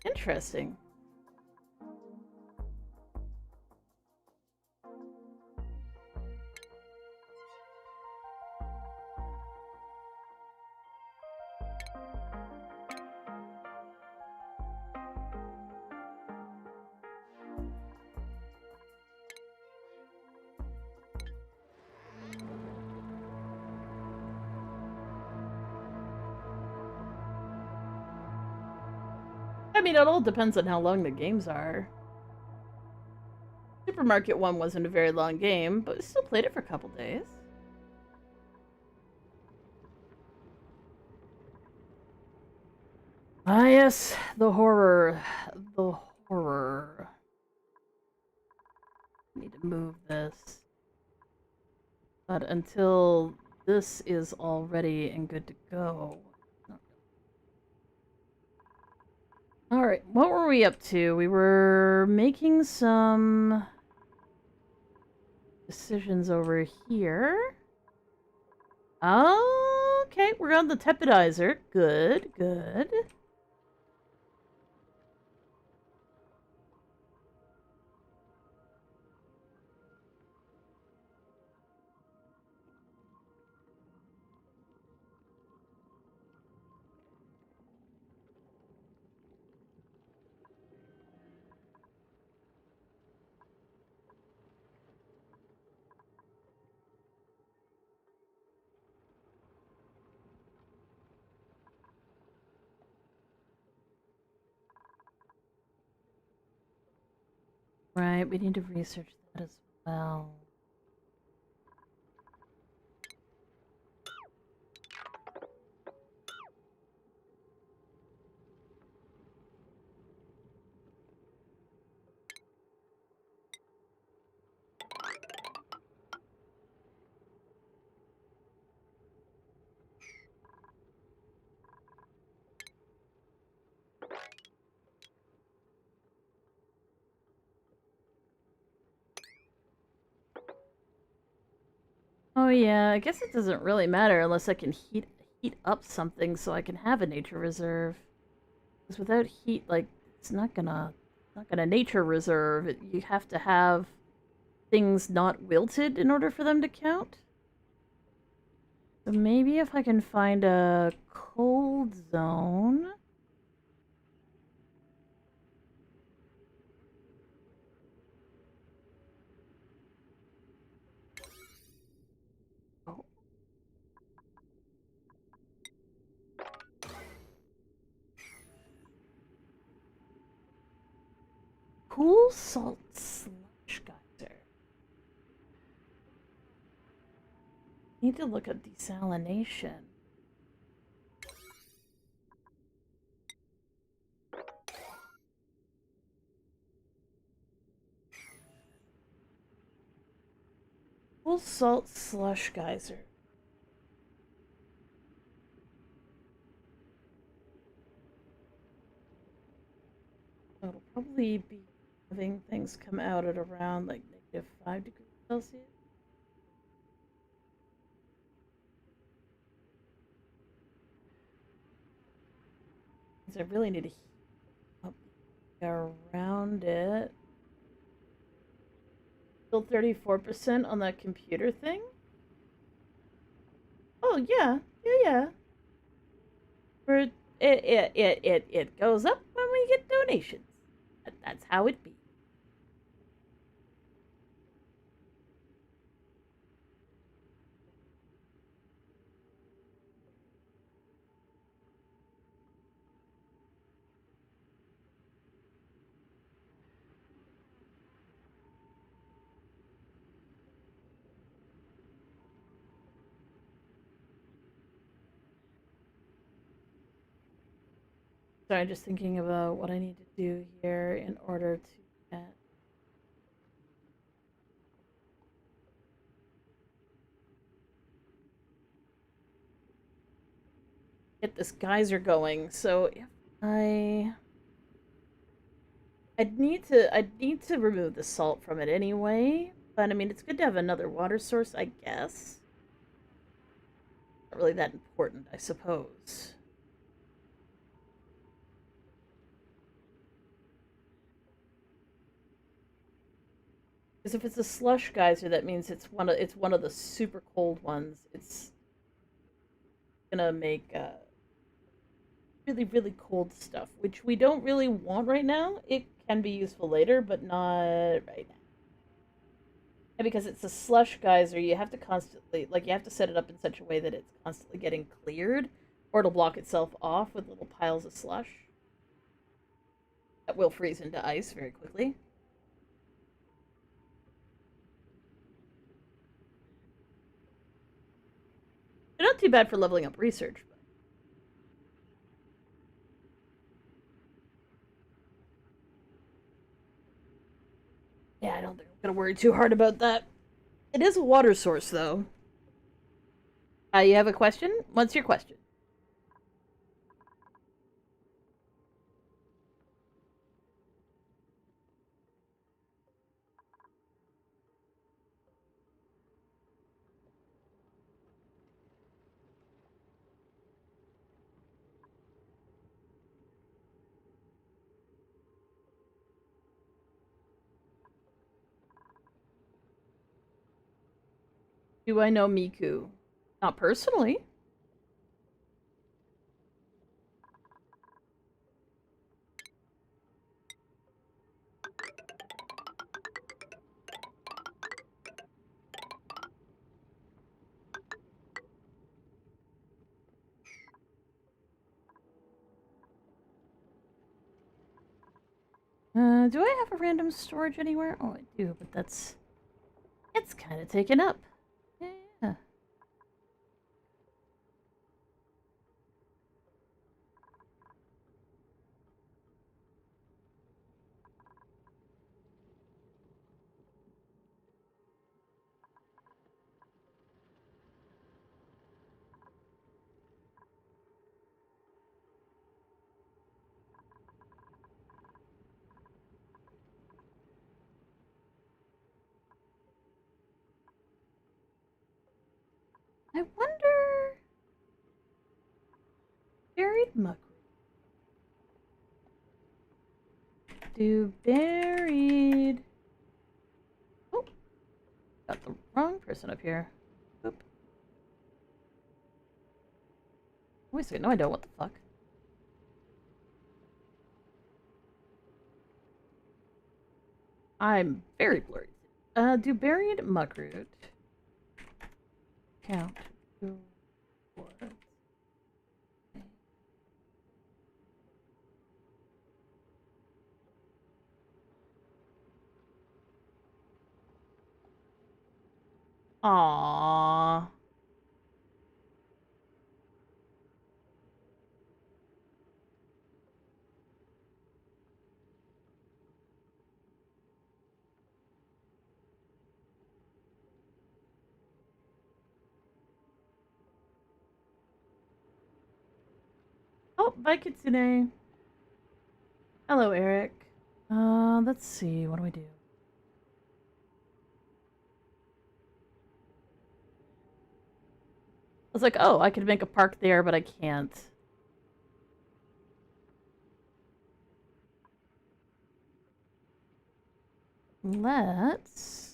Interesting. I mean, it all depends on how long the games are. Supermarket one wasn't a very long game, but we still played it for a couple days. Ah, yes, the horror. The horror. I need to move this. But until this is all ready and good to go. Alright, what were we up to? We were making some decisions over here. Okay, we're on the tepidizer. Good, good. Right, we need to research that as well. Oh yeah, I guess it doesn't really matter unless I can heat up something so I can have a nature reserve. Because without heat, like, it's not gonna nature reserve. You have to have things not wilted in order for them to count. So maybe if I can find a cold zone. Cool salt slush geyser. Need to look at desalination. Cool salt slush geyser. It'll probably be having things come out at around like -5 degrees Celsius. So I really need to heat up around it. Still 34% on that computer thing? Oh yeah, yeah. For it goes up when we get donations. That's how it be. Sorry, just thinking about what I need to do here in order to get this geyser going. So if I'd need to remove the salt from it anyway, But I mean, it's good to have another water source, I guess. Not really that important, I suppose. Because if it's a slush geyser, that means it's one of the super cold ones. It's gonna make really, really cold stuff, which we don't really want right now. It can be useful later, but not right now. And because it's a slush geyser, you have to constantly, like, you have to set it up in such a way that it's constantly getting cleared, or it'll block itself off with little piles of slush that will freeze into ice very quickly. They're not too bad for leveling up research, but yeah, I don't think I'm gonna worry too hard about that. It is a water source, though. You have a question? What's your question? Do I know Miku? Not personally. Do I have a random storage anywhere? Oh, I do, but it's kind of taken up. Yeah. I wonder... Buried muck. Do buried... Oh, got the wrong person up here. Oop. Wait a second, no I don't, what the fuck? I'm very blurry. Do buried muckroot count towards... Aww. Oh, bye Kitsune. Hello, Eric. Let's see, what do we do? I was like, oh, I could make a park there, but I can't. Let's...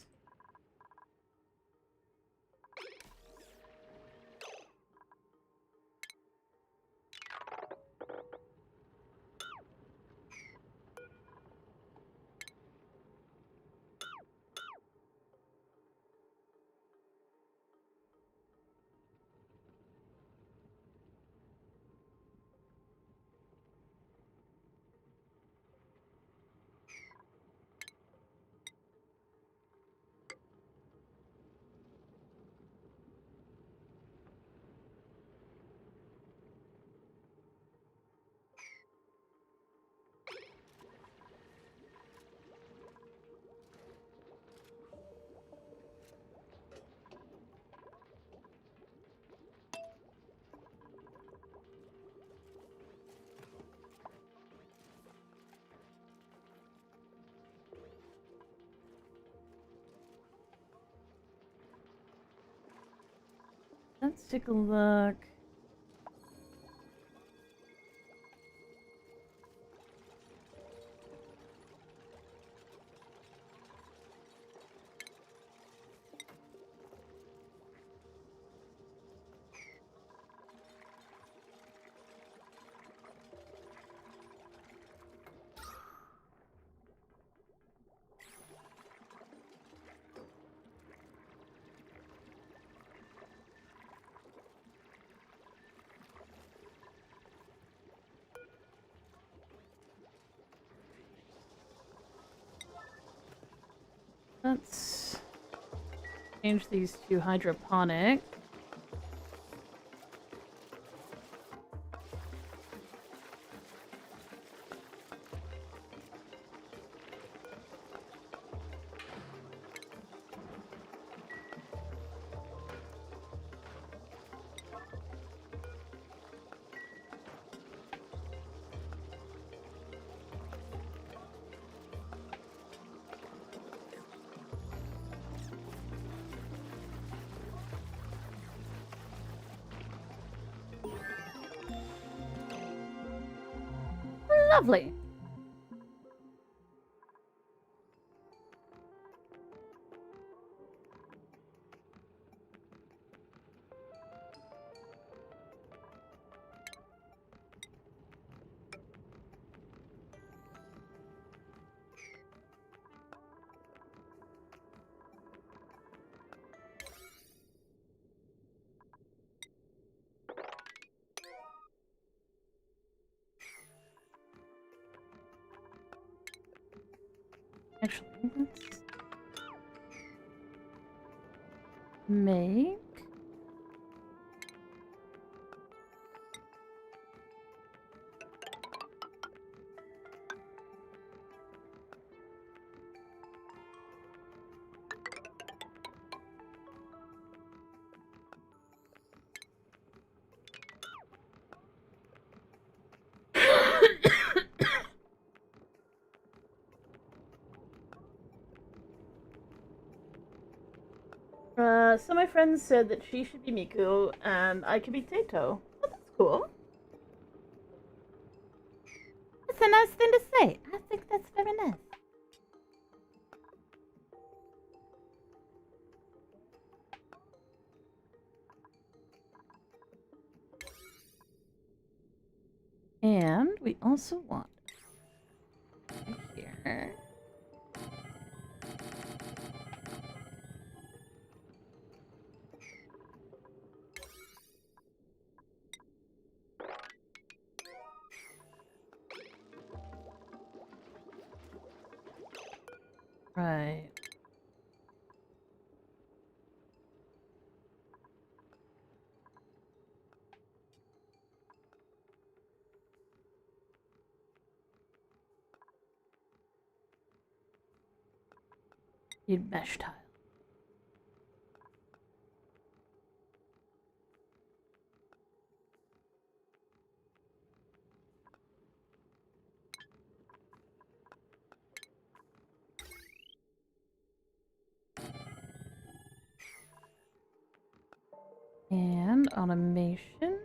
Let's take a look. Let's change these to hydroponic. Lovely. Actually, let's make some of my friends said that she should be Miku and I could be Tato. Oh, that's cool. That's a nice thing to say. I think that's very nice. And we also want here. Right. Need mesh tile. And automation.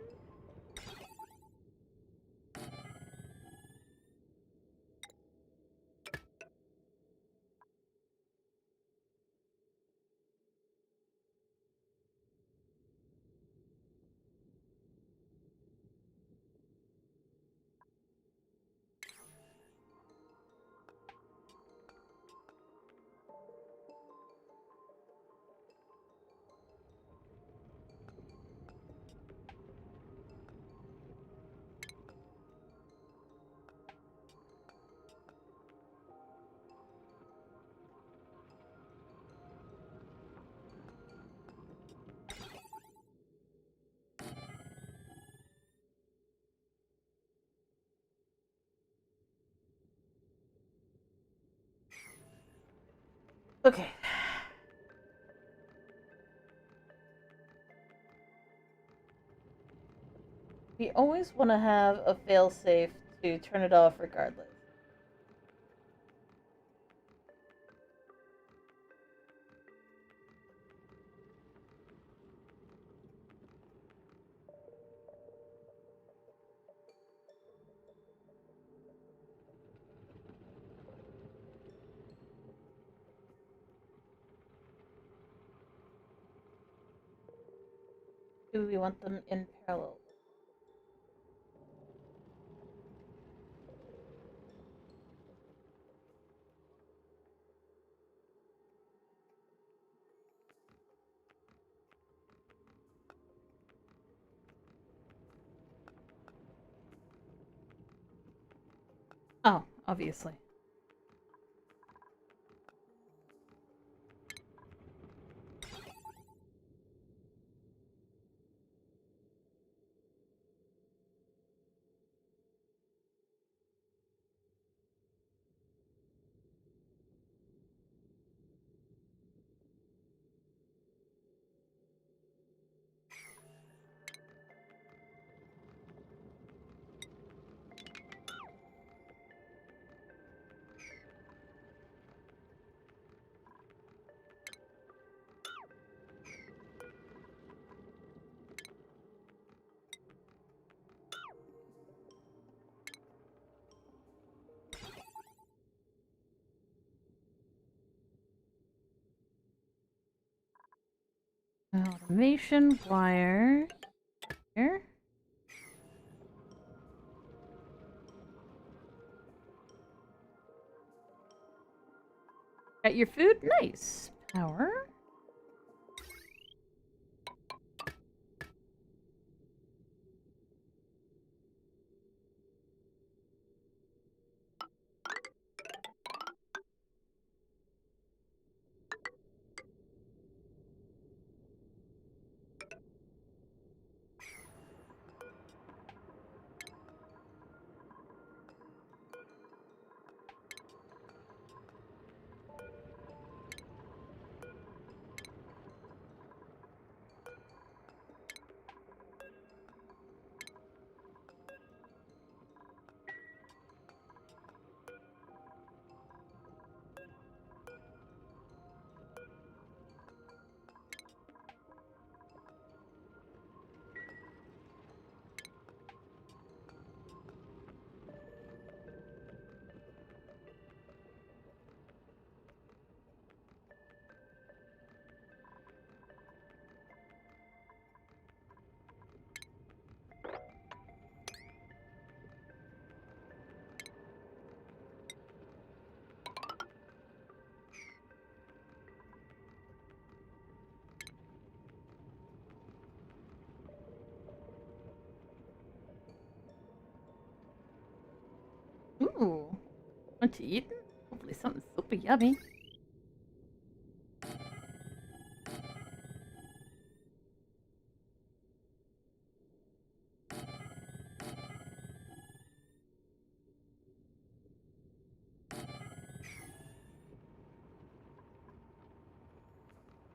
Okay. We always want to have a failsafe to turn it off regardless. do we want them in parallel? Oh, obviously. Automation wire here. Got your food? Nice. Power. Ooh. Want to eat? Hopefully something super yummy.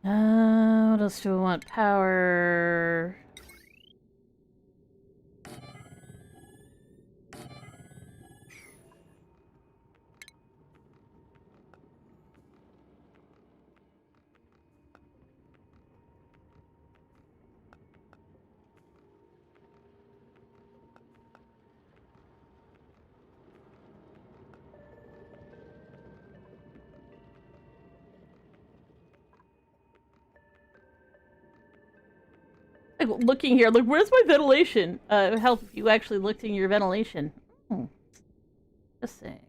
What else do we want? Power. Like, looking here, like, where's my ventilation? Help you actually looked in your ventilation. Hmm. Just saying.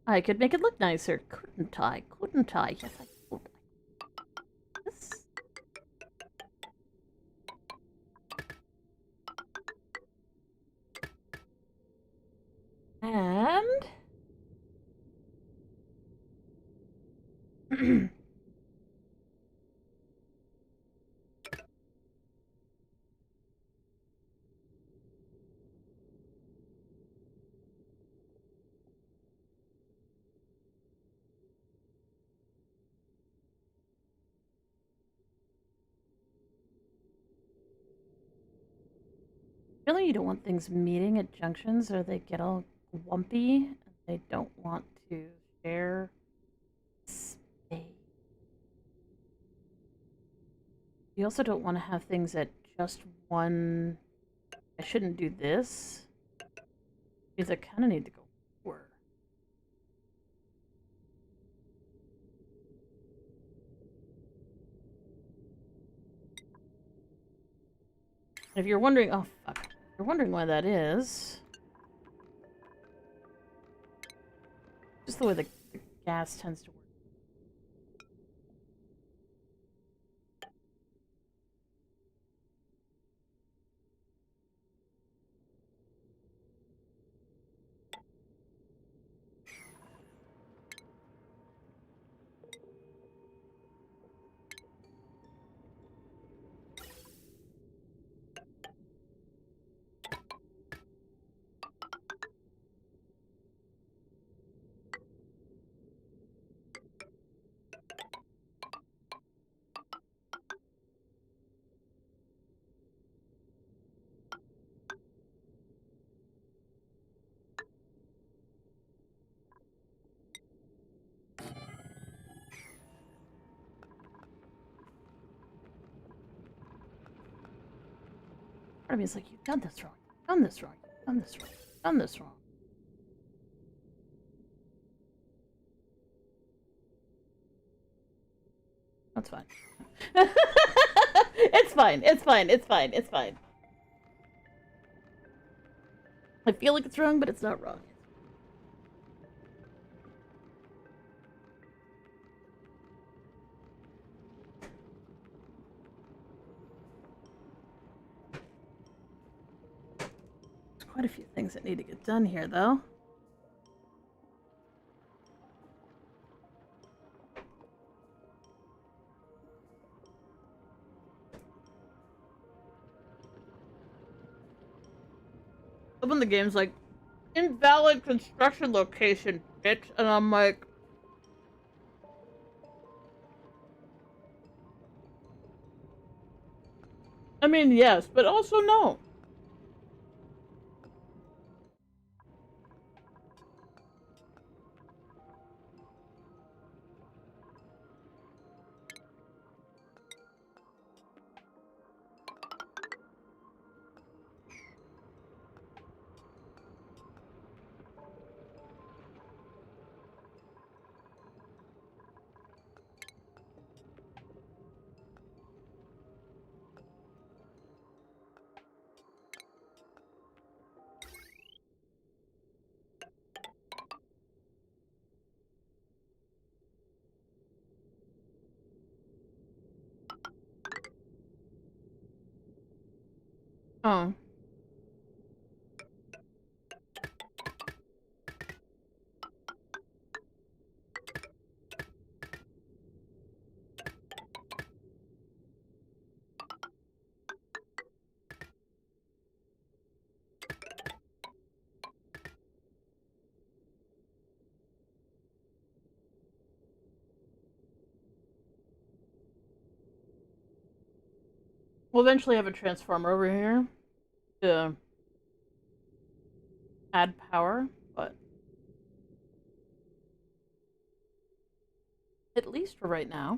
I could make it look nicer, couldn't I? Couldn't I? Yes, I could. This. And... Really, you don't want things meeting at junctions or they get all lumpy. They don't want to share space. You also don't want to have things at just one. I shouldn't do this because I kind of need to go forward. If you're wondering, oh fuck, if you're wondering why that is, just the way the gas tends to work. Part of me is like, you've done this wrong, you've done this wrong, you've done this wrong, you've done this wrong. That's fine. It's fine, it's fine, it's fine, it's fine. I feel like it's wrong, but it's not wrong. There's quite a few things that need to get done here, though. Open the game's like, invalid construction location, bitch. And I'm like, I mean, yes, but also no. Oh. We'll eventually have a transformer over here to add power, but at least for right now.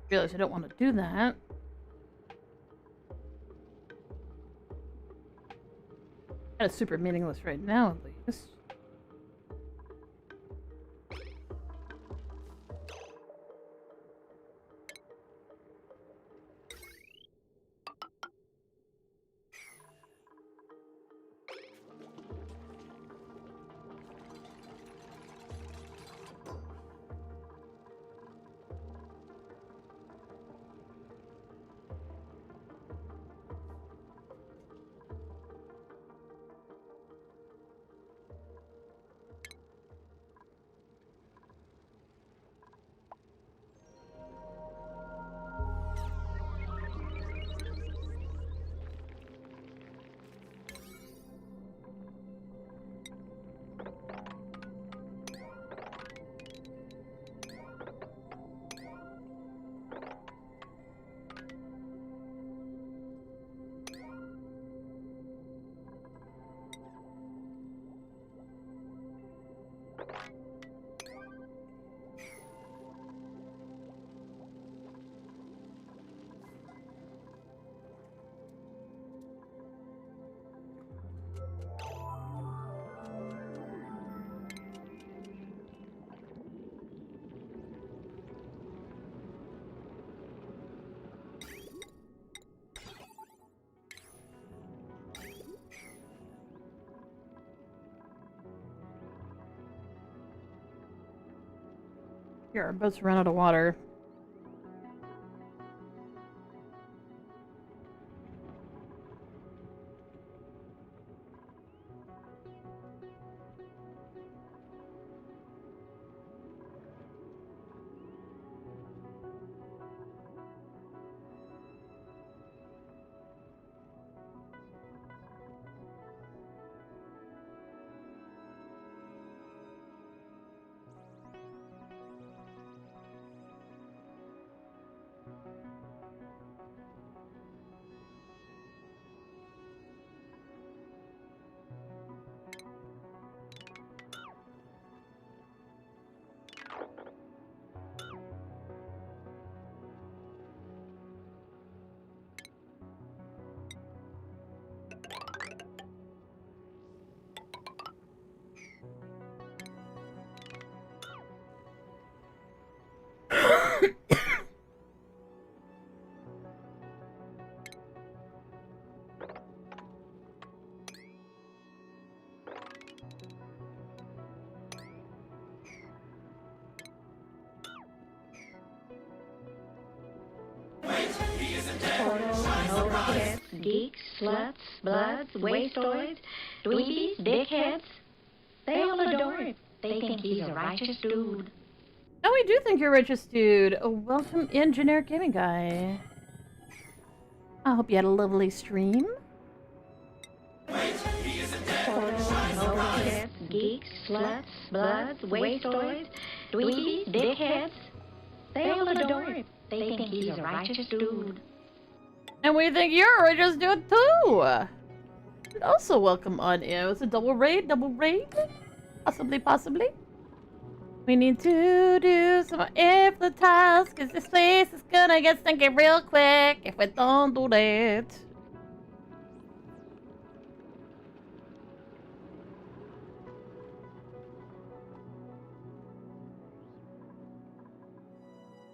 Realize I don't want to do that. That is super meaningless right now, at least. Here, our boats ran out of water. Geeks, sluts, bloods, wastoids, dweebies, dickheads. They all adore him. They think he's a righteous dude. Oh, we do think you're a righteous dude. Oh, welcome in, Generic Gaming Guy. I hope you had a lovely stream. Geeks, sluts, bloods, wastoids, dweebies, dickheads. They all adore him. They think he's a righteous dude. And we think you're a righteous dude too. And also welcome on in. It's a double raid? Possibly. We need to do some if the task, cause this place is gonna get stinky real quick if we don't do that.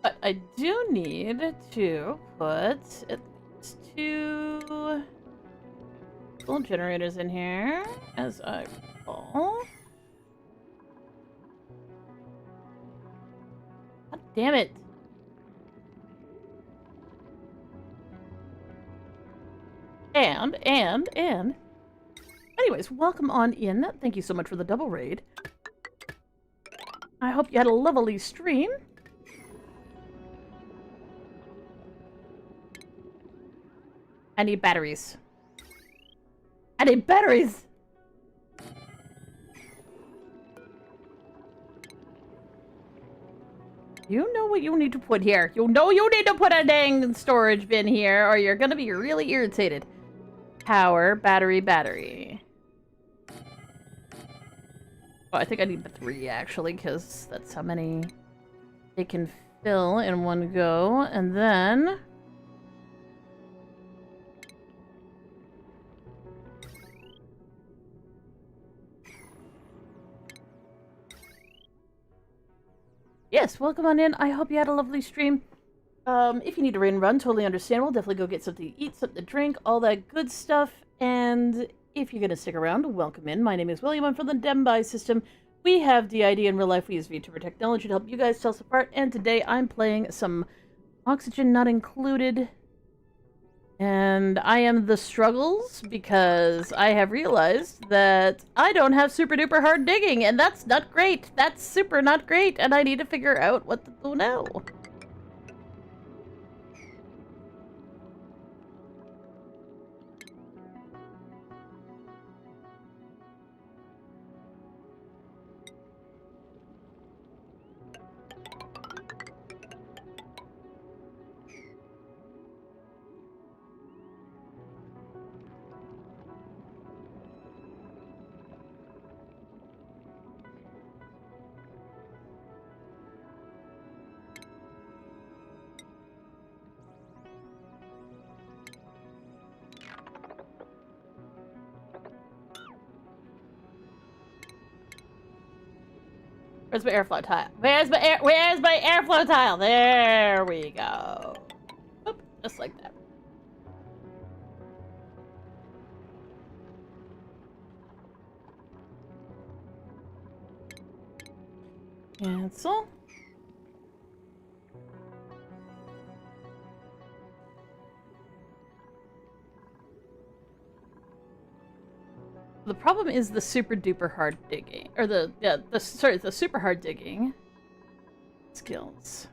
But I do need to put at least 2 little generators in here, as I recall. God damn it. And. Anyways, welcome on in. Thank you so much for the double raid. I hope you had a lovely stream. I need batteries. You know what you need to put here. You know you need to put a dang storage bin here or you're gonna be really irritated. Power, battery. Oh, I think I need 3 actually, because that's how many they can fill in one go, and then... Yes, welcome on in. I hope you had a lovely stream. If you need to raid and run, totally understandable. Definitely go get something to eat, something to drink, all that good stuff. And if you're going to stick around, welcome in. My name is William. I'm from the Dembi system. We have DID in real life. We use VTuber technology to help you guys tell us apart. And today I'm playing some Oxygen Not Included. And I am the struggles because I have realized that I don't have super duper hard digging. And that's not great. That's super not great. And I need to figure out what to do now. Where's my airflow tile? Where's my airflow tile? There we go. Oop, just like that. Cancel. The problem is the super duper hard digging, or the super hard digging skills.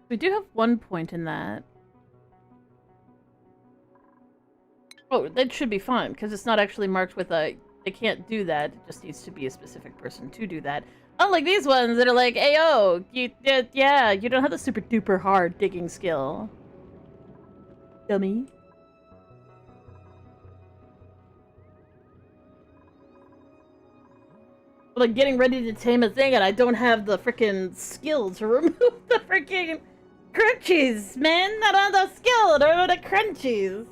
We do have 1 point in that. Oh, that should be fine, because it's not actually marked with a... They can't do that. It just needs to be a specific person to do that. Unlike these ones that are like, "Ayo, you don't have the super duper hard digging skill, dummy." Like getting ready to tame a thing, and I don't have the freaking skill to remove the freaking crunchies, man. I don't have the skill to remove the crunchies.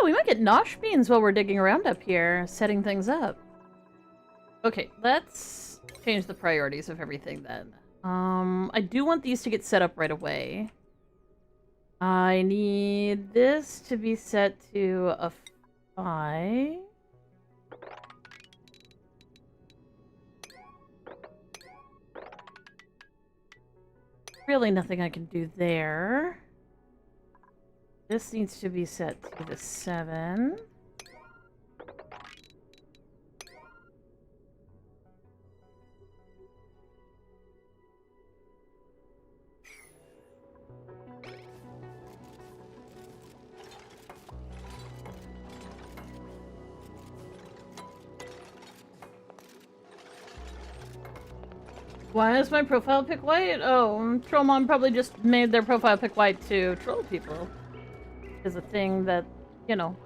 We might get nosh beans while we're digging around up here, setting things up. Okay, let's change the priorities of everything then. I do want these to get set up right away. I need this to be set to a 5. Really nothing I can do there. This needs to be set to the 7. Why is my profile pic white? Oh, Trollmon probably just made their profile pic white to troll people. Is a thing that, you know,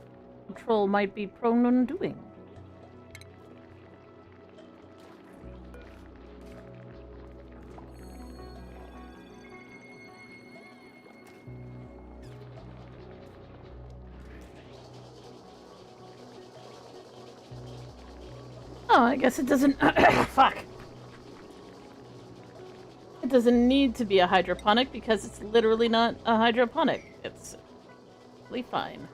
a troll might be prone on doing. Oh, I guess it doesn't... Fuck. It doesn't need to be a hydroponic because it's literally not a hydroponic. It's totally fine.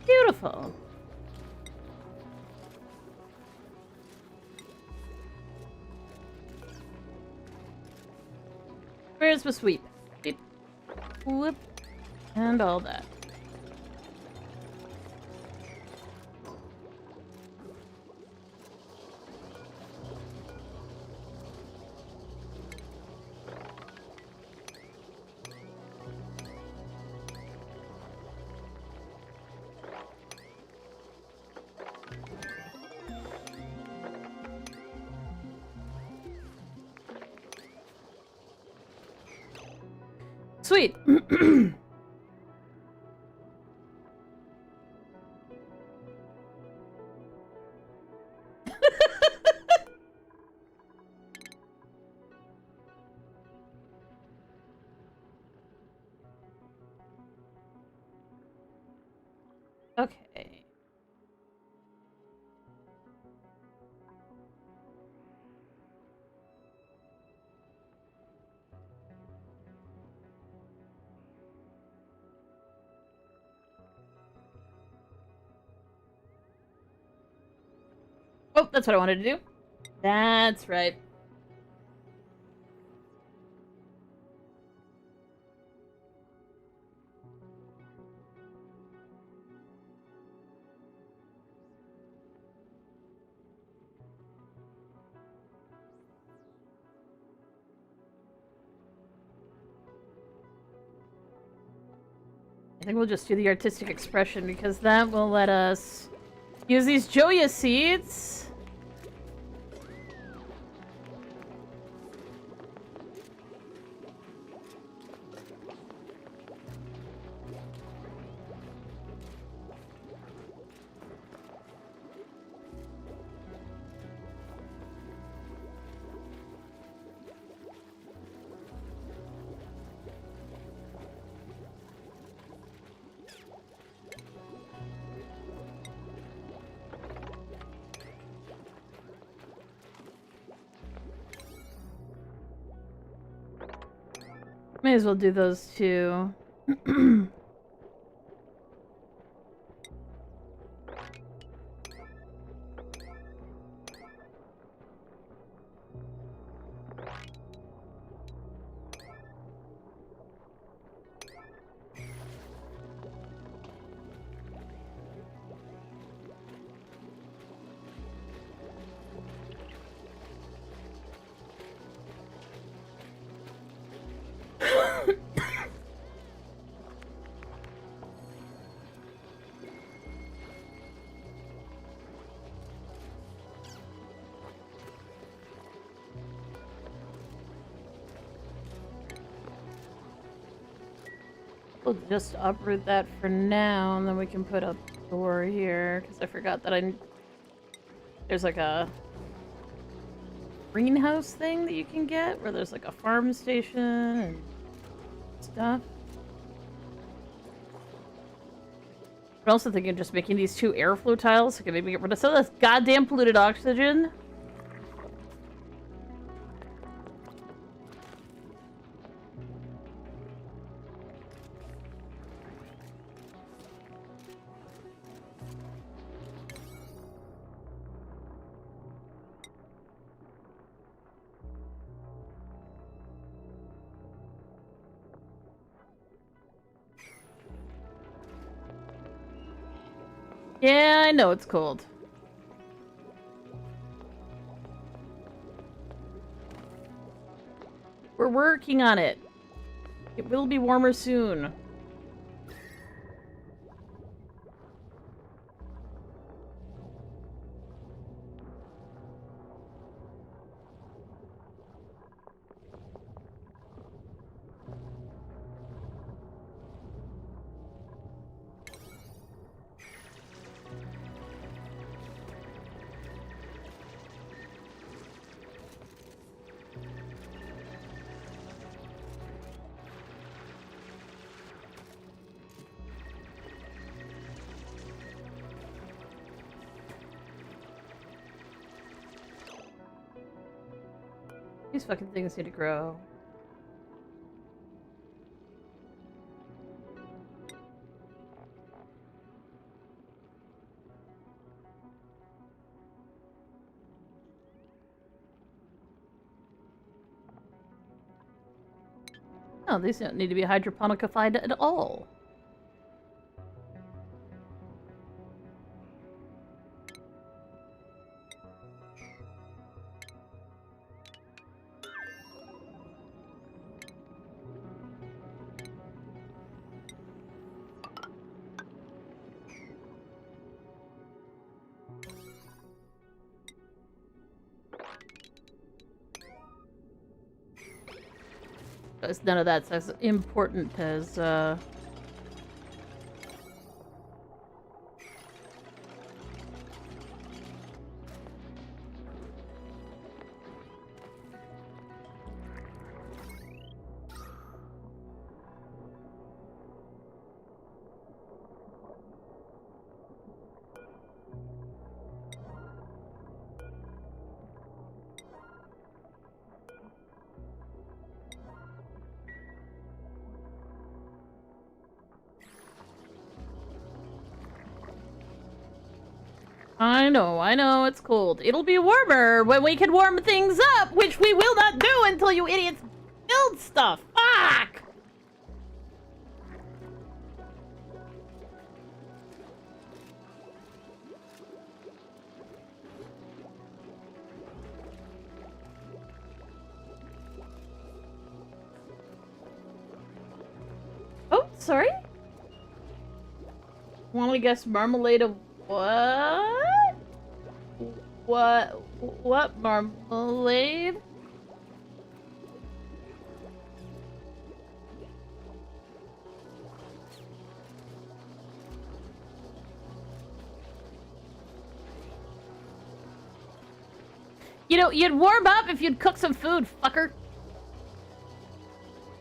Beautiful. Where's my sweep? Beep. Whoop. And all that. Sweet. Okay. Oh, that's what I wanted to do. That's right. I think we'll just do the artistic expression because that will let us use these Joya seeds. May as well do those two. We'll just uproot that for now, and then we can put a door here, because I forgot that there's like a greenhouse thing that you can get, where there's like a farm station and stuff. I'm also thinking of just making these two airflow tiles, so I can maybe get rid of some of this goddamn polluted oxygen. Yeah, I know it's cold. We're working on it. It will be warmer soon. These fucking things need to grow. Oh, these don't need to be hydroponikified at all. Because none of that's as important as, I know, it's cold. It'll be warmer when we can warm things up, which we will not do until you idiots build stuff. Fuck! Oh, sorry? Want to guess marmalade of what? What marmalade? You know, you'd warm up if you'd cook some food, fucker.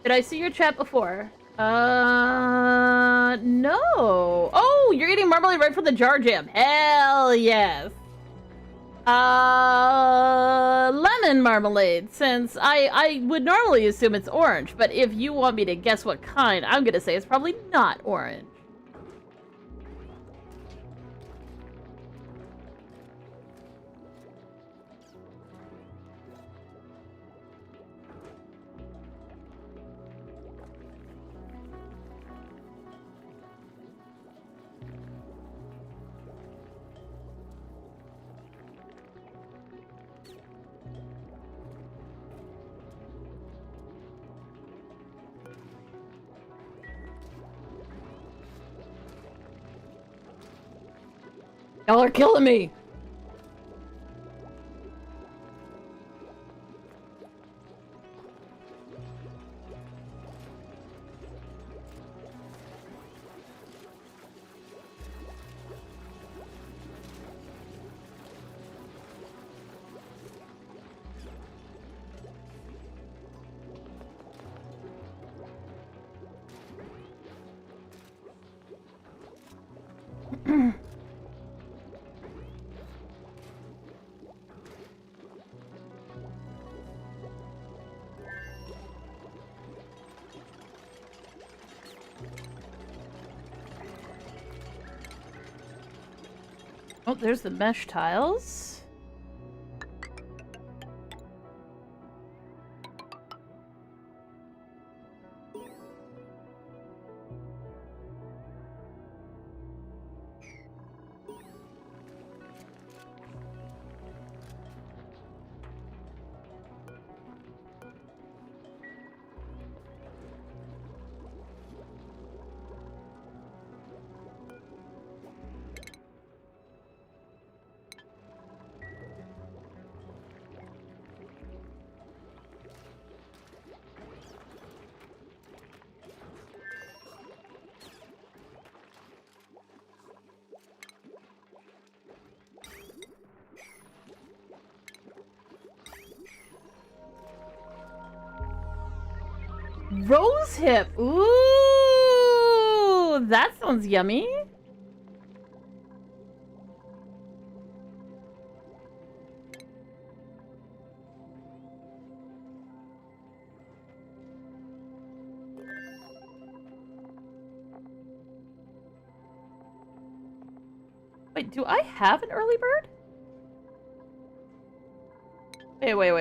Did I see your chat before? No. Oh, you're eating marmalade right from the jar jam. Hell yes. Lemon marmalade, since I would normally assume it's orange, but if you want me to guess what kind, I'm gonna say it's probably not orange. Y'all are killing me! Oh, there's the mesh tiles. Rose hip. Ooh, that sounds yummy. do I have an early bird? Wait.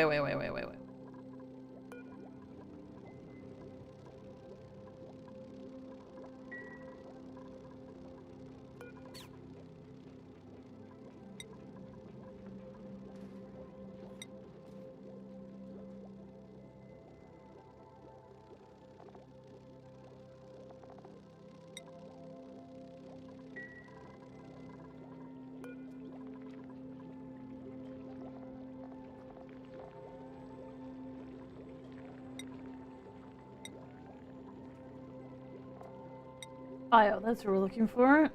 Oh, that's what we're looking for.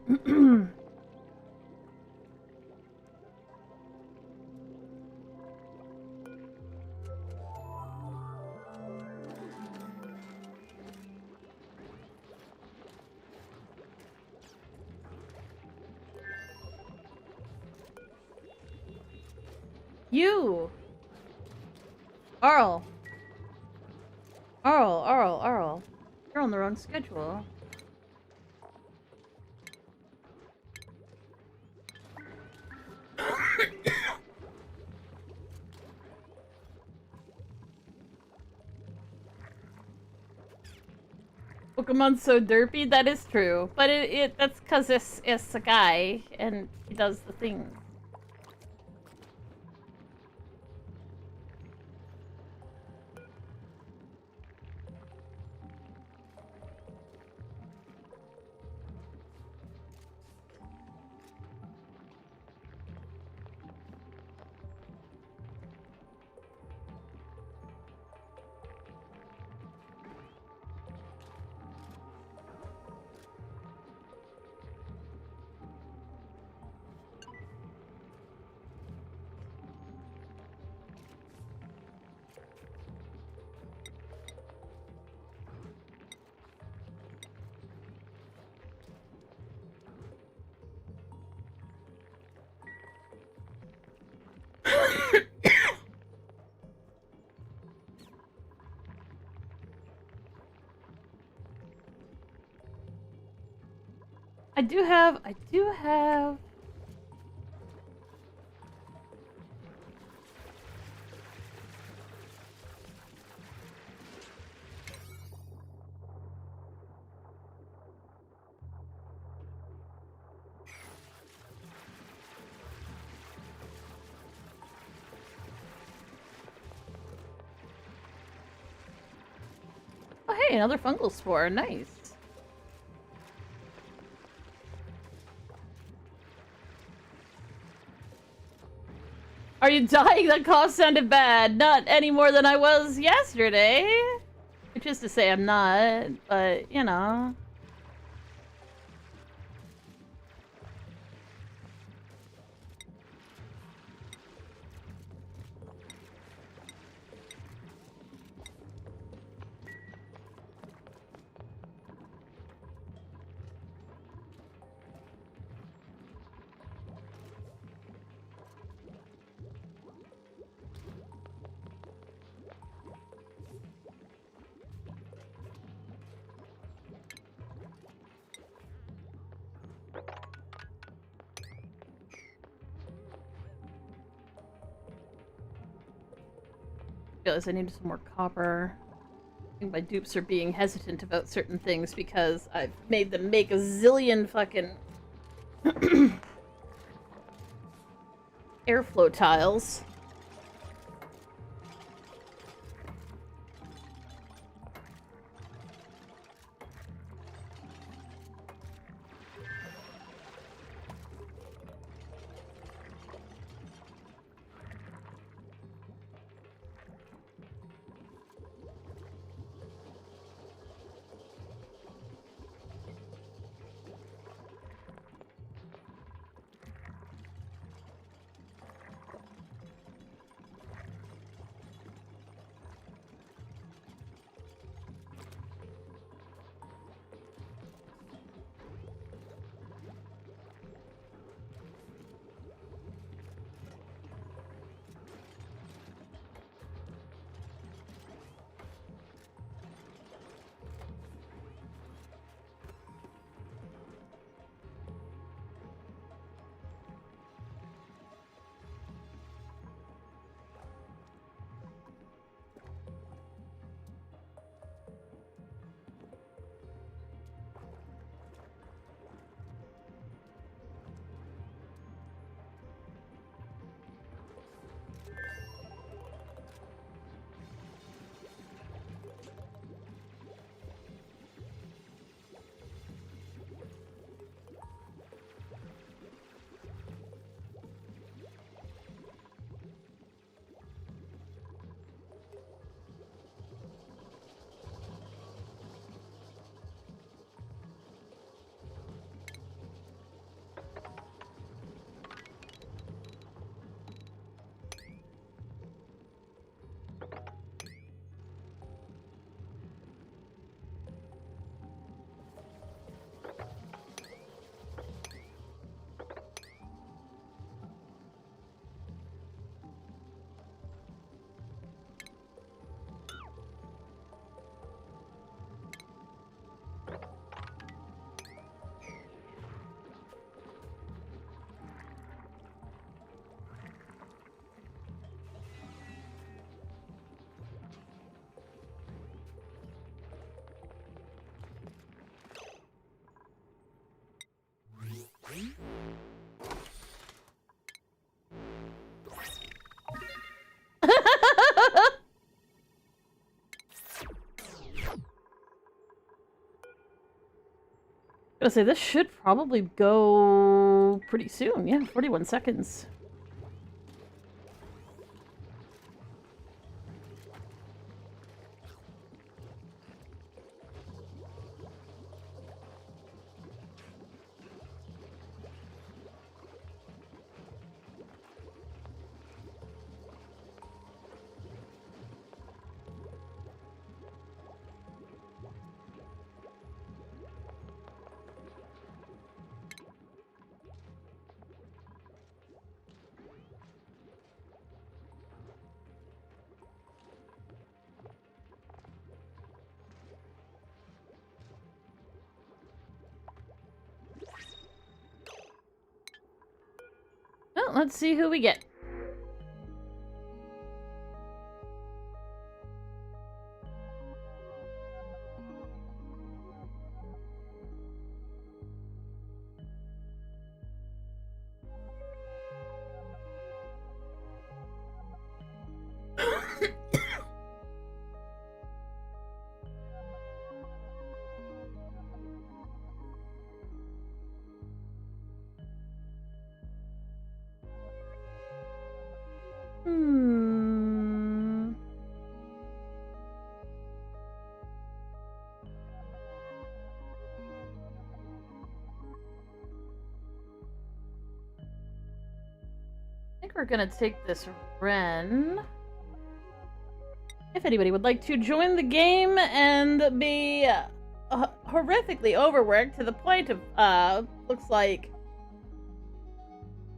You! Arl! Arl. You're on the wrong schedule. Pokemon's so derpy, that is true. But that's cause it's a guy and he does the thing. I do have... Oh hey, another fungal spore, nice. Are you dying? That cough sounded bad. Not any more than I was yesterday. Which is to say I'm not, but, you know. I need some more copper. I think my dupes are being hesitant about certain things because I've made them make a zillion fucking airflow tiles. gonna say, this should probably go pretty soon. Yeah, 41 seconds. Well, let's see who we get. Hmm. I think we're gonna take this Ren. If anybody would like to join the game and be horrifically overworked to the point of, looks like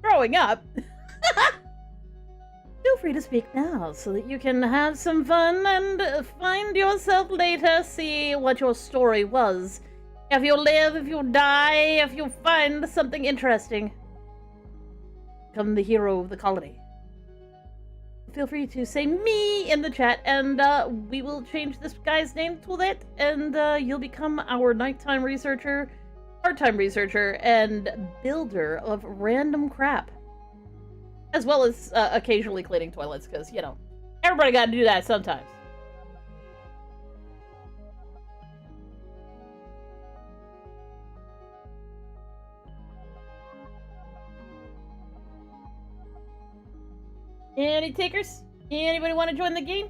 throwing up, feel free to speak now so that you can have some fun and find yourself later, see what your story was. If you live, if you die, if you find something interesting, become the hero of the colony. Feel free to say me in the chat, and we will change this guy's name to that, and you'll become our nighttime researcher, part-time researcher, and builder of random crap. As well as occasionally cleaning toilets, because, you know, everybody gotta do that sometimes. Any takers? Anybody want to join the game?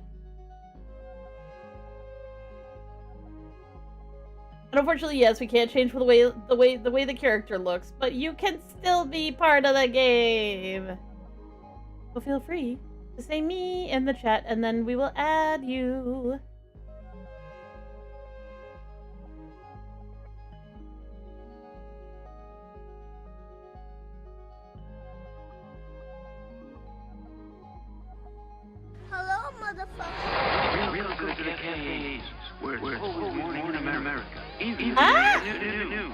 And unfortunately, yes, we can't change the way the character looks, but you can still be part of the game. So feel free to say me in the chat, and then we will add you. Hello, motherfucker. Real good cafes where it's always morning in America. Even Ah! in the afternoon.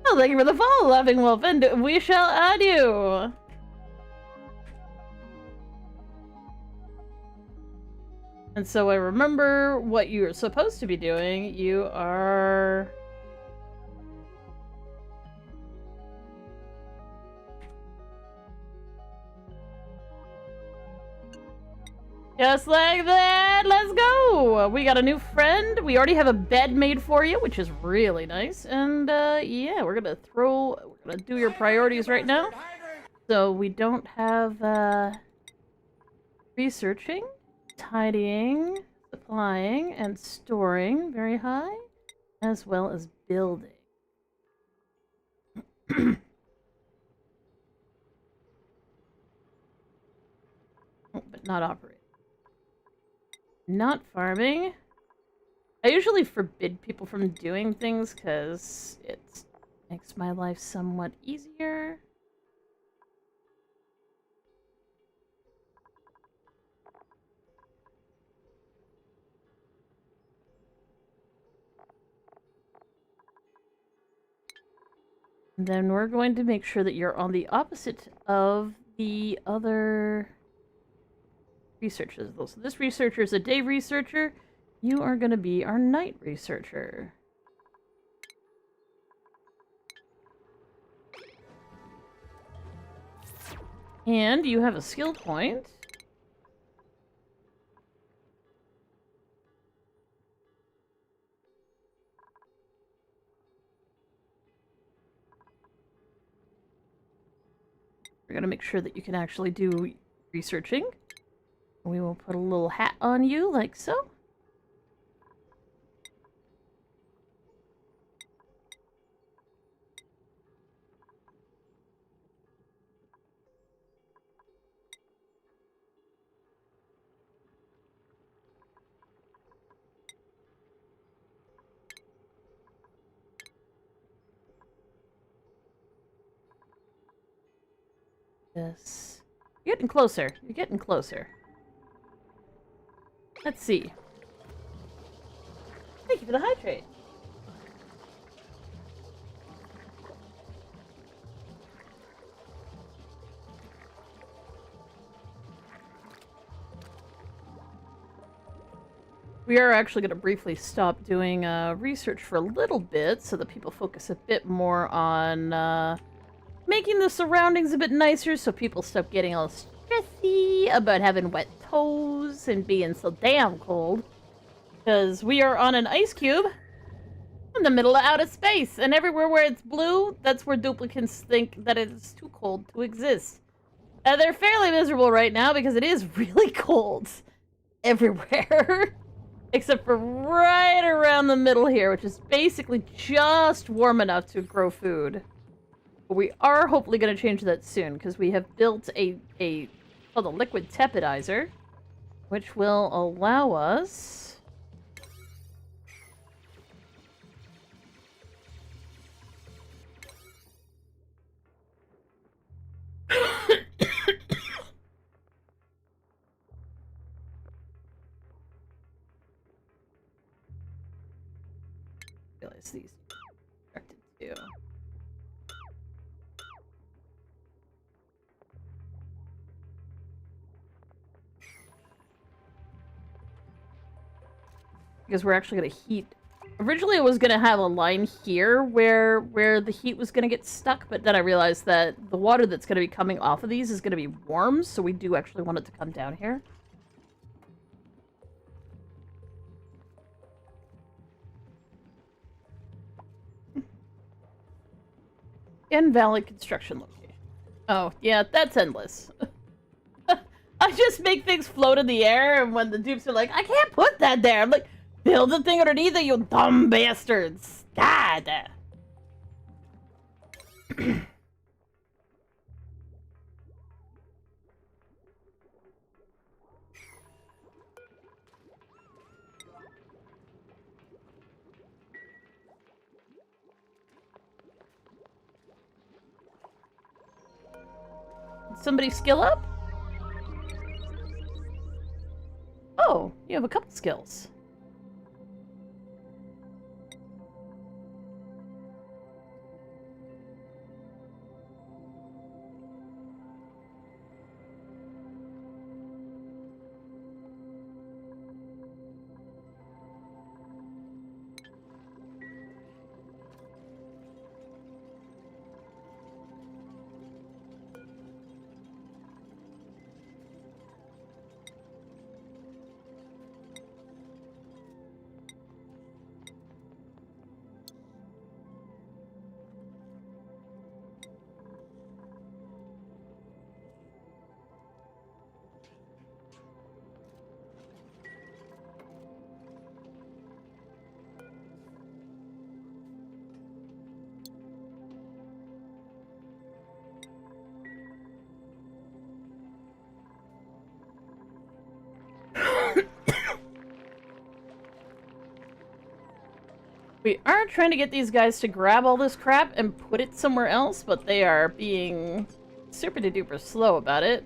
Oh, thank you for the follow, Laughing Wolf, and we shall add you. And so I remember what you're supposed to be doing. You are... Just like that, let's go! We got a new friend. We already have a bed made for you, which is really nice. And, yeah, we're gonna do your priorities right now. So we don't have, researching, tidying, supplying, and storing very high, as well as building. Oh, but not operating. Not farming. I usually forbid people from doing things because it makes my life somewhat easier. And then we're going to make sure that you're on the opposite of the other researchers. So this researcher is a day researcher. You are going to be our night researcher. And you have a skill point. We gotta make sure that you can actually do researching. We will put a little hat on you, like so. Yes. You're getting closer. You're getting closer. Let's see. Thank you for the hydrate. We are actually going to briefly stop doing research for a little bit so that people focus a bit more on making the surroundings a bit nicer so people stop getting all stressy about having wet toes and being so damn cold. Because we are on an ice cube in the middle of outer space, and everywhere where it's blue, that's where duplicants think that it's too cold to exist. They're fairly miserable right now because it is really cold everywhere. Except for right around the middle here, which is basically just warm enough to grow food. But we are hopefully going to change that soon, because we have built a called a liquid tepidizer, which will allow us realize these directed to. Because we're actually going to heat. Originally, it was going to have a line here where the heat was going to get stuck, but then I realized that the water that's going to be coming off of these is going to be warm, so we do actually want it to come down here. Invalid construction location. Oh, yeah, that's endless. I just make things float in the air, and when the dupes are like, I can't put that there, I'm like, build the thing underneath it, you dumb bastards! God! Somebody skill up? Oh, you have a couple skills. We are trying to get these guys to grab all this crap and put it somewhere else, but they are being super duper slow about it.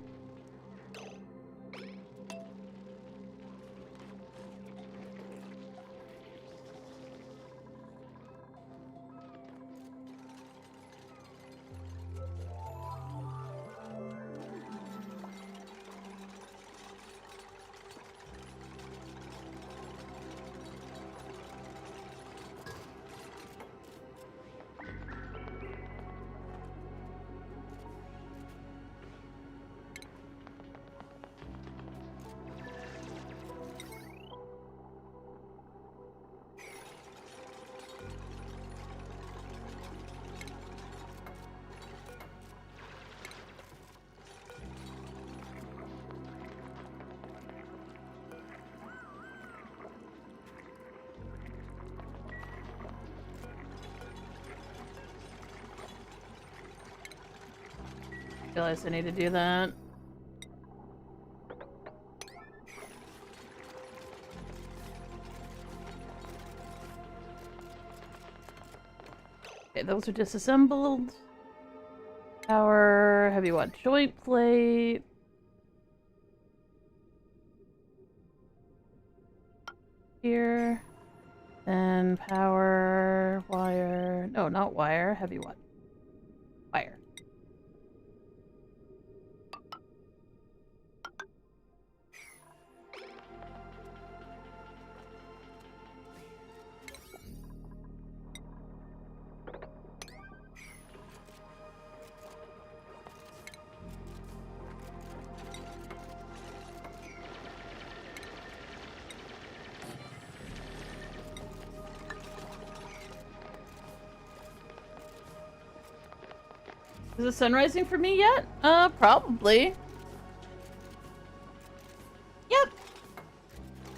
realize I need to do that. Okay, those are disassembled. Power, heavy what? Joint plate. Here. Then power, wire. No, not wire. Heavy what? Wire. Is the sun rising for me yet? Probably. Yep.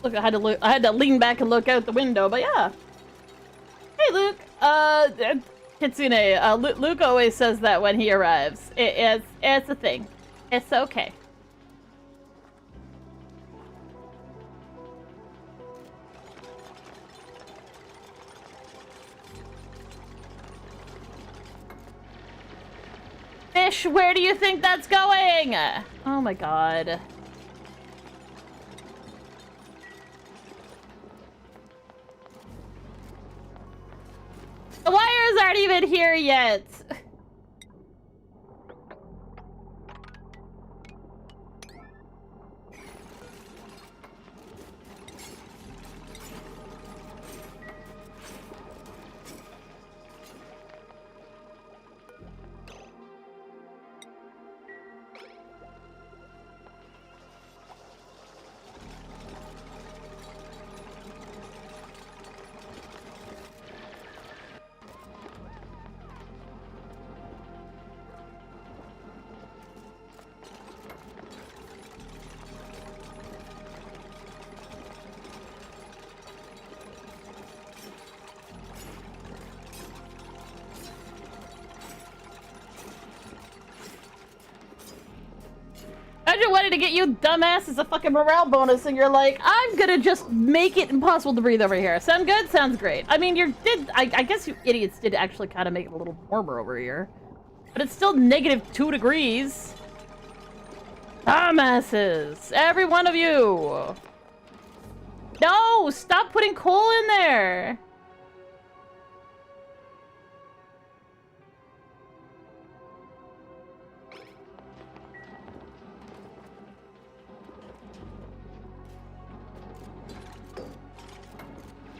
Look, I had to lean back and look out the window, but yeah. Hey, Luke. Kitsune. Luke always says that when he arrives. It's a thing. It's okay. Fish, where do you think that's going? Oh my god. The wires aren't even here yet. Imagine wanting to get you dumbasses a fucking morale bonus and you're like, I'm gonna just make it impossible to breathe over here. Sound good? Sounds great. I mean, I guess you idiots did actually kind of make it a little warmer over here. But it's still -2 degrees. Dumbasses! Every one of you! No! Stop putting coal in there!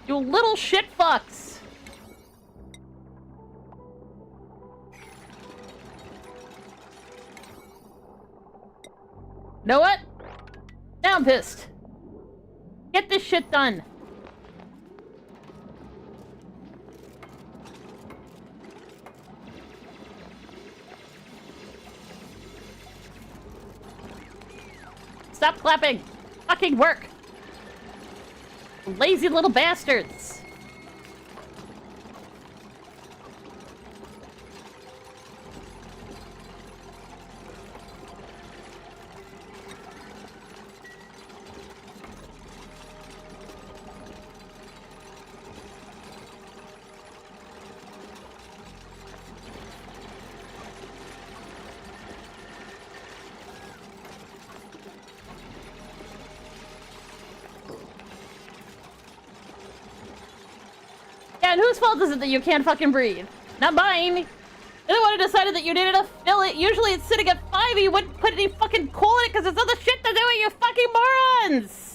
You little shit fucks! Know what? Now I'm pissed. Get this shit done. Stop clapping. Fucking work. Lazy little bastards. And whose fault is it that you can't fucking breathe? Not mine. You're the one who decided that you needed to fill it. Usually it's sitting at 5, you wouldn't put any fucking coal in it because there's other shit to do it, you fucking morons!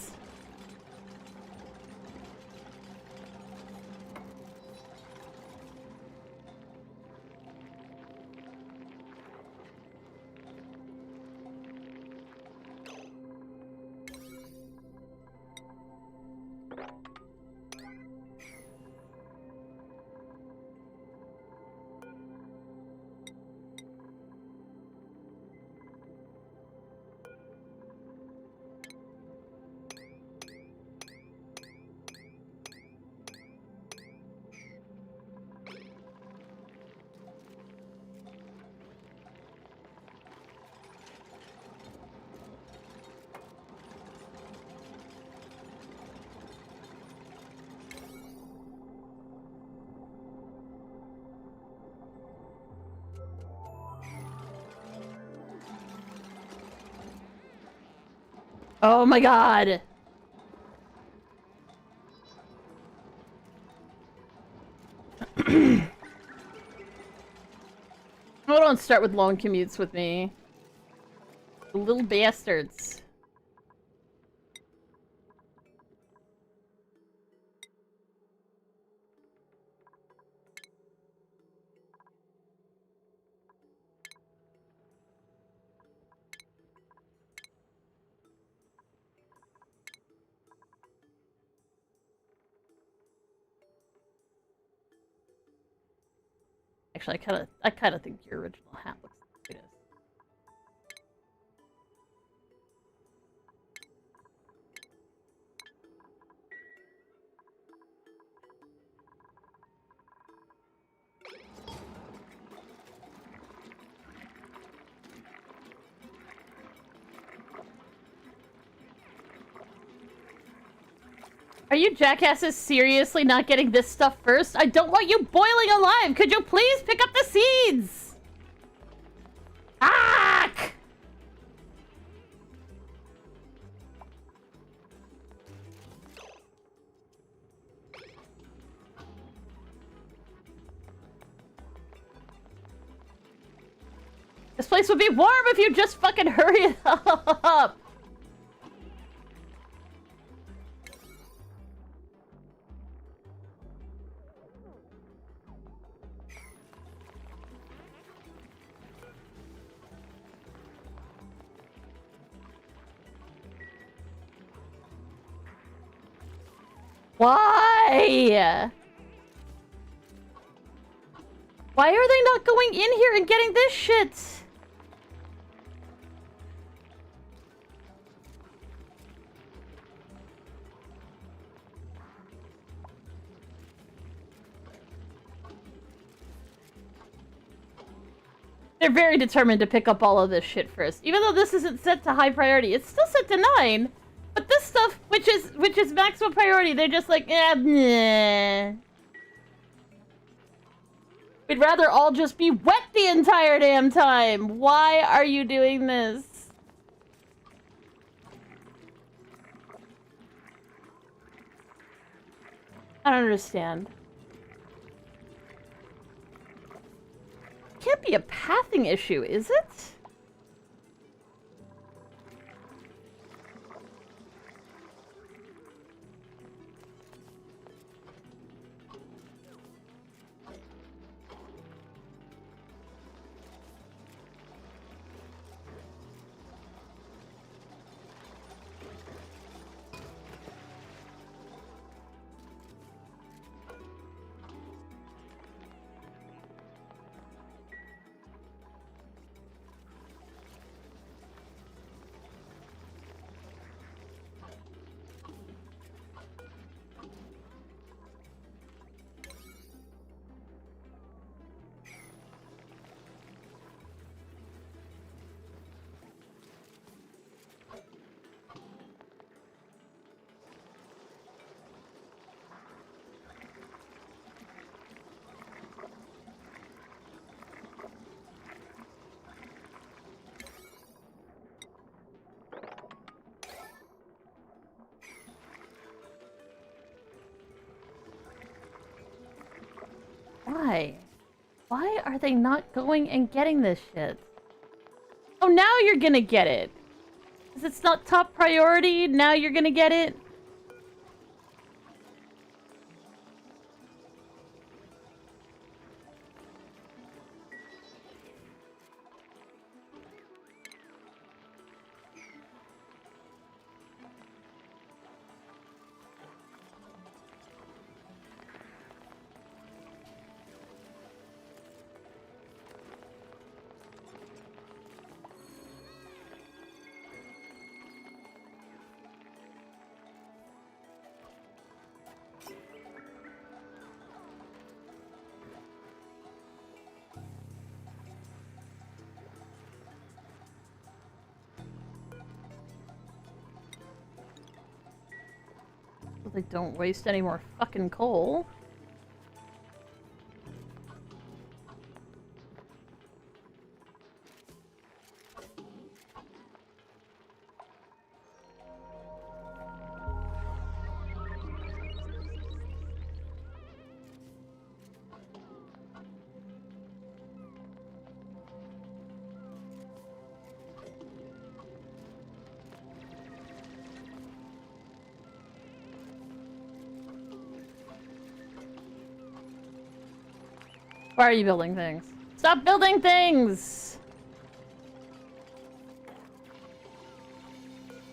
Oh my god! Oh, don't start with long commutes with me. The little bastards. Actually, I kinda think your original hat looks like it is. Are you jackasses seriously not getting this stuff first? I don't want you boiling alive! Could you please pick up the seeds? Ah! This place would be warm if you just fucking hurry it up! Why? Why are they not going in here and getting this shit? They're very determined to pick up all of this shit first. Even though this isn't set to high priority, it's still set to 9. But this stuff, which is maximum priority, they're just like, nah. We'd rather all just be wet the entire damn time. Why are you doing this? I don't understand. Can't be a pathing issue, is it? Why? Why are they not going and getting this shit? Oh, now you're gonna get it. Because it's not top priority, now you're gonna get it? So they don't waste any more fucking coal. Why are you building things? Stop building things!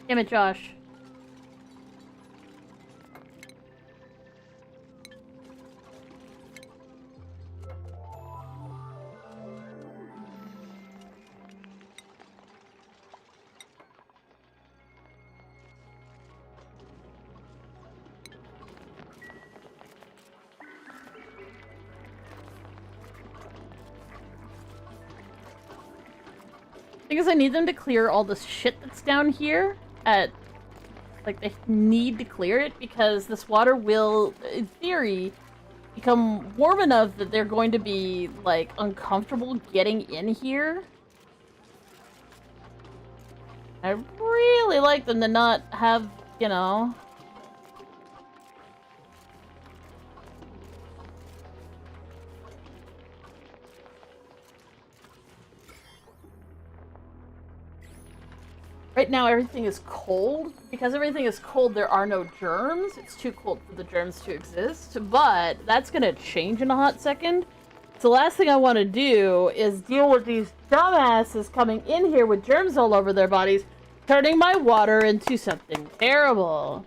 Damn it, Josh. Because I need them to clear all this shit that's down here at... Like, they need to clear it because this water will, in theory, become warm enough that they're going to be, like, uncomfortable getting in here. I really like them to not have, you know... Right now, everything is cold. Because everything is cold, there are no germs. It's too cold for the germs to exist. But that's gonna change in a hot second. So the last thing I want to do is deal with these dumbasses coming in here with germs all over their bodies, turning my water into something terrible.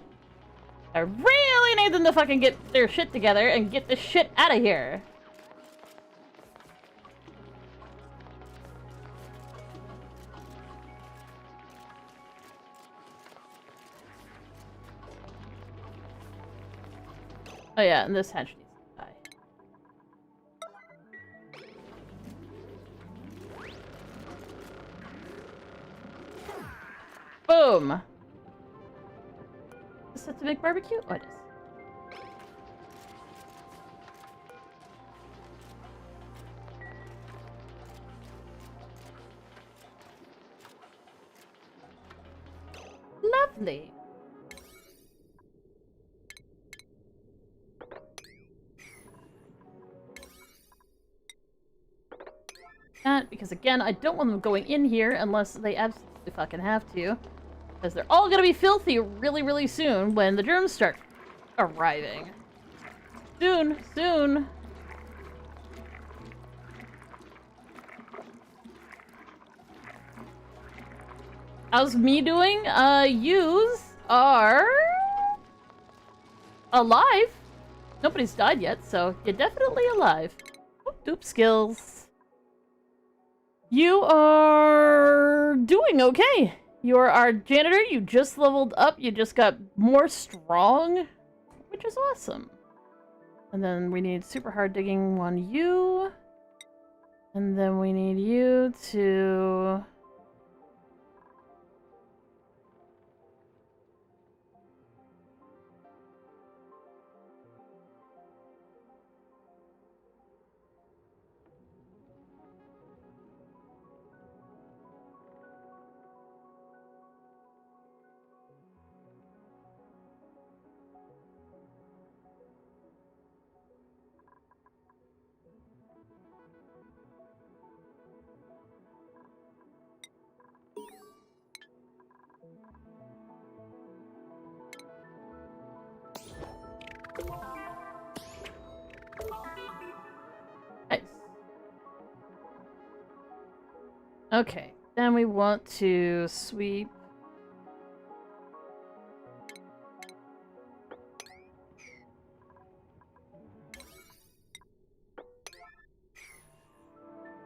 I really need them to fucking get their shit together and get this shit out of here. Oh yeah, and this hench needs to die. Boom! Is that to make barbecue? Oh, it is. Lovely. Because again, I don't want them going in here unless they absolutely fucking have to. Because they're all gonna be filthy really, really soon when the germs start arriving. Soon, soon. How's me doing? Yous are alive. Nobody's died yet, so you're definitely alive. Oop, skills. You are doing okay. You're our janitor. You just leveled up. You just got more strong, which is awesome. And then we need super hard digging on you. And then we need you to... Nice. Okay, then we want to sweep.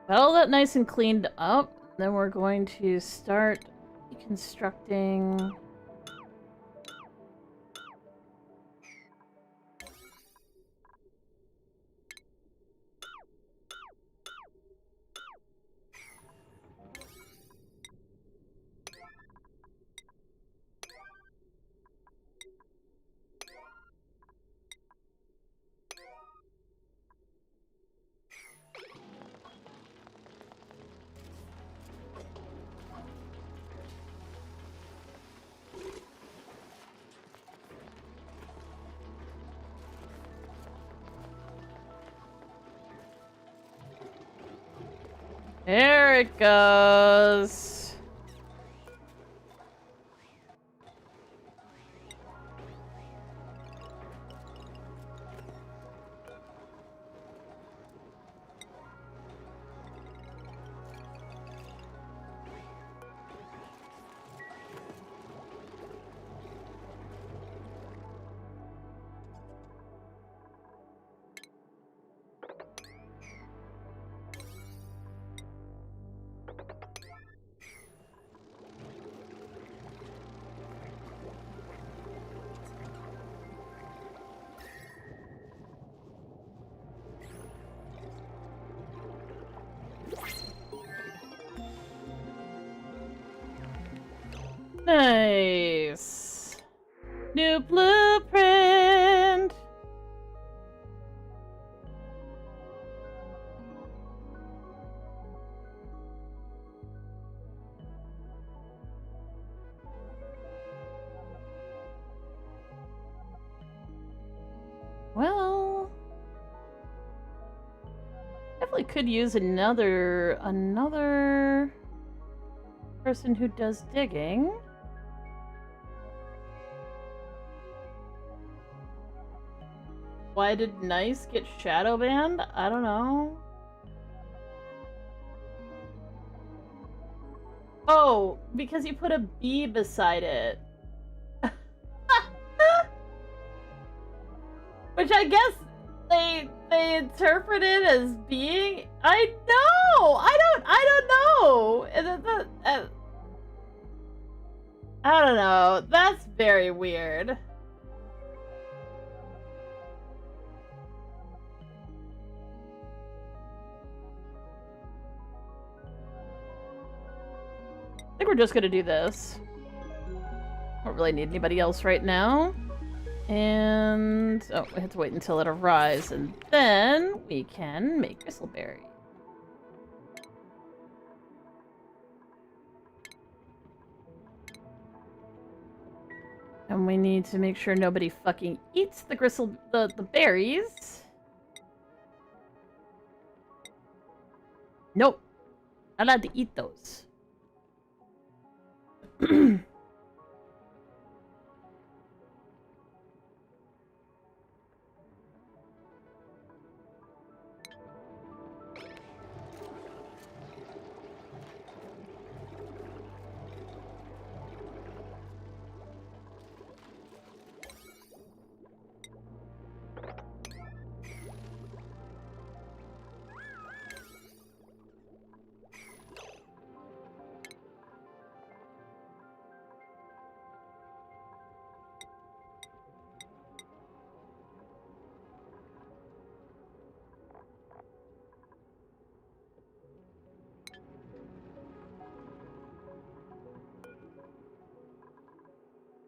Got all that nice and cleaned up. Then we're going to start constructing. There it goes. Nice. New blueprint. Well, definitely could use another person who does digging. Why did Nice get shadow banned? I don't know. Oh, because you put a B beside it. Which I guess they interpret it as being. I know. I don't know. I don't know. That's very weird. I think we're just gonna do this. Don't really need anybody else right now. And oh, we have to wait until it arrives, and then we can make bristleberry. And we need to make sure nobody fucking eats the berries. Nope. Not allowed to eat those.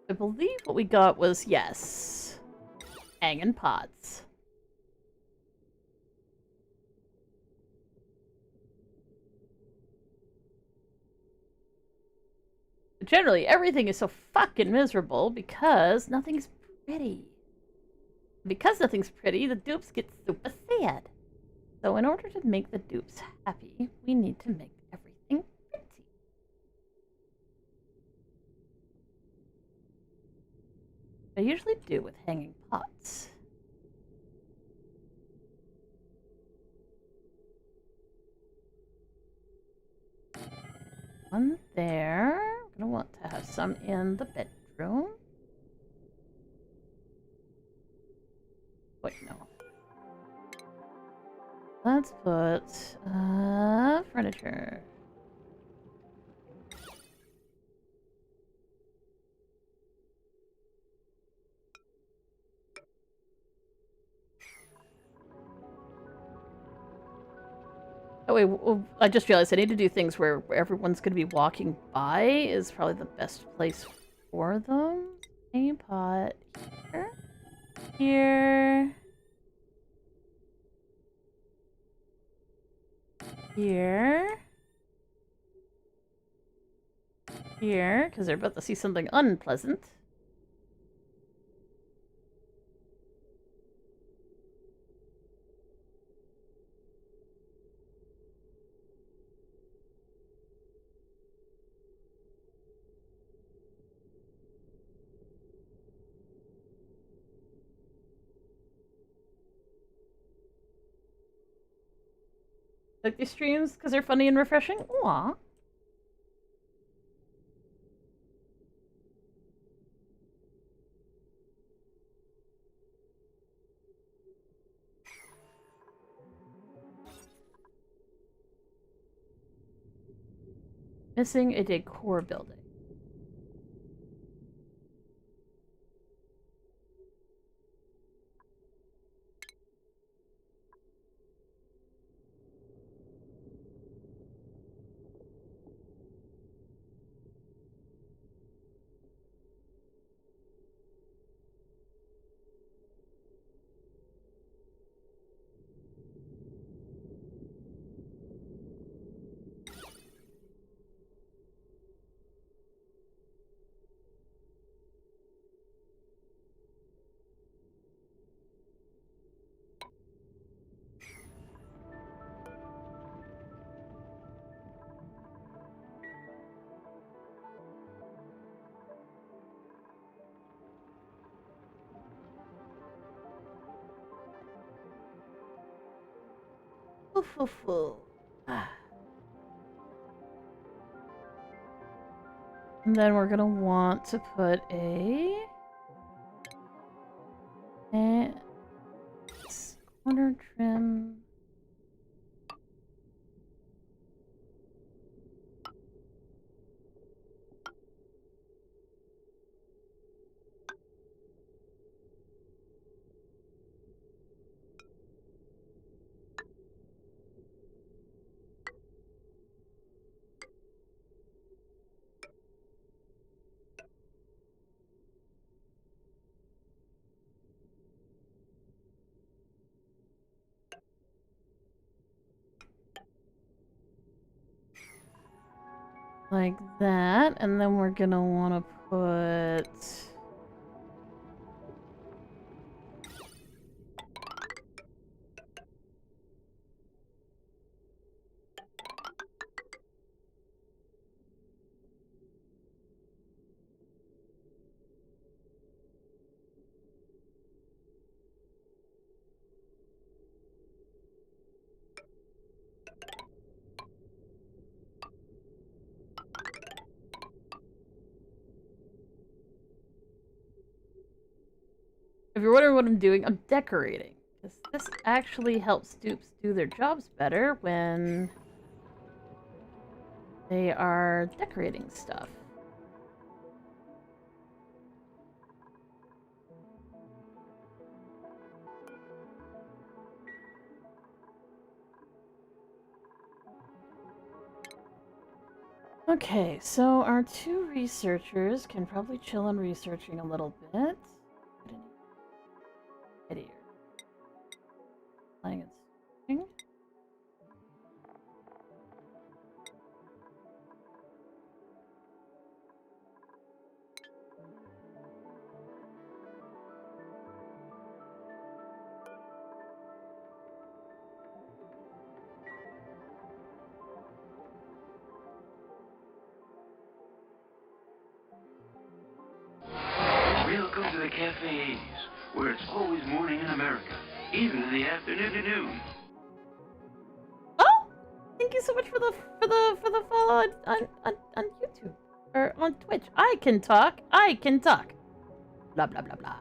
I believe what we got was, yes, hanging pots. Generally, everything is so fucking miserable because nothing's pretty. Because nothing's pretty, the dupes get super sad. So in order to make the dupes happy, we need to make everything pretty. I usually do with hanging pots. One there. I'm gonna want to have some in the bedroom. Wait, no. Let's put furniture. Oh wait, I just realized I need to do things where everyone's going to be walking by is probably the best place for them. Hanging pot here. Here. Here. Here, because they're about to see something unpleasant. Like these streams because they're funny and refreshing? Aww. Missing a decor building. And then we're gonna want to put a corner trim. Like that, and then we're gonna want to put... If you're wondering what I'm doing, I'm decorating. Because this actually helps dupes do their jobs better when they are decorating stuff. Okay, so our two researchers can probably chill on researching a little bit. Here. Playing and switching. Welcome to the cafes, where it's always morning in America, even in the afternoon. Oh, thank you so much for the follow on YouTube or on Twitch. I can talk. Blah blah blah blah.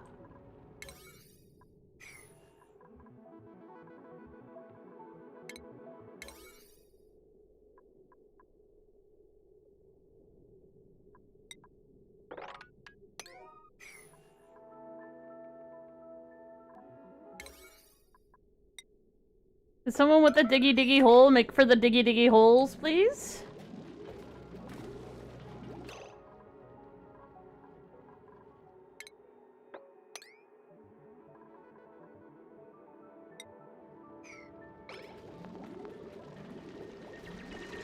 Is someone with a diggy hole make for the diggy holes, please?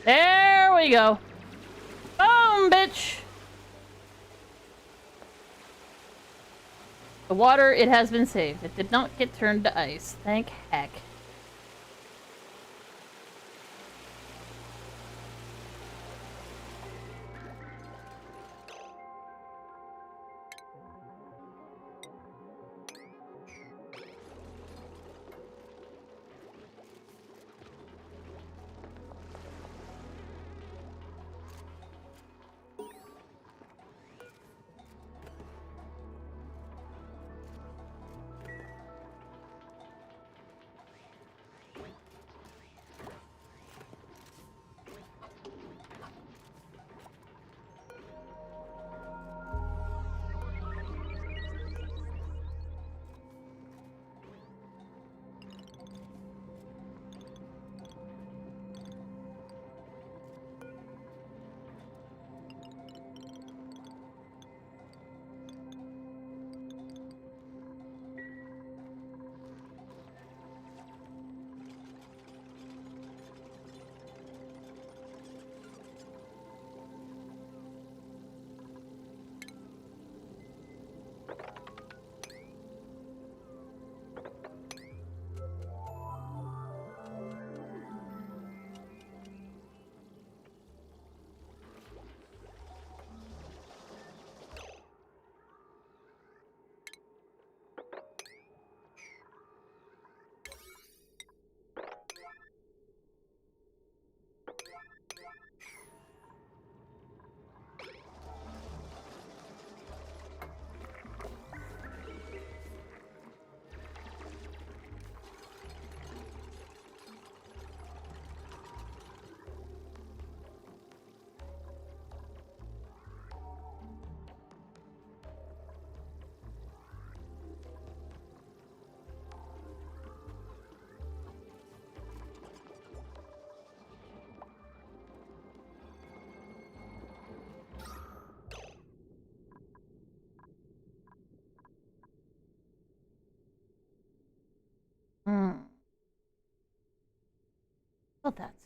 There we go. Boom, bitch. The water, it has been saved. It did not get turned to ice. Thank heck. Hmm. Well, that's it.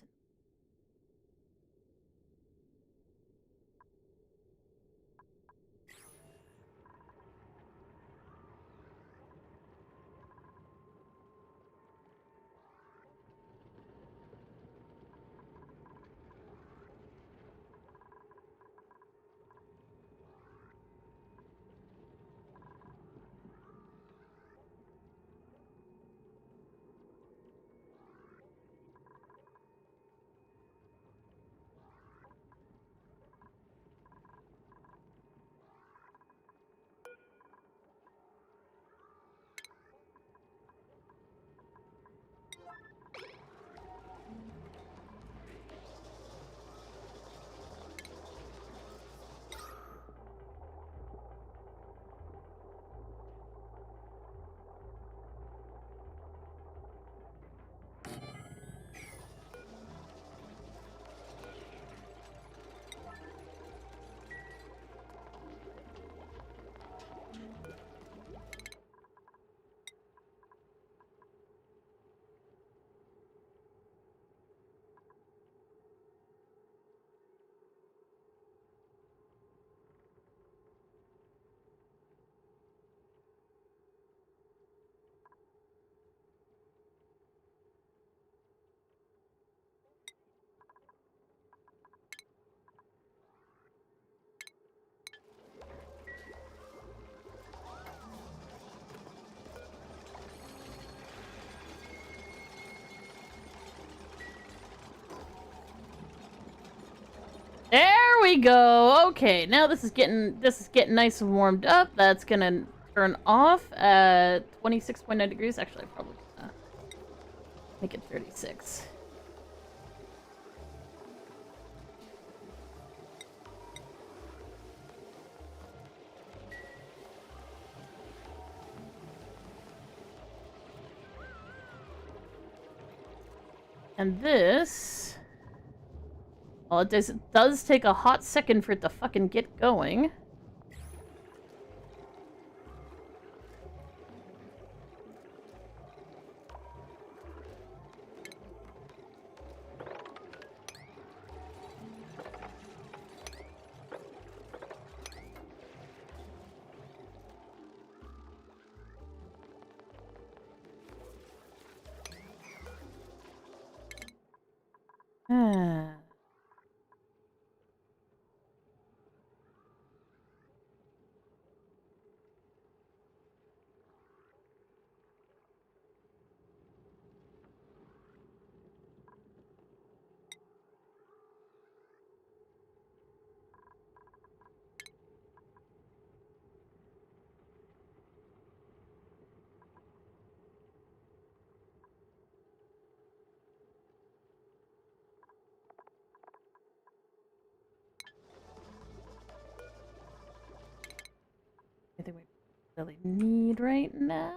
There we go. Okay, now this is getting nice and warmed up. That's gonna turn off at 26.9 degrees. Actually, I'm probably gonna make it 36. And this... Well, it does take a hot second for it to fucking get going. Ah. Anything we really need right now?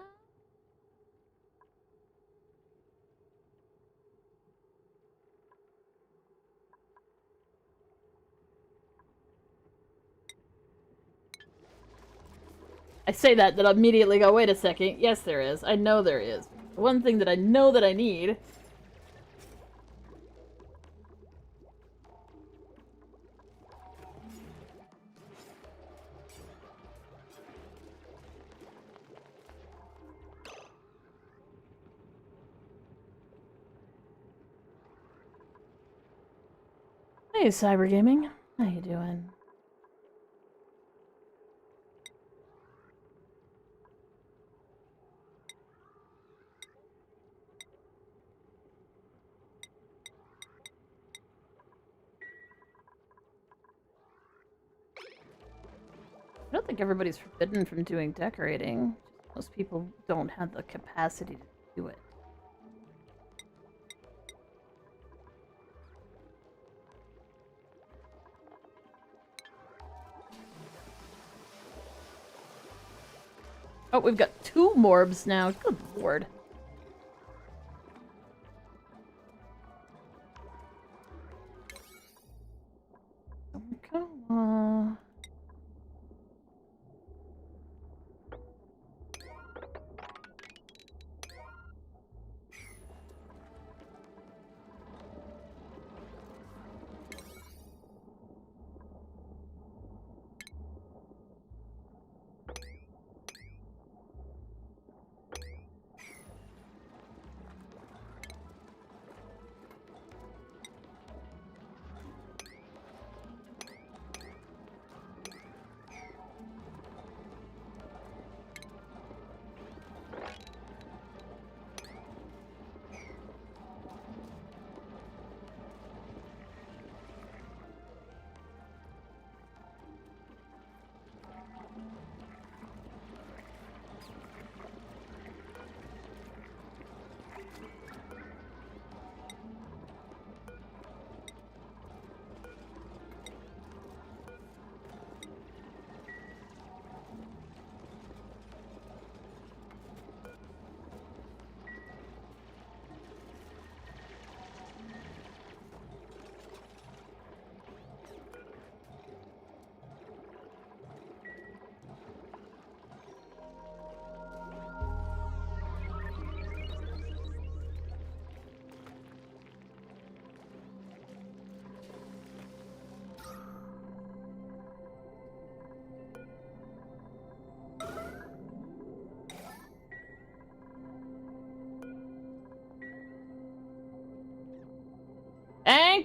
I say that, then immediately go, wait a second. Yes, there is. I know there is. The one thing that I know that I need... Hey, Cyber Gaming. How you doing? I don't think everybody's forbidden from doing decorating. Most people don't have the capacity to do it. Oh, we've got 2 morbs now. Good lord. Come on.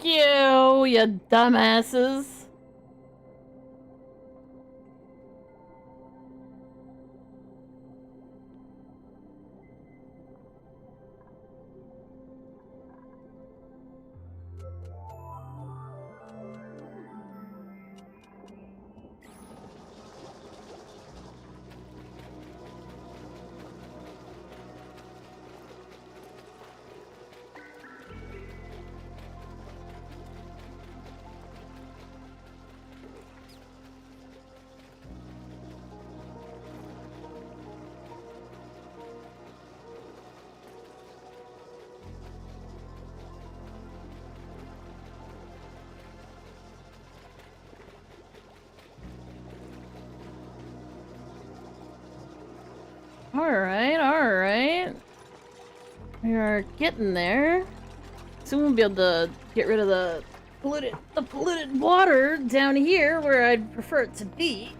Thank you dumbasses. Alright. We are getting there. Soon we'll be able to get rid of the polluted water down here where I'd prefer it to be.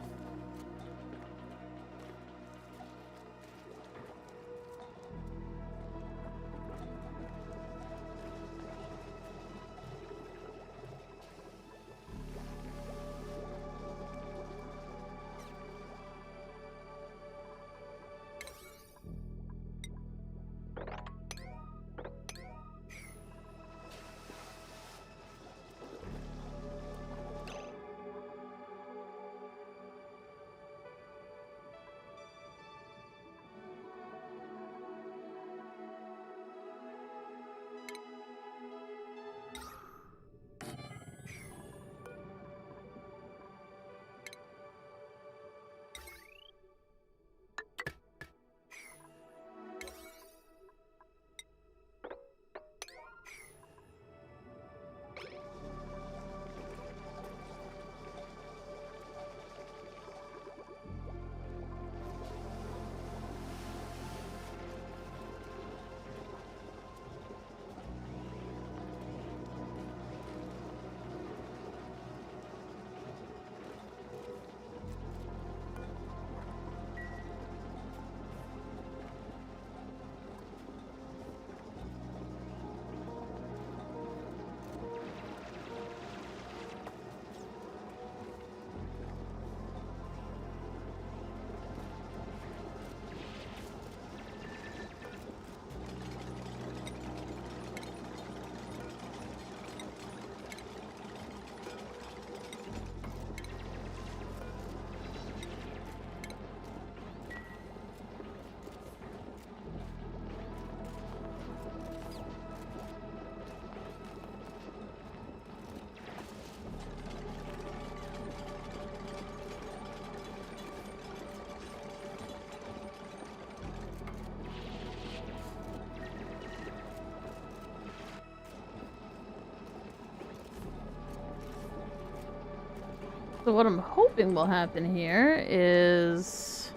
So what I'm hoping will happen here is...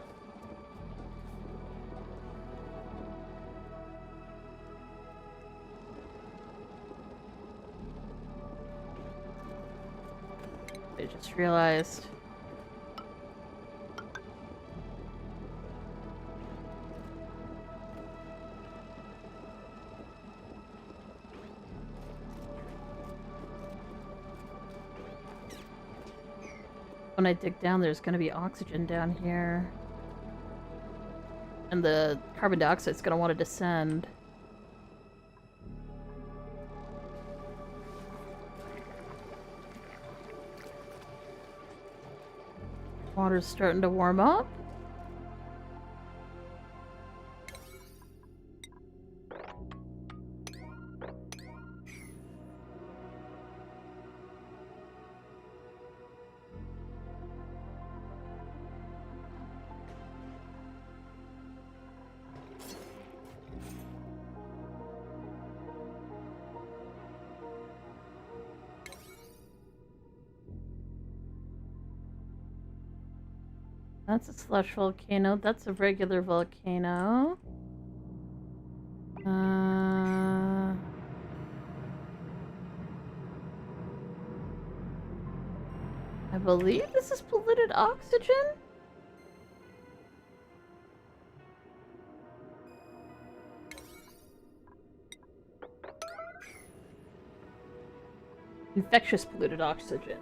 I just realized... when I dig down, there's going to be oxygen down here. And the carbon dioxide's going to want to descend. Water's starting to warm up. That's a slush volcano. That's a regular volcano. I believe this is polluted oxygen? infectious polluted oxygen.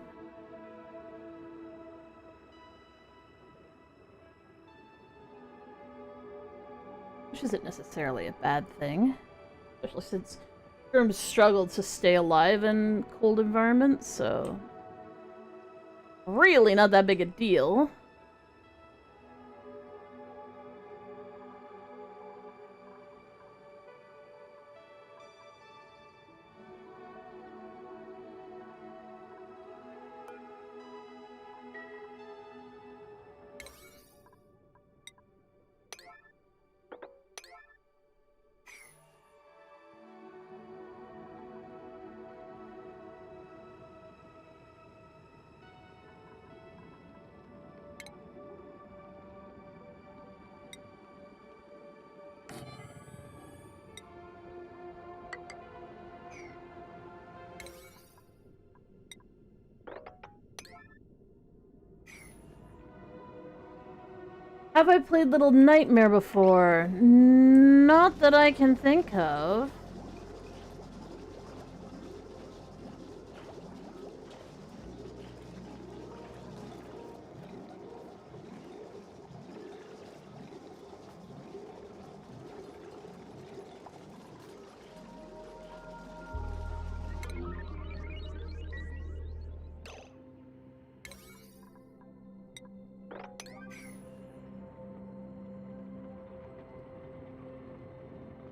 Which isn't necessarily a bad thing, especially since germs struggle to stay alive in cold environments, so really not that big a deal. Have I played Little Nightmare before? Not that I can think of.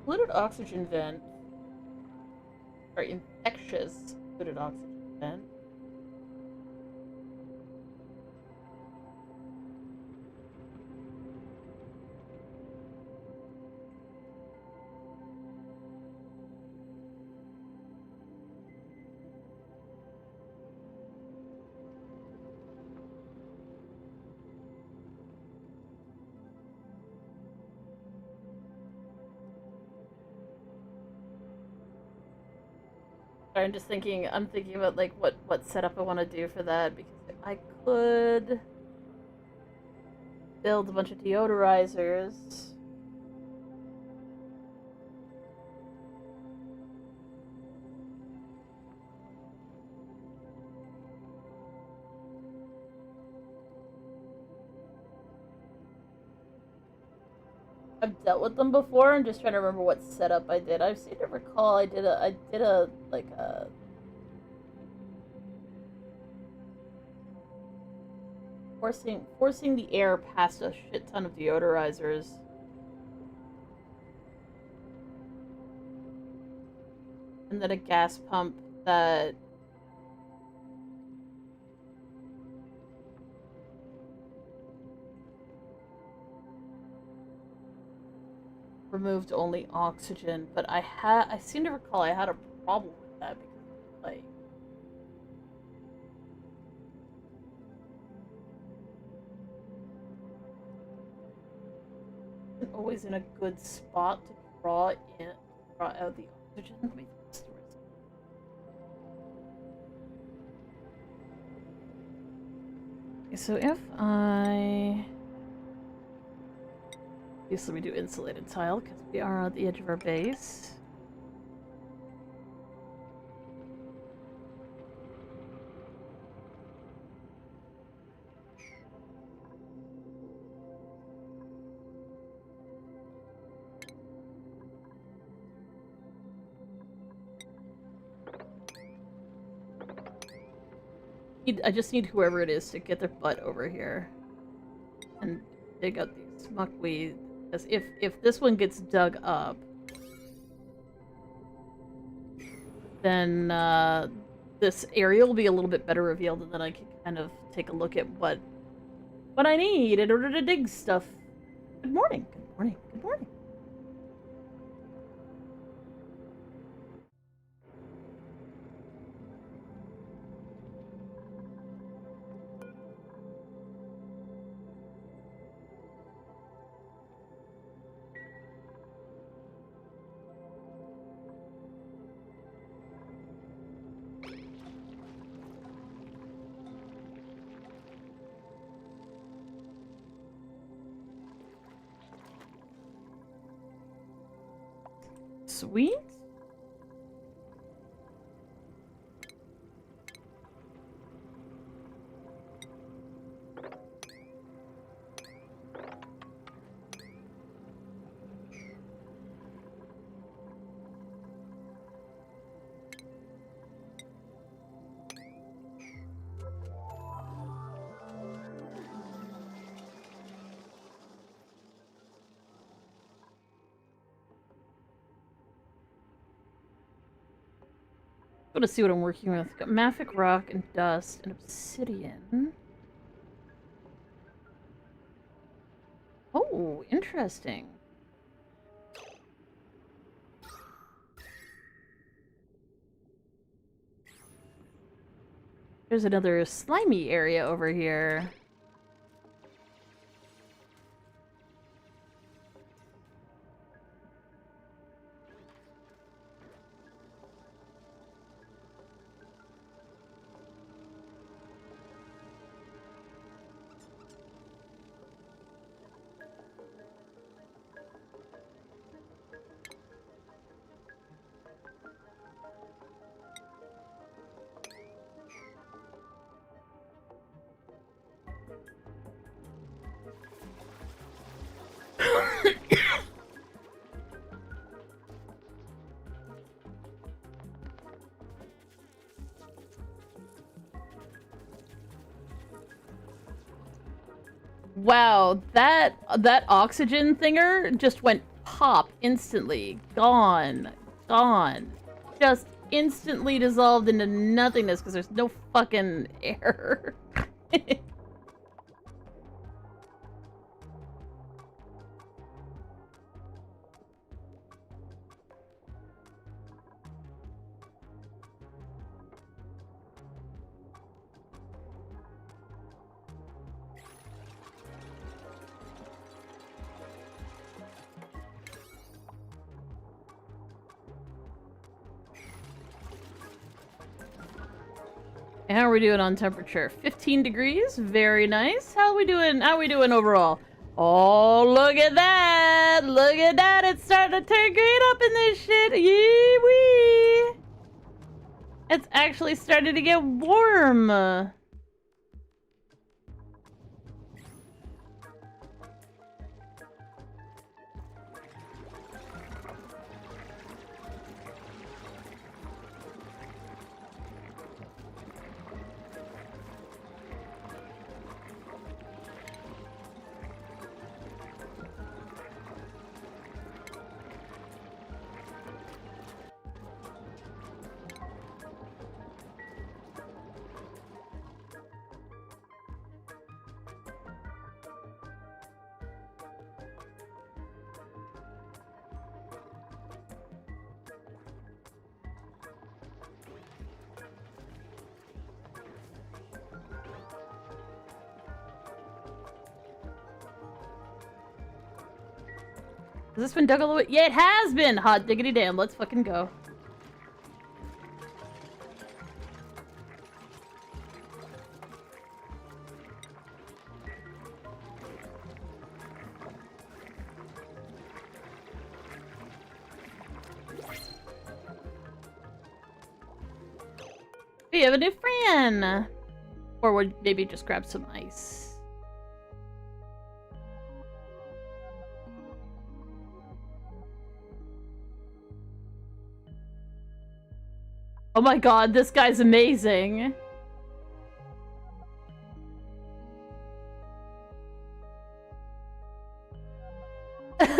Polluted oxygen vent. Or infectious polluted oxygen vent. I'm just thinking, I'm thinking about like what setup I want to do for that, because I could build a bunch of deodorizers. I've dealt with them before. I'm just trying to remember what setup I did. I seem to recall I did a like a forcing the air past a shit ton of deodorizers. And then a gas pump that removed only oxygen, but I seem to recall I had a problem with that because like I'm always in a good spot to draw out the oxygen. Let me store it. Okay, so if I obviously we do insulated tile because we are on the edge of our base. I just need whoever it is to get their butt over here and dig up these muckweed. Because if this one gets dug up, then this area will be a little bit better revealed, and then I can kind of take a look at what I need in order to dig stuff. Good morning. Good morning. Good morning. Sweet. want to see what I'm working with. Got mafic rock and dust and obsidian. Oh, interesting. There's another slimy area over here. Wow, that oxygen thinger just went pop instantly. Gone. Gone. Just instantly dissolved into nothingness because there's no fucking air. How are we doing on temperature? 15 degrees. Very nice. How are we doing? How are we doing overall? Oh, look at that! Look at that! It's starting to turn green up in this shit. Yee wee! It's actually starting to get warm. Has this been dug all the way? Yeah, it has been! Hot diggity damn, let's fucking go. We have a new friend! Or would maybe just grab some ice. Oh my god, this guy's amazing. That's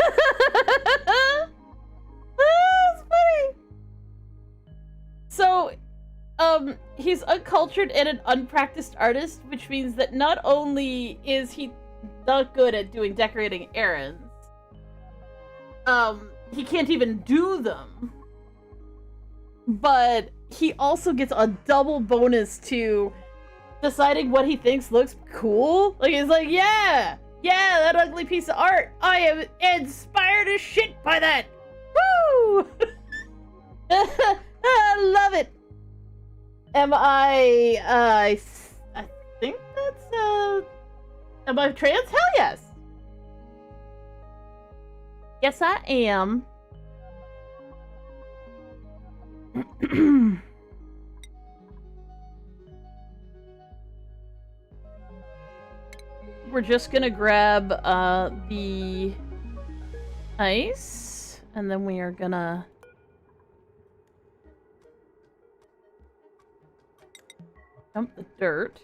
funny. So, he's uncultured and an unpracticed artist, which means that not only is he not good at doing decorating errands, he can't even do them. But he also gets a double bonus to deciding what he thinks looks cool. Like, he's like, yeah, that ugly piece of art. I am inspired as shit by that. Woo! I love it. Am I think that's, am I trans? Hell yes. Yes, I am. We're just gonna grab the ice, and then we are gonna dump the dirt.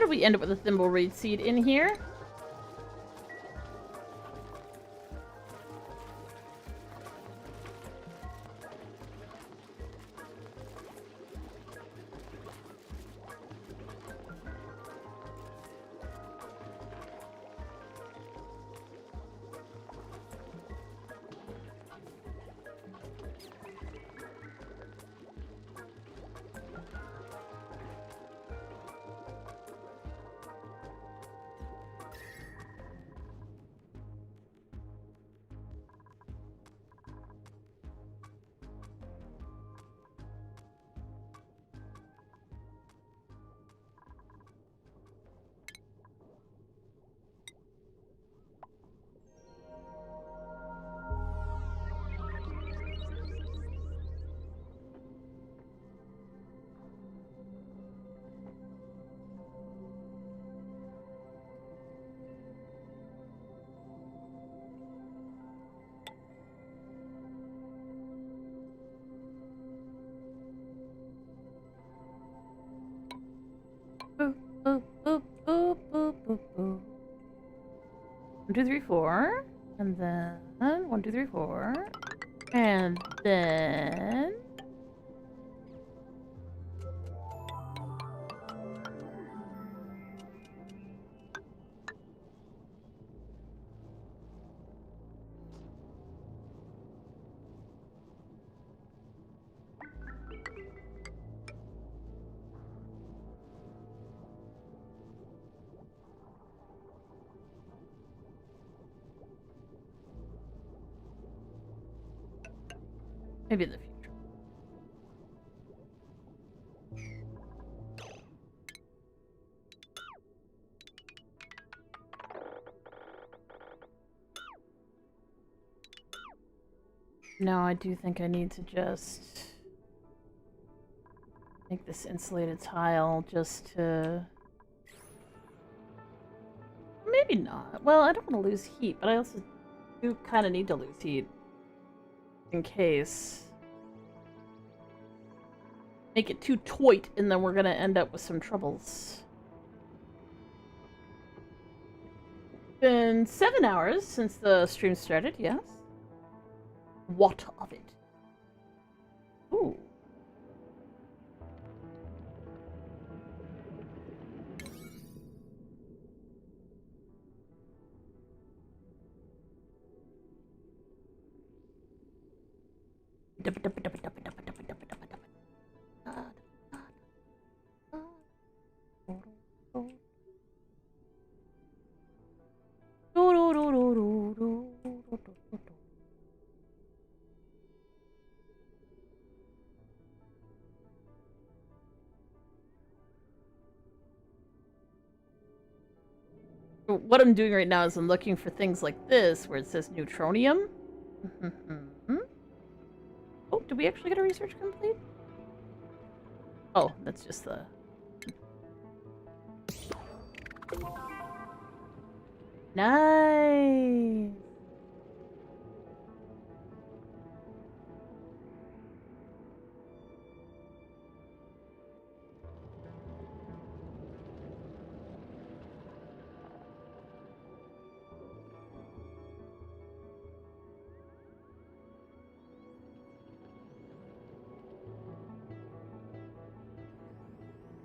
did we end up with a thimbleweed seed in here? Boop, boop, boop, boop, boop, boop, boop. 1, 2, 3, 4. And then 1, 2, 3, 4. And then maybe in the future. No, I do think I need to just make this insulated tile just to... Maybe not. Well, I don't want to lose heat, but I also do kind of need to lose heat. In case. Make it too toit, and then we're gonna end up with some troubles. Been 7 hours since the stream started, yes? What of it? Ooh. What I'm doing right now is I'm looking for things like this, where it says neutronium. Oh, did we actually get a research complete? Oh, that's just the... Nice!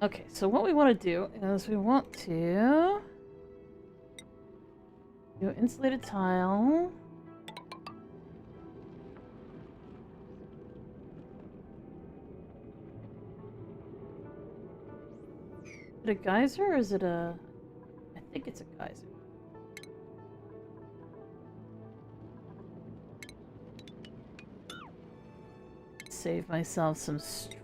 Okay, so what we want to do is we want to do insulated tile. Is it a geyser or is it a... I think it's a geyser. Save myself some stress.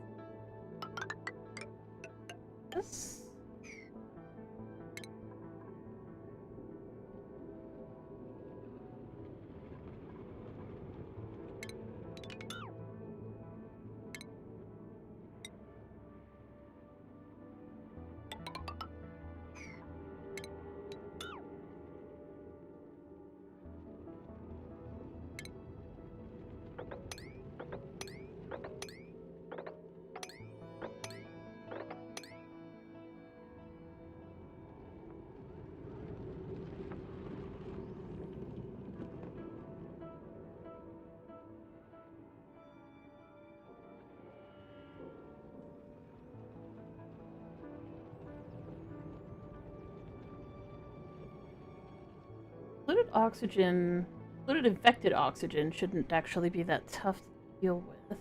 oxygen, included infected oxygen, shouldn't actually be that tough to deal with.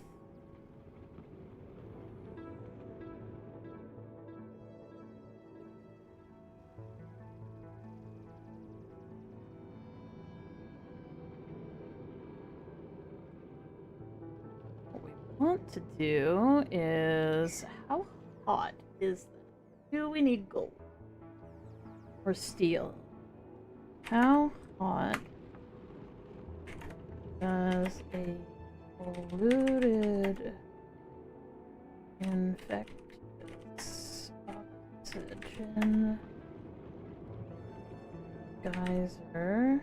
What we want to do is, how hot is that? Do we need gold or steel? How hot does a polluted infected oxygen geyser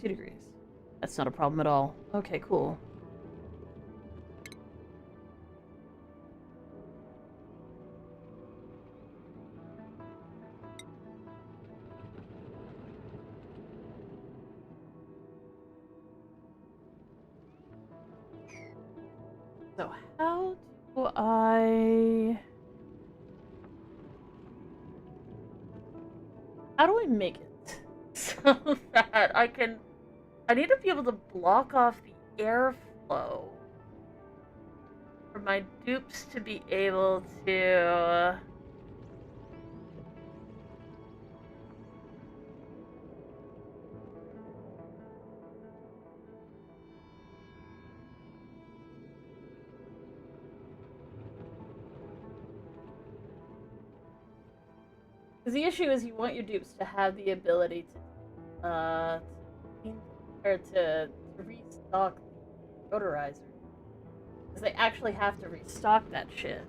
degrees. That's not a problem at all. Okay, cool. So how do I make it so that I need to be able to block off the airflow for my dupes to be able to because the issue is you want your dupes to have the ability to restock the rotorizer. Because they actually have to restock that shit.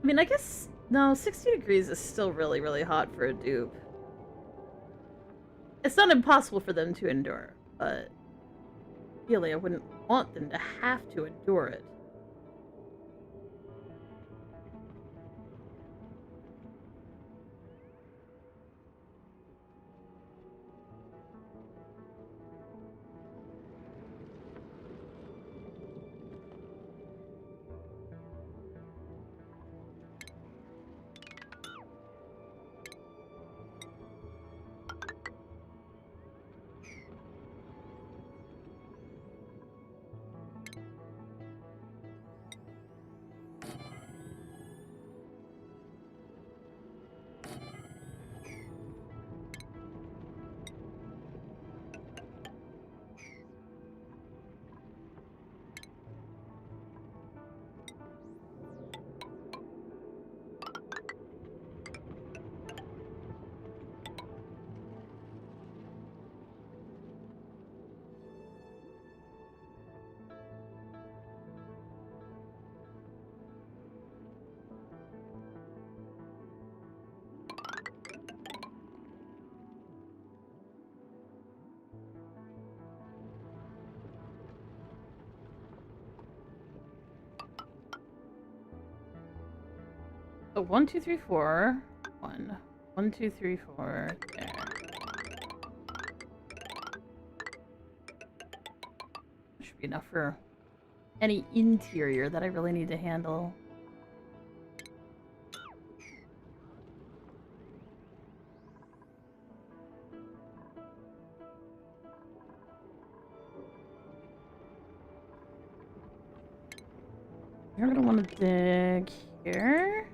I mean, I guess, no, 60 degrees is still really, really hot for a dupe. It's not impossible for them to endure, but really I wouldn't want them to have to endure it. So 1, 2, 3, 4. 1. 1, 2, 3, 4. There. Should be enough for any interior that I really need to handle. You're gonna want to dig here.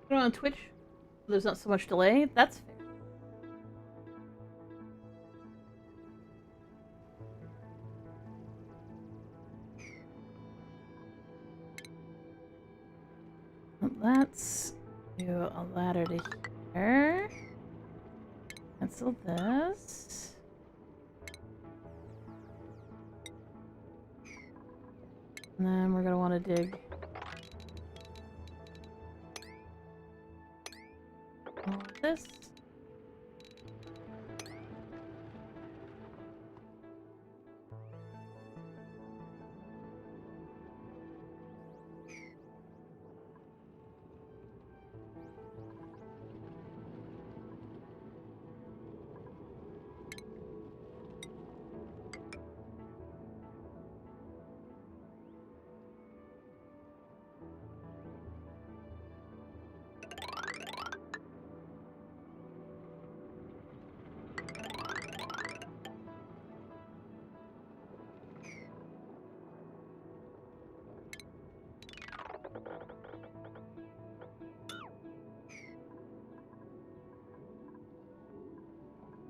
On Twitch, there's not so much delay. That's fair. Let's do a ladder to here. Cancel this. And then we're gonna want to dig all this.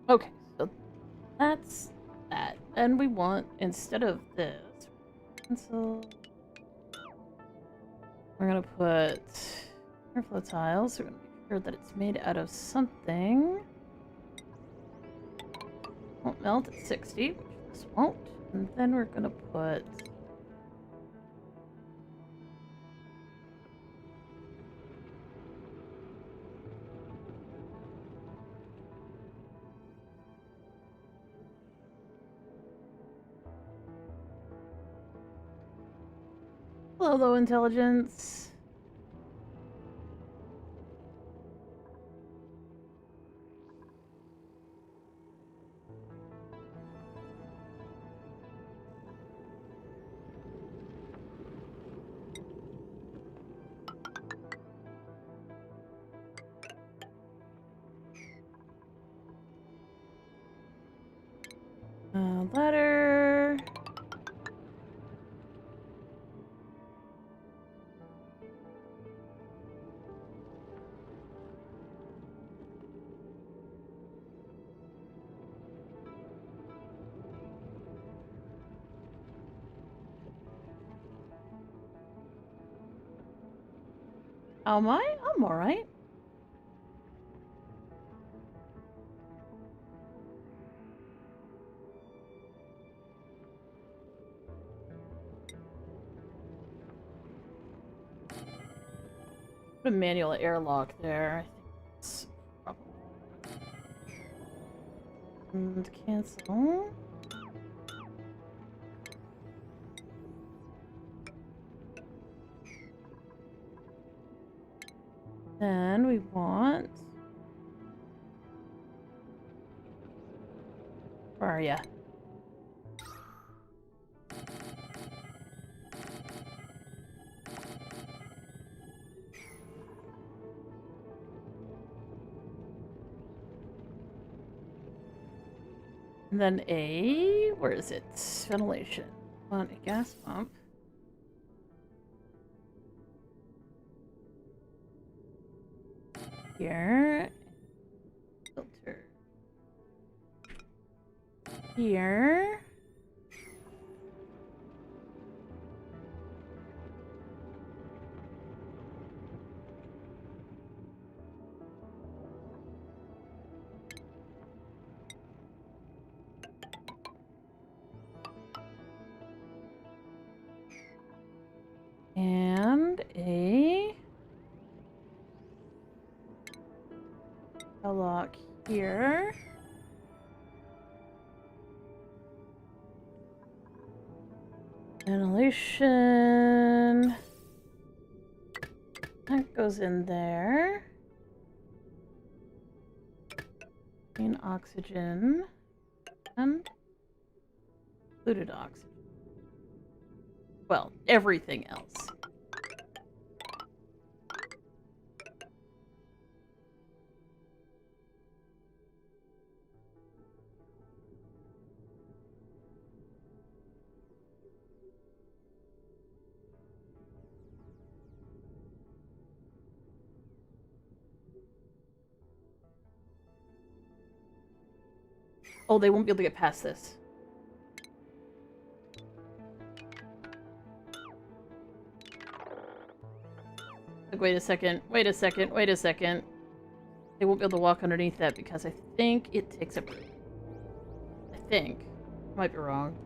Okay, so that's that. And we want, instead of this, pencil, we're gonna put airflow tiles. We're gonna make sure that it's made out of something. Won't melt at 60, which this won't. And then we're gonna put low intelligence. Ladder. How am I? I'm alright. Put a manual airlock there. I think that's probably. And cancel. Then we want. Where are ya? And then where is it? Ventilation. Want a gas pump. Here. Filter. Here. And a lock here. Ventilation. That goes in there. Clean oxygen. And included oxygen. Well, everything else. Oh, they won't be able to get past this. Like, wait a second, wait a second, wait a second. They won't be able to walk underneath that because I think it takes a break. I think. I might be wrong.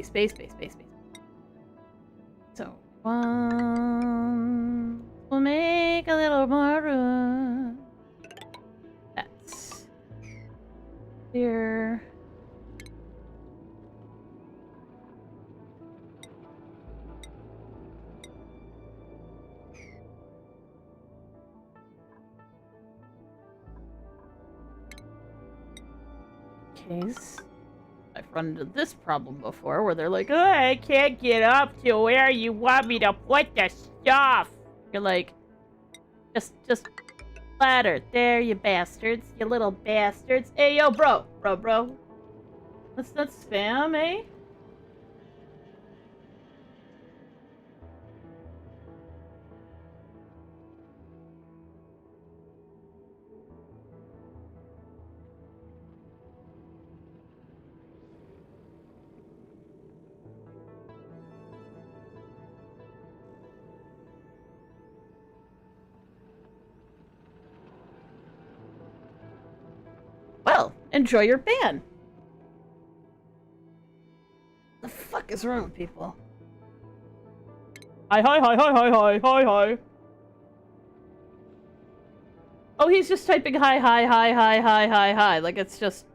Space. So, one... We'll make a little more room. That's... here. Case. I've run into this problem before where they're like, oh, I can't get up to where you want me to put the stuff. You're like, just ladder. There, you bastards. You little bastards. Hey, yo, bro. Let's not spam, eh? Well, enjoy your ban. The fuck is wrong with people? Hi. Oh, he's just typing hi. Like it's just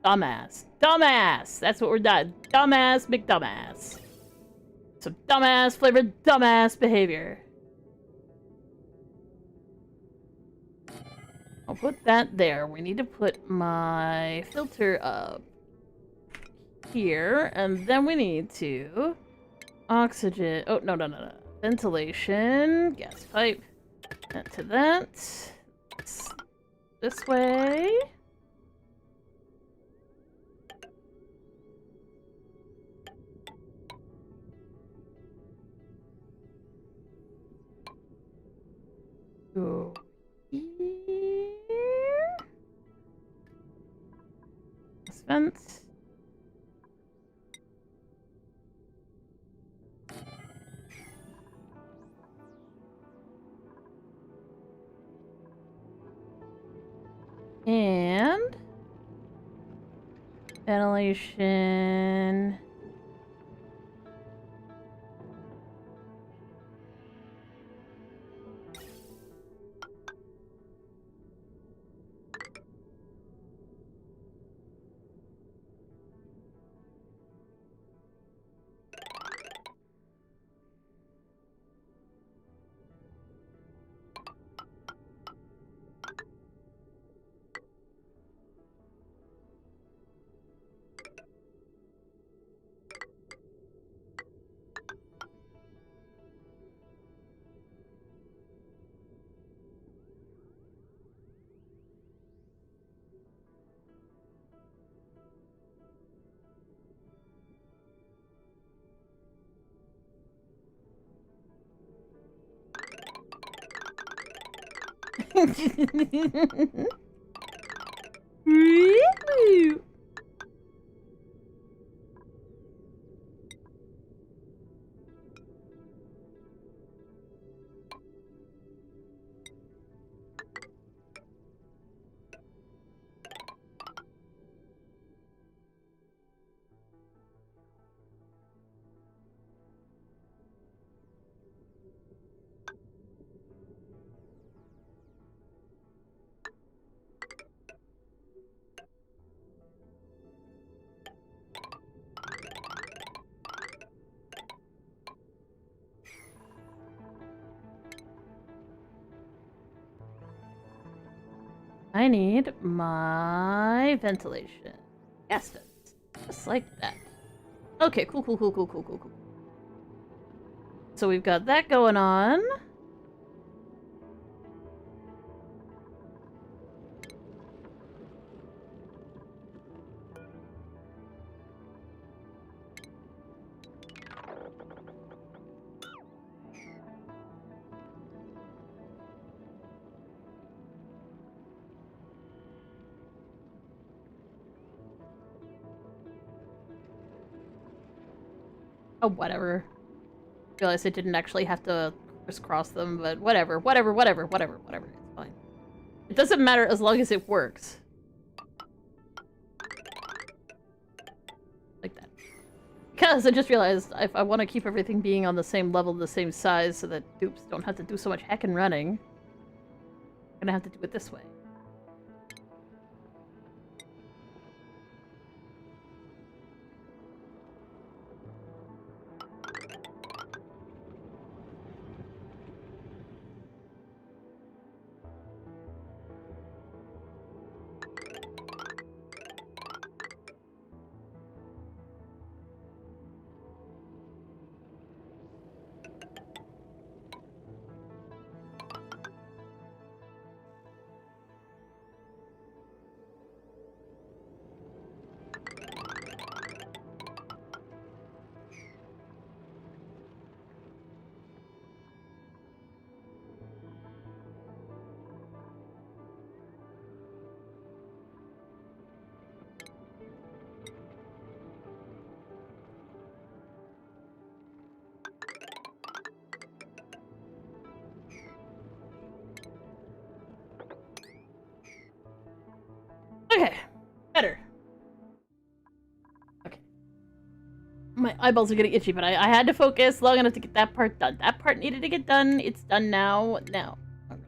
dumbass. That's what we're done. Dumbass McDumbass. Some dumbass flavored dumbass behavior. I'll put that there. We need to put my filter up here, and then we need to oxygen. Oh, no. Ventilation, gas pipe. That to that. This way. Go here. This vent. And ventilation. I need my ventilation. Gas vents. Just like that. Okay, cool. So we've got that going on. Oh, whatever. Realized I didn't actually have to crisscross them, but whatever. It's fine. It doesn't matter as long as it works. Like that. Because I just realized if I want to keep everything being on the same level, the same size, so that dupes don't have to do so much heckin' running, I'm gonna have to do it this way. Okay, better. Okay. My eyeballs are getting itchy, but I had to focus long enough to get that part done. That part needed to get done. It's done now. Now, I'm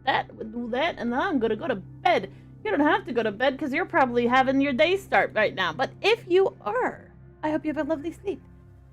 gonna do that, and then I'm gonna go to bed. You don't have to go to bed because you're probably having your day start right now. But if you are, I hope you have a lovely sleep.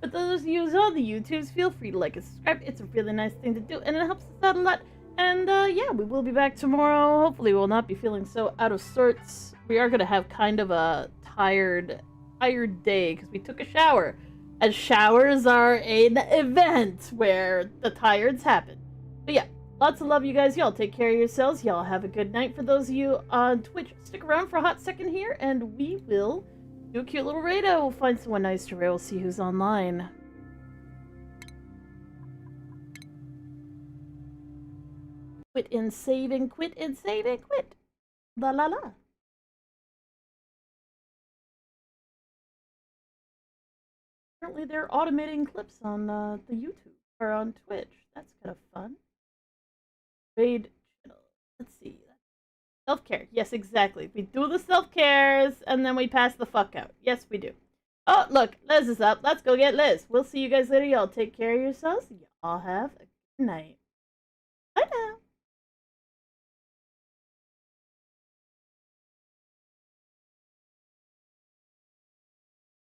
But those of you on the YouTubes, feel free to like and subscribe. It's a really nice thing to do, and it helps us out a lot. And yeah, we will be back tomorrow. Hopefully we'll not be feeling so out of sorts. We are going to have kind of a tired day because we took a shower. As showers are an event where the tireds happen. But yeah, lots of love, you guys. Y'all take care of yourselves. Y'all have a good night. For those of you on Twitch, stick around for a hot second here, and we will do a cute little raid. We'll find someone nice to raid. We'll see who's online. Quit and save and quit and save and quit. La la la. Apparently they're automating clips on the YouTube or on Twitch. That's kind of fun. Raid channel. Let's see. Self-care. Yes, exactly. We do the self-cares and then we pass the fuck out. Yes, we do. Oh, look. Liz is up. Let's go get Liz. We'll see you guys later. Y'all take care of yourselves. Y'all have a good night. Bye now.